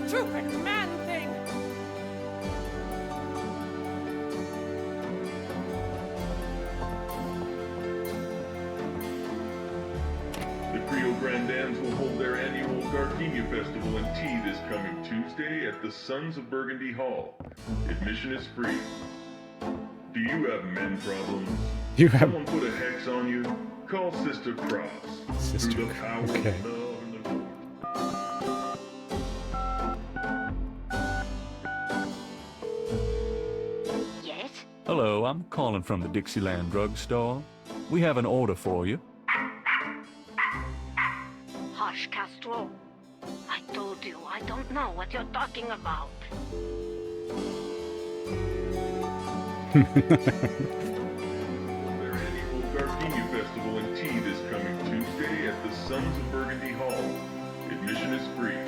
Stupid man thing! The Creole Grandams will hold their annual Gardenia Festival and Tea this coming Tuesday at the Sons of Burgundy Hall. Admission is free. Do you have men problems? You have... Someone put a hex on you? Call Sister Cross. Sister Through the power okay. of love and the Lord. Yes? Hello, I'm calling from the Dixieland drugstore. We have an order for you. Hush, Castro. I told you, I don't know what you're talking about. Their annual Gardenia Festival and Tea this coming Tuesday at the Sons of Burgundy Hall. Admission is free.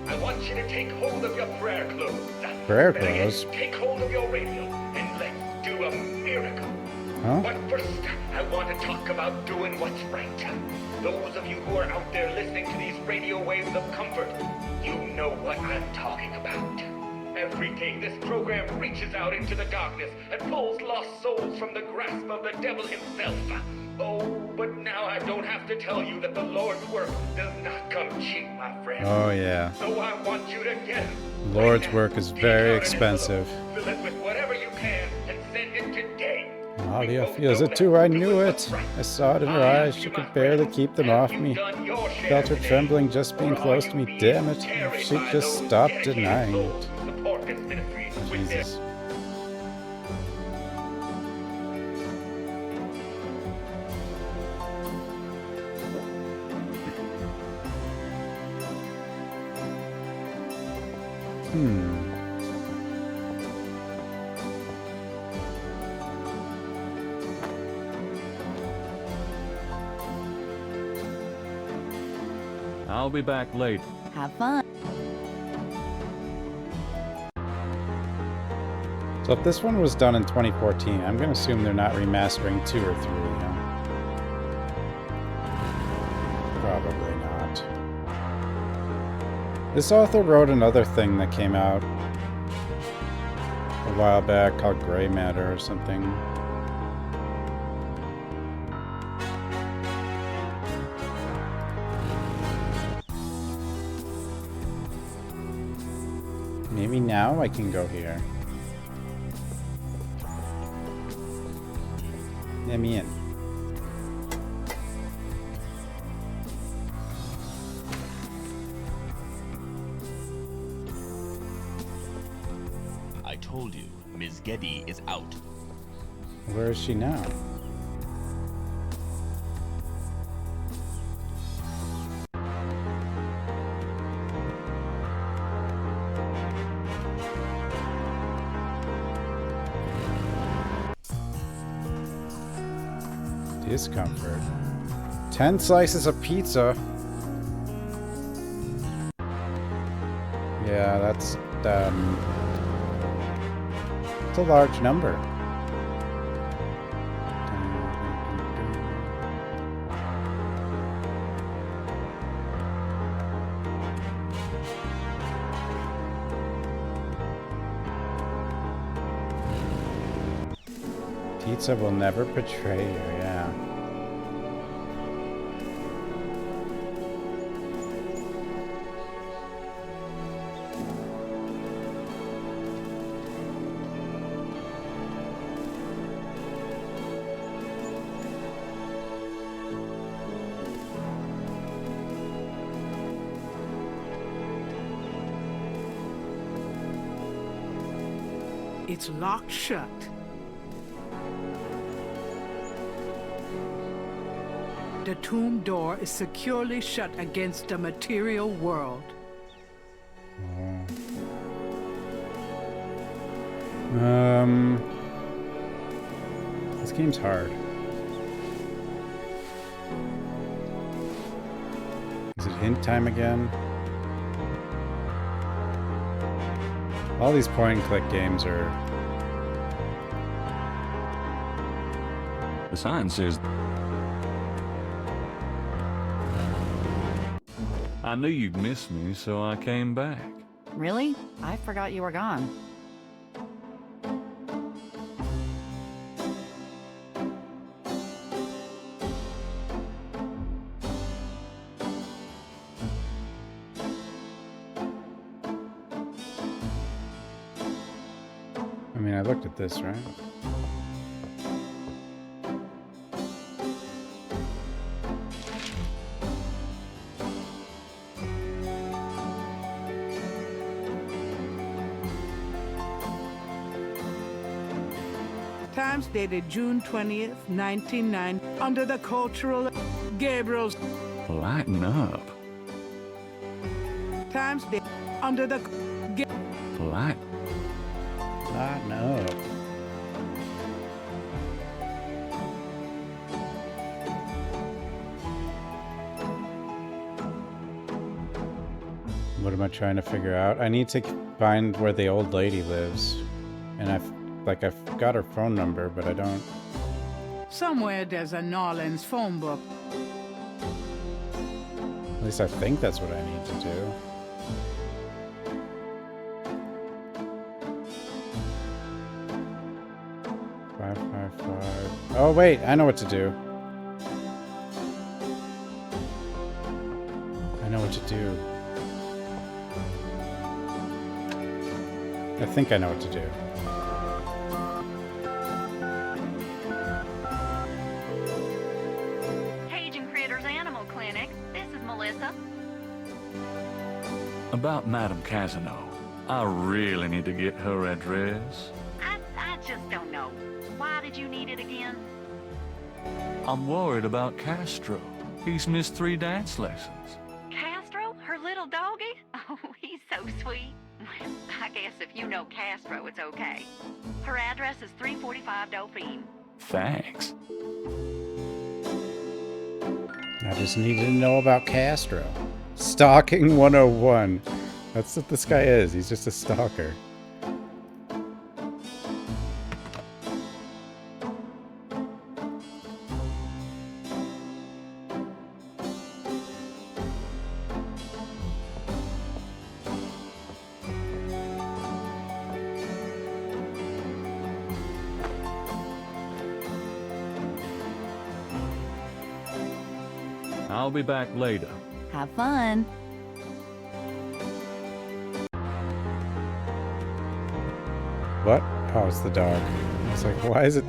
I want you to take hold of your prayer clothes. Prayer Better yet, clothes? Take hold of your radio and let's do a miracle. Huh? But first, I want to talk about doing what's right. Those of you who are out there listening to these radio waves of comfort, you know what I'm talking about. Every day this program reaches out into the darkness and pulls lost souls from the grasp of the devil himself. Oh, but now I don't have to tell you that the Lord's work does not come cheap, my friend. Oh, yeah. So I want you to get it. Lord's work is very expensive. Fill it with whatever you can and send it today. Malia feels it too. I knew it. I saw it in her eyes. She could barely keep them off me. Felt her trembling just being close to me. Damn it. If she just stopped denying it. Jesus. I'll be back late. Have fun. So if this one was done in 2014, I'm going to assume they're not remastering 2 or 3, huh? Probably not. This author wrote another thing that came out a while back called Gray Matter or something. Maybe now I can go here. Let me in. I told you, Ms. Geddy is out. Where is she now? Discomfort. 10 slices of pizza. Yeah, that's it's a large number. Pizza will never betray you, yeah. It's locked shut. The tomb door is securely shut against the material world. This game's hard. Is it hint time again? All these point-and-click games are... The sign says... I knew you'd miss me, so I came back. Really? I forgot you were gone. I mean, I looked at this, right? Times dated June 20th, 1990, under the cultural Gabrield. Lighten up. Times dated under the Lighten up. What am I trying to figure out? I need to find where the old lady lives. And I've got her phone number, but I don't... Somewhere there's a Norlands phone book. At least I think that's what I need to do. Oh wait, I know what to do. I know what to do. I think I know what to do. Cajun Critters Animal Clinic. This is Melissa. About Madame Casino. I really need to get her address. I just don't know. Why did you need it again? I'm worried about Castro. He's missed 3 dance lessons. Castro? Her little doggy? Oh, he's so sweet. I guess if you know Castro, it's okay. Her address is 345 Dauphine. Thanks. I just needed to know about Castro. Stalking 101. That's what this guy is. He's just a stalker. I'll be back later. Have fun. What? Oh, it's the dog. It's like, why is it...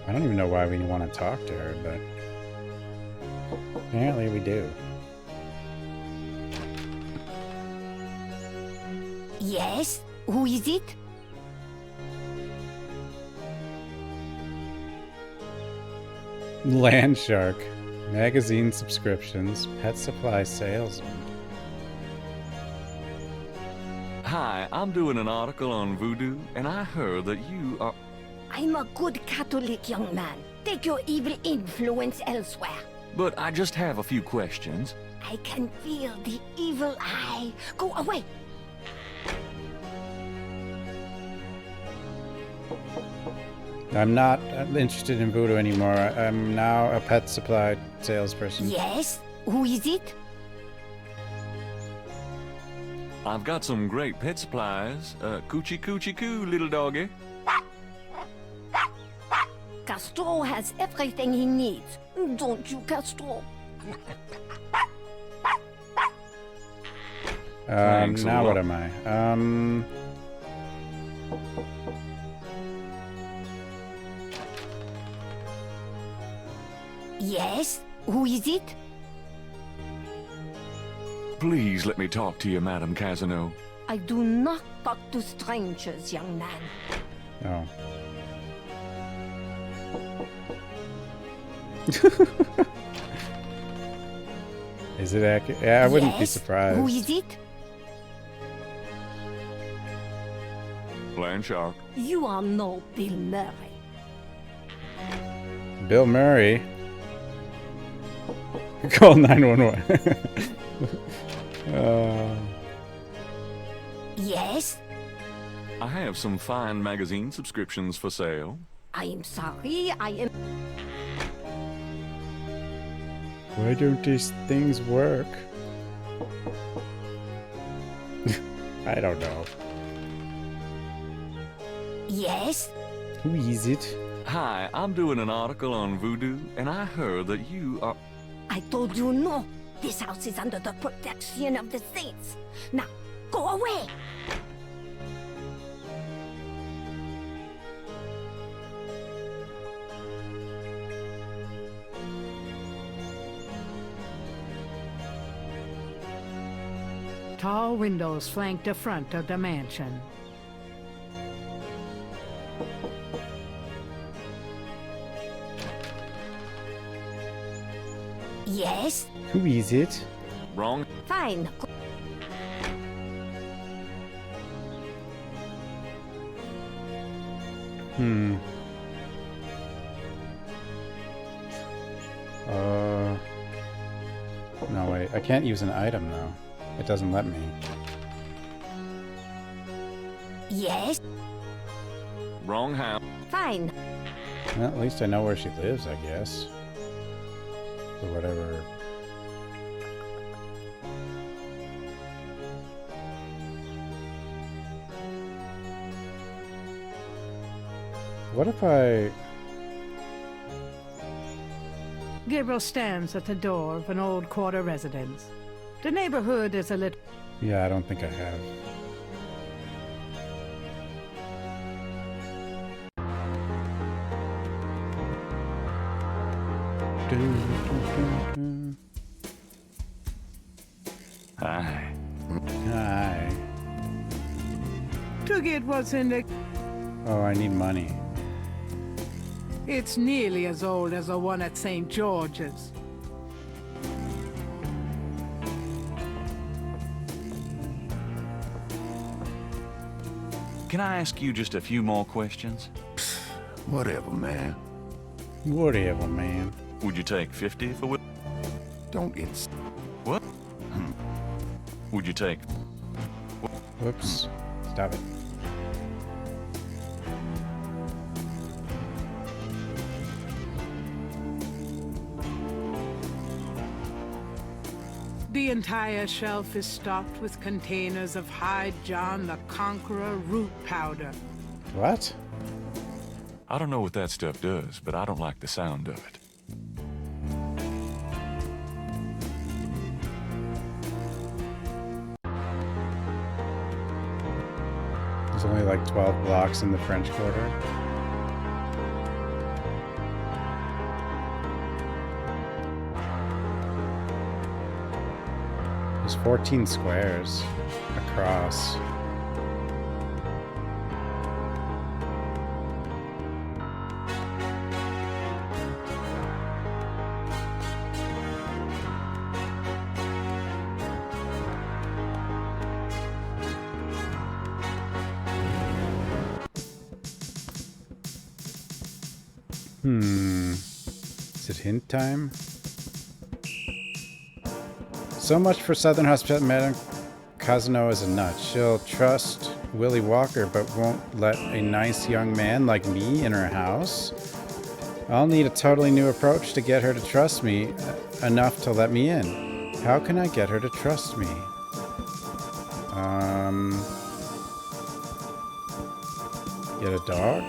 I don't even know why we want to talk to her, but apparently we do. Yes? Who is it? Land Shark. Magazine subscriptions. Pet supply salesman. Hi, I'm doing an article on voodoo, and I heard that you are... I'm a good Catholic young man. Take your evil influence elsewhere. But I just have a few questions. I can feel the evil eye. Go away. I'm not interested in voodoo anymore. I'm now a pet supply salesperson. Yes? Who is it? I've got some great pet supplies. Coochie coochie coo, little doggy. Castro has everything he needs. Don't you, Castro? Now what am I? Yes? Who is it? Please let me talk to you, Madame Casino. I do not talk to strangers, young man. Oh. Is it accurate? Yeah, I wouldn't be surprised. Who is it? Land Shark. You are no Bill Murray. Bill Murray? Call 911. Yes? I have some fine magazine subscriptions for sale. I am sorry, I am... Why don't these things work? I don't know. Yes? Who is it? Hi, I'm doing an article on voodoo, and I heard that you are... I told you no. This house is under the protection of the saints. Now, go away! Tall windows flank the front of the mansion. Yes? Who is it? Wrong. Fine. No, wait. I can't use an item, though. It doesn't let me. Yes? Wrong house. Fine. Well, at least I know where she lives, I guess. Or whatever. What if I... Gabriel stands at the door of an old quarter residence. The neighborhood is a little... Yeah, I don't think I have. Hi. Hi. To get what's in the... Oh, I need money. It's nearly as old as the one at St. George's. Can I ask you just a few more questions? Whatever, man. Whatever, man. Would you take 50 for what? Don't get... What? Would you take... Whoops. Stop it. The entire shelf is stocked with containers of Hyde John the Conqueror root powder. What? I don't know what that stuff does, but I don't like the sound of it. There's only like 12 blocks in the French Quarter. There's 14 squares across. Is it hint time? So much for Southern hospitality. Madame Casino is a nut. She'll trust Willie Walker, but won't let a nice young man like me in her house. I'll need a totally new approach to get her to trust me enough to let me in. How can I get her to trust me? Get a dog?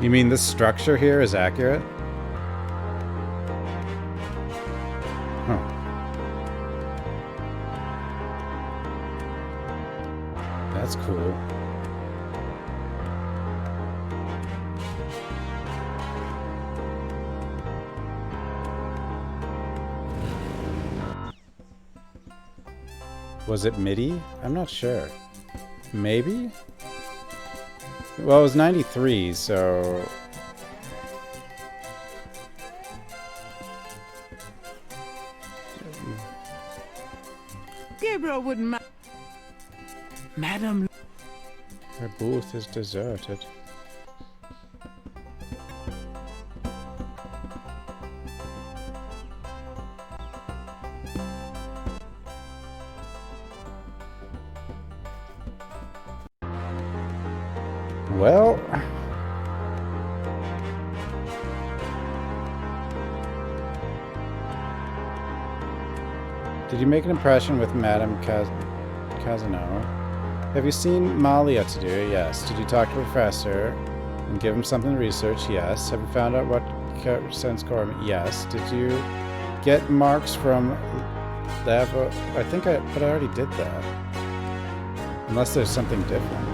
You mean this structure here is accurate? Huh. That's cool. Was it MIDI? I'm not sure. Maybe? Well, it was 93, so... Gabriel wouldn't Madam... Her booth is deserted. Well... Did you make an impression with Madame Casanova? Have you seen Malia to do? Yes. Did you talk to the professor and give him something to research? Yes. Have you found out what sense core? Yes. Did you get marks from Lava? I think I already did that. Unless there's something different.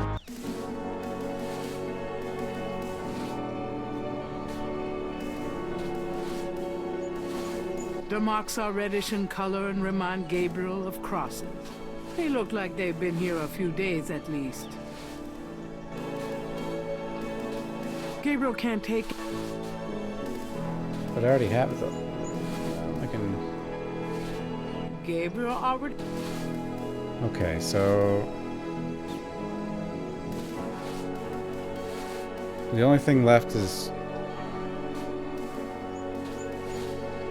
The marks are reddish in color and remind Gabriel of crosses. They look like they've been here a few days at least. Gabriel can't take... But I already have it though. I can... Gabriel already... Okay, so... The only thing left is...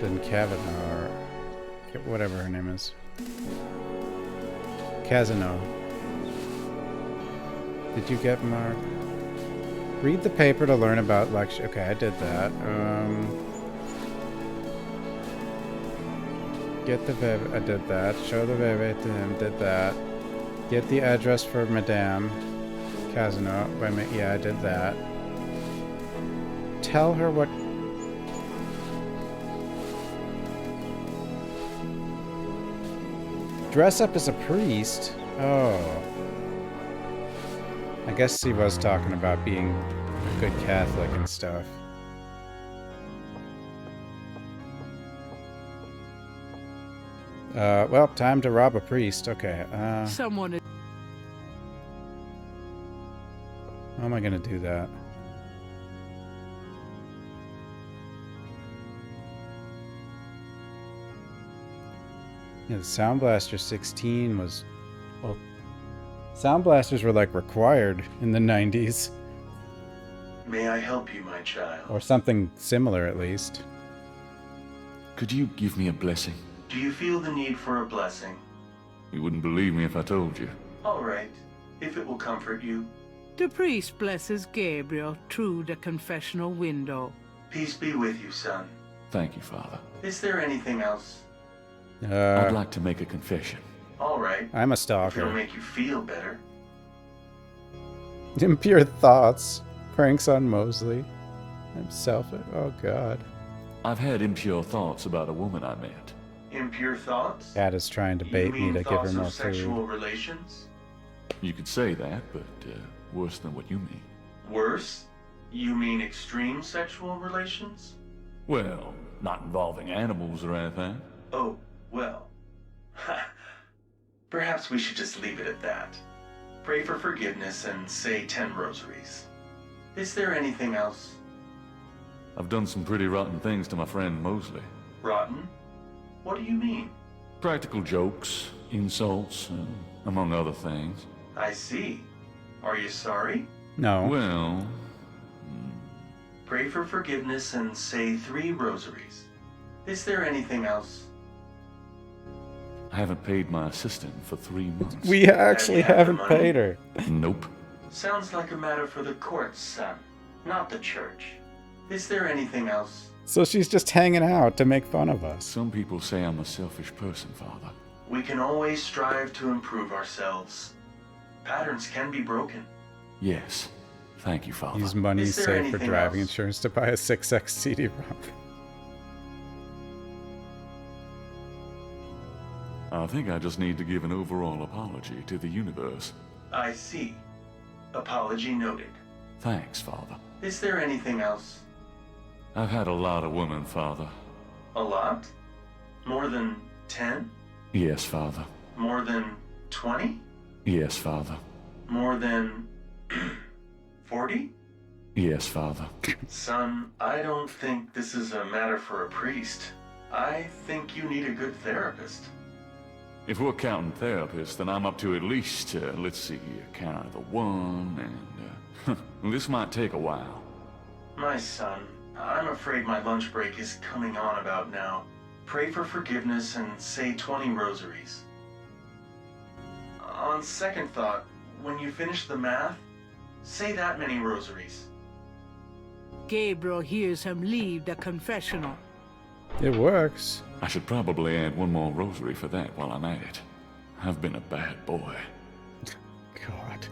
Then Kavanaugh, or whatever her name is. Casino. Did you get Mark? Read the paper to learn about lecture. Okay, I did that. Get the Veve. I did that. Show the Veve to him. Did that. Get the address for Madame Casino. Yeah, I did that. Tell her what. Dress up as a priest? Oh. I guess he was talking about being a good Catholic and stuff. Well, time to rob a priest. Okay, Someone... How am I gonna do that? Yeah, the Sound Blaster 16 was... Well, Sound Blasters were like required in the 90s. May I help you, my child? Or something similar, at least. Could you give me a blessing? Do you feel the need for a blessing? You wouldn't believe me if I told you. All right, if it will comfort you. The priest blesses Gabriel through the confessional window. Peace be with you, son. Thank you, Father. Is there anything else? I'd like to make a confession. All right. I'm a If it'll stalker. make you feel better. Impure thoughts. Pranks on Mosley. I'm selfish. Oh, God. I've had impure thoughts about a woman I met. Impure thoughts? Dad is trying to bait me to give her more sexual food. relations? You could say that, but worse than what you mean. Worse? You mean extreme sexual relations? Well, not involving animals or anything. Oh, well. Perhaps we should just leave it at that. Pray for forgiveness and say 10 rosaries. Is there anything else? I've done some pretty rotten things to my friend Mosley. Rotten? What do you mean? Practical jokes, insults, among other things. I see. Are you sorry? No. Well... Pray for forgiveness and say 3 rosaries. Is there anything else? I haven't paid my assistant for 3 months. We actually haven't money? paid her. Nope. Sounds like a matter for the courts, son, not the church. Is there anything else? So she's just hanging out to make fun of us. Some people say I'm a selfish person, Father. We can always strive to improve ourselves. Patterns can be broken. Yes. Thank you, Father. Use money Is there saved for anything driving else? insurance to buy a 6X CD-ROM. I think I just need to give an overall apology to the universe. I see. Apology noted. Thanks, Father. Is there anything else? I've had a lot of women, Father. A lot? More than 10? Yes, Father. More than 20? Yes, Father. More than 40? Yes, Father. Son, I don't think this is a matter for a priest. I think you need a good therapist. If we're counting therapists, then I'm up to at least, let's see, count the one, and, this might take a while. My son, I'm afraid my lunch break is coming on about now. Pray for forgiveness and say 20 rosaries. On second thought, when you finish the math, say that many rosaries. Gabriel hears him leave the confessional. It works. I should probably add one more rosary for that while I'm at it. I've been a bad boy. God.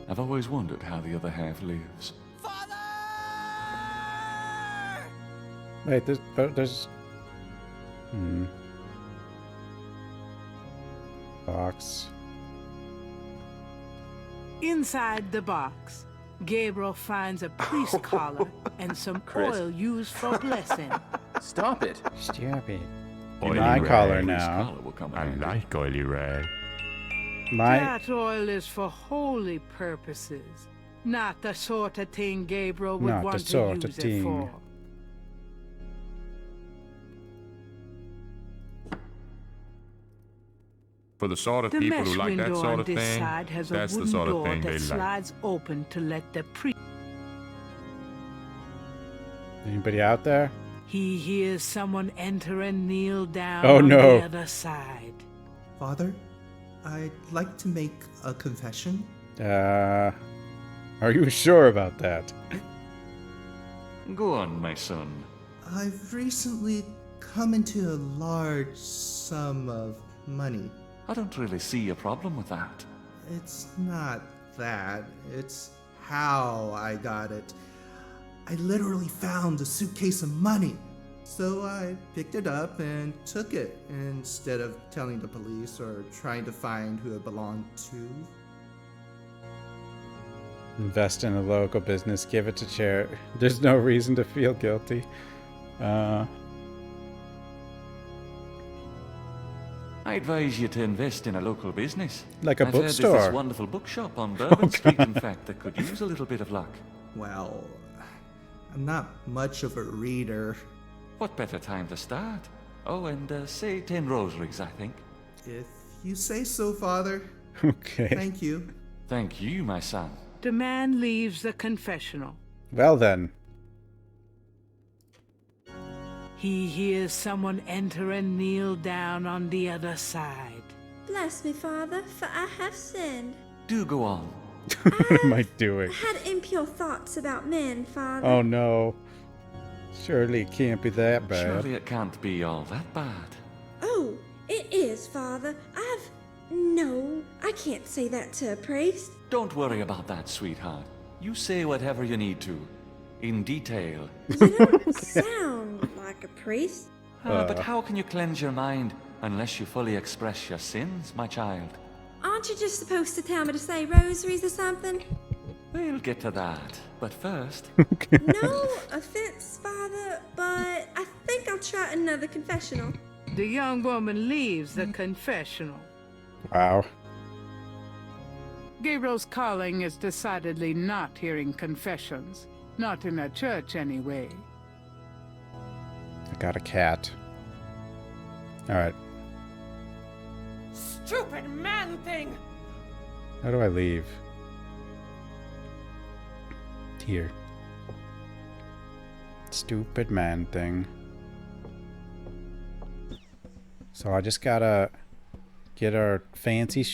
I've always wondered how the other half lives. Wait, there's... Box. Inside the box, Gabriel finds a priest collar and some oil used for blessing. Stop it. Stop it. Oily My rag. collar now. I like oily rag. That oil is for holy purposes, not the sort of thing Gabriel would want to use it for. For the sort of people who like that sort of thing, that's the sort of thing they like. Slides open to let the priest. Anybody out there? He hears someone enter and kneel down on the other side. Father, I'd like to make a confession. Are you sure about that? Go on, my son. I've recently come into a large sum of money. I don't really see a problem with that. It's not that. It's how I got it. I literally found a suitcase of money. So I picked it up and took it instead of telling the police or trying to find who it belonged to. Invest in a local business, give it to charity. There's no reason to feel guilty. I advise you to invest in a local business. Like a I've heard bookstore. There's this wonderful bookshop on Bourbon Street, in fact, that could use a little bit of luck. Well, I'm not much of a reader. What better time to start? Oh, and say 10 rosaries, I think. If you say so, Father. Okay. Thank you. Thank you, my son. The man leaves the confessional. Well then. He hears someone enter and kneel down on the other side. Bless me, Father, for I have sinned. Do go on. What am I doing? I had impure thoughts about men, Father. Oh no. Surely it can't be that bad. Surely it can't be all that bad. Oh, it is, Father. No, I can't say that to a priest. Don't worry about that, sweetheart. You say whatever you need to. In detail. You don't sound like a priest. But how can you cleanse your mind unless you fully express your sins, my child? Aren't you just supposed to tell me to say rosaries or something? We'll get to that. But first... No offense, Father, but I think I'll try another confessional. The young woman leaves the confessional. Wow. Gabriel's calling is decidedly not hearing confessions. Not in a church, anyway. I got a cat. Alright. Stupid man thing! How do I leave? Here. Stupid man thing. So I just gotta get our fancy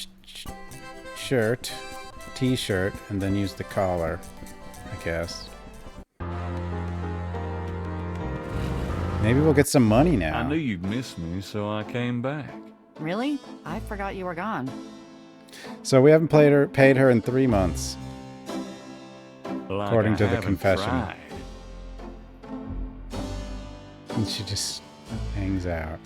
shirt, t-shirt, and then use the collar, I guess. Maybe we'll get some money now. I knew you'd miss me, so I came back. Really? I forgot you were gone. So we haven't paid her in 3 months. Like according to the haven't confession. tried. And she just hangs out.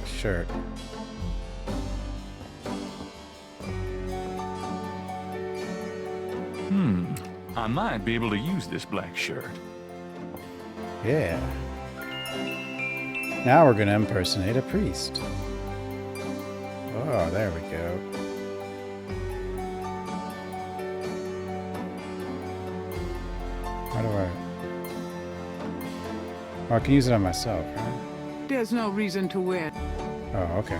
Shirt. I might be able to use this black shirt. Yeah. Now we're gonna impersonate a priest. Oh, there we go. How do I... Oh, I can use it on myself, right? There's no reason to wear. Oh, okay.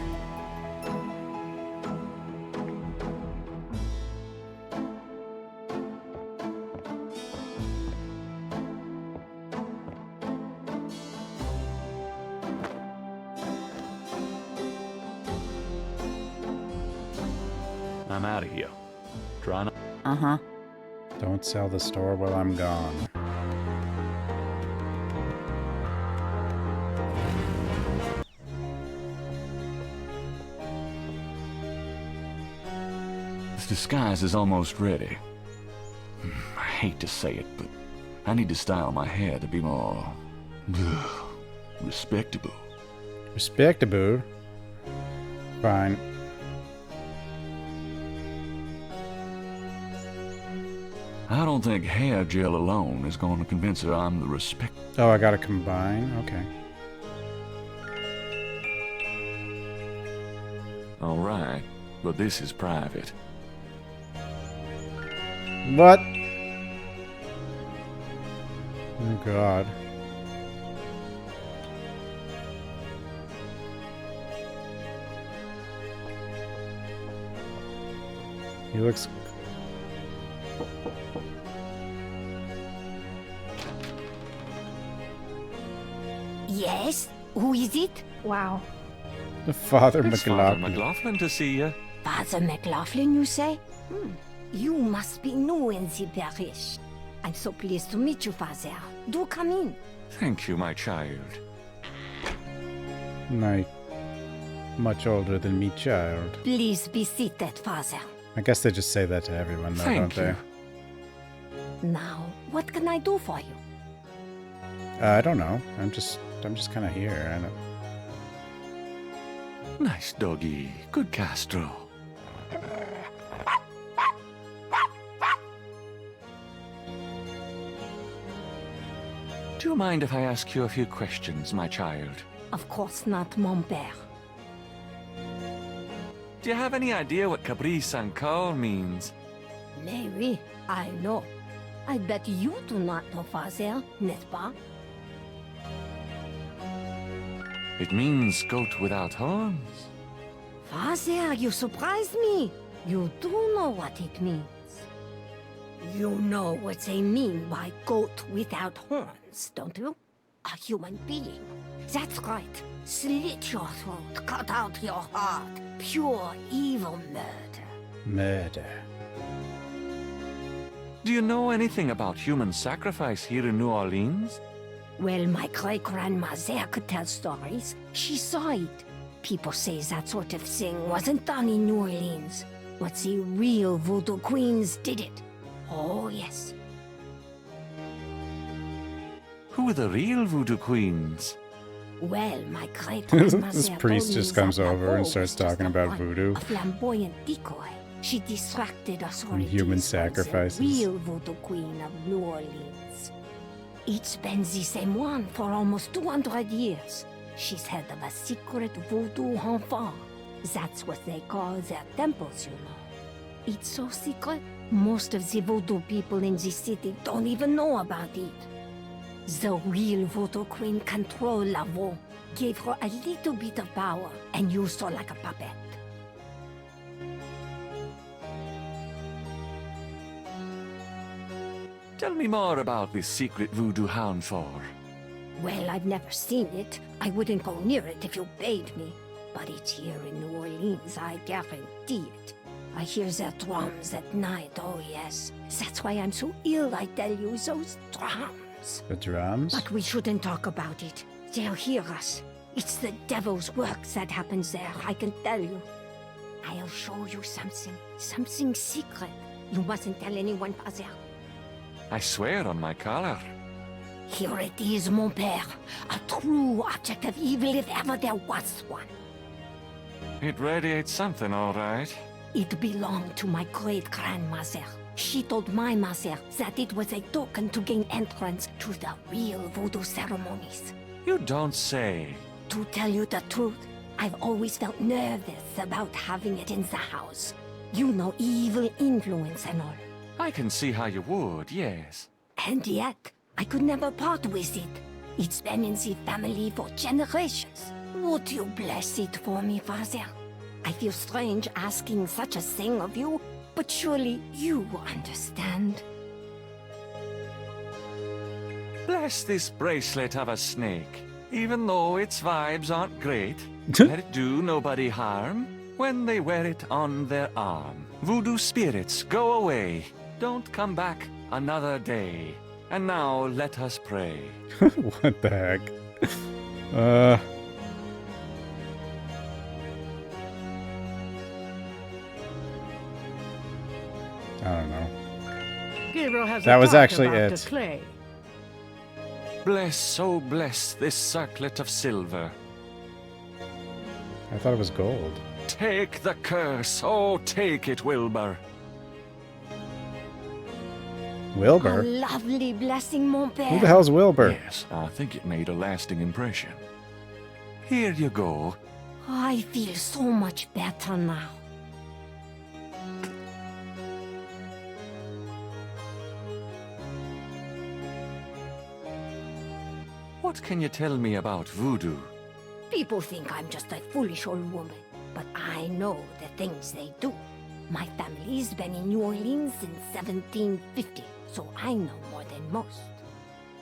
I'm out of here. Try not. Uh-huh. Don't sell the store while I'm gone. This disguise is almost ready. I hate to say it, but I need to style my hair to be more... respectable. Respectable? Fine. I don't think hair gel alone is going to convince her I'm the respect... Oh, I gotta combine? Okay. All right, but this is private. What? Oh, God. He looks... Yes? Who is it? Wow. The Father It's Father McLaughlin. McLaughlin to see you. Father McLaughlin, you say? You must be new in the parish. I'm so pleased to meet you, Father. Do come in. Thank you, my child. Much older than me child. Please be seated, Father. I guess they just say that to everyone, though, Thank don't you. they? Now, what can I do for you? I don't know. I'm just kind of here. I don't... Nice doggy. Good Castro. Do you mind if I ask you a few questions, my child? Of course not, mon père. Do you have any idea what Caprice and Cole means? Mary, I know. I bet you do not know, Father, n'est-ce pas? It means goat without horns. Father, you surprised me. You do know what it means. You know what they mean by goat without horns, don't you? A human being. That's right. Slit your throat, cut out your heart. Pure evil murder. Murder. Do you know anything about human sacrifice here in New Orleans? Well, my great-grandmother could tell stories. She saw it. People say that sort of thing wasn't done in New Orleans, but the real voodoo queens did it. Oh, yes. Who are the real voodoo queens? Well, my great-grandmother This priest just comes over and starts talking about voodoo. A flamboyant decoy. She distracted authorities human from sacrifices. the real voodoo queen of New Orleans. It's been the same one for almost 200 years. She's head of a secret voodoo enfant. That's what they call their temples, you know. It's so secret, most of the voodoo people in the city don't even know about it. The real voodoo queen controlled Lavaux, gave her a little bit of power, and used her like a puppet. Tell me more about this secret voodoo hound for. Well, I've never seen it. I wouldn't go near it if you paid me. But it's here in New Orleans, I guarantee it. I hear their drums at night, oh yes. That's why I'm so ill, I tell you, those drums. The drums? But we shouldn't talk about it. They'll hear us. It's the devil's work that happens there, I can tell you. I'll show you something secret. You mustn't tell anyone, Father. I swear on my collar. Here it is, mon père. A true object of evil if ever there was one. It radiates something, all right. It belonged to my great-grandmother. She told my master that it was a token to gain entrance to the real voodoo ceremonies. You don't say. To tell you the truth, I've always felt nervous about having it in the house. You know, evil influence and all. I can see how you would, yes. And yet, I could never part with it. It's been in the family for generations. Would you bless it for me, Father? I feel strange asking such a thing of you, but surely you understand. Bless this bracelet of a snake. Even though its vibes aren't great, let it do nobody harm when they wear it on their arm. Voodoo spirits, go away. Don't come back another day. And now let us pray. What the heck? I don't know. Gabriel has that a was thought actually about it. the clay. Bless, oh bless this circlet of silver. I thought it was gold. Take the curse, oh take it, Wilbur. Wilbur? A lovely blessing, mon père. Who the hell's Wilbur? Yes, I think it made a lasting impression. Here you go. I feel so much better now. What can you tell me about voodoo? People think I'm just a foolish old woman, but I know the things they do. My family's been in New Orleans since 1750, so I know more than most.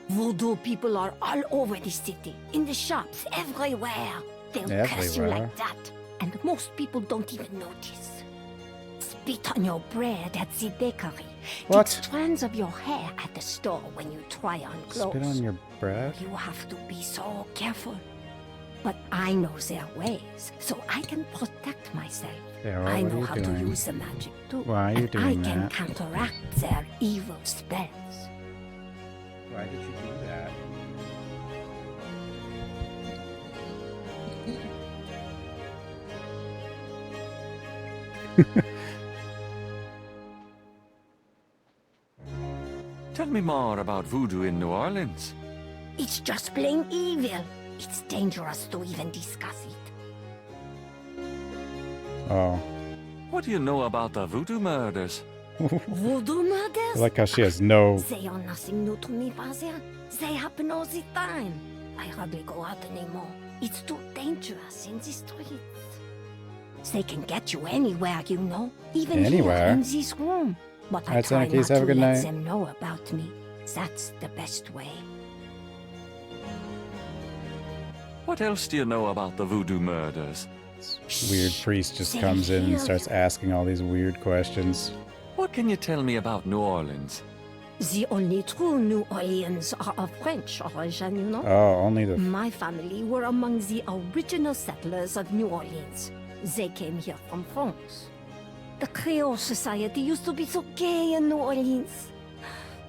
Voodoo people are all over the city, in the shops, everywhere. They'll curse you like that, and most people don't even notice. Spit on your bread at the bakery. What? Get strands of your hair at the store when you try on clothes. Spit on your bread? You have to be so careful. But I know their ways, so I can protect myself. Sarah, I what know are you how doing? to use the magic too. Why are you doing I can that? counteract their evil spells. Why did you do that? Tell me more about voodoo in New Orleans. It's just plain evil. It's dangerous to even discuss it. Oh. What do you know about the voodoo murders? Voodoo murders? I like how she has no... They are nothing new to me, Father. They happen all the time. I hardly go out anymore. It's too dangerous in the streets. They can get you anywhere, you know. Even Anywhere? here in this room. But I Alright, try Seneca, not have a to good let night. them know about me. That's the best way. What else do you know about the voodoo murders? Weird priest just comes in and starts asking all these weird questions. What can you tell me about New Orleans? The only true New Orleans are of French origin, you know? Oh, only the... My family were among the original settlers of New Orleans. They came here from France. The Creole society used to be so gay in New Orleans.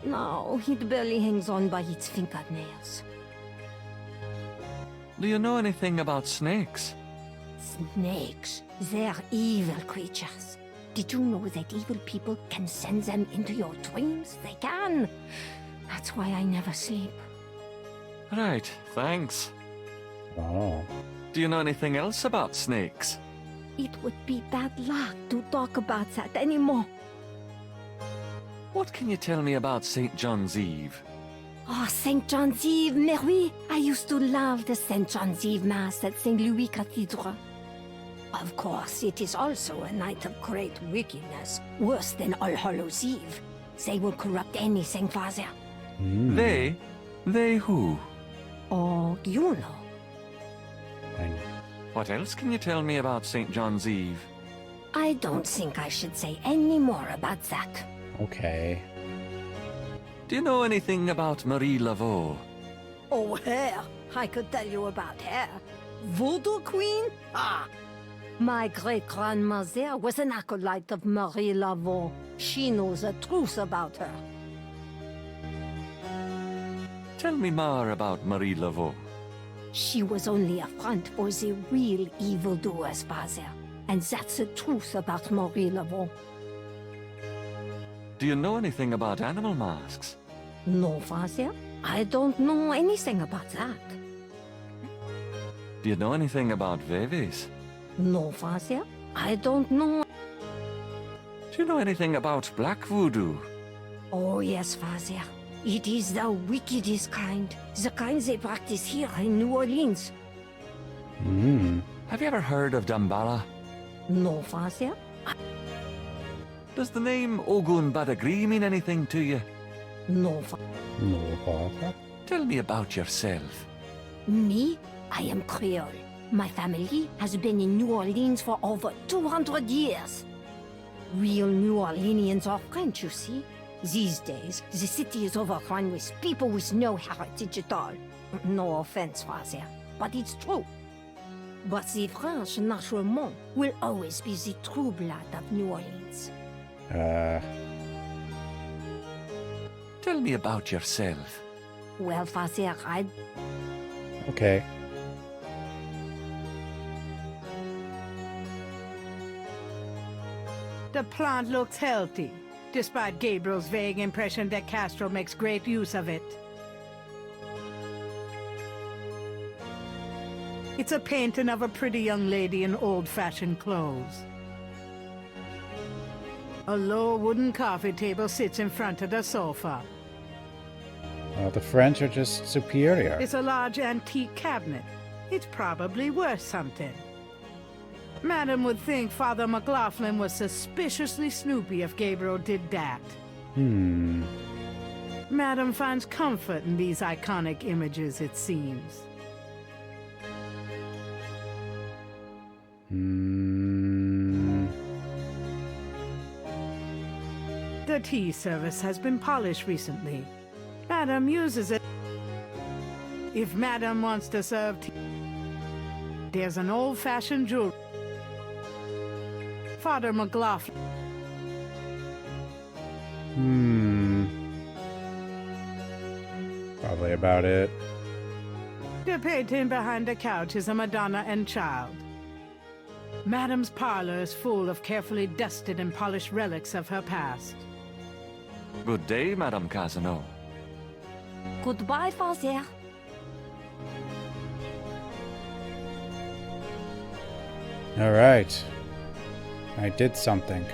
Now, it barely hangs on by its fingernails. Do you know anything about snakes? Snakes, they're evil creatures. Did you know that evil people can send them into your dreams? They can. That's why I never sleep. Right, thanks. Oh. Do you know anything else about snakes? It would be bad luck to talk about that anymore. What can you tell me about St. John's Eve? Oh, St. John's Eve, mais oui. I used to love the St. John's Eve Mass at St. Louis Cathedral. Of course, it is also a night of great wickedness, worse than All Hallows Eve. They will corrupt anything, Father. They? They who? Oh, you know. What else can you tell me about St. John's Eve? I don't think I should say any more about that. Okay. Do you know anything about Marie Laveau? Oh, her. I could tell you about her. Voodoo Queen? Ah! My great-grandmother was an acolyte of Marie Laveau. She knows the truth about her. Tell me more about Marie Laveau. She was only a front for the real evildoers, Father. And that's the truth about Marie Laveau. Do you know anything about animal masks? No, Father. I don't know anything about that. Do you know anything about Veves? No, Father. I don't know. Do you know anything about black voodoo? Oh, yes, Father. It is the wickedest kind. The kind they practice here in New Orleans. Have you ever heard of Damballa? No, Father. Does the name Ogun Badagri mean anything to you? No, No, Father. Tell me about yourself. Me? I am Creole. My family has been in New Orleans for over 200 years. Real New Orleanians are French, you see. These days, the city is overrun with people with no heritage at all. No offense, Father, but it's true. But the French, naturellement, will always be the true blood of New Orleans. Tell me about yourself. Well, Father, Okay. The plant looks healthy, despite Gabriel's vague impression that Castro makes great use of it. It's a painting of a pretty young lady in old-fashioned clothes. A low wooden coffee table sits in front of the sofa. Well, the French are just superior. It's a large antique cabinet. It's probably worth something. Madam would think Father McLaughlin was suspiciously snoopy if Gabriel did that. Madam finds comfort in these iconic images, it seems. The tea service has been polished recently. Madam uses it. If Madam wants to serve tea, there's an old-fashioned jewel. Father McLaughlin. Probably about it. The painting behind the couch is a Madonna and Child. Madam's parlor is full of carefully dusted and polished relics of her past. Good day, Madame Casino. Goodbye, Father. All right. I did something.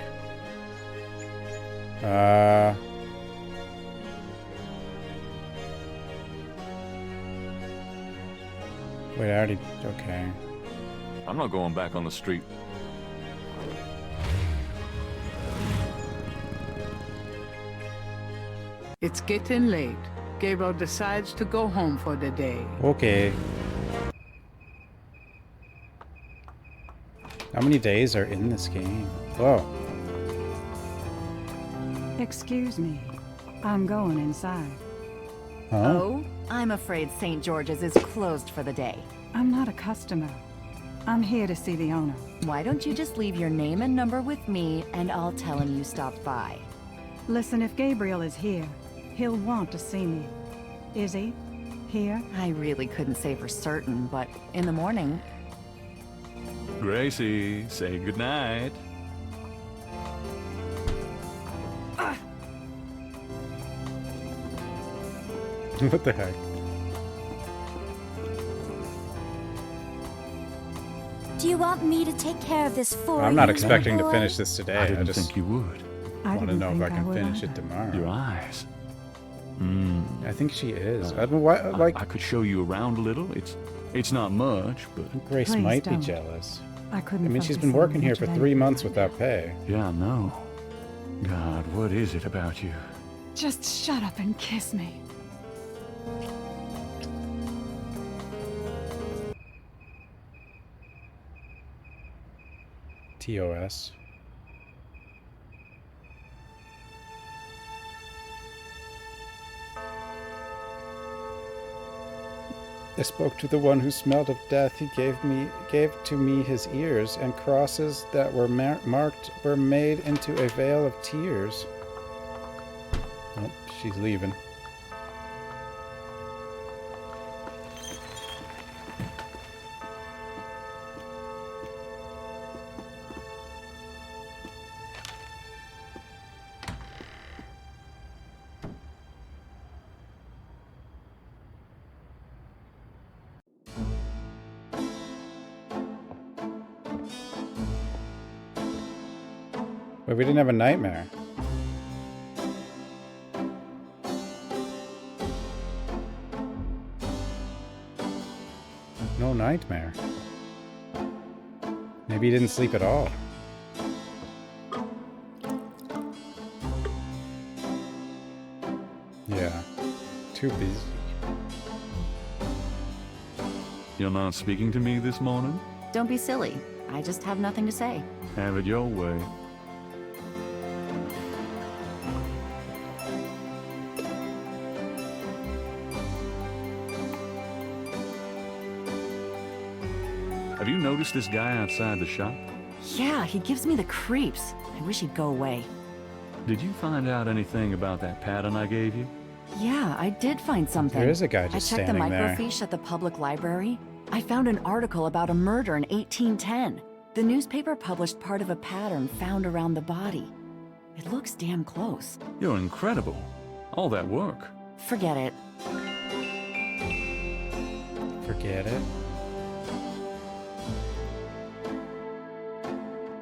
Wait, I already... Okay. I'm not going back on the street. It's getting late. Gabriel decides to go home for the day. Okay. How many days are in this game? Whoa. Excuse me. I'm going inside. Huh? Oh, I'm afraid St. George's is closed for the day. I'm not a customer. I'm here to see the owner. Why don't you just leave your name and number with me, and I'll tell him you stopped by. Listen, if Gabriel is here, he'll want to see me. Is he? Here? I really couldn't say for certain, but in the morning... Gracie, say goodnight. What the heck? Do you want me to take care of this for you? I'm not expecting to finish this today. I didn't just think you would. want to know if I can finish it tomorrow. Your eyes. I think she is. I don't know like I could show you around a little. It's not much, but Grace Please might don't. be jealous. I couldn't. I mean, she's focus been on working here much for of 3 anything. months without pay. yeah, I know. God, what is it about you? Just shut up and kiss me. TOS. I spoke to the one who smelled of death. He gave to me his ears, and crosses that were marked were made into a veil of tears. Oh, she's leaving. Wait, we didn't have a nightmare. No nightmare. Maybe he didn't sleep at all. Yeah, too busy. You're not speaking to me this morning? Don't be silly. I just have nothing to say. Have it your way. Have you noticed this guy outside the shop? Yeah, he gives me the creeps. I wish he'd go away. Did you find out anything about that pattern I gave you? Yeah, I did find something. There is a guy just standing there. I checked the microfiche at the public library. I found an article about a murder in 1810. The newspaper published part of a pattern found around the body. It looks damn close. You're incredible. All that work. Forget it. Forget it.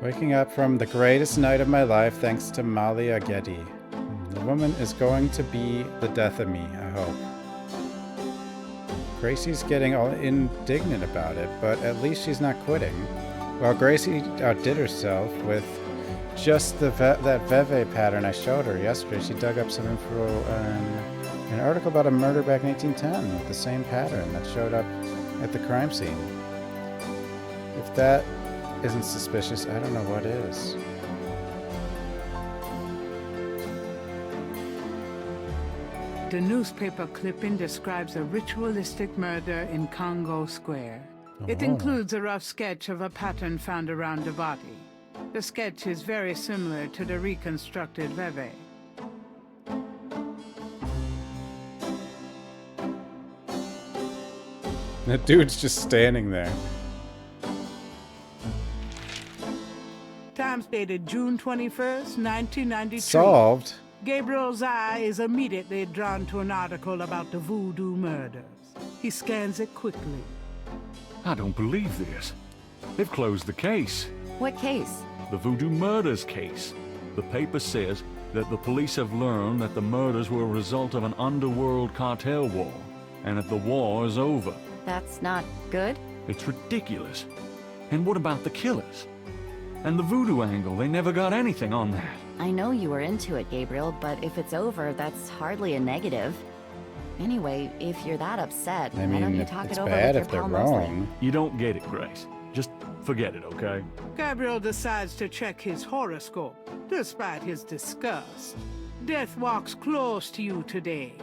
Waking up from the greatest night of my life thanks to Malia Getty. The woman is going to be the death of me, I hope. Gracie's getting all indignant about it, but at least she's not quitting. Well, Gracie outdid herself with just that Veve pattern I showed her yesterday. She dug up some info in an article about a murder back in 1810 with the same pattern that showed up at the crime scene. If that isn't suspicious, I don't know what is. The newspaper clipping describes a ritualistic murder in Congo Square. It includes a rough sketch of a pattern found around the body. The sketch is very similar to the reconstructed Veve. That dude's just standing there. Times dated June 21st, 1992. Solved? Gabriel's eye is immediately drawn to an article about the voodoo murders. He scans it quickly. I don't believe this. They've closed the case. What case? The voodoo murders case. The paper says that the police have learned that the murders were a result of an underworld cartel war, and that the war is over. That's not good? It's ridiculous. And what about the killers? And the voodoo angle, they never got anything on that. I know you were into it, Gabriel, but if it's over, that's hardly a negative. Anyway, if you're that upset, why don't you talk it over with your pal Mosley? You don't get it, Grace. Just forget it, okay? Gabriel decides to check his horoscope, despite his disgust. Death walks close to you today.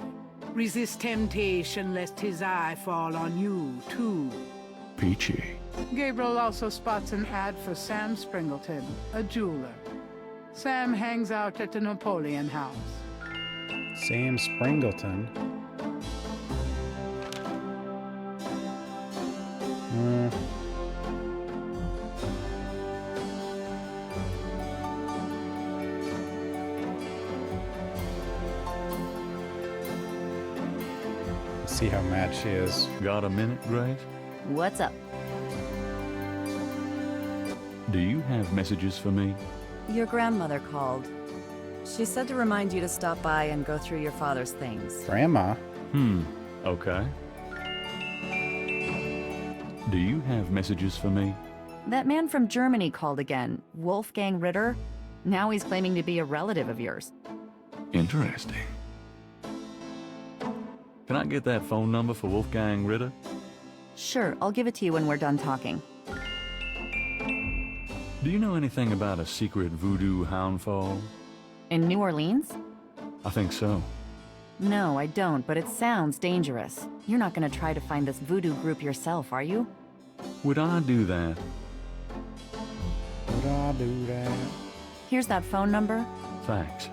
Resist temptation lest his eye fall on you, too. Peachy. Gabriel also spots an ad for Sam Springleton, a jeweler. Sam hangs out at the Napoleon House. Sam Springleton? See how mad she is. Got a minute, Grace? What's up? Do you have messages for me? Your grandmother called. She said to remind you to stop by and go through your father's things. Grandma? Okay. Do you have messages for me? That man from Germany called again, Wolfgang Ritter. Now he's claiming to be a relative of yours. Interesting. Can I get that phone number for Wolfgang Ritter? Sure, I'll give it to you when we're done talking. Do you know anything about a secret voodoo houndfall? In New Orleans? I think so. No, I don't, but it sounds dangerous. You're not gonna try to find this voodoo group yourself, are you? Would I do that? Would I do that? Here's that phone number. Thanks.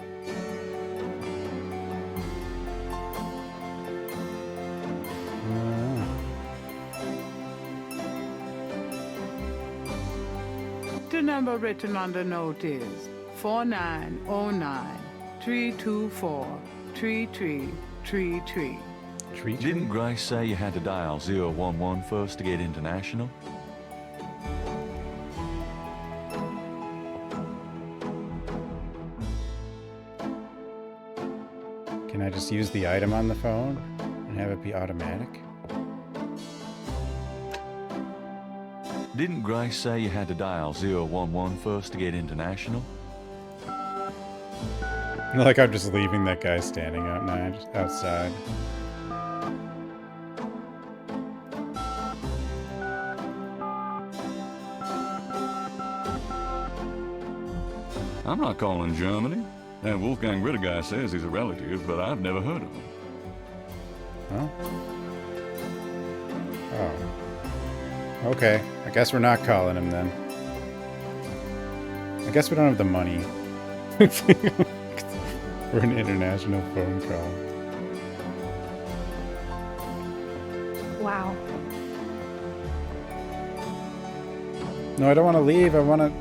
The number written on the note is 4909-324-3333. Didn't Grace say you had to dial 011 first to get international? Can I just use the item on the phone and have it be automatic? Didn't Grace say you had to dial 011 first to get international? Like I'm just leaving that guy standing outside. I'm not calling Germany. That Wolfgang Ritter guy says he's a relative, but I've never heard of him. Huh? Oh. Okay. I guess we're not calling him then. I guess we don't have the money for an international phone call. Wow. No, I don't want to leave. I want to...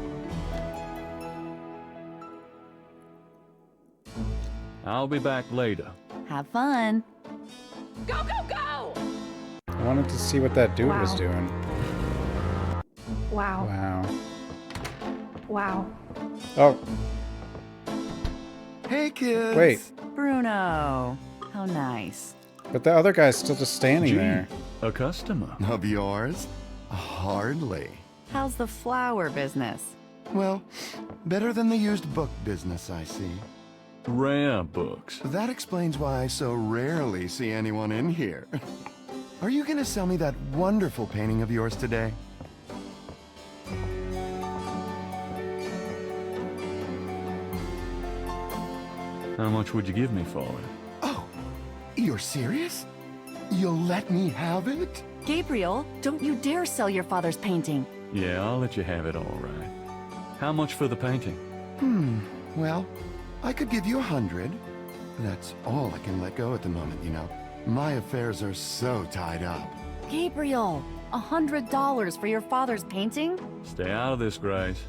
I'll be back later. Have fun. Go, go, go! I wanted to see what that dude was doing. Wow. Wow. Wow. Oh. Hey, kids. Wait. Bruno. How nice. But the other guy's still just standing there. A customer. Of yours? Hardly. How's the flower business? Well, better than the used book business, I see. Rare books. That explains why I so rarely see anyone in here. Are you gonna sell me that wonderful painting of yours today? How much would you give me for it? Oh, you're serious? You'll let me have it? Gabriel, don't you dare sell your father's painting. Yeah, I'll let you have it, all right. How much for the painting? Well, I could give you 100. That's all I can let go at the moment, you know. My affairs are so tied up. Gabriel, $100 for your father's painting? Stay out of this, Grace.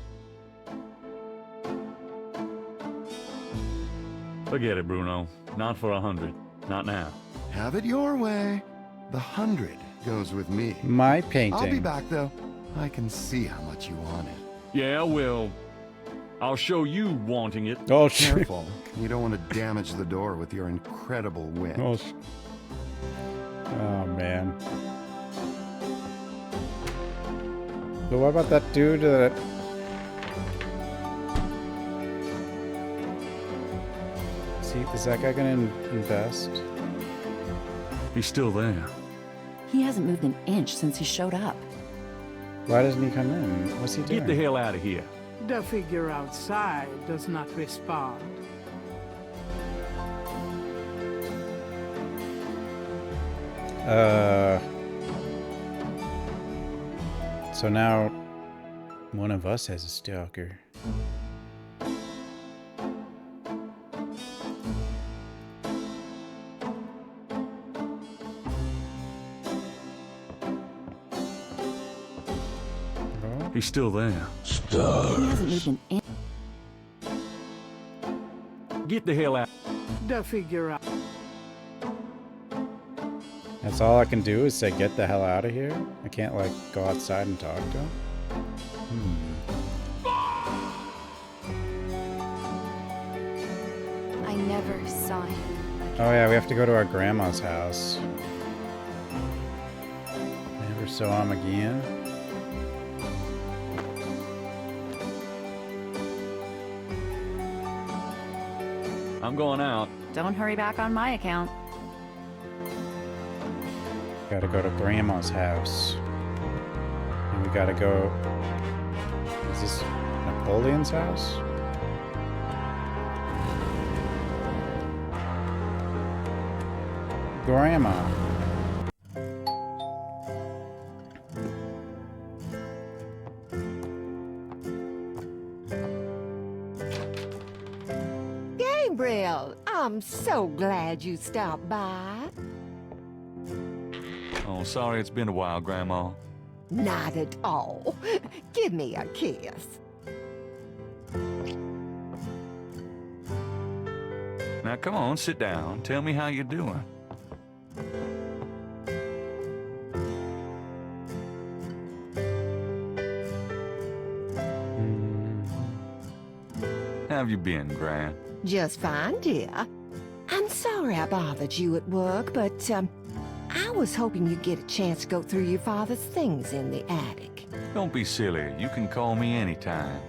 Forget it, Bruno. Not for 100. Not now. Have it your way. The 100 goes with me. My painting. I'll be back, though. I can see how much you want it. Yeah, well, I'll show you wanting it. Oh, careful. You don't want to damage the door with your incredible wit. Oh, man. But what about that dude that... Is that guy gonna invest? He's still there. He hasn't moved an inch since he showed up. Why doesn't he come in? What's he doing? Get the hell out of here. The figure outside does not respond. So now one of us has a stalker. He's still there. He hasn't moved an inch. Get the hell out. The figure out. That's all I can do is say, get the hell out of here? I can't, like, go outside and talk to him? I never saw him. Oh yeah, we have to go to our grandma's house. Never saw him again. I'm going out. Don't hurry back on my account. Gotta go to grandma's house. And we gotta go... Is this Napoleon's house? Grandma. Gabriel, I'm so glad you stopped by. Oh, sorry it's been a while, Grandma. Not at all. Give me a kiss. Now come on, sit down. Tell me how you're doing. How have you been, Gran? Just fine, dear. I'm so sorry I bothered you at work, but, I was hoping you'd get a chance to go through your father's things in the attic. Don't be silly. You can call me anytime.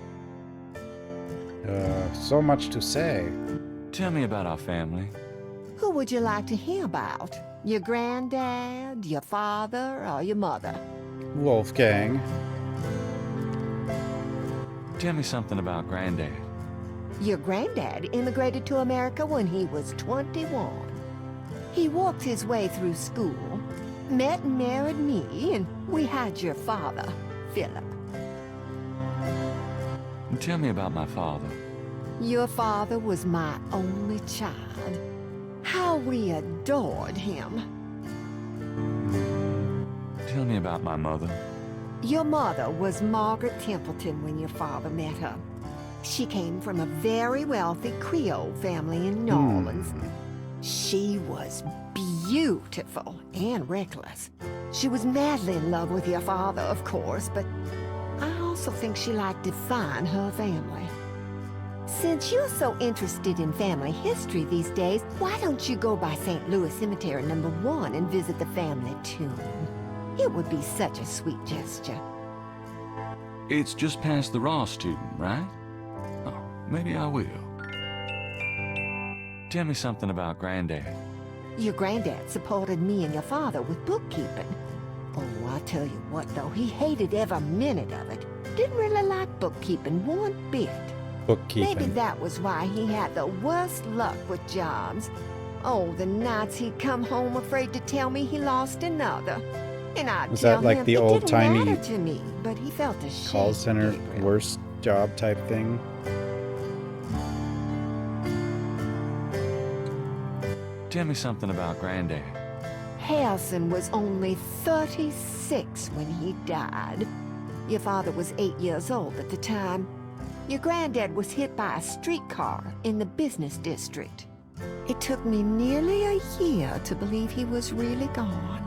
So much to say. Tell me about our family. Who would you like to hear about? Your granddad, your father, or your mother? Wolfgang. Tell me something about Granddad. Your granddad immigrated to America when he was 21. He walked his way through school, met and married me, and we had your father, Philip. Tell me about my father. Your father was my only child. How we adored him. Tell me about my mother. Your mother was Margaret Templeton when your father met her. She came from a very wealthy Creole family in New Orleans. She was beautiful and reckless. She was madly in love with your father, of course, but I also think she liked to define her family. Since you're so interested in family history these days, why don't you go by St. Louis Cemetery No. 1 and visit the family tomb? It would be such a sweet gesture. It's just past the Ross tomb, right? Oh, maybe I will. Tell me something about Granddad. Your granddad supported me and your father with bookkeeping. Oh, I tell you what, though, he hated every minute of it. Didn't really like bookkeeping one bit. Bookkeeping. Maybe that was why he had the worst luck with jobs. Oh, the nights he'd come home afraid to tell me he lost another. And I'd Was tell that like him the it old didn't timey matter to me, but he felt ashamed. call center Gabriel. worst job type thing? Tell me something about Granddad. Harrison was only 36 when he died. Your father was 8 years old at the time. Your granddad was hit by a streetcar in the business district. It took me nearly a year to believe he was really gone.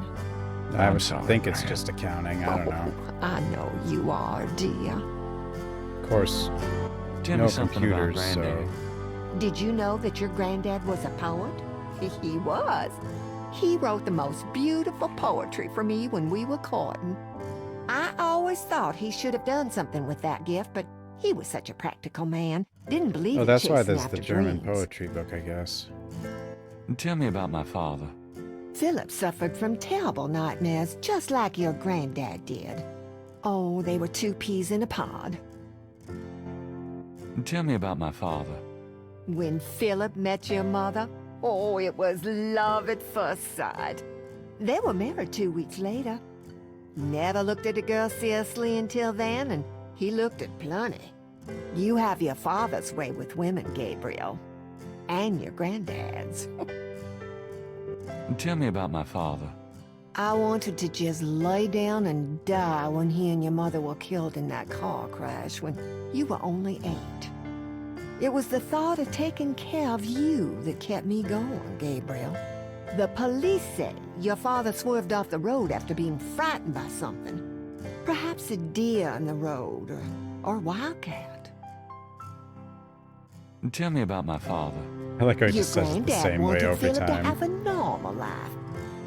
I think it's just accounting. I don't know. I know you are, dear. Of course, Tell no me something about computers, so... Granddad. Did you know that your granddad was a poet? He was. He wrote the most beautiful poetry for me when we were courting. I always thought he should have done something with that gift, but he was such a practical man. Didn't believe Oh, in that's why chasing there's the after German dreams. poetry book, I guess. Tell me about my father. Philip suffered from terrible nightmares, just like your granddad did. Oh, they were two peas in a pod. Tell me about my father. When Philip met your mother, oh, it was love at first sight. They were married 2 weeks later. Never looked at a girl seriously until then, and he looked at plenty. You have your father's way with women, Gabriel. And your granddad's. Tell me about my father. I wanted to just lay down and die when he and your mother were killed in that car crash when you were only 8. It was the thought of taking care of you that kept me going, Gabriel. The police say your father swerved off the road after being frightened by something. Perhaps a deer in the road or a wildcat. Tell me about my father. I like how he Your just says it the granddad same way wanted every Philip to time. have a normal life.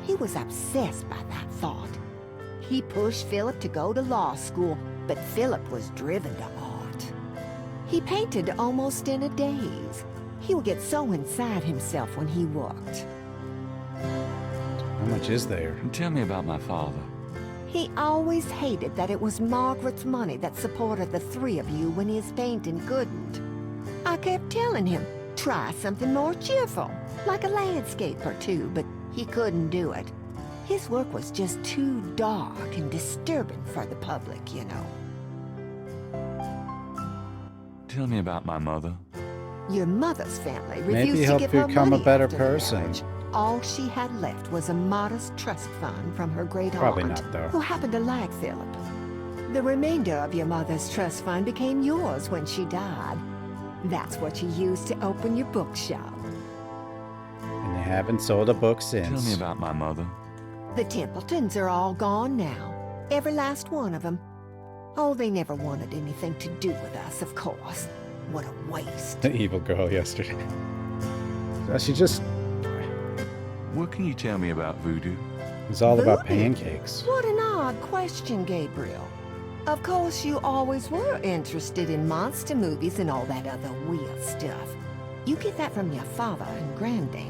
He was obsessed by that thought. He pushed Philip to go to law school, but Philip was driven to art. He painted almost in a daze. He would get so inside himself when he worked. How much is there? Tell me about my father. He always hated that it was Margaret's money that supported the three of you when his painting couldn't. I kept telling him, try something more cheerful, like a landscape or two, but he couldn't do it. His work was just too dark and disturbing for the public, you know. Tell me about my mother. Your mother's family refused Maybe to help give you her become a money better after person. marriage. All she had left was a modest trust fund from her great Probably aunt, not, though. who happened to like Philip. The remainder of your mother's trust fund became yours when she died. That's what you used to open your bookshop. And they haven't sold a book since. Tell me about my mother. The Templetons are all gone now. Every last one of them. Oh, they never wanted anything to do with us, of course. What a waste. The evil girl yesterday. She just What can you tell me about voodoo? It's all about Voodoo? pancakes. What an odd question, Gabriel. Of course, you always were interested in monster movies and all that other weird stuff. You get that from your father and granddad.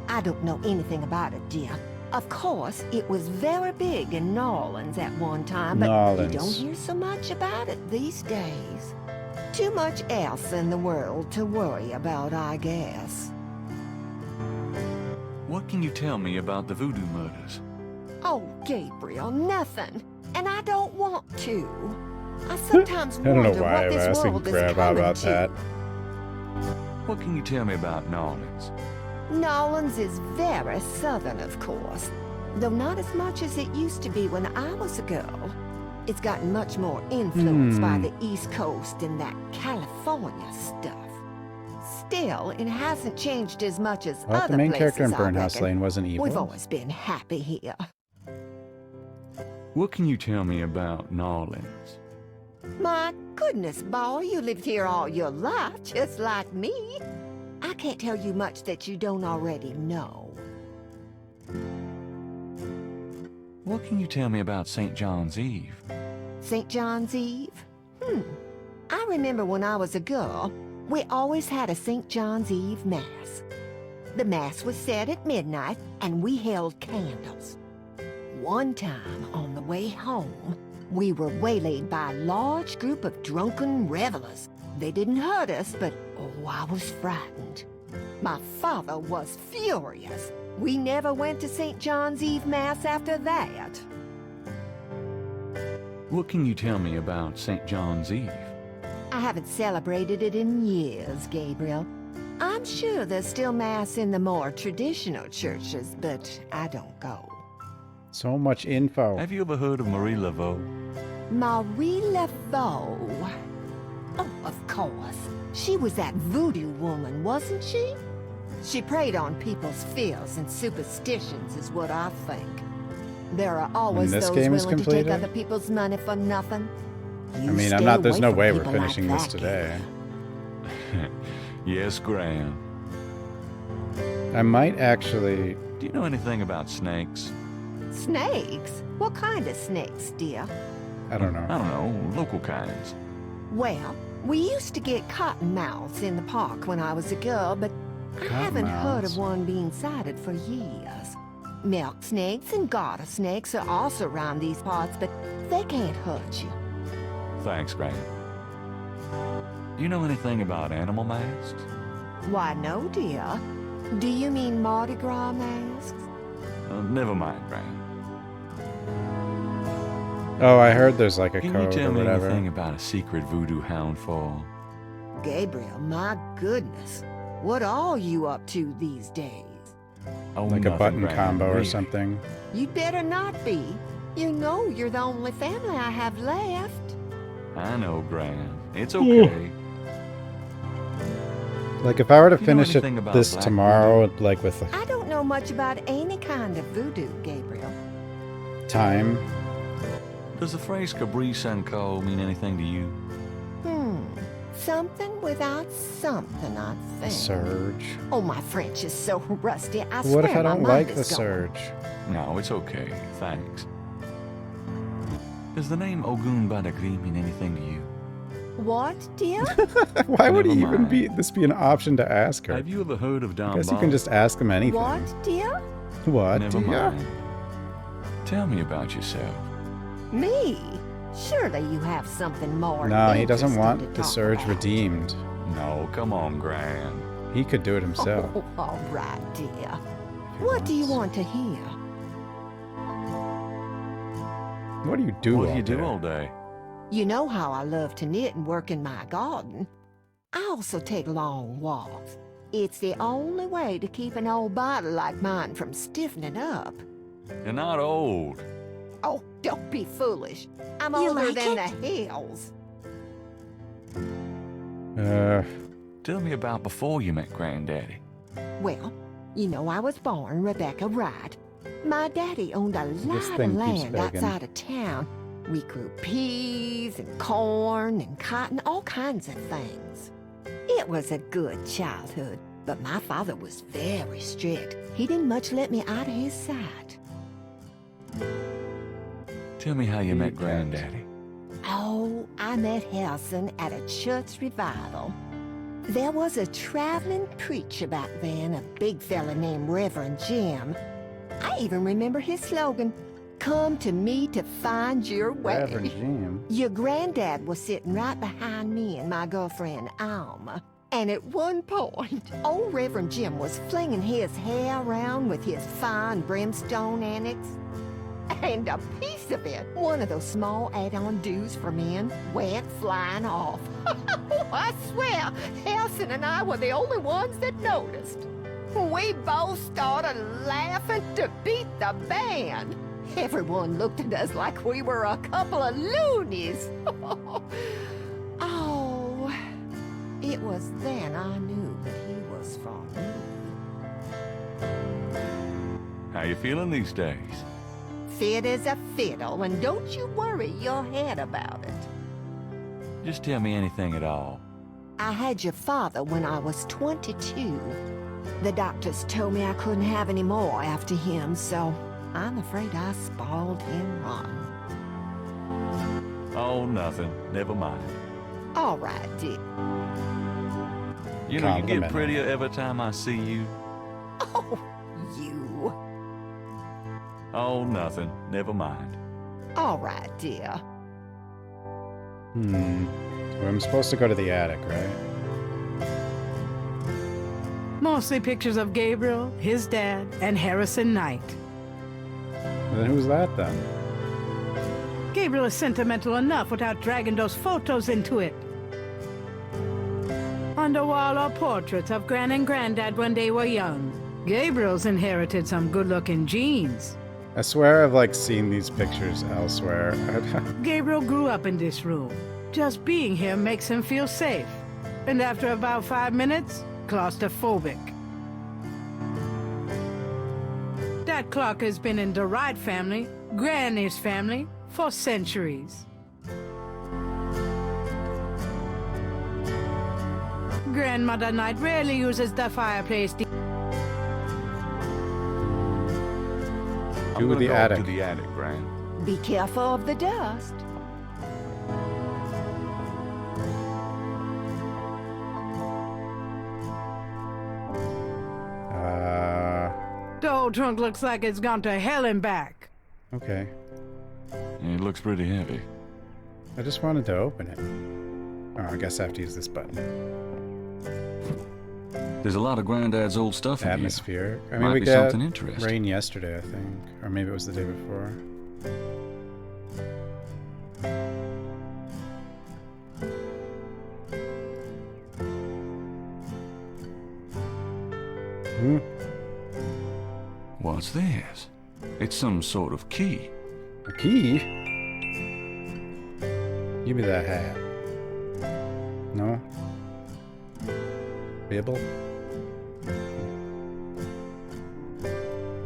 I don't know anything about it, dear. Of course, it was very big in New Orleans at one time, but you don't hear so much about it these days. Too much else in the world to worry about, I guess. What can you tell me about the voodoo murders? Oh, Gabriel, nothing. And I don't want to. I sometimes I don't know wonder why what I'm this asking world is Grandma coming about to. that. What can you tell me about New Orleans? New Orleans is very southern, of course, though not as much as it used to be when I was a girl. It's gotten much more influenced by the East Coast and that California stuff. Still, it hasn't changed as much as Well, other the main places, character in I Burnhouse reckon. Lane wasn't evil. We've always been happy here. What can you tell me about New Orleans? My goodness, boy, you lived here all your life, just like me. I can't tell you much that you don't already know. What can you tell me about St. John's Eve? St. John's Eve? I remember when I was a girl, we always had a St. John's Eve Mass. The Mass was said at midnight, and we held candles. One time, on the way home, we were waylaid by a large group of drunken revelers. They didn't hurt us, but oh, I was frightened. My father was furious. We never went to St. John's Eve Mass after that. What can you tell me about St. John's Eve? I haven't celebrated it in years, Gabriel. I'm sure there's still Mass in the more traditional churches, but I don't go. So much info. Have you ever heard of Marie Laveau? Marie Laveau. Oh, of course. She was that voodoo woman, wasn't she? She preyed on people's fears and superstitions, is what I think. There are always this those game is willing to take completed? other people's money for nothing. I You mean, stay there's away no from way we're people like finishing this that, today. Yes, Graham. I might actually... Do you know anything about snakes? Snakes? What kind of snakes, dear? I don't know. I don't know, local kinds. Well, we used to get cottonmouths in the park when I was a girl, but I haven't heard of one being sighted for years. Milk snakes and garter snakes are also around these parts, but they can't hurt you. Thanks, Graham. Do you know anything about animal masks? Why, no, dear. Do you mean Mardi Gras masks? Never mind, Graham. Oh, I heard there's like a Can code you tell or me whatever. anything about a secret voodoo hound fall? Gabriel, my goodness. What are you up to these days? Oh, Like a nothing, button Graham, combo or really. something. You'd better not be. You know you're the only family I have left. I know, Graham. It's okay. Like if I were to Do you know finish anything about this black tomorrow, like with I don't know much about any kind of voodoo, Gabriel. time, Does the phrase Cabrice and Co. mean anything to you? Something without something, I think. surge. Oh, my French is so rusty. I What swear if I my don't mind like is the going. surge? No, it's okay. Thanks. Does the name Ogun Badagri mean anything to you? What, dear? Why would he Never even mind. be an option to ask her? Have you ever heard of Don I guess you can just ask him anything. What, dear? What, Never dear? mind. Tell me about yourself. Me? Surely you have something more No, he doesn't interesting to want the talk surge about. redeemed. No, come on, Graham. He could do it himself. Oh, all right, dear. What do you want to hear? What do you do What do all you do day? all day? You know how I love to knit and work in my garden. I also take long walks. It's the only way to keep an old body like mine from stiffening up. You're not old. Oh, don't be foolish. I'm You older like than it? the hills. Tell me about before you met Granddaddy. Well, you know I was born Rebecca Wright. My daddy owned a lot of thing keeps land begging. outside of town. We grew peas and corn and cotton, all kinds of things. It was a good childhood. But my father was very strict. He didn't much let me out of his sight. Tell me how you met Granddaddy. Oh, I met Harrison at a church revival. There was a traveling preacher back then, a big fella named Reverend Jim. I even remember his slogan, "Come to me to find your way." Reverend Jim. Your granddad was sitting right behind me and my girlfriend, Alma. And at one point, old Reverend Jim was flinging his hair around with his fine brimstone annex. And a piece of it, one of those small add-on do's for men, went flying off. I swear, Harrison and I were the only ones that noticed. We both started laughing to beat the band. Everyone looked at us like we were a couple of loonies. Oh, it was then I knew that he was from me. How you feeling these days? Fit as a fiddle, and don't you worry your head about it. Just tell me anything at all. I had your father when I was 22. The doctors told me I couldn't have any more after him, so I'm afraid I spoiled him rotten. Oh, nothing. Never mind. All right, Dick. You know, you get prettier every time I see you. Oh, you. Oh, nothing. Never mind. All right, dear. Well, I'm supposed to go to the attic, right? Mostly pictures of Gabriel, his dad, and Harrison Knight. Well, then who's that, then? Gabriel is sentimental enough without dragging those photos into it. On the wall are portraits of Gran and Granddad when they were young. Gabriel's inherited some good-looking genes. I swear I've, like, seen these pictures elsewhere. Gabriel grew up in this room. Just being here makes him feel safe. And after about 5 minutes, claustrophobic. That clock has been in the Wright family, Granny's family, for centuries. Grandmother Knight rarely uses the fireplace. I'm gonna the go attic. up to the attic, Gran. Be careful of the dust. The old trunk looks like it's gone to hell and back. Okay. It looks pretty heavy. I just wanted to open it. Oh, I guess I have to use this button. There's a lot of Granddad's old stuff in here. Atmosphere. I mean, Might we be got something interesting. rain yesterday, I think. Or maybe it was the day before. What's this? It's some sort of key. A key? Give me that hat. No? Bibble?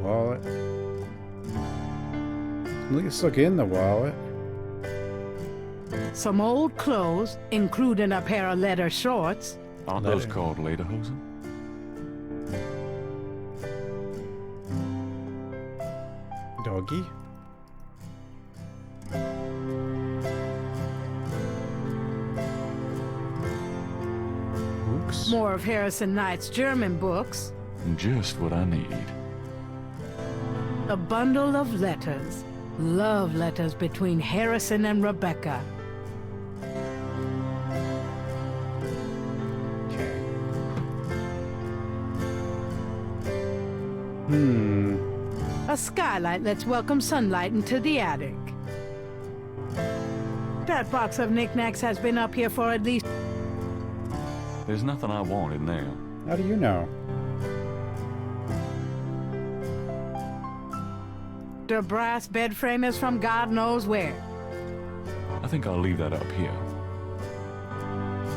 Wallet? Let's look in the wallet. Some old clothes, including a pair of leather shorts. Aren't those called lederhosen? Doggy? Oops. More of Harrison Knight's German books. Just what I need. A bundle of letters. Love letters between Harrison and Rebecca. Okay. A skylight lets welcome sunlight into the attic. That box of knickknacks has been up here for at least... There's nothing I want in there. How do you know? The brass bed frame is from God knows where. I think I'll leave that up here.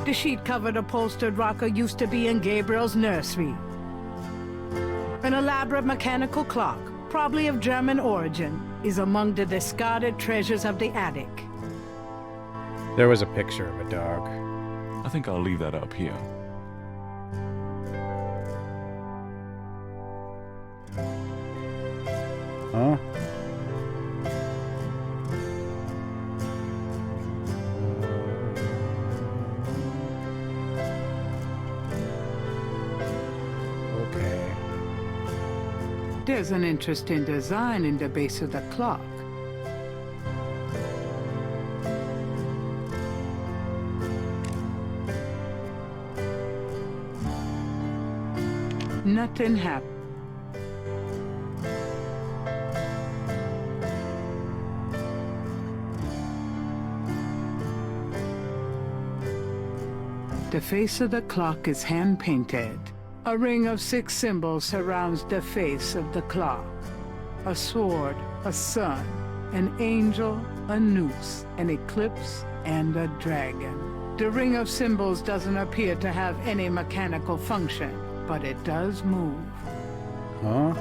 The sheet-covered upholstered rocker used to be in Gabriel's nursery. An elaborate mechanical clock, probably of German origin, is among the discarded treasures of the attic. There was a picture of a dog. I think I'll leave that up here. Huh? Okay. There's an interesting design in the base of the clock. Nothing happened. The face of the clock is hand-painted. A ring of 6 symbols surrounds the face of the clock. A sword, a sun, an angel, a noose, an eclipse, and a dragon. The ring of symbols doesn't appear to have any mechanical function, but it does move. Huh?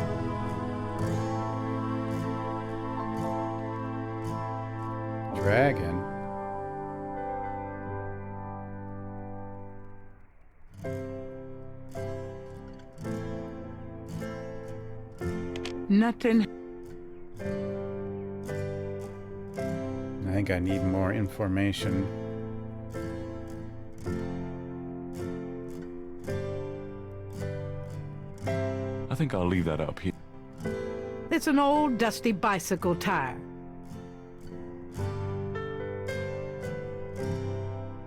Dragon? Nothing. I think I need more information. I think I'll leave that up here. It's an old, dusty bicycle tire.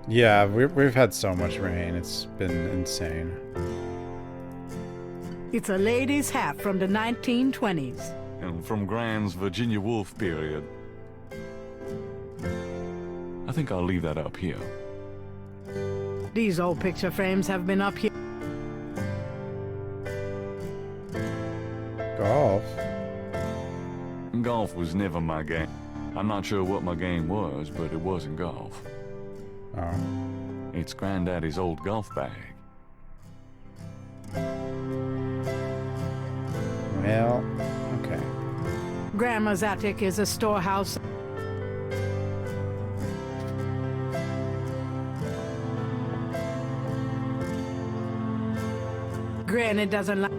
Yeah, we've had so much rain. It's been insane. It's a lady's hat from the 1920s. And from Grand's Virginia Woolf period. I think I'll leave that up here. These old picture frames have been up here. Golf? Golf was never my game. I'm not sure what my game was, but it wasn't golf. Oh. It's Granddaddy's old golf bag. Well, okay. Grandma's attic is a storehouse. Granny doesn't like...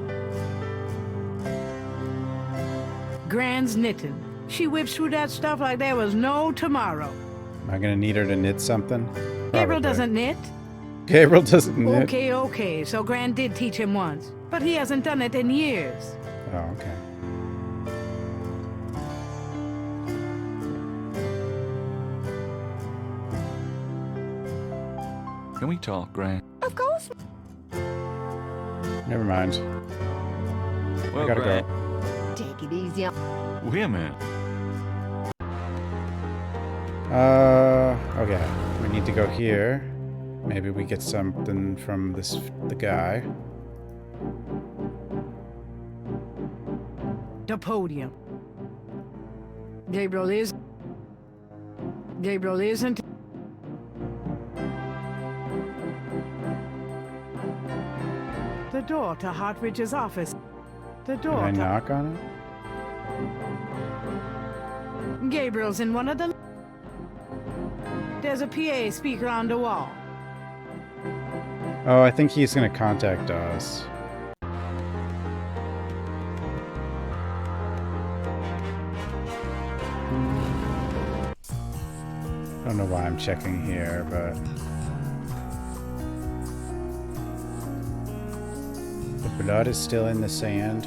Gran's knitting. She whips through that stuff like there was no tomorrow. Am I gonna need her to knit something? Gabriel doesn't knit. Gabriel doesn't knit? Okay, so Gran did teach him once. But he hasn't done it in years. Oh, okay. Can we talk, Gran? Of course. Never mind. Well, I gotta Gran, go. Take it easy. Wait a minute. Okay. We need to go here. Maybe we get something from the guy. The podium. Gabriel isn't. The door to Hartridge's office. The door Can I to... knock on it? Gabriel's in one of the... There's a PA speaker on the wall. Oh, I think he's gonna contact us. I don't know why I'm checking here, but... The blood is still in the sand.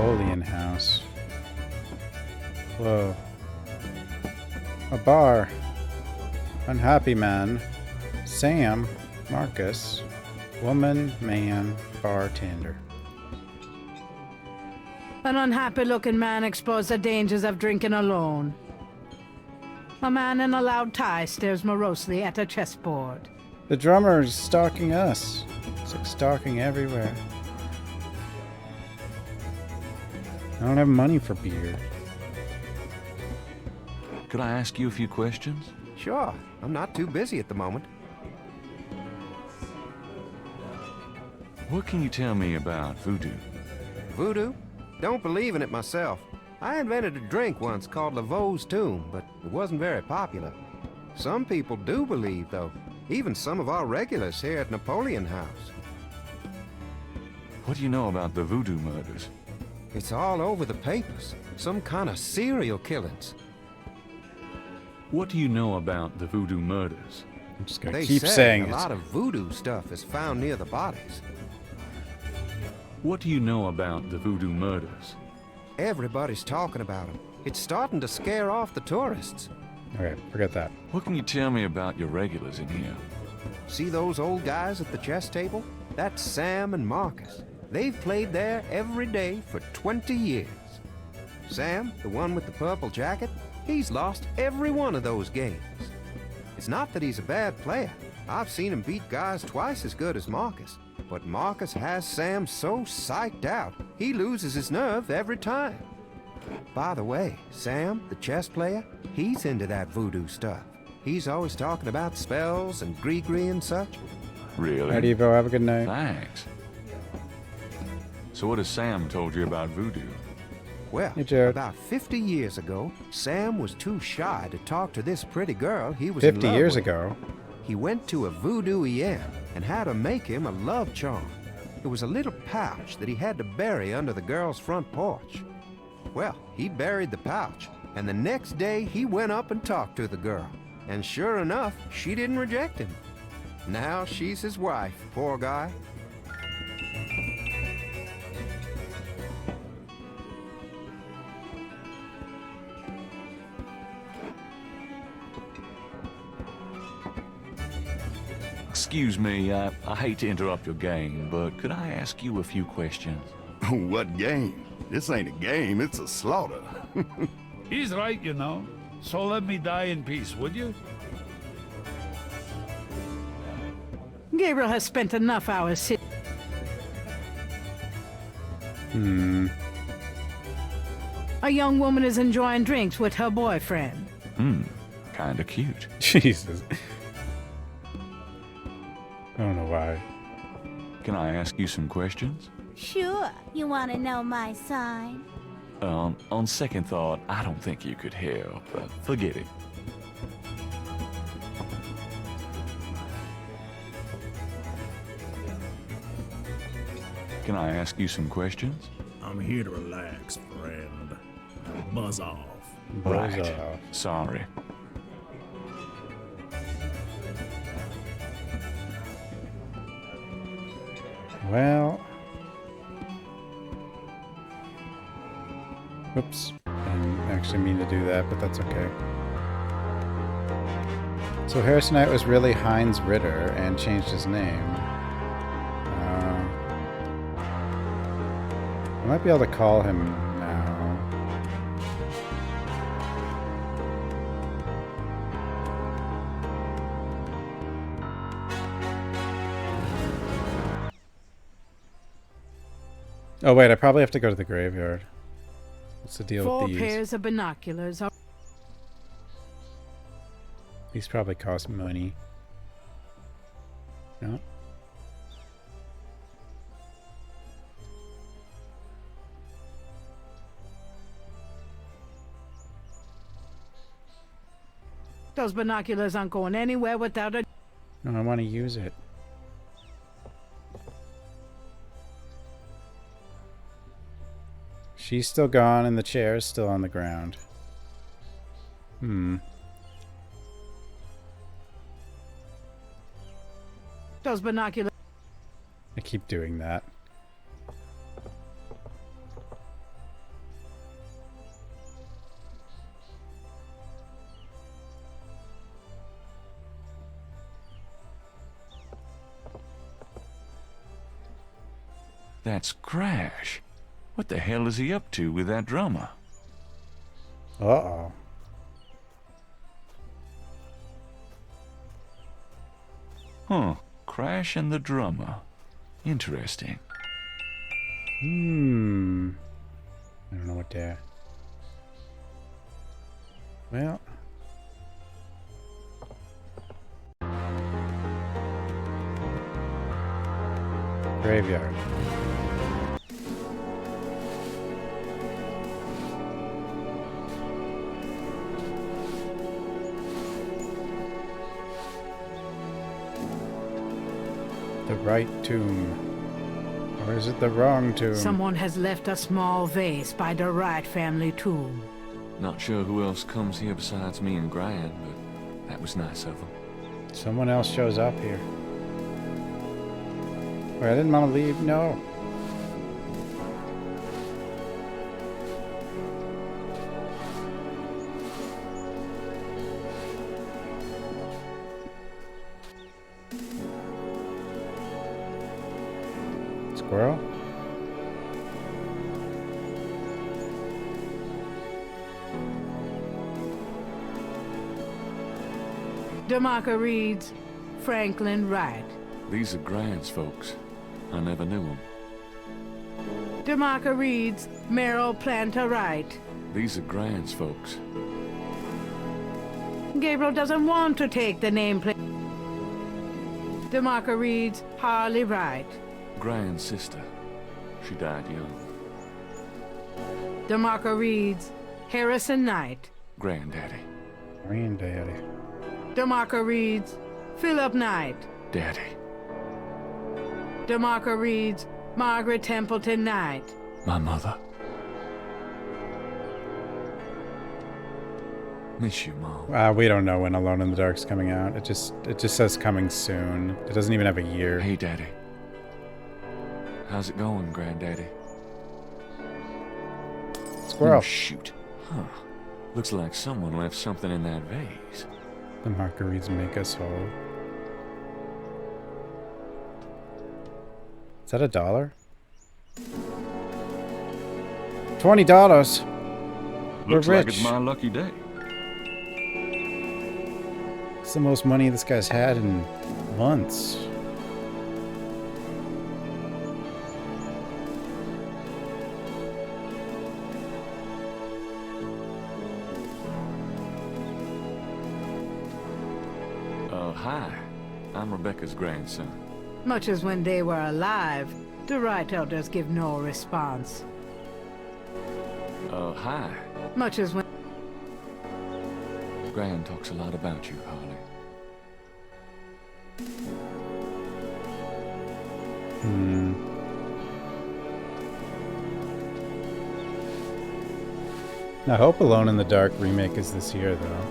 Napoleon House. Whoa. A bar. Unhappy man. Sam. Marcus. Woman, man, bartender. An unhappy-looking man exposed the dangers of drinking alone. A man in a loud tie stares morosely at a chessboard. The drummer is stalking us. It's like stalking everywhere. I don't have money for beer. Could I ask you a few questions? Sure. I'm not too busy at the moment. What can you tell me about voodoo? Voodoo? Don't believe in it myself. I invented a drink once called Laveau's Tomb, but it wasn't very popular. Some people do believe, though. Even some of our regulars here at Napoleon House. What do you know about the voodoo murders? It's all over the papers. Some kind of serial killings. What do you know about the voodoo murders? I'm just gonna They keep say saying a it. lot of voodoo stuff is found near the bodies. What do you know about the voodoo murders? Everybody's talking about them. It's starting to scare off the tourists. Okay, forget that. What can you tell me about your regulars in here? See those old guys at the chess table? That's Sam and Marcus. They've played there every day for 20 years. Sam, the one with the purple jacket, he's lost every one of those games. It's not that he's a bad player. I've seen him beat guys twice as good as Marcus. But Marcus has Sam so psyched out, he loses his nerve every time. By the way, Sam, the chess player, he's into that voodoo stuff. He's always talking about spells and gree-gree and such. Really? Alright, Evo, have a good night. Thanks. So what has Sam told you about voodoo? Well, Hey, Jared. about 50 years ago, Sam was too shy to talk to this pretty girl he was 50 in love years with. ago? He went to a voodoo EM and had her make him a love charm. It was a little pouch that he had to bury under the girl's front porch. Well, he buried the pouch, and the next day he went up and talked to the girl. And sure enough, she didn't reject him. Now she's his wife, poor guy. Excuse me, I hate to interrupt your game, but could I ask you a few questions? What game? This ain't a game, it's a slaughter. He's right, you know. So let me die in peace, would you? Gabriel has spent enough hours sitting. A young woman is enjoying drinks with her boyfriend. Kinda cute. Jesus. I don't know why. Can I ask you some questions? Sure. You want to know my sign? On second thought, I don't think you could help. Forget it. Can I ask you some questions? I'm here to relax, friend. Buzz off. Buzz Right. off. Sorry. Well. Oops. I didn't actually mean to do that, but that's okay. So Harrison Knight was really Heinz Ritter and changed his name. I might be able to call him now. Oh wait, I probably have to go to the graveyard. What's the deal 4 with these? pairs of binoculars are... These probably cost money. No? Those binoculars aren't going anywhere without a... No, I want to use it. She's still gone and the chair is still on the ground. Those binoculars... I keep doing that. That's Crash. What the hell is he up to with that drummer? Uh-oh. Huh. Crash and the drummer. Interesting. I don't know what to... Well... Graveyard. right tomb? Or is it the wrong tomb? Someone has left a small vase by the Wright family tomb. Not sure who else comes here besides me and Gran, but that was nice of them. Someone else shows up here. Wait, I didn't want to leave. No. Squirrel? DeMarco reads, Franklin Wright. These are Gran's folks. I never knew them. DeMarco reads, Merrill Planter Wright. These are Gran's folks. Gabriel doesn't want to take the name plate. DeMarco reads, Harley Wright. Gran's sister. She died young. DeMarco reads, Harrison Knight. Granddaddy. Granddaddy. DeMarco reads, Philip Knight. Daddy. DeMarco reads, Margaret Templeton Knight. My mother. Miss you, Mom. We don't know when Alone in the Dark's coming out. It just says coming soon. It doesn't even have a year. Hey, Daddy. How's it going, Granddaddy? Squirrel. Oh, shoot. Huh. Looks like someone left something in that vase. The marguerites make us whole. Is that $1? $20. We're Looks rich. like it's my lucky day. It's the most money this guy's had in months. Hi. I'm Rebecca's grandson. Much as when they were alive, the Wright elders give no response. Hi. Much as when... Gran talks a lot about you, Harley. I hope Alone in the Dark remake is this year, though.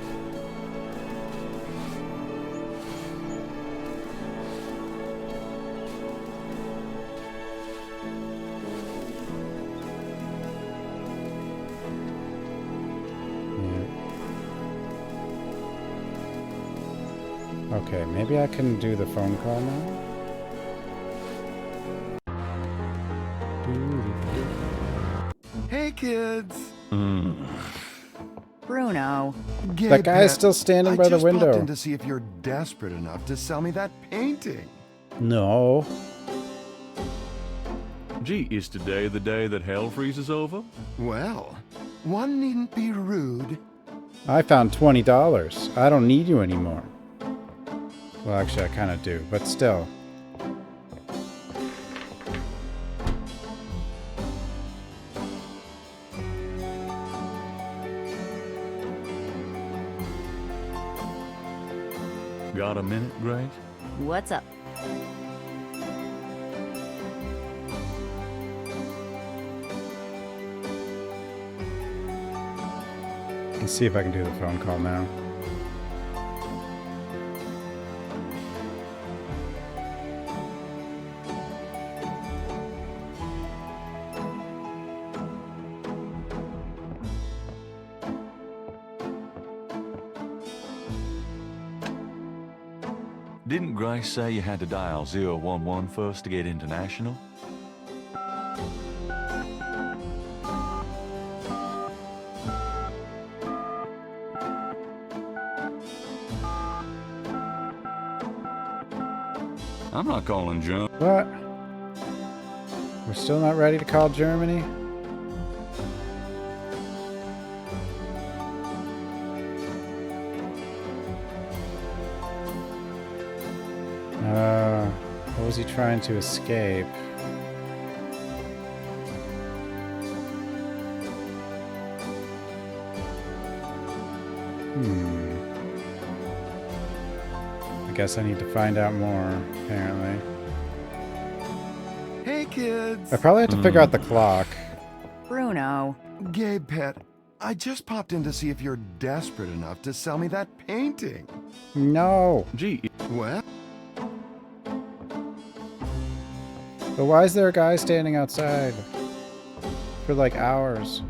Okay, maybe I can do the phone call now? Hey, kids! Bruno. That guy is still standing by the I just popped window. in to see if you're desperate enough to sell me that painting. No. Gee, is today the day that hell freezes over? Well, one needn't be rude. I found $20. I don't need you anymore. Well, actually, I kind of do, but still. Got a minute, Grace? What's up? Let's see if I can do the phone call now. Didn't Grace say you had to dial 011 first to get international? I'm not calling Germany. What? We're still not ready to call Germany? What was he trying to escape? I guess I need to find out more, apparently. kids. I probably have to figure out the clock. Bruno. Gabe, pet, I just popped in to see if you're desperate enough to sell me that painting. No. Gee. What? But why is there a guy standing outside for like hours?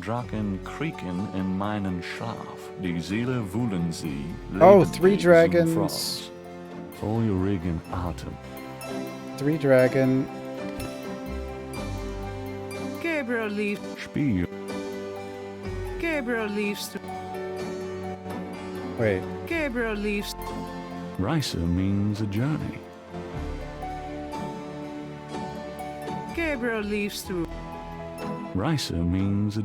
Draken, Krieken, and meinen Schlaf, die Seele wühlen sie. Oh, 3 dragons. Feurigen Atem. 3 dragon. Gabriel leaves. Spiel. Gabriel leaves. Wait. Gabriel leaves. Reise means a journey. Gabriel leaves through. Reise means a...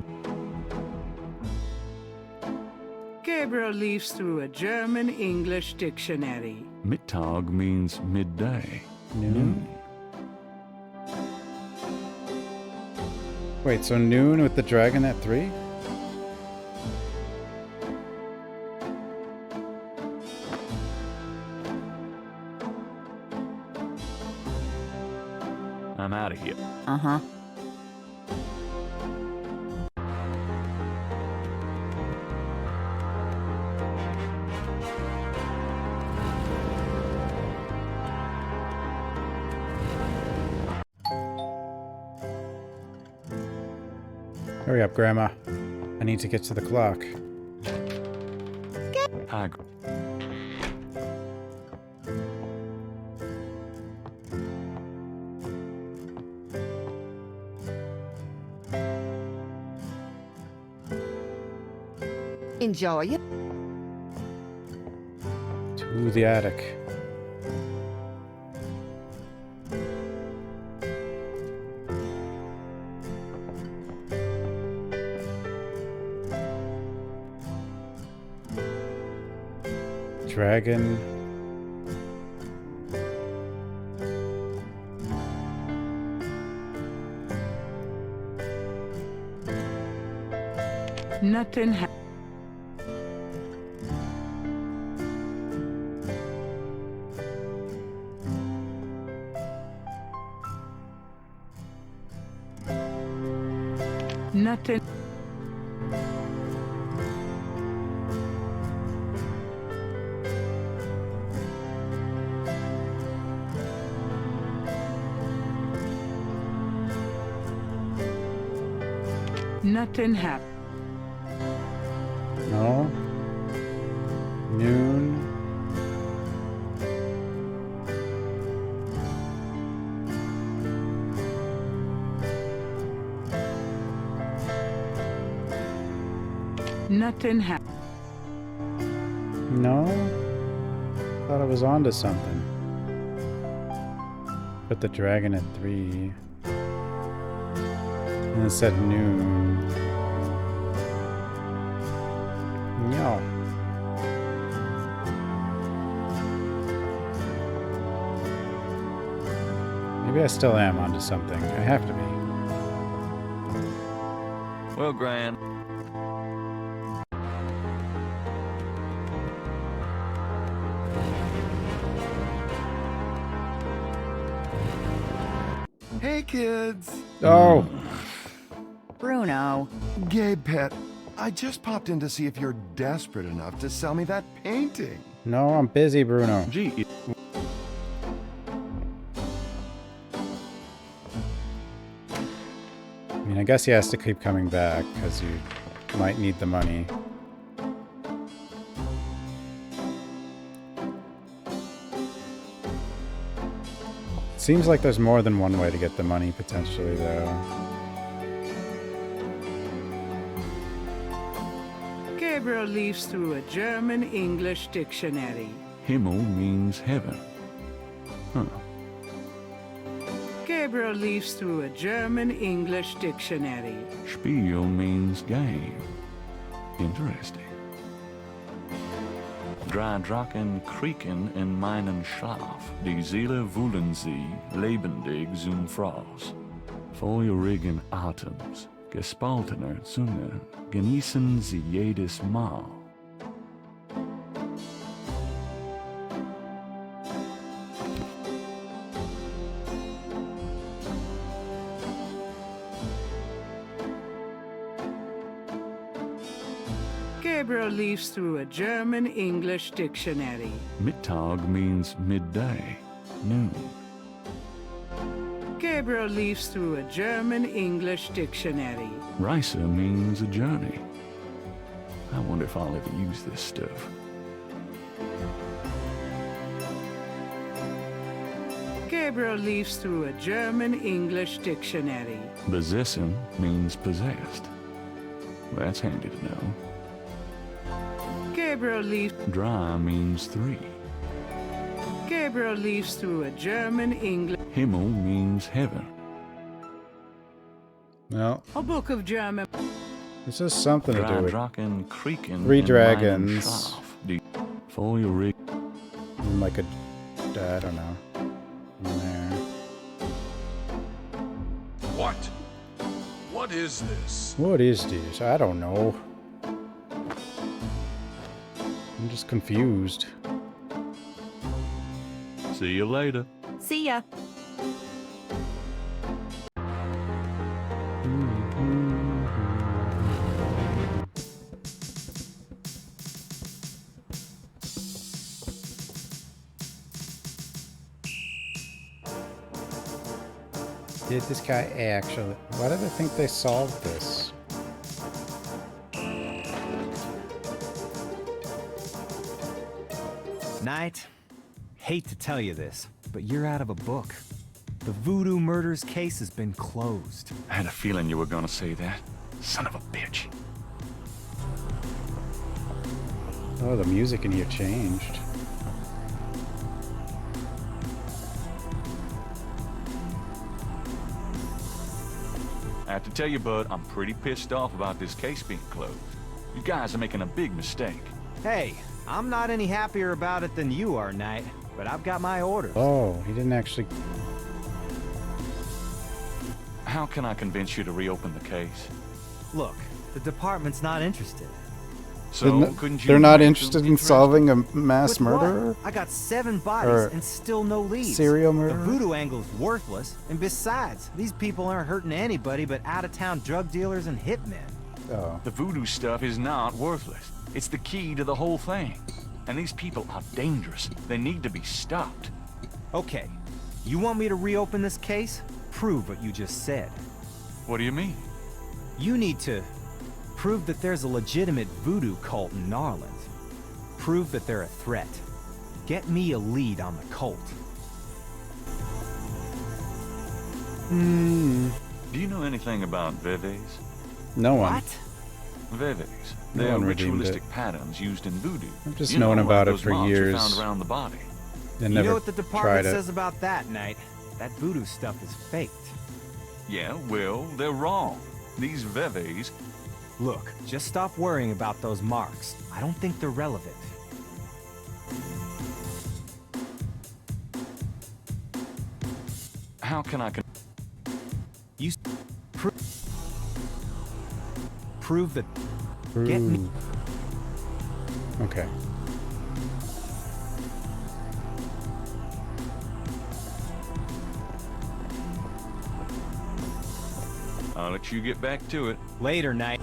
Gabriel leaves through a German-English dictionary. Mittag means midday. Noon. Wait, so noon with the dragon at 3? I'm out of here. Uh-huh. Hurry up, Grandma. I need to get to the clock. Enjoy it. To the attic. Dragon. Nothing. Nothing. Nothing happened. No. Noon. Nothing happened. No. Thought I was onto something. Put the dragon at 3. And it said noon. No. Maybe I still am onto something. I have to be. Well, Gran. Hey, kids. Oh. Bruno. Gabe, pet, I just popped in to see if you're desperate enough to sell me that painting. No, I'm busy, Bruno. Gee. I mean, I guess he has to keep coming back, because you might need the money. Seems like there's more than one way to get the money, potentially, though. Gabriel leaves through a German-English dictionary. Himmel means heaven. Huh. Gabriel leaves through a German-English dictionary. Spiel means game. Interesting. Drei Drachen kriegen in meinen Schlaf, die Seele wühlen sie, lebendig zum Fraß. Feurigen Atems, gespaltener Zunge, genießen sie jedes Mal. Gabriel leafs through a German-English dictionary. Mittag means midday, noon. Gabriel leafs through a German-English dictionary. Reise means a journey. I wonder if I'll ever use this stuff. Gabriel leafs through a German-English dictionary. Besessen means possessed. That's handy to know. Gabriel leafs. Drei means 3. Gabriel leafs through a German-English. Himmel means heaven. Well, A book of German. this has something to do with Drachen kriegen 3 in dragons. meinen Schlaf, die Feurig. Like a, I don't know. In there. What? What is this? What is this? I don't know. I'm just confused. See you later. See ya. Did this guy actually? Why did I think they solved this? Knight, hate to tell you this, but you're out of a book. The Voodoo Murders case has been closed. I had a feeling you were gonna say that. Son of a bitch. Oh, the music in here changed. I have to tell you, bud, I'm pretty pissed off about this case being closed. You guys are making a big mistake. Hey, I'm not any happier about it than you are, Knight, but I've got my orders. Oh, he didn't actually. How can I convince you to reopen the case? Look, the department's not interested. So, couldn't you... They're not interested in solving a mass With what? murderer? I got 7 bodies Or and still no leads. serial The murderer? voodoo angle's worthless, and besides, these people aren't hurting anybody but out-of-town drug dealers and hitmen. Oh. The voodoo stuff is not worthless. It's the key to the whole thing. And these people are dangerous. They need to be stopped. Okay, you want me to reopen this case? Prove what you just said. What do you mean? You need to prove that there's a legitimate voodoo cult in Narland. Prove that they're a threat. Get me a lead on the cult. Do you know anything about veves? No one. What? Veves. No They are one redeemed ritualistic it. patterns used in voodoo. I've just You known know, about it those for marks are years. found around the body. And You never know what the tried department it. says about that, Knight? That voodoo stuff is faked. Yeah, well, they're wrong. These veves... Look, just stop worrying about those marks. I don't think they're relevant. How can I... You prove that... Get me... Okay. I'll let you get back to it. Later, Knight.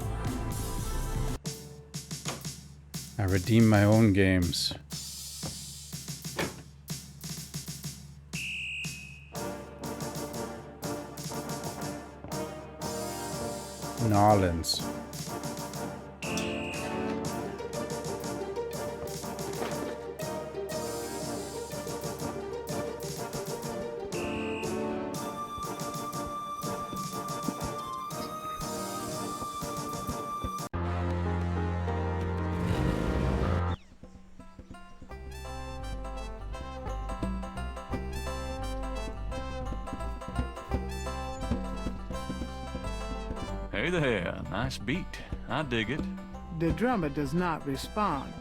I redeem my own games. Nolans. Hey there, nice beat. I dig it. The drummer does not respond.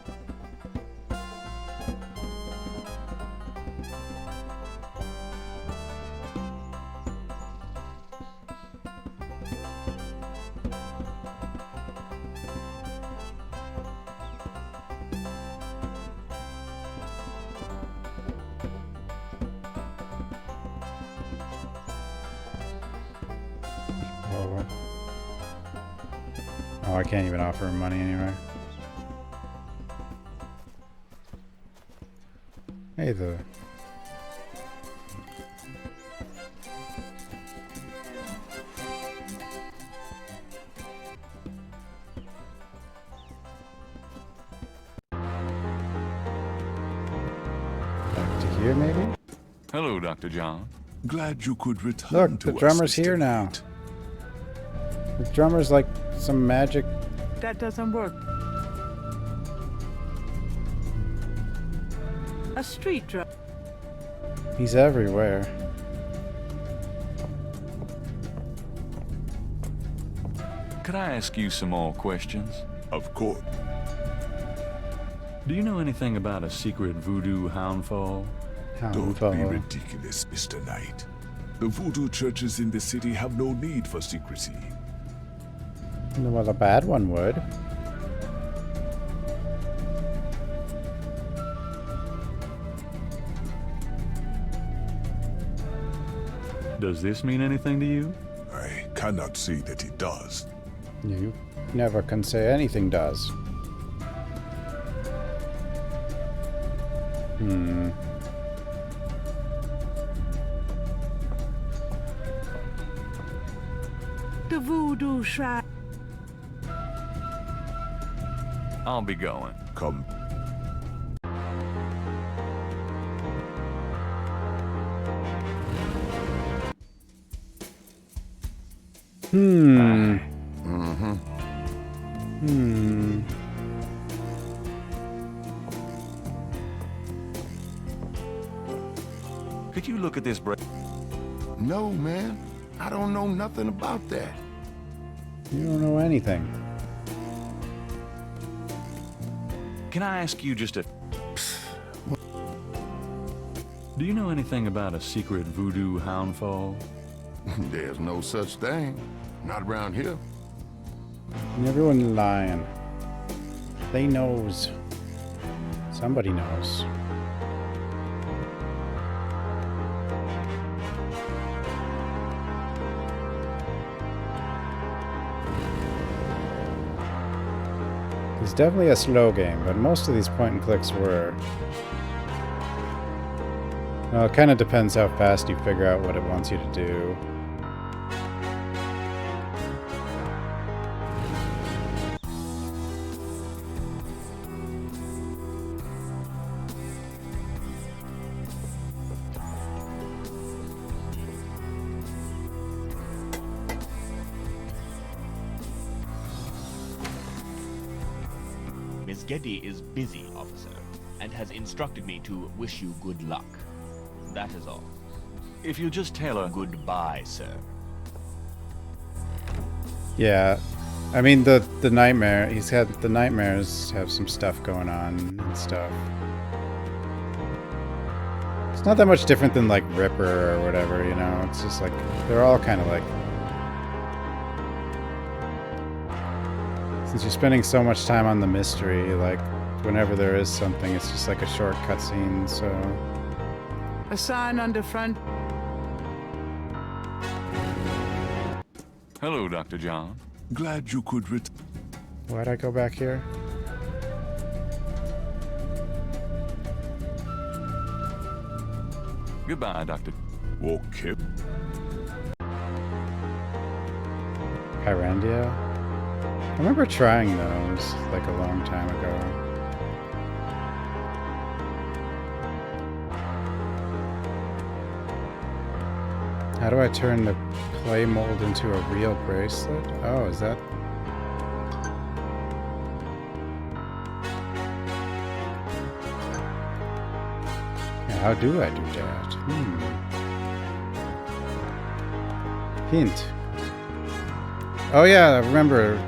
Oh, I can't even offer him money anywhere. Hey there. Back to here, maybe? Hello, Dr. John. Glad you could return Look, to the us, drummer's Mr. here now. Knight. The drummer's like some magic. That doesn't work. A street drum. He's everywhere. Could I ask you some more questions? Of course. Do you know anything about a secret voodoo houndfall? Don't be ridiculous, Mr. Knight. The voodoo churches in the city have no need for secrecy. Well, a bad one would. Does this mean anything to you? I cannot say that it does. You never can say anything does. The voodoo shrine. I'll be going. Come. Could you look at this No, man. I don't know nothing about that. You don't know anything. Can I ask you just a... Do you know anything about a secret voodoo houndfall? There's no such thing. Not around here. And everyone lying. They knows. Somebody knows. It's definitely a slow game, but most of these point and clicks were. Well, it kind of depends how fast you figure out what it wants you to do. Miss Getty is busy, officer, and has instructed me to wish you good luck. That is all. If you just tell her... Goodbye, sir. Yeah. I mean, the nightmare, he's had the nightmares have some stuff going on and stuff. It's not that much different than like Ripper or whatever, you know? It's just like, they're all kind of like... Since you're spending so much time on the mystery, like, whenever there is something, it's just like a short cutscene, so... A sign on the front. Hello, Dr. John. Glad you could Why'd I go back here? Goodbye, Doctor. Okay. Pyrandia? I remember trying those, like, a long time ago. How do I turn the clay mold into a real bracelet? Oh, is that... Yeah, how do I do that? Hint. Oh yeah, I remember.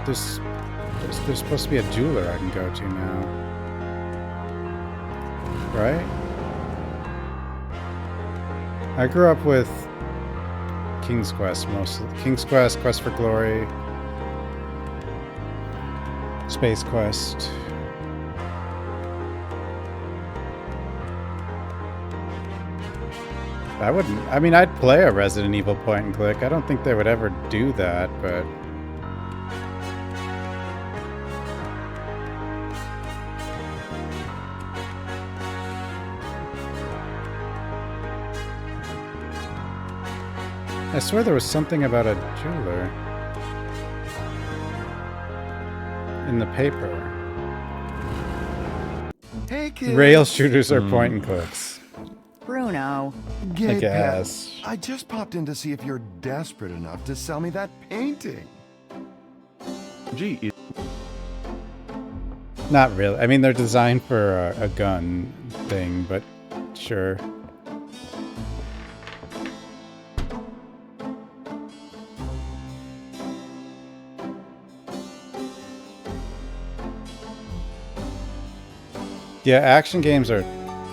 There's supposed to be a jeweler I can go to now. Right? I grew up with King's Quest mostly. King's Quest, Quest for Glory, Space Quest. I wouldn't. I mean, I'd play a Resident Evil point and click. I don't think they would ever do that, but I swear there was something about a jeweler in the paper. Hey, kids. Rail shooters are point and clicks. Bruno. Gay I guess. Pet, I just popped in to see if you're desperate enough to sell me that painting. Gee, Not really. I mean, they're designed for a gun thing, but sure. Yeah, action games are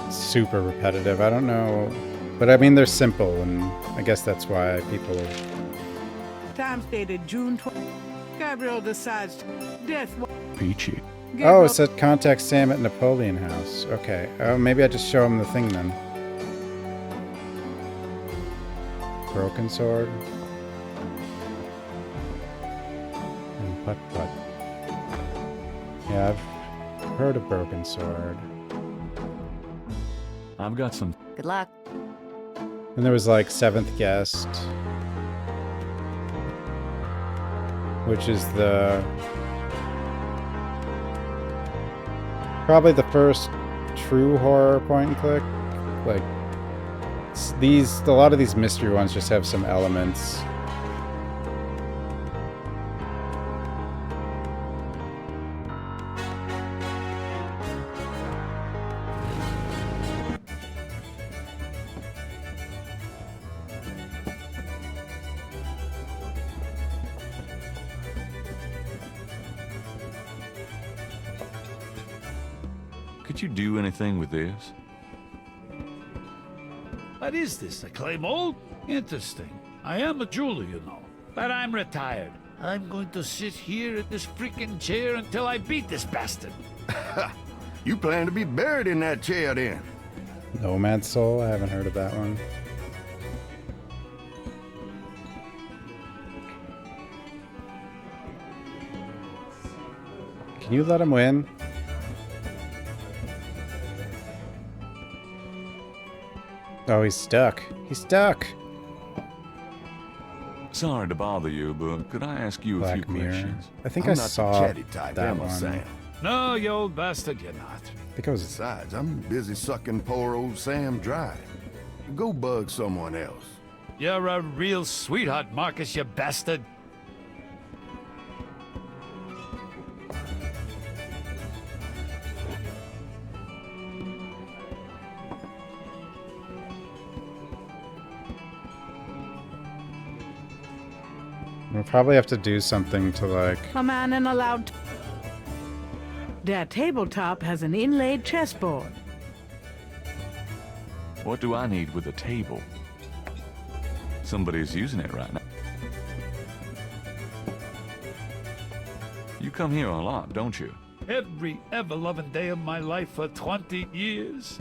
super repetitive. I don't know, but I mean, they're simple, and I guess that's why people... Time stated June 20. Gabriel decides death. Peachy. Oh, it said contact Sam at Napoleon House. Okay. Oh, maybe I just show him the thing then. Broken sword. And putt-putt. Yeah, I've heard of broken sword. I've got some. Good luck. And there was like Seventh Guest, which is probably the first true horror point and click. Like a lot of these mystery ones just have some elements. Could you do anything with this? What is this, a clay mold? Interesting. I am a jeweler, you know. But I'm retired. I'm going to sit here in this freaking chair until I beat this bastard. You plan to be buried in that chair then? Nomad Soul? I haven't heard of that one. Can you let him win? Oh, he's stuck. He's stuck. Sorry to bother you, but could I ask you a few questions? I think I saw that one. Sam. No, you old bastard, you're not. I think it was... Besides, I'm busy sucking poor old Sam dry. Go bug someone else. You're a real sweetheart, Marcus, you bastard. We'll probably have to do something to like... A man in a loud... Their tabletop has an inlaid chessboard. What do I need with a table? Somebody's using it right now. You come here a lot, don't you? Every ever-loving day of my life for 20 years.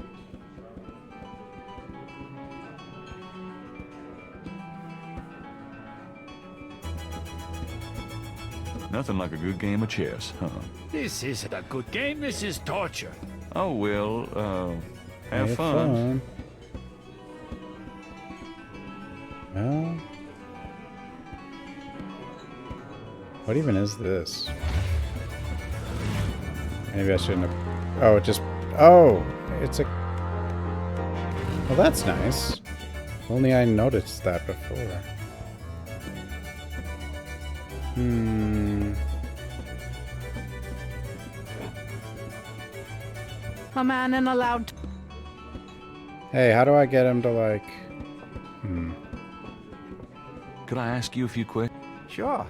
Nothing like a good game of chess, huh? This isn't a good game, this is torture. Oh, well, have fun. Well... What even is this? Maybe I shouldn't have... Oh, it just... Oh! It's a... Well, that's nice. Only I noticed that before. A man in a loud... Hey, how do I get him to like... Could I ask you a few quick? Sure.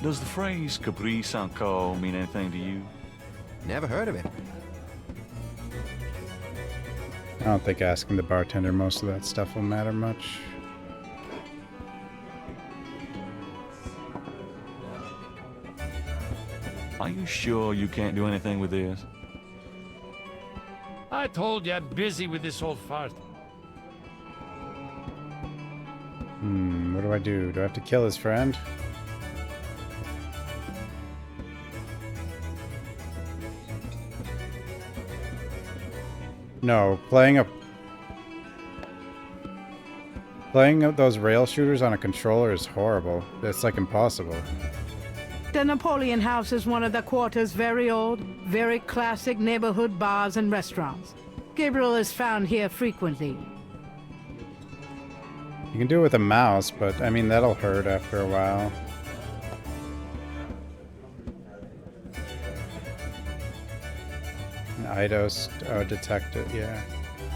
Does the phrase Caprice encore mean anything to you? Never heard of it. I don't think asking the bartender most of that stuff will matter much. Are you sure you can't do anything with this? I told you I'm busy with this old fart. What do I do? Do I have to kill his friend? No, playing those rail shooters on a controller is horrible. It's like impossible. The Napoleon House is one of the quarter's very old, very classic neighborhood bars and restaurants. Gabriel is found here frequently. You can do it with a mouse, but I mean, that'll hurt after a while. An IDOS detected, yeah.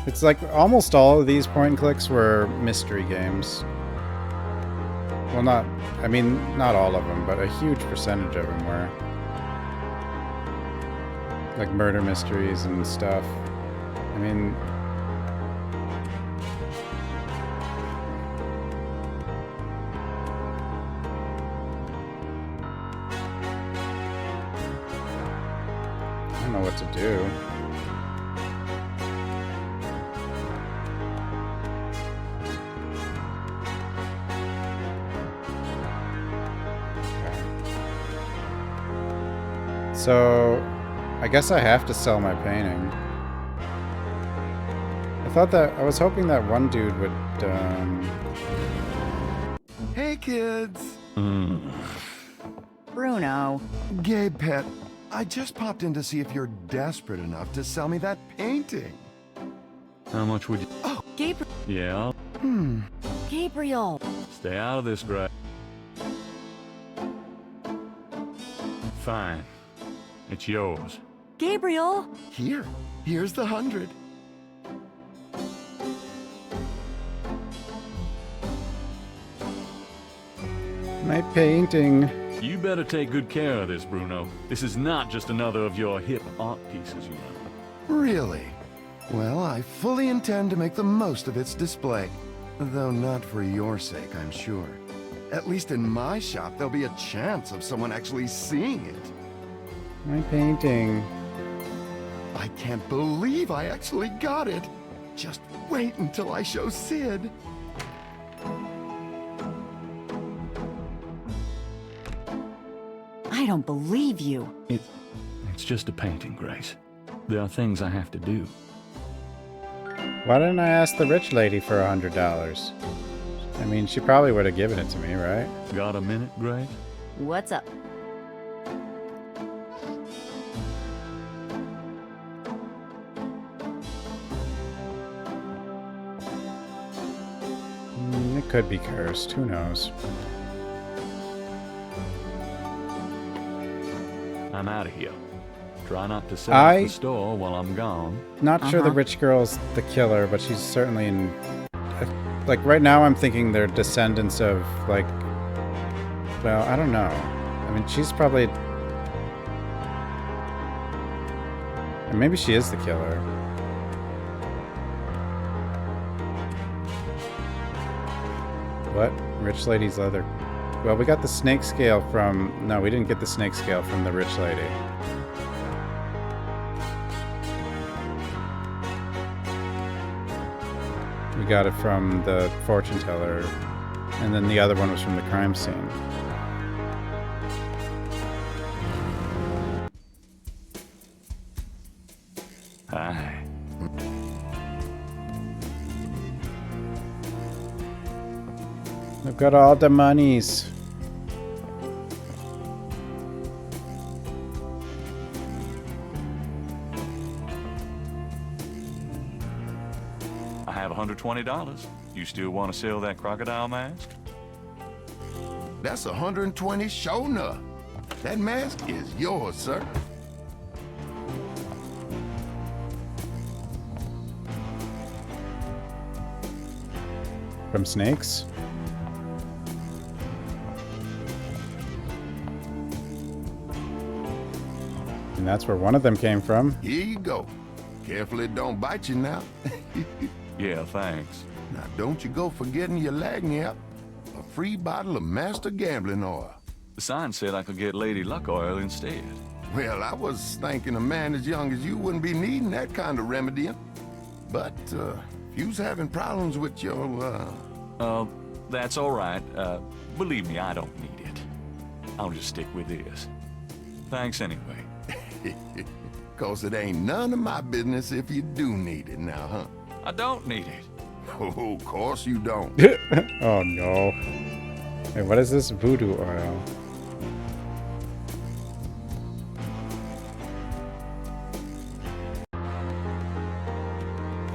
It's like almost all of these point and clicks were mystery games. Well, not all of them, but a huge percentage of them were. Like murder mysteries and stuff. I mean... I don't know what to do. So, I guess I have to sell my painting. I was hoping that one dude would, Hey, kids! Bruno. Gabe, pet, I just popped in to see if you're desperate enough to sell me that painting. How much would you... Oh, Gabriel. Yeah? Gabriel. Stay out of this, Gray. Fine. It's yours. Gabriel. Here's the 100. My painting. You better take good care of this, Bruno. This is not just another of your hip art pieces, you know. Really? Well, I fully intend to make the most of its display. Though not for your sake, I'm sure. At least in my shop, there'll be a chance of someone actually seeing it. My painting. I can't believe I actually got it. Just wait until I show Sid. I don't believe you. It's just a painting, Grace. There are things I have to do. Why didn't I ask the rich lady for $100? I mean, she probably would have given it to me, right? Got a minute, Grace? What's up? It could be cursed. Who knows? I'm out of here. Try not to set up the store while I'm gone. Not sure the rich girl's the killer, but she's certainly in... Like, right now I'm thinking they're descendants of, like... Well, I don't know. I mean, she's probably... Or maybe she is the killer. What? Rich lady's leather... Well, we got the snake scale from... No, we didn't get the snake scale from the rich lady. We got it from the fortune teller, and then the other one was from the crime scene. Hi. I've got all the monies. I have $120. You still want to sell that crocodile mask? That's 120 sure enough. That mask is yours, sir. From snakes? And that's where one of them came from. Here you go. Careful it don't bite you now. Yeah, thanks. Now don't you go forgetting your lagniappe. A free bottle of Master Gambling Oil. The sign said I could get Lady Luck Oil instead. Well, I was thinking a man as young as you wouldn't be needing that kind of remedying. But, if you's having problems with your, that's all right. Believe me, I don't need it. I'll just stick with this. Thanks anyway. 'cause it ain't none of my business if you do need it now, huh? I don't need it. Oh, of course you don't. Oh no. Wait, what is this voodoo oil?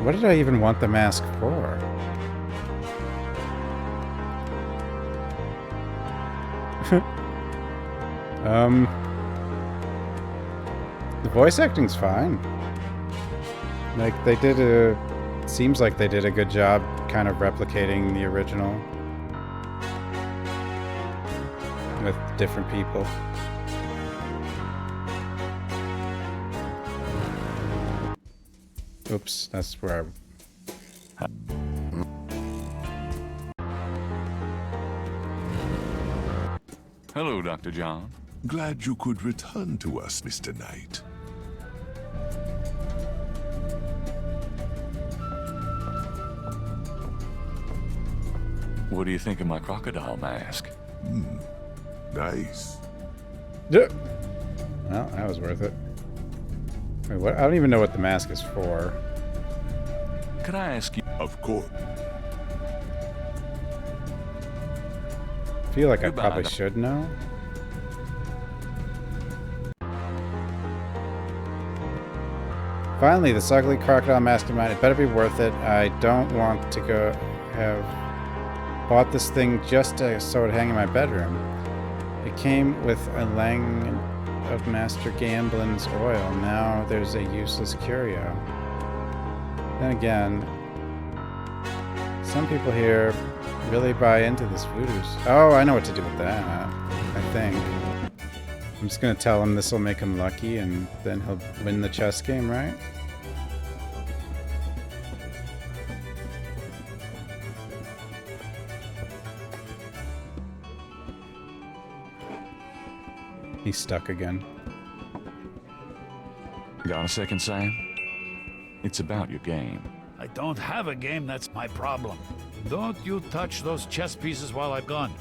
What did I even want the mask for? The voice acting's fine. Like, they did a... Seems like they did a good job kind of replicating the original. With different people. Oops, that's where I... Hello, Dr. John. Glad you could return to us, Mr. Knight. What do you think of my crocodile mask? Nice. Yeah. Well, that was worth it. Wait, what? I don't even know what the mask is for. Could I ask you? Of course. I feel like Goodbye, I probably should know. Finally, this ugly crocodile mask of mine. It better be worth it. I don't want to go have bought this thing just so it'd hang in my bedroom. It came with a lang of Master Gamblin's oil. Now there's a useless curio. Then again, some people here really buy into this voodoo. Oh, I know what to do with that, I think. I'm just gonna tell him this will make him lucky and then he'll win the chess game, right? He's stuck again. Got a second, Sam? It's about your game. I don't have a game, that's my problem. Don't you touch those chess pieces while I'm gone,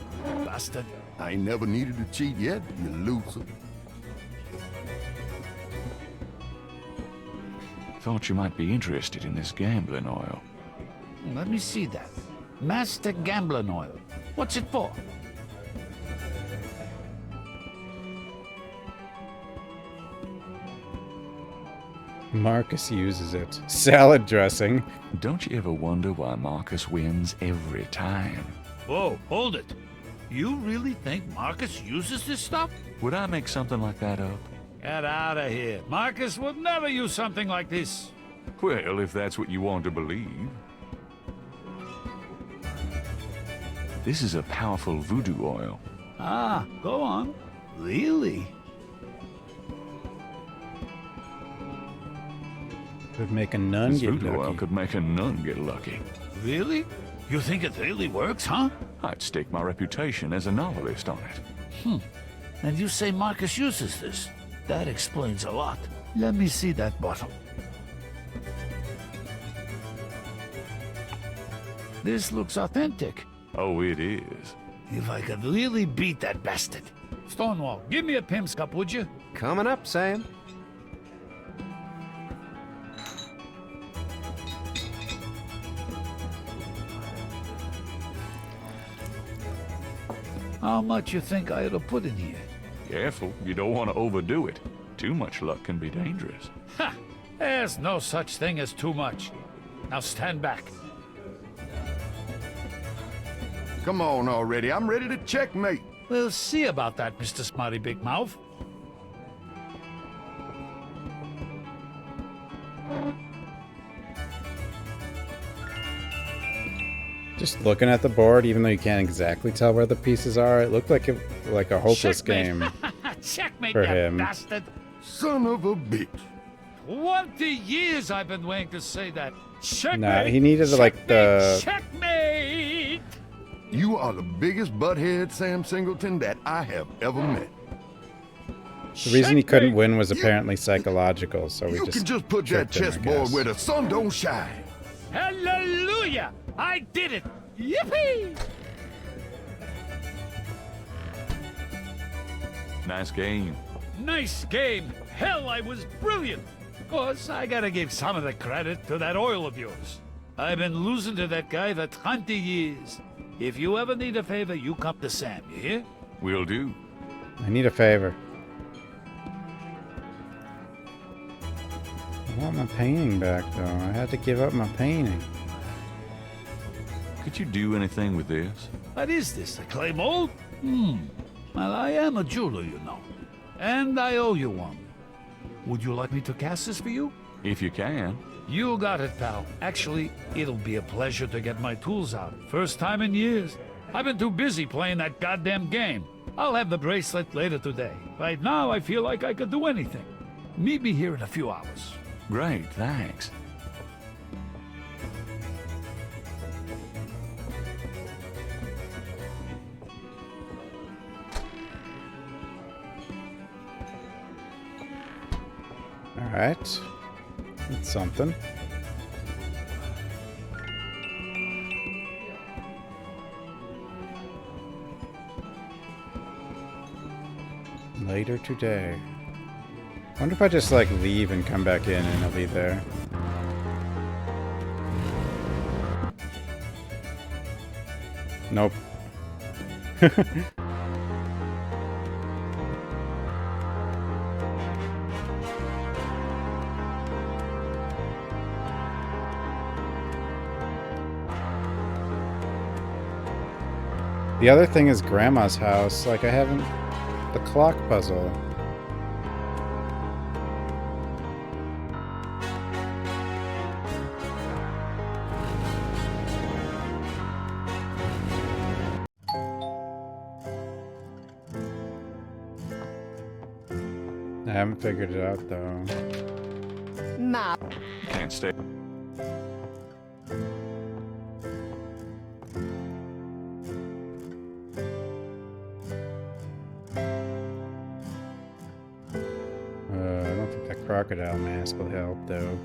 bastard. I ain't never needed to cheat yet, you loser. Thought you might be interested in this gambling oil. Let me see that. Master Gambling Oil. What's it for? Marcus uses it. Salad dressing. Don't you ever wonder why Marcus wins every time? Whoa, hold it. You really think Marcus uses this stuff? Would I make something like that up? Get out of here. Marcus would never use something like this. Well, if that's what you want to believe. This is a powerful voodoo oil. Ah, go on. Really? Could make a nun This get voodoo oil lucky. could make a nun get lucky. Really? You think it really works, huh? I'd stake my reputation as a novelist on it. And you say Marcus uses this? That explains a lot. Let me see that bottle. This looks authentic. Oh, it is. If I could really beat that bastard. Stonewall, give me a Pim's cup, would you? Coming up, Sam. How much you think I ought to put in here? Careful, you don't want to overdo it. Too much luck can be dangerous. Ha! There's no such thing as too much. Now stand back. Come on already, I'm ready to checkmate. We'll see about that, Mr. Smarty Big Mouth. Just looking at the board, even though you can't exactly tell where the pieces are, it looked like a hopeless Checkmate. game Checkmate, for you him. bastard. Son of a bitch. 20 years I've been waiting to say that. Checkmate. Nah, he needed like the... Checkmate! You are the biggest butthead, Sam Singleton, that I have ever met. The reason he couldn't win was apparently psychological, so we You just can just put that tricked him, I chessboard guess. where the sun don't shine. Hallelujah! I did it! Yippee! Nice game. Nice game. Hell, I was brilliant. Of course, I gotta give some of the credit to that oil of yours. I've been losing to that guy for 20 years. If you ever need a favor, you come to Sam, you hear? Will do. I need a favor. I want my painting back, though. I had to give up my painting. Could you do anything with this? What is this, a clay mold? Well, I am a jeweler, you know. And I owe you one. Would you like me to cast this for you? If you can. You got it, pal. Actually, it'll be a pleasure to get my tools out. First time in years. I've been too busy playing that goddamn game. I'll have the bracelet later today. Right now, I feel like I could do anything. Meet me here in a few hours. Great, thanks. Alright. That's something. Later today. I wonder if I just, like, leave and come back in and it'll be there. Nope. The other thing is Grandma's house. Like, I haven't... The clock puzzle. I haven't figured it out, though. Ma. Can't stay. I don't think that crocodile mask will help, though.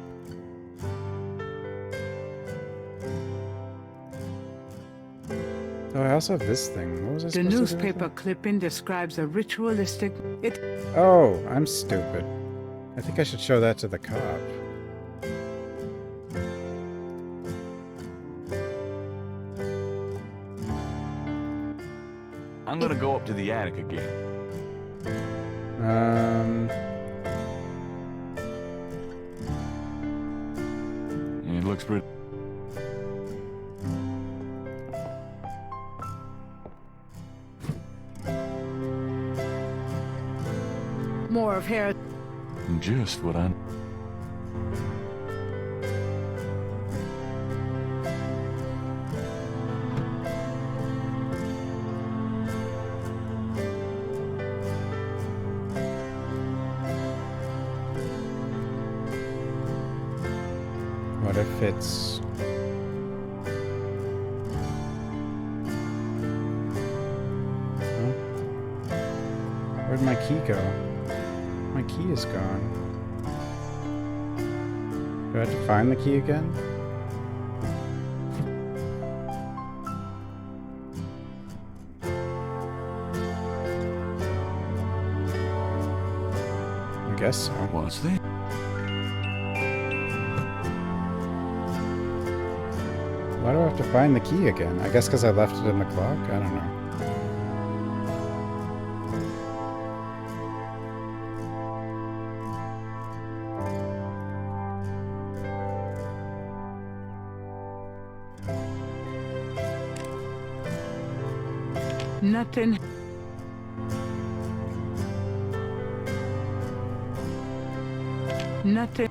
Oh, I also have this thing. What was I The supposed to do with newspaper it? clipping describes a ritualistic... Oh, I'm stupid. I think I should show that to the cop. I'm gonna go up to the attic again. It looks pretty. More of hair. Just what I... What if it's... Huh? Where'd my key go? My key is gone. Do I have to find the key again? I guess so. What's this? Why do I have to find the key again? I guess because I left it in the clock? I don't know. Nothing. Nothing.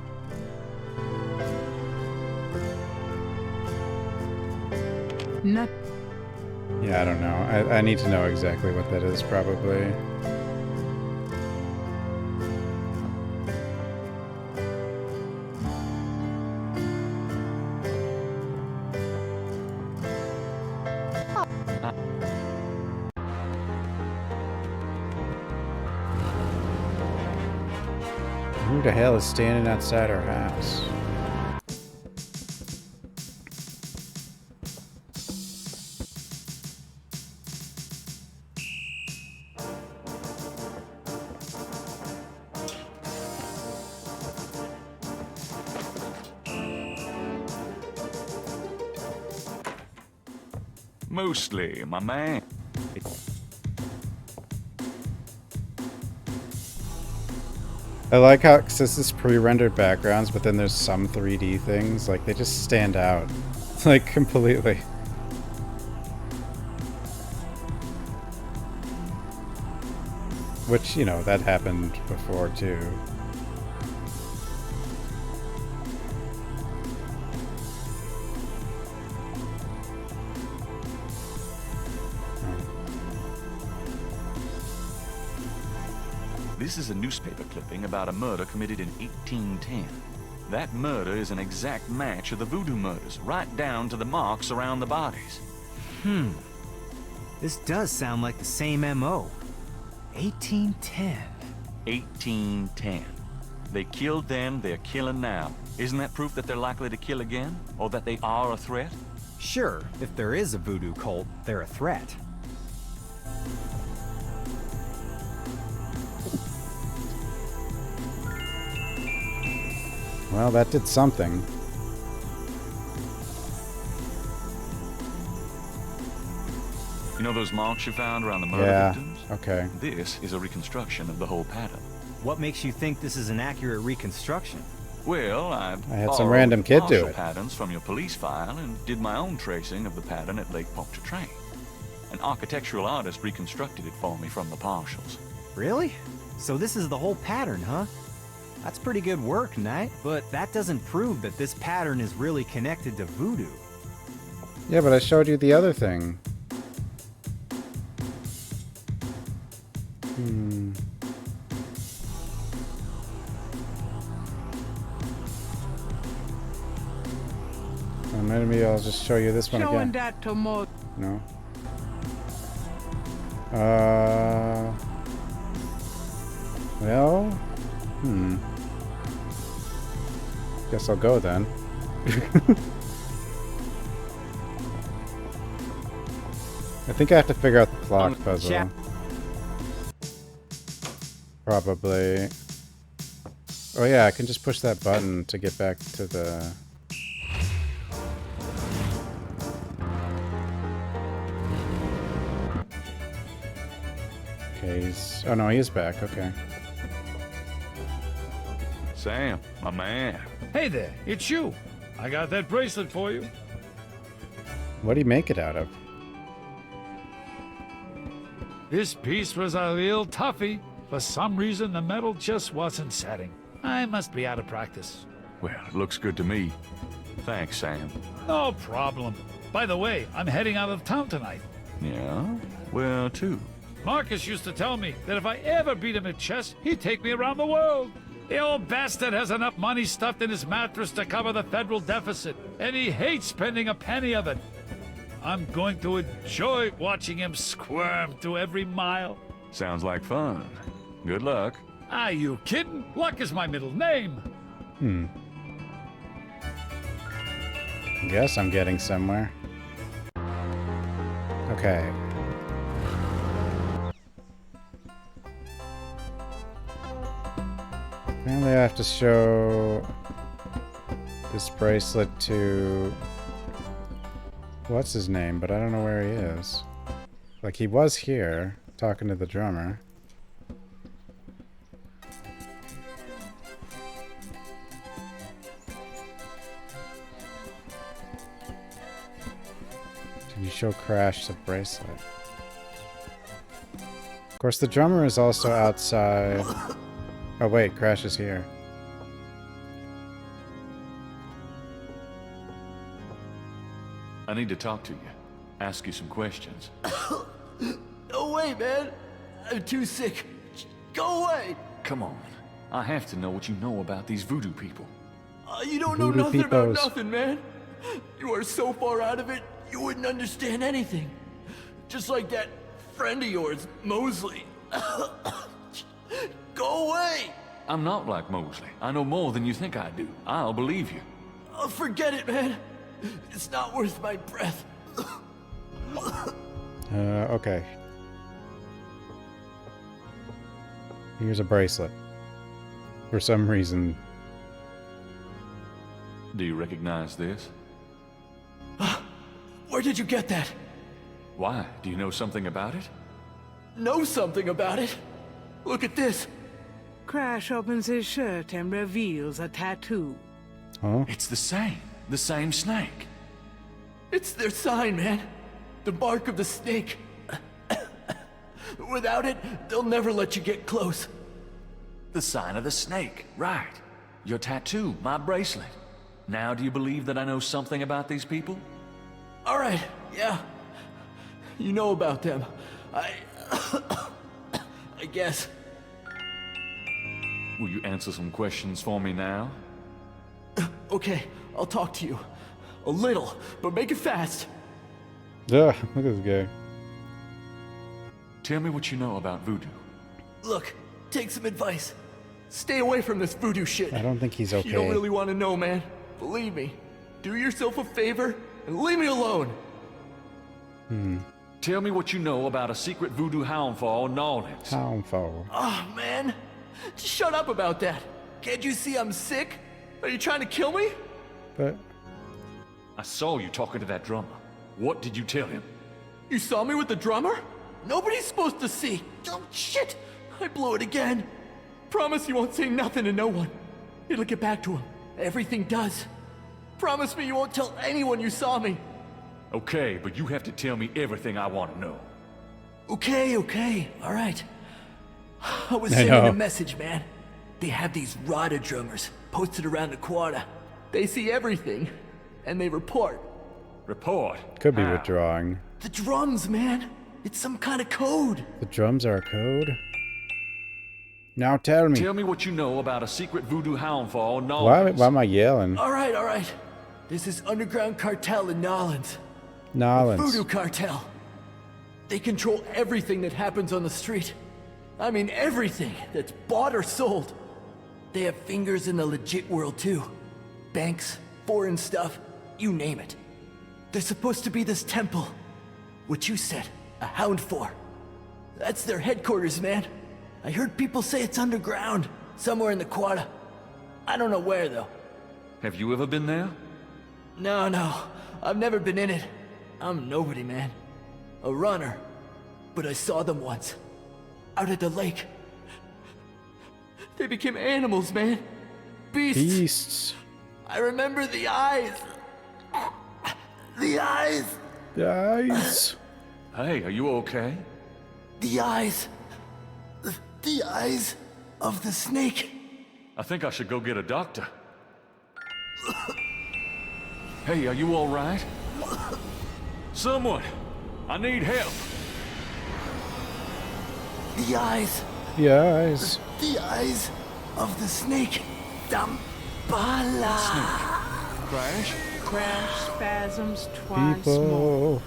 Not. Yeah, I don't know. I need to know exactly what that is, probably. Who the hell is standing outside our house? Mostly, my man. I like how, cause this is pre-rendered backgrounds, but then there's some 3D things, like they just stand out, like completely. Which, you know, that happened before too. This is a newspaper clipping about a murder committed in 1810. That murder is an exact match of the voodoo murders, right down to the marks around the bodies. This does sound like the same M.O. 1810. 1810. They killed then, they're killing now. Isn't that proof that they're likely to kill again? Or that they are a threat? Sure, if there is a voodoo cult, they're a threat. Well, that did something. You know those marks you found around the murder victims? Okay. This is a reconstruction of the whole pattern. What makes you think this is an accurate reconstruction? Well, I had some random kid do it. Patterns from your police file and did my own tracing of the pattern at Lake Pontchartrain. An architectural artist reconstructed it for me from the partials. Really? So this is the whole pattern, huh? That's pretty good work, Knight. But that doesn't prove that this pattern is really connected to voodoo. Yeah, but I showed you the other thing. Well, maybe I'll just show you this one Showing again. that to more. No. Well, guess I'll go then. I think I have to figure out the clock puzzle. Probably. Oh yeah, I can just push that button to get back to the... Okay, he's... Oh no, he is back, okay. Sam, my man. Hey there, it's you. I got that bracelet for you. What do you make it out of? This piece was a real toughie. For some reason, the metal just wasn't setting. I must be out of practice. Well, it looks good to me. Thanks, Sam. No problem. By the way, I'm heading out of town tonight. Yeah? Where to? Marcus used to tell me that if I ever beat him at chess, he'd take me around the world. The old bastard has enough money stuffed in his mattress to cover the federal deficit, and he hates spending a penny of it. I'm going to enjoy watching him squirm through every mile. Sounds like fun. Good luck. Are you kidding? Luck is my middle name. Guess I'm getting somewhere. Okay. Apparently I have to show this bracelet to... What's his name? But I don't know where he is. Like, he was here, talking to the drummer. Can you show Crash the bracelet? Of course, the drummer is also outside. Oh wait, Crash is here. I need to talk to you. Ask you some questions. No way, man. I'm too sick. Go away. Come on. I have to know what you know about these voodoo people. You don't know nothing about nothing, man. You are so far out of it, you wouldn't understand anything. Just like that friend of yours, Mosley. Go away! I'm not like Mosley. I know more than you think I do. I'll believe you. Forget it, man. It's not worth my breath. Okay. Here's a bracelet. For some reason. Do you recognize this? Where did you get that? Why? Do you know something about it? Know something about it? Look at this. Crash opens his shirt and reveals a tattoo. Oh. It's the same snake. It's their sign, man. The mark of the snake. Without it, they'll never let you get close. The sign of the snake, right. Your tattoo, my bracelet. Now do you believe that I know something about these people? Alright, yeah. You know about them. I guess. Will you answer some questions for me now? Okay, I'll talk to you. A little, but make it fast. Ugh, look at this guy. Tell me what you know about voodoo. Look, take some advice. Stay away from this voodoo shit. I don't think he's okay. You don't really want to know, man. Believe me. Do yourself a favor and leave me alone. Tell me what you know about a secret voodoo houndfall in New Orleans. Houndfall. Oh, man. Just shut up about that. Can't you see I'm sick? Are you trying to kill me? But I saw you talking to that drummer. What did you tell him? You saw me with the drummer? Nobody's supposed to see. Oh, shit. I blew it again. Promise you won't say nothing to no one. It'll get back to him. Everything does. Promise me you won't tell anyone you saw me. Okay, but you have to tell me everything I want to know. Okay, all right. I was sending a message, man. They have these rada drummers posted around the quarter. They see everything, and they report. Report? Could be withdrawing. The drums, man. It's some kind of code. The drums are a code? Now tell me. Tell me what you know about a secret voodoo houndfall in New Orleans. Why am I yelling? All right. There's this underground cartel in New Orleans. Nolans. Voodoo cartel. They control everything that happens on the street. I mean everything that's bought or sold. They have fingers in the legit world too. Banks, foreign stuff, you name it. There's supposed to be this temple. What you said, a hound for. That's their headquarters, man. I heard people say it's underground, somewhere in the quarter. I don't know where though. Have you ever been there? No. I've never been in it. I'm nobody, man. A runner. But I saw them once. Out at the lake. They became animals, man. Beasts. I remember the eyes. The eyes. The eyes. Hey, are you okay? The eyes. The eyes of the snake. I think I should go get a doctor. Hey, are you all right? Someone! I need help! The eyes. The eyes. The eyes of the snake. Dambala. Crash? Crash spasms twice more.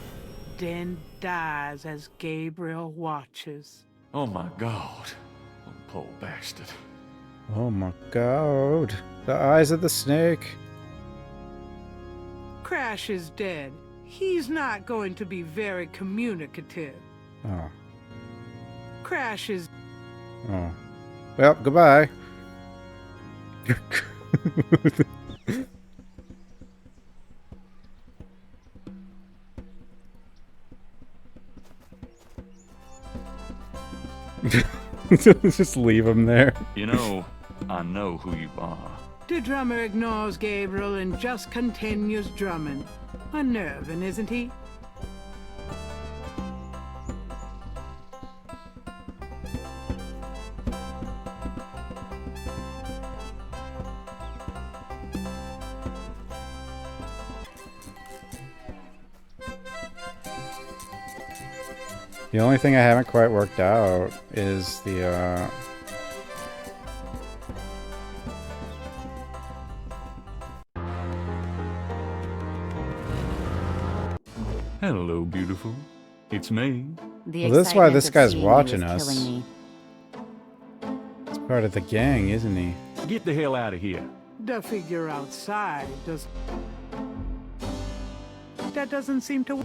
Then dies as Gabriel watches. Oh my god. Oh, poor bastard. Oh my god. The eyes of the snake. Crash is dead. He's not going to be very communicative. Oh. Crash is... Oh. Well, goodbye. Just leave him there. You know, I know who you are. The drummer ignores Gabriel and just continues drumming. Unnerving, isn't he? The only thing I haven't quite worked out is the, Hello, beautiful. It's me. Well, this is why this guy's watching us. It's part of the gang, isn't he? Get the hell out of here. The figure outside does... That doesn't seem to...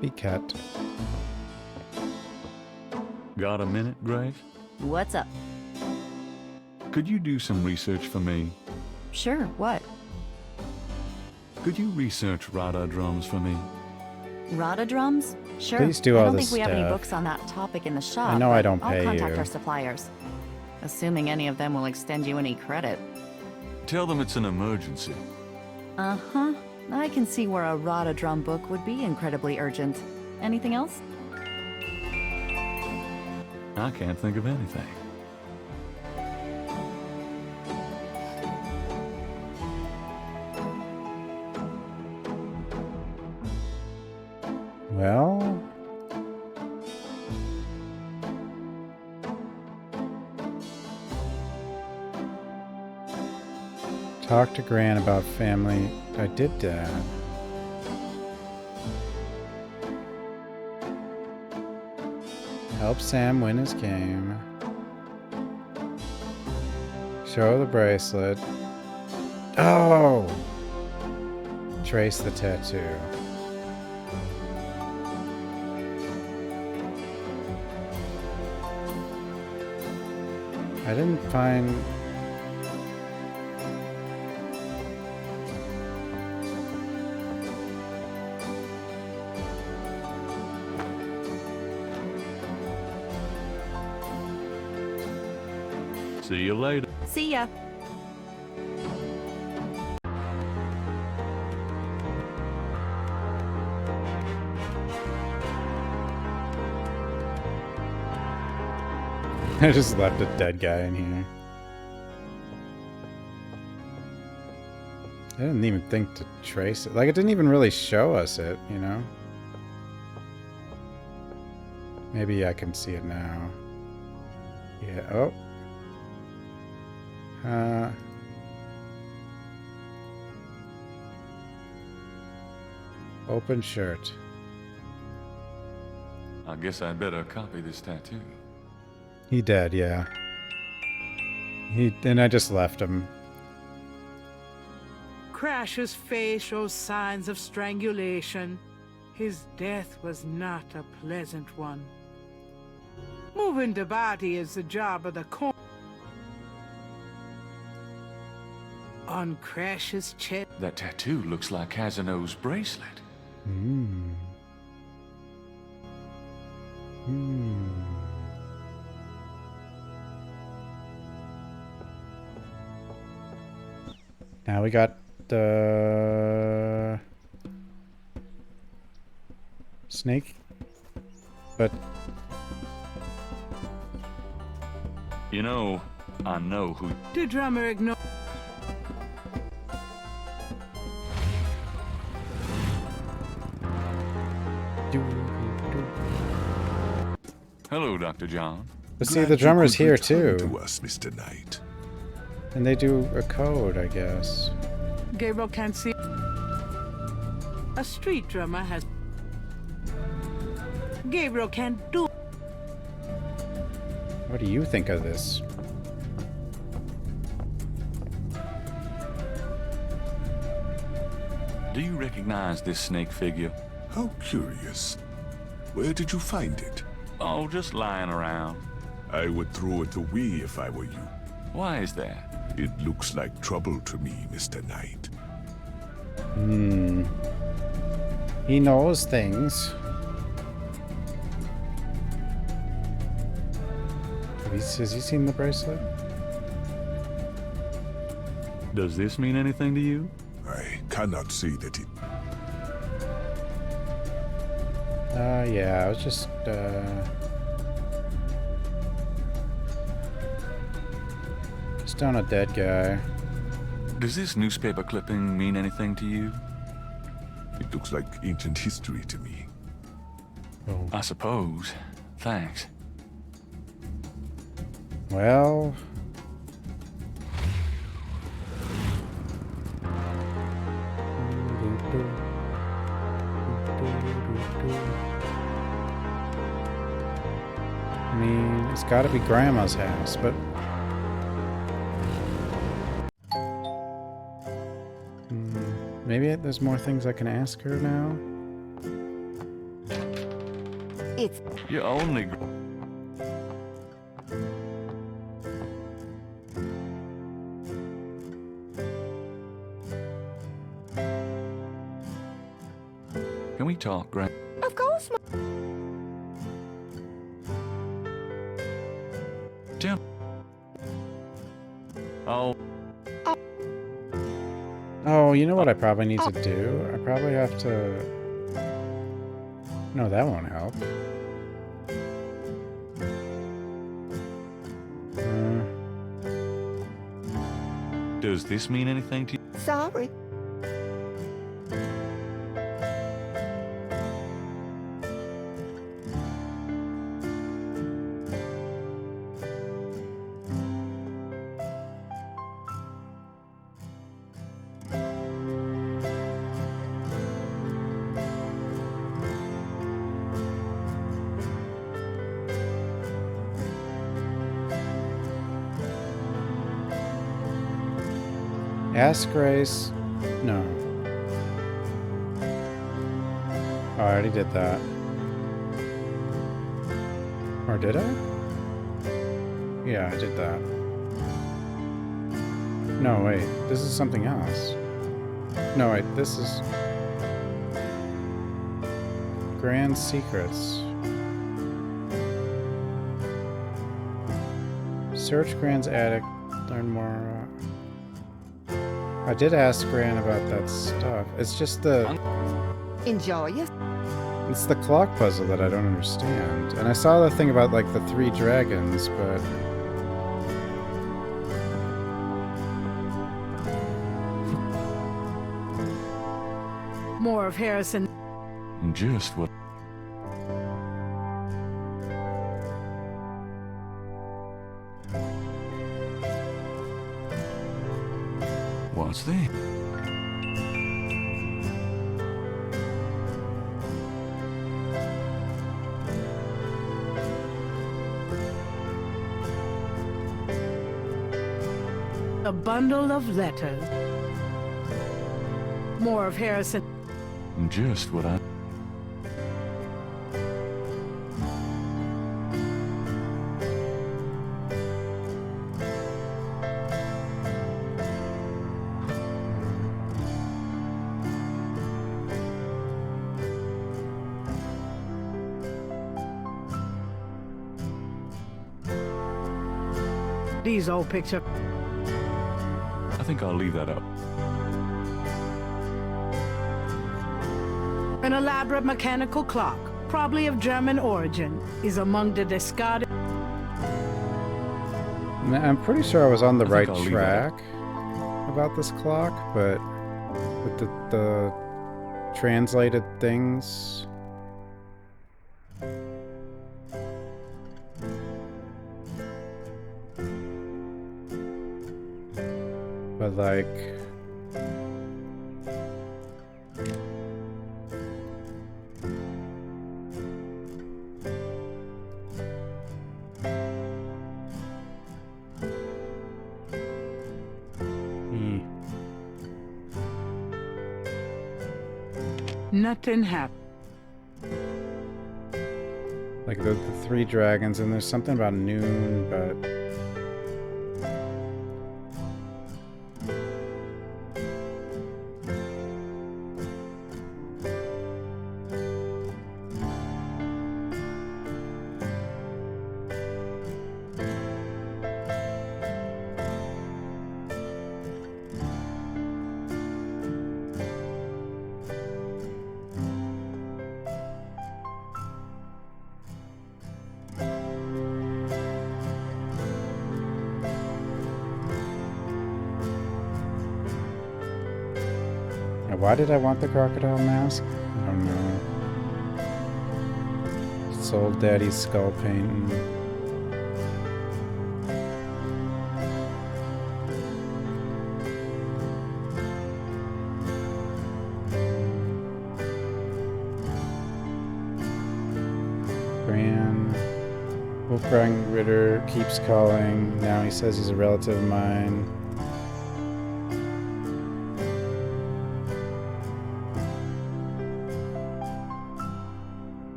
Be cat. Got a minute, Grace? What's up? Could you do some research for me? Sure, what? Could you research Rada drums for me? Rhododrums? Sure. Please do I all don't this think we have any stuff. books on that topic in the shop. I know I but don't pay I'll contact you. our suppliers. Assuming any of them will extend you any credit. Tell them it's an emergency. Uh-huh. I can see where a Rhododrum book would be incredibly urgent. Anything else? I can't think of anything. Well... Talk to Gran about family. I did that. Help Sam win his game. Show the bracelet. Oh! Trace the tattoo. I didn't find... See you later. See ya. I just left a dead guy in here. I didn't even think to trace it. Like, it didn't even really show us it, you know? Maybe I can see it now. Yeah, oh. Open shirt. I guess I'd better copy this tattoo. He dead, yeah. And I just left him. Crash's face shows signs of strangulation. His death was not a pleasant one. Moving the body is the job of the coroner. On Crash's chest. That tattoo looks like Casino's bracelet. Hmm. Hmm. Now we got the snake, but you know, I know who. The drummer ignored. Hello, Dr. John. But see, the drummer's here too. To us, Mr. Knight. And they do a code, I guess. Gabriel can't see. A street drummer has. Gabriel can't do. What do you think of this? Do you recognize this snake figure? How curious. Where did you find it? Oh, just lying around. I would throw it away if I were you. Why is that? It looks like trouble to me, Mr. Knight. Hmm. He knows things. Has he seen the bracelet? Does this mean anything to you? I cannot say that it... Yeah, I was just, on a dead guy. Does this newspaper clipping mean anything to you? It looks like ancient history to me. Oh. I suppose. Thanks. Well... I mean, it's gotta be Grandma's house, but... Maybe there's more things I can ask her now? It's... You only... Can we talk, Grant? Of course, Tim. Oh. Oh, you know what I probably need to do? I probably have to... No, that won't help. Does this mean anything to you? sorry. Ask Grace... No. Oh, I already did that. Or did I? Yeah, I did that. No, wait. This is something else. No, wait. This is... Grand Secrets. Search Grand's attic. Learn more... I did ask Gran about that stuff. It's just the... Enjoy it. It's the clock puzzle that I don't understand. And I saw the thing about, like, the 3 dragons, but... More of Harrison. Just what... What's this? A bundle of letters. More of Harrison. Just what I... These old pictures. I think I'll leave that up. An elaborate mechanical clock, probably of German origin, is among the discarded... I'm pretty sure I was on the right track about this clock, but with the translated things... But like... Nothing happened. Like the 3 dragons, and there's something about noon, but... Why did I want the crocodile mask? I don't know. It's old daddy's skull painting. Gran. Wolfgang Ritter keeps calling. Now he says he's a relative of mine.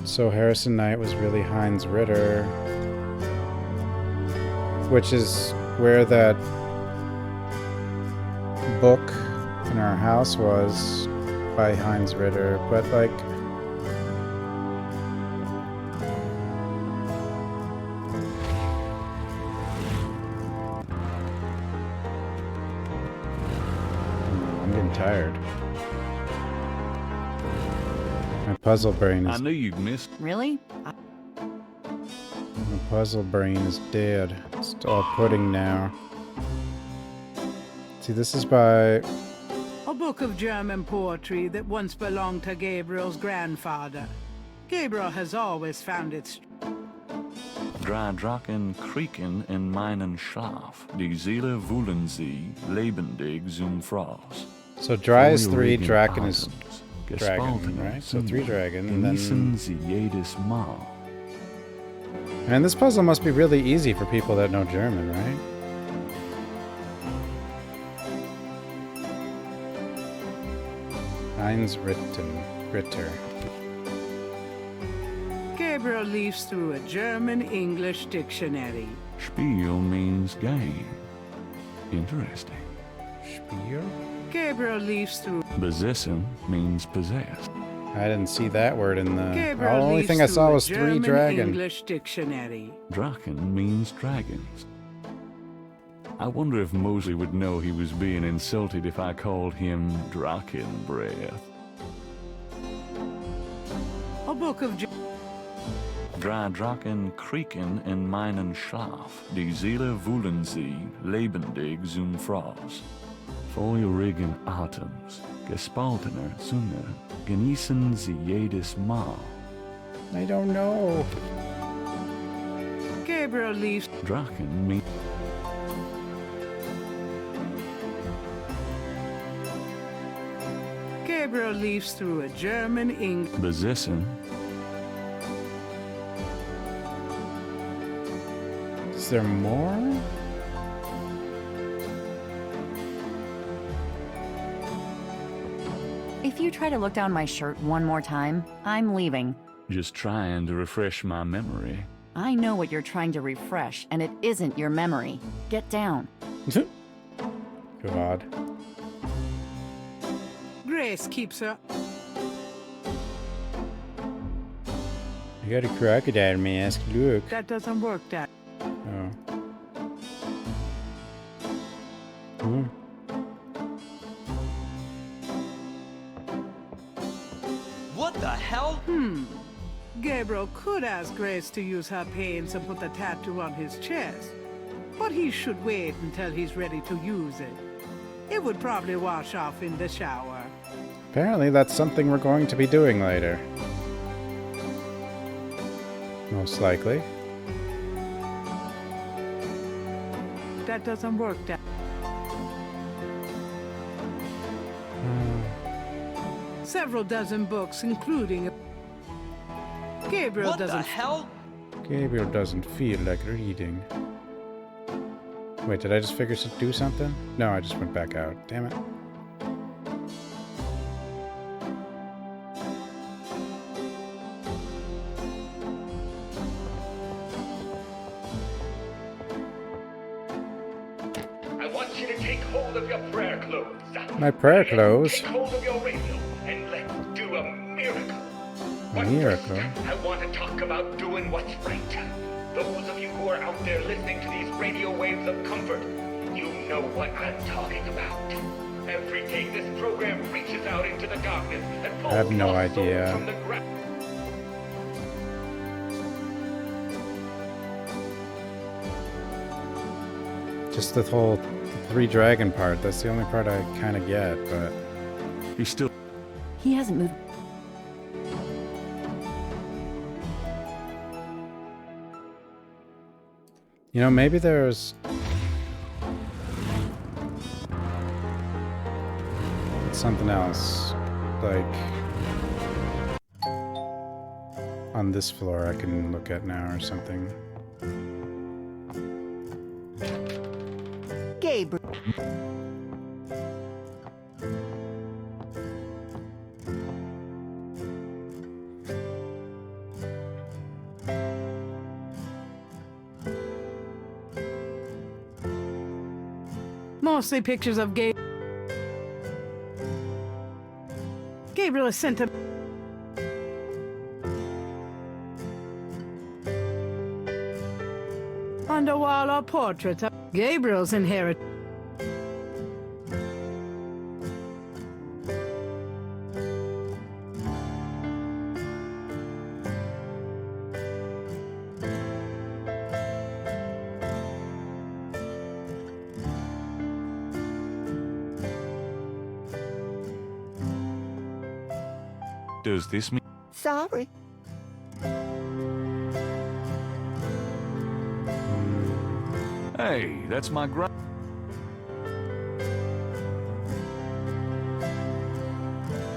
So Harrison Knight was really Heinz Ritter, which is where that book in our house was by Heinz Ritter, but like... I'm getting tired. My puzzle brain is... I knew you'd miss. Really? My puzzle brain is dead. It's all pudding now. See, this is by... A book of German poetry that once belonged to Gabriel's grandfather. Gabriel has always found it... Drei Drachen kriegen in meinen Schlaf. Die Seele wühlen sie, lebendig zum Fraß. So dry is 3, Draken is dragon, right? So 3 dragon, and then... Genießen sie jedes Mal. And this puzzle must be really easy for people that know German, right? Heinz Ritter. Gabriel leafs through a German-English dictionary. Spiel means game. Interesting. Spiel? Gabriel leafs through... Besessen means possessed. I didn't see that word in the... Gabriel the only thing I saw was 3 dragon. English dictionary. Drachen means dragons. I wonder if Mosley would know he was being insulted if I called him Drachen Breath. A book of... Drei Drachen kriegen in meinen Schlaf. Die Seele wühlen sie, lebendig zum Fraß. Feurigen Atems, gespaltener Zunge, genießen sie jedes Mal. I don't know. Gabriel leaves... Drachen means... Gabriel leafs through a German-English... Besessen. Is there more? If you try to look down my shirt one more time, I'm leaving. Just trying to refresh my memory. I know what you're trying to refresh, and it isn't your memory. Get down. God. Grace keeps her... You got a crocodile mask, look. That doesn't work, Dad. Oh. Hmm. What the hell? Gabriel could ask Grace to use her paints and put the tattoo on his chest, but he should wait until he's ready to use it. It would probably wash off in the shower. Apparently that's something we're going to be doing later. Most likely. That doesn't work, Dad. Several dozen books, including... Gabriel what doesn't... the hell? Gabriel doesn't feel like reading. Wait, did I just figure to do something? No, I just went back out. Damn it. I want you to take hold of your prayer clothes. My prayer clothes? Take hold of your radio and let's do a miracle. A miracle? I want to talk about doing what's right. Those of you who are out there listening to these radio waves of comfort, you know what I'm talking about. Every day this program reaches out into the darkness and pulls I have no lost souls idea. from the ground. Just the whole 3 dragon part. That's the only part I kind of get, but... He's still... He hasn't moved... You know, maybe there's... something else. Like... on this floor I can look at now or something. Gabriel. Mostly pictures of Gabriel sent a... On the wall are portraits of Gabriel's inheritance. Does this mean... Sorry. Hey, that's my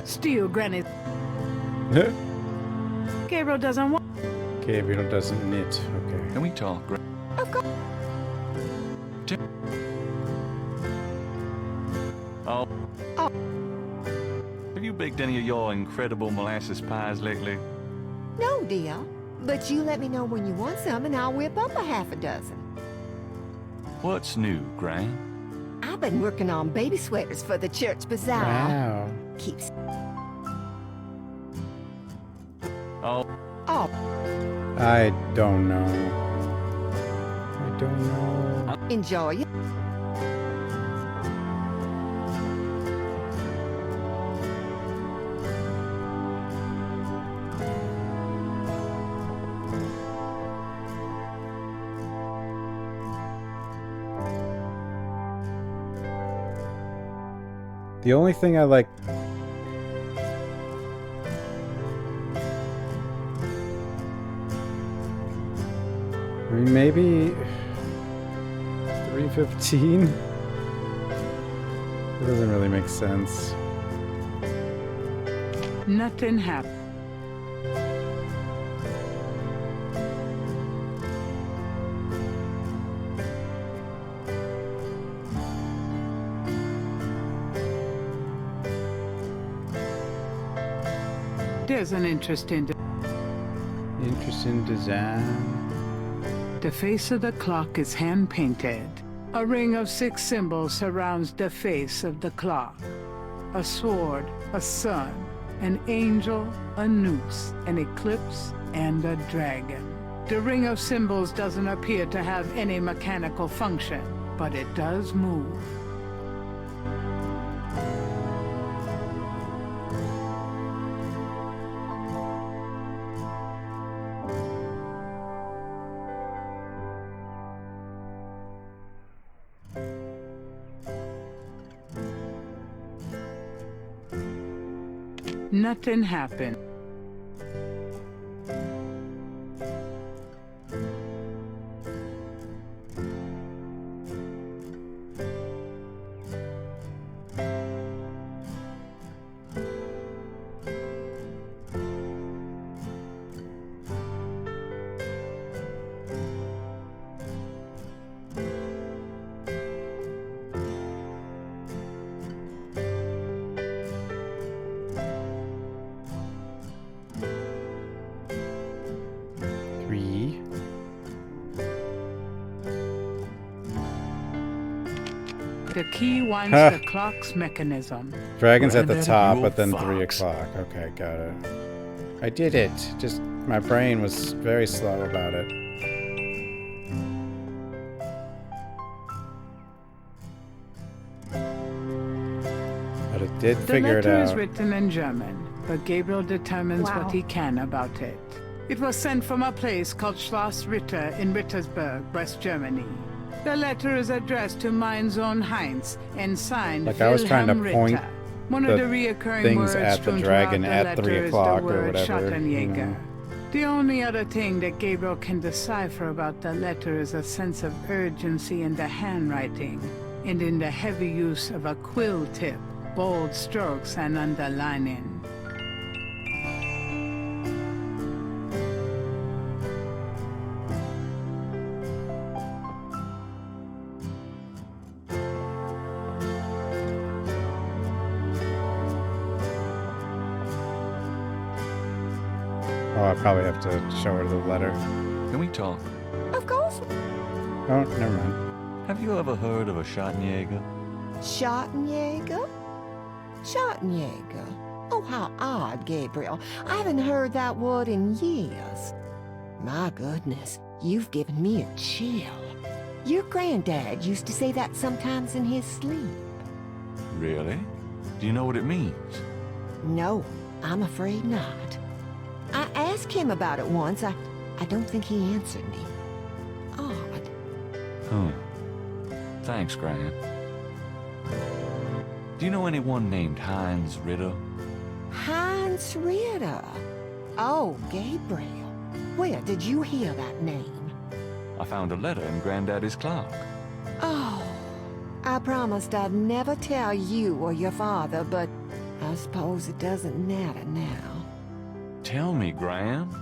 Steal Granny. Gabriel doesn't want... Gabriel doesn't knit. Okay. Can we talk, Of course. Oh. Have you baked any of your incredible molasses pies lately? No, dear. But you let me know when you want some and I'll whip up a half a dozen. What's new, Gran? I've been working on baby sweaters for the church bazaar. Wow. Keeps... Oh. Oh. I don't know. I don't know. Enjoy it. The only thing I like... I mean, maybe... 315? It doesn't really make sense. Nothing happened. There's an interesting design. The face of the clock is hand-painted. A ring of 6 symbols surrounds the face of the clock. A sword, a sun, an angel, a noose, an eclipse, and a dragon. The ring of symbols doesn't appear to have any mechanical function, but it does move. Nothing happened. The key winds the clock's mechanism. Dragon's at the top, but then 3 o'clock. Okay, got it. I did it. Just my brain was very slow about it. But it did figure it out. The letter is written in German, but Gabriel determines what he can about it. It was sent from a place called Schloss Ritter in Rittersberg, West Germany. The letter is addressed to mein Sohn Heinz and signed Like I was trying to Wilhelm point Ritter. One of the reoccurring things words at the strewn dragon throughout at the 3 letter o'clock is the or word whatever. Schattenjäger. The only other thing that Gabriel can decipher about the letter is a sense of urgency in the handwriting and in the heavy use of a quill tip, bold strokes, and underlining. Oh, I probably have to show her the letter. Can we talk? Of course. Oh, never mind. Have you ever heard of a Schattenjäger? Schattenjäger? Schattenjäger? Oh, Oh, how odd, Gabriel. I haven't heard that word in years. My goodness, you've given me a chill. Your granddad used to say that sometimes in his sleep. Really? Do you know what it means? No, I'm afraid not. I asked him about it once. I don't think he answered me. Odd. Huh. Thanks, Gran. Do you know anyone named Heinz Ritter? Heinz Ritter? Oh, Gabriel. Where did you hear that name? I found a letter in Granddaddy's clock. Oh, I promised I'd never tell you or your father, but I suppose it doesn't matter now. Tell me, Gran.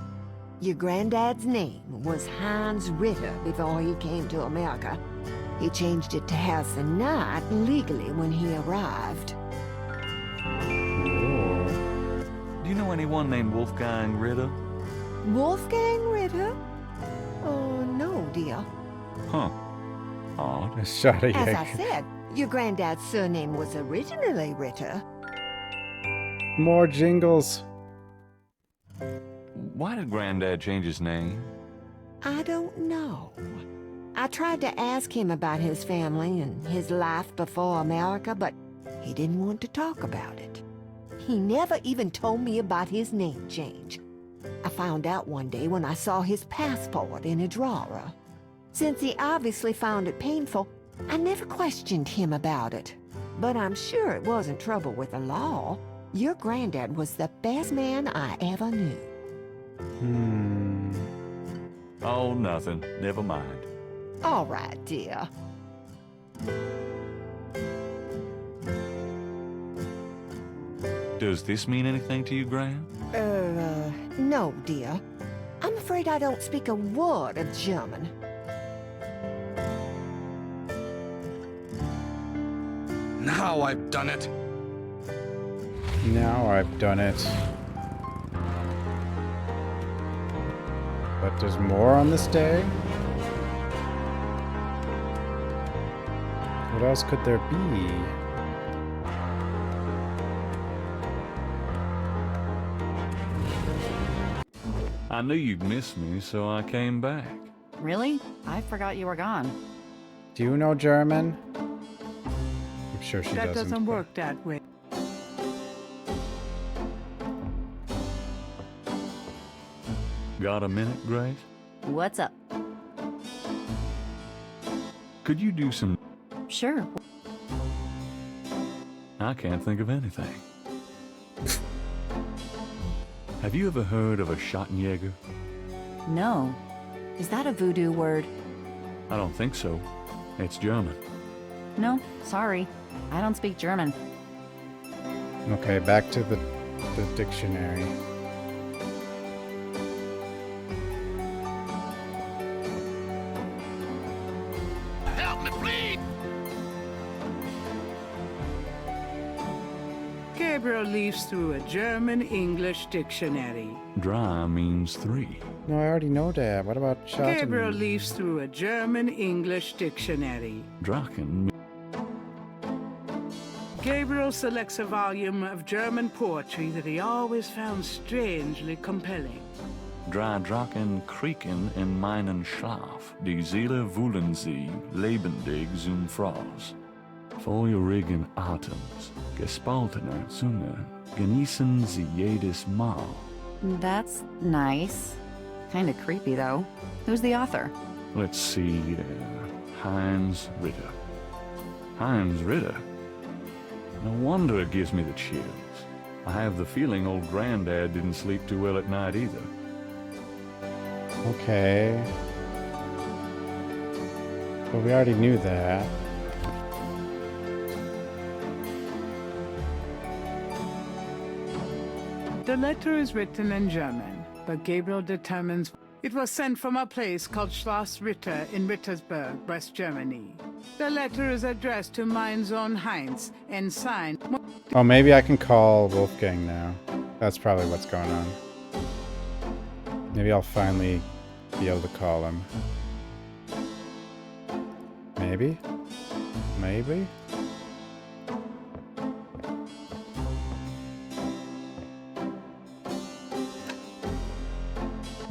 Your granddad's name was Heinz Ritter before he came to America. He changed it to Harrison Knight legally when he arrived. Do you know anyone named Wolfgang Ritter? Wolfgang Ritter? Oh, no, dear. Huh. Odd. As I said, your granddad's surname was originally Ritter. More jingles. Why did Granddad change his name? I don't know. I tried to ask him about his family and his life before America, but he didn't want to talk about it. He never even told me about his name change. I found out one day when I saw his passport in a drawer. Since he obviously found it painful, I never questioned him about it. But I'm sure it wasn't trouble with the law. Your granddad was the best man I ever knew. Oh, nothing. Never mind. All right, dear. Does this mean anything to you, Gran? No, dear. I'm afraid I don't speak a word of German. Now I've done it. Now I've done it. But there's more on this day? What else could there be? I knew you'd miss me, so I came back. Really? I forgot you were gone. Do you know German? I'm sure she doesn't. That doesn't work that way. Got a minute, Grace? What's up? Could you do some... Sure. I can't think of anything. Have you ever heard of a Schattenjäger? No. Is that a voodoo word? I don't think so. It's German. No, sorry. I don't speak German. Okay, back to the dictionary. Help me, please! Gabriel leafs through a German-English dictionary. Dry means 3. No, I already know that. What about Schatten? Gabriel leafs through a German-English dictionary. Drachen. Gabriel selects a volume of German poetry that he always found strangely compelling. Drei Drachen kriegen in meinen Schlaf. Die Seele wühlen sie, lebendig zum Fraß. Feurigen Atems, gespaltener Zunge, genießen sie jedes Mal. That's nice. Kinda creepy, though. Who's the author? Let's see, Heinz Ritter. Heinz Ritter? No wonder it gives me the chills. I have the feeling old Granddad didn't sleep too well at night either. Okay. But we already knew that. The letter is written in German, but Gabriel determines it was sent from a place called Schloss Ritter in Rittersburg, West Germany. The letter is addressed to mein Sohn Heinz and signed... Oh, maybe I can call Wolfgang now. That's probably what's going on. Maybe I'll finally be able to call him. Maybe? Maybe?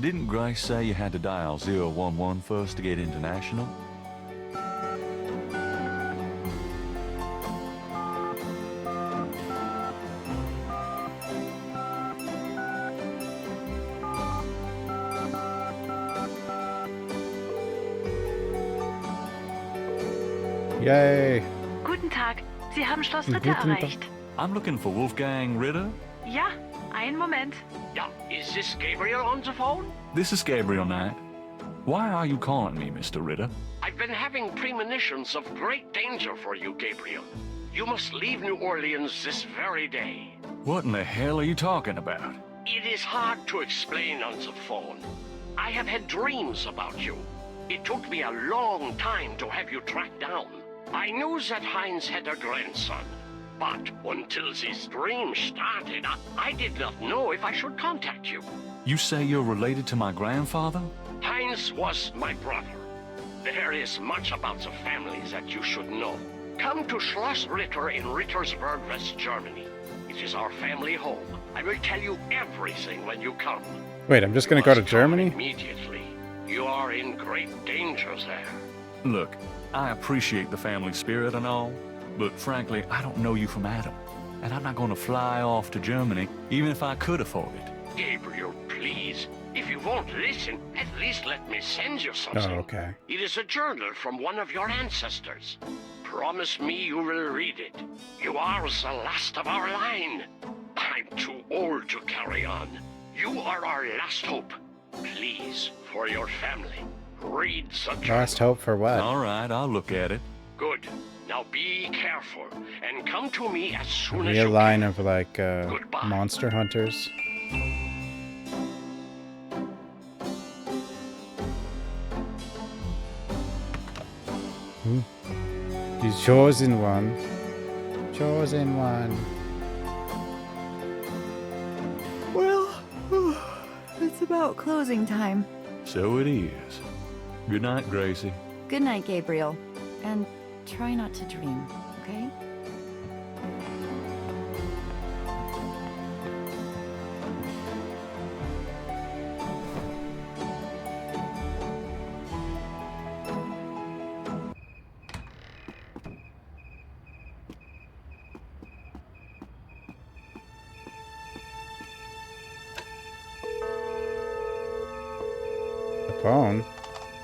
Didn't Grace say you had to dial 011 first to get international? Yay! Guten Tag, Sie haben Schloss Ritter erreicht. I'm looking for Wolfgang Ritter. Ja, einen Moment. Yeah, is this Gabriel on the phone? This is Gabrield Knight. Why are you calling me, Mr. Ritter? I've been having premonitions of great danger for you, Gabriel. You must leave New Orleans this very day. What in the hell are you talking about? It is hard to explain on the phone. I have had dreams about you. It took me a long time to have you tracked down. I knew that Heinz had a grandson, but until these dreams started, I did not know if I should contact you. You say you're related to my grandfather? Heinz was my brother. There is much about the family that you should know. Come to Schloss Ritter in Rittersberg, West Germany. It is our family home. I will tell you everything when you come. Wait, I'm just gonna go to Germany? Immediately. You are in great danger there. Look, I appreciate the family spirit and all, but frankly, I don't know you from Adam. And I'm not gonna fly off to Germany, even if I could afford it. Gabriel, please. If you won't listen, at least let me send you something. Oh, okay. It is a journal from one of your ancestors. Promise me you will read it. You are the last of our line. I'm too old to carry on. You are our last hope. Please, for your family, read the journal. Last hope for what? All right, I'll look at it. Good. Now be careful and come to me as soon as Maybe a you line can. of like monster hunters. The chosen one. Chosen one. Well, it's about closing time. So it is. Good night, Gracie. Good night, Gabriel. And try not to dream, okay? Phone.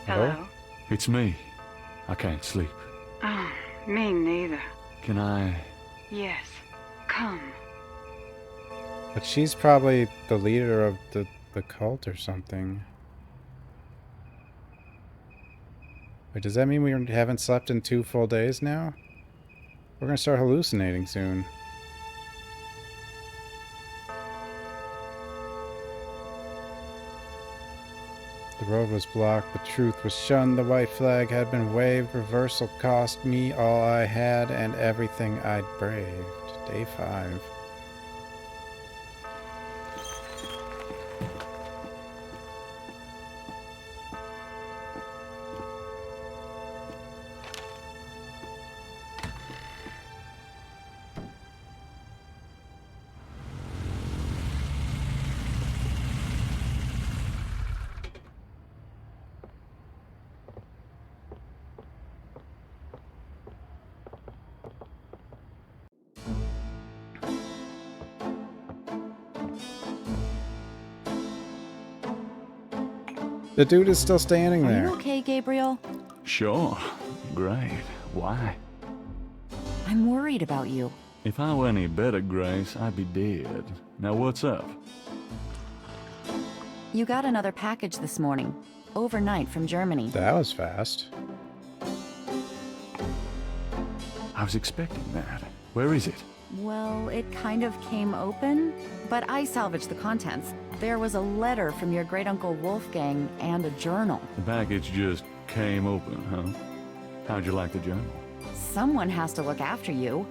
Hello? It's me. I can't sleep. Oh, me neither. Can I... Yes, come. But she's probably the leader of the cult or something. Wait, does that mean we haven't slept in 2 full days now? We're gonna start hallucinating soon. The road was blocked, the truth was shunned, the white flag had been waved, reversal cost me all I had and everything I'd braved. Day 5. The dude is still standing Are there. you okay, Gabriel? Sure. Great. Why? I'm worried about you. If I were any better, Grace, I'd be dead. Now what's up? You got another package this morning. Overnight from Germany. That was fast. I was expecting that. Where is it? Well, it kind of came open, but I salvaged the contents. There was a letter from your great-uncle Wolfgang and a journal. The package just came open, huh? How'd you like the journal? Someone has to look after you.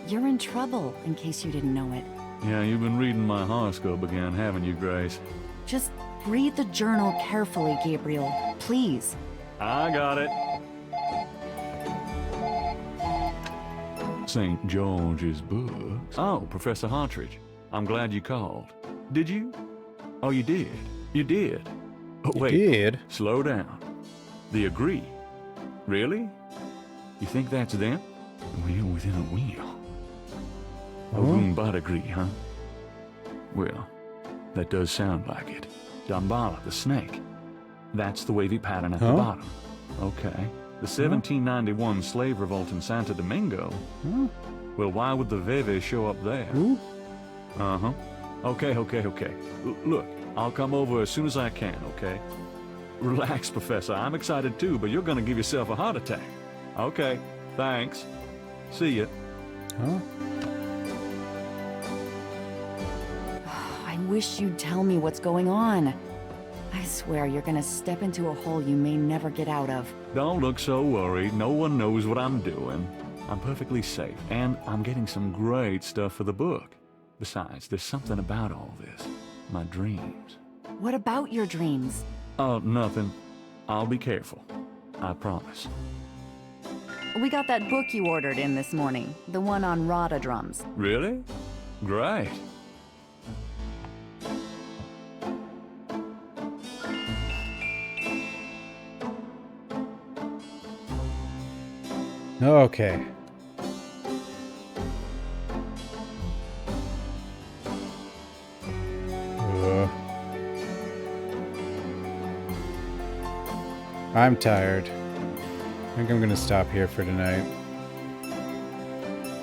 You're in trouble, in case you didn't know it. Yeah, you've been reading my horoscope again, haven't you, Grace? Just read the journal carefully, Gabriel. Please. I got it. St. George's books. Oh, Professor Hartridge. I'm glad you called. Did you? Oh, you did? You did. Oh, wait. Did? Slow down. The agree. Really? You think that's them? Wheel within a wheel. A Woombot agree, huh? Well, that does sound like it. Damballa, the snake. That's the wavy pattern at the bottom. Okay. The 1791 slave revolt in Santo Domingo? Well, why would the Veve show up there? Uh-huh. Okay. Look, I'll come over as soon as I can, okay? Relax, Professor. I'm excited too, but you're gonna give yourself a heart attack. Okay, thanks. See ya. I wish you'd tell me what's going on. I swear you're gonna step into a hole you may never get out of. Don't look so worried. No one knows what I'm doing. I'm perfectly safe, and I'm getting some great stuff for the book. Besides, there's something about all this. My dreams. What about your dreams? Oh, nothing. I'll be careful. I promise. We got that book you ordered in this morning. The one on Rada drums. Really? Great. Okay. I'm tired. I think I'm gonna stop here for tonight.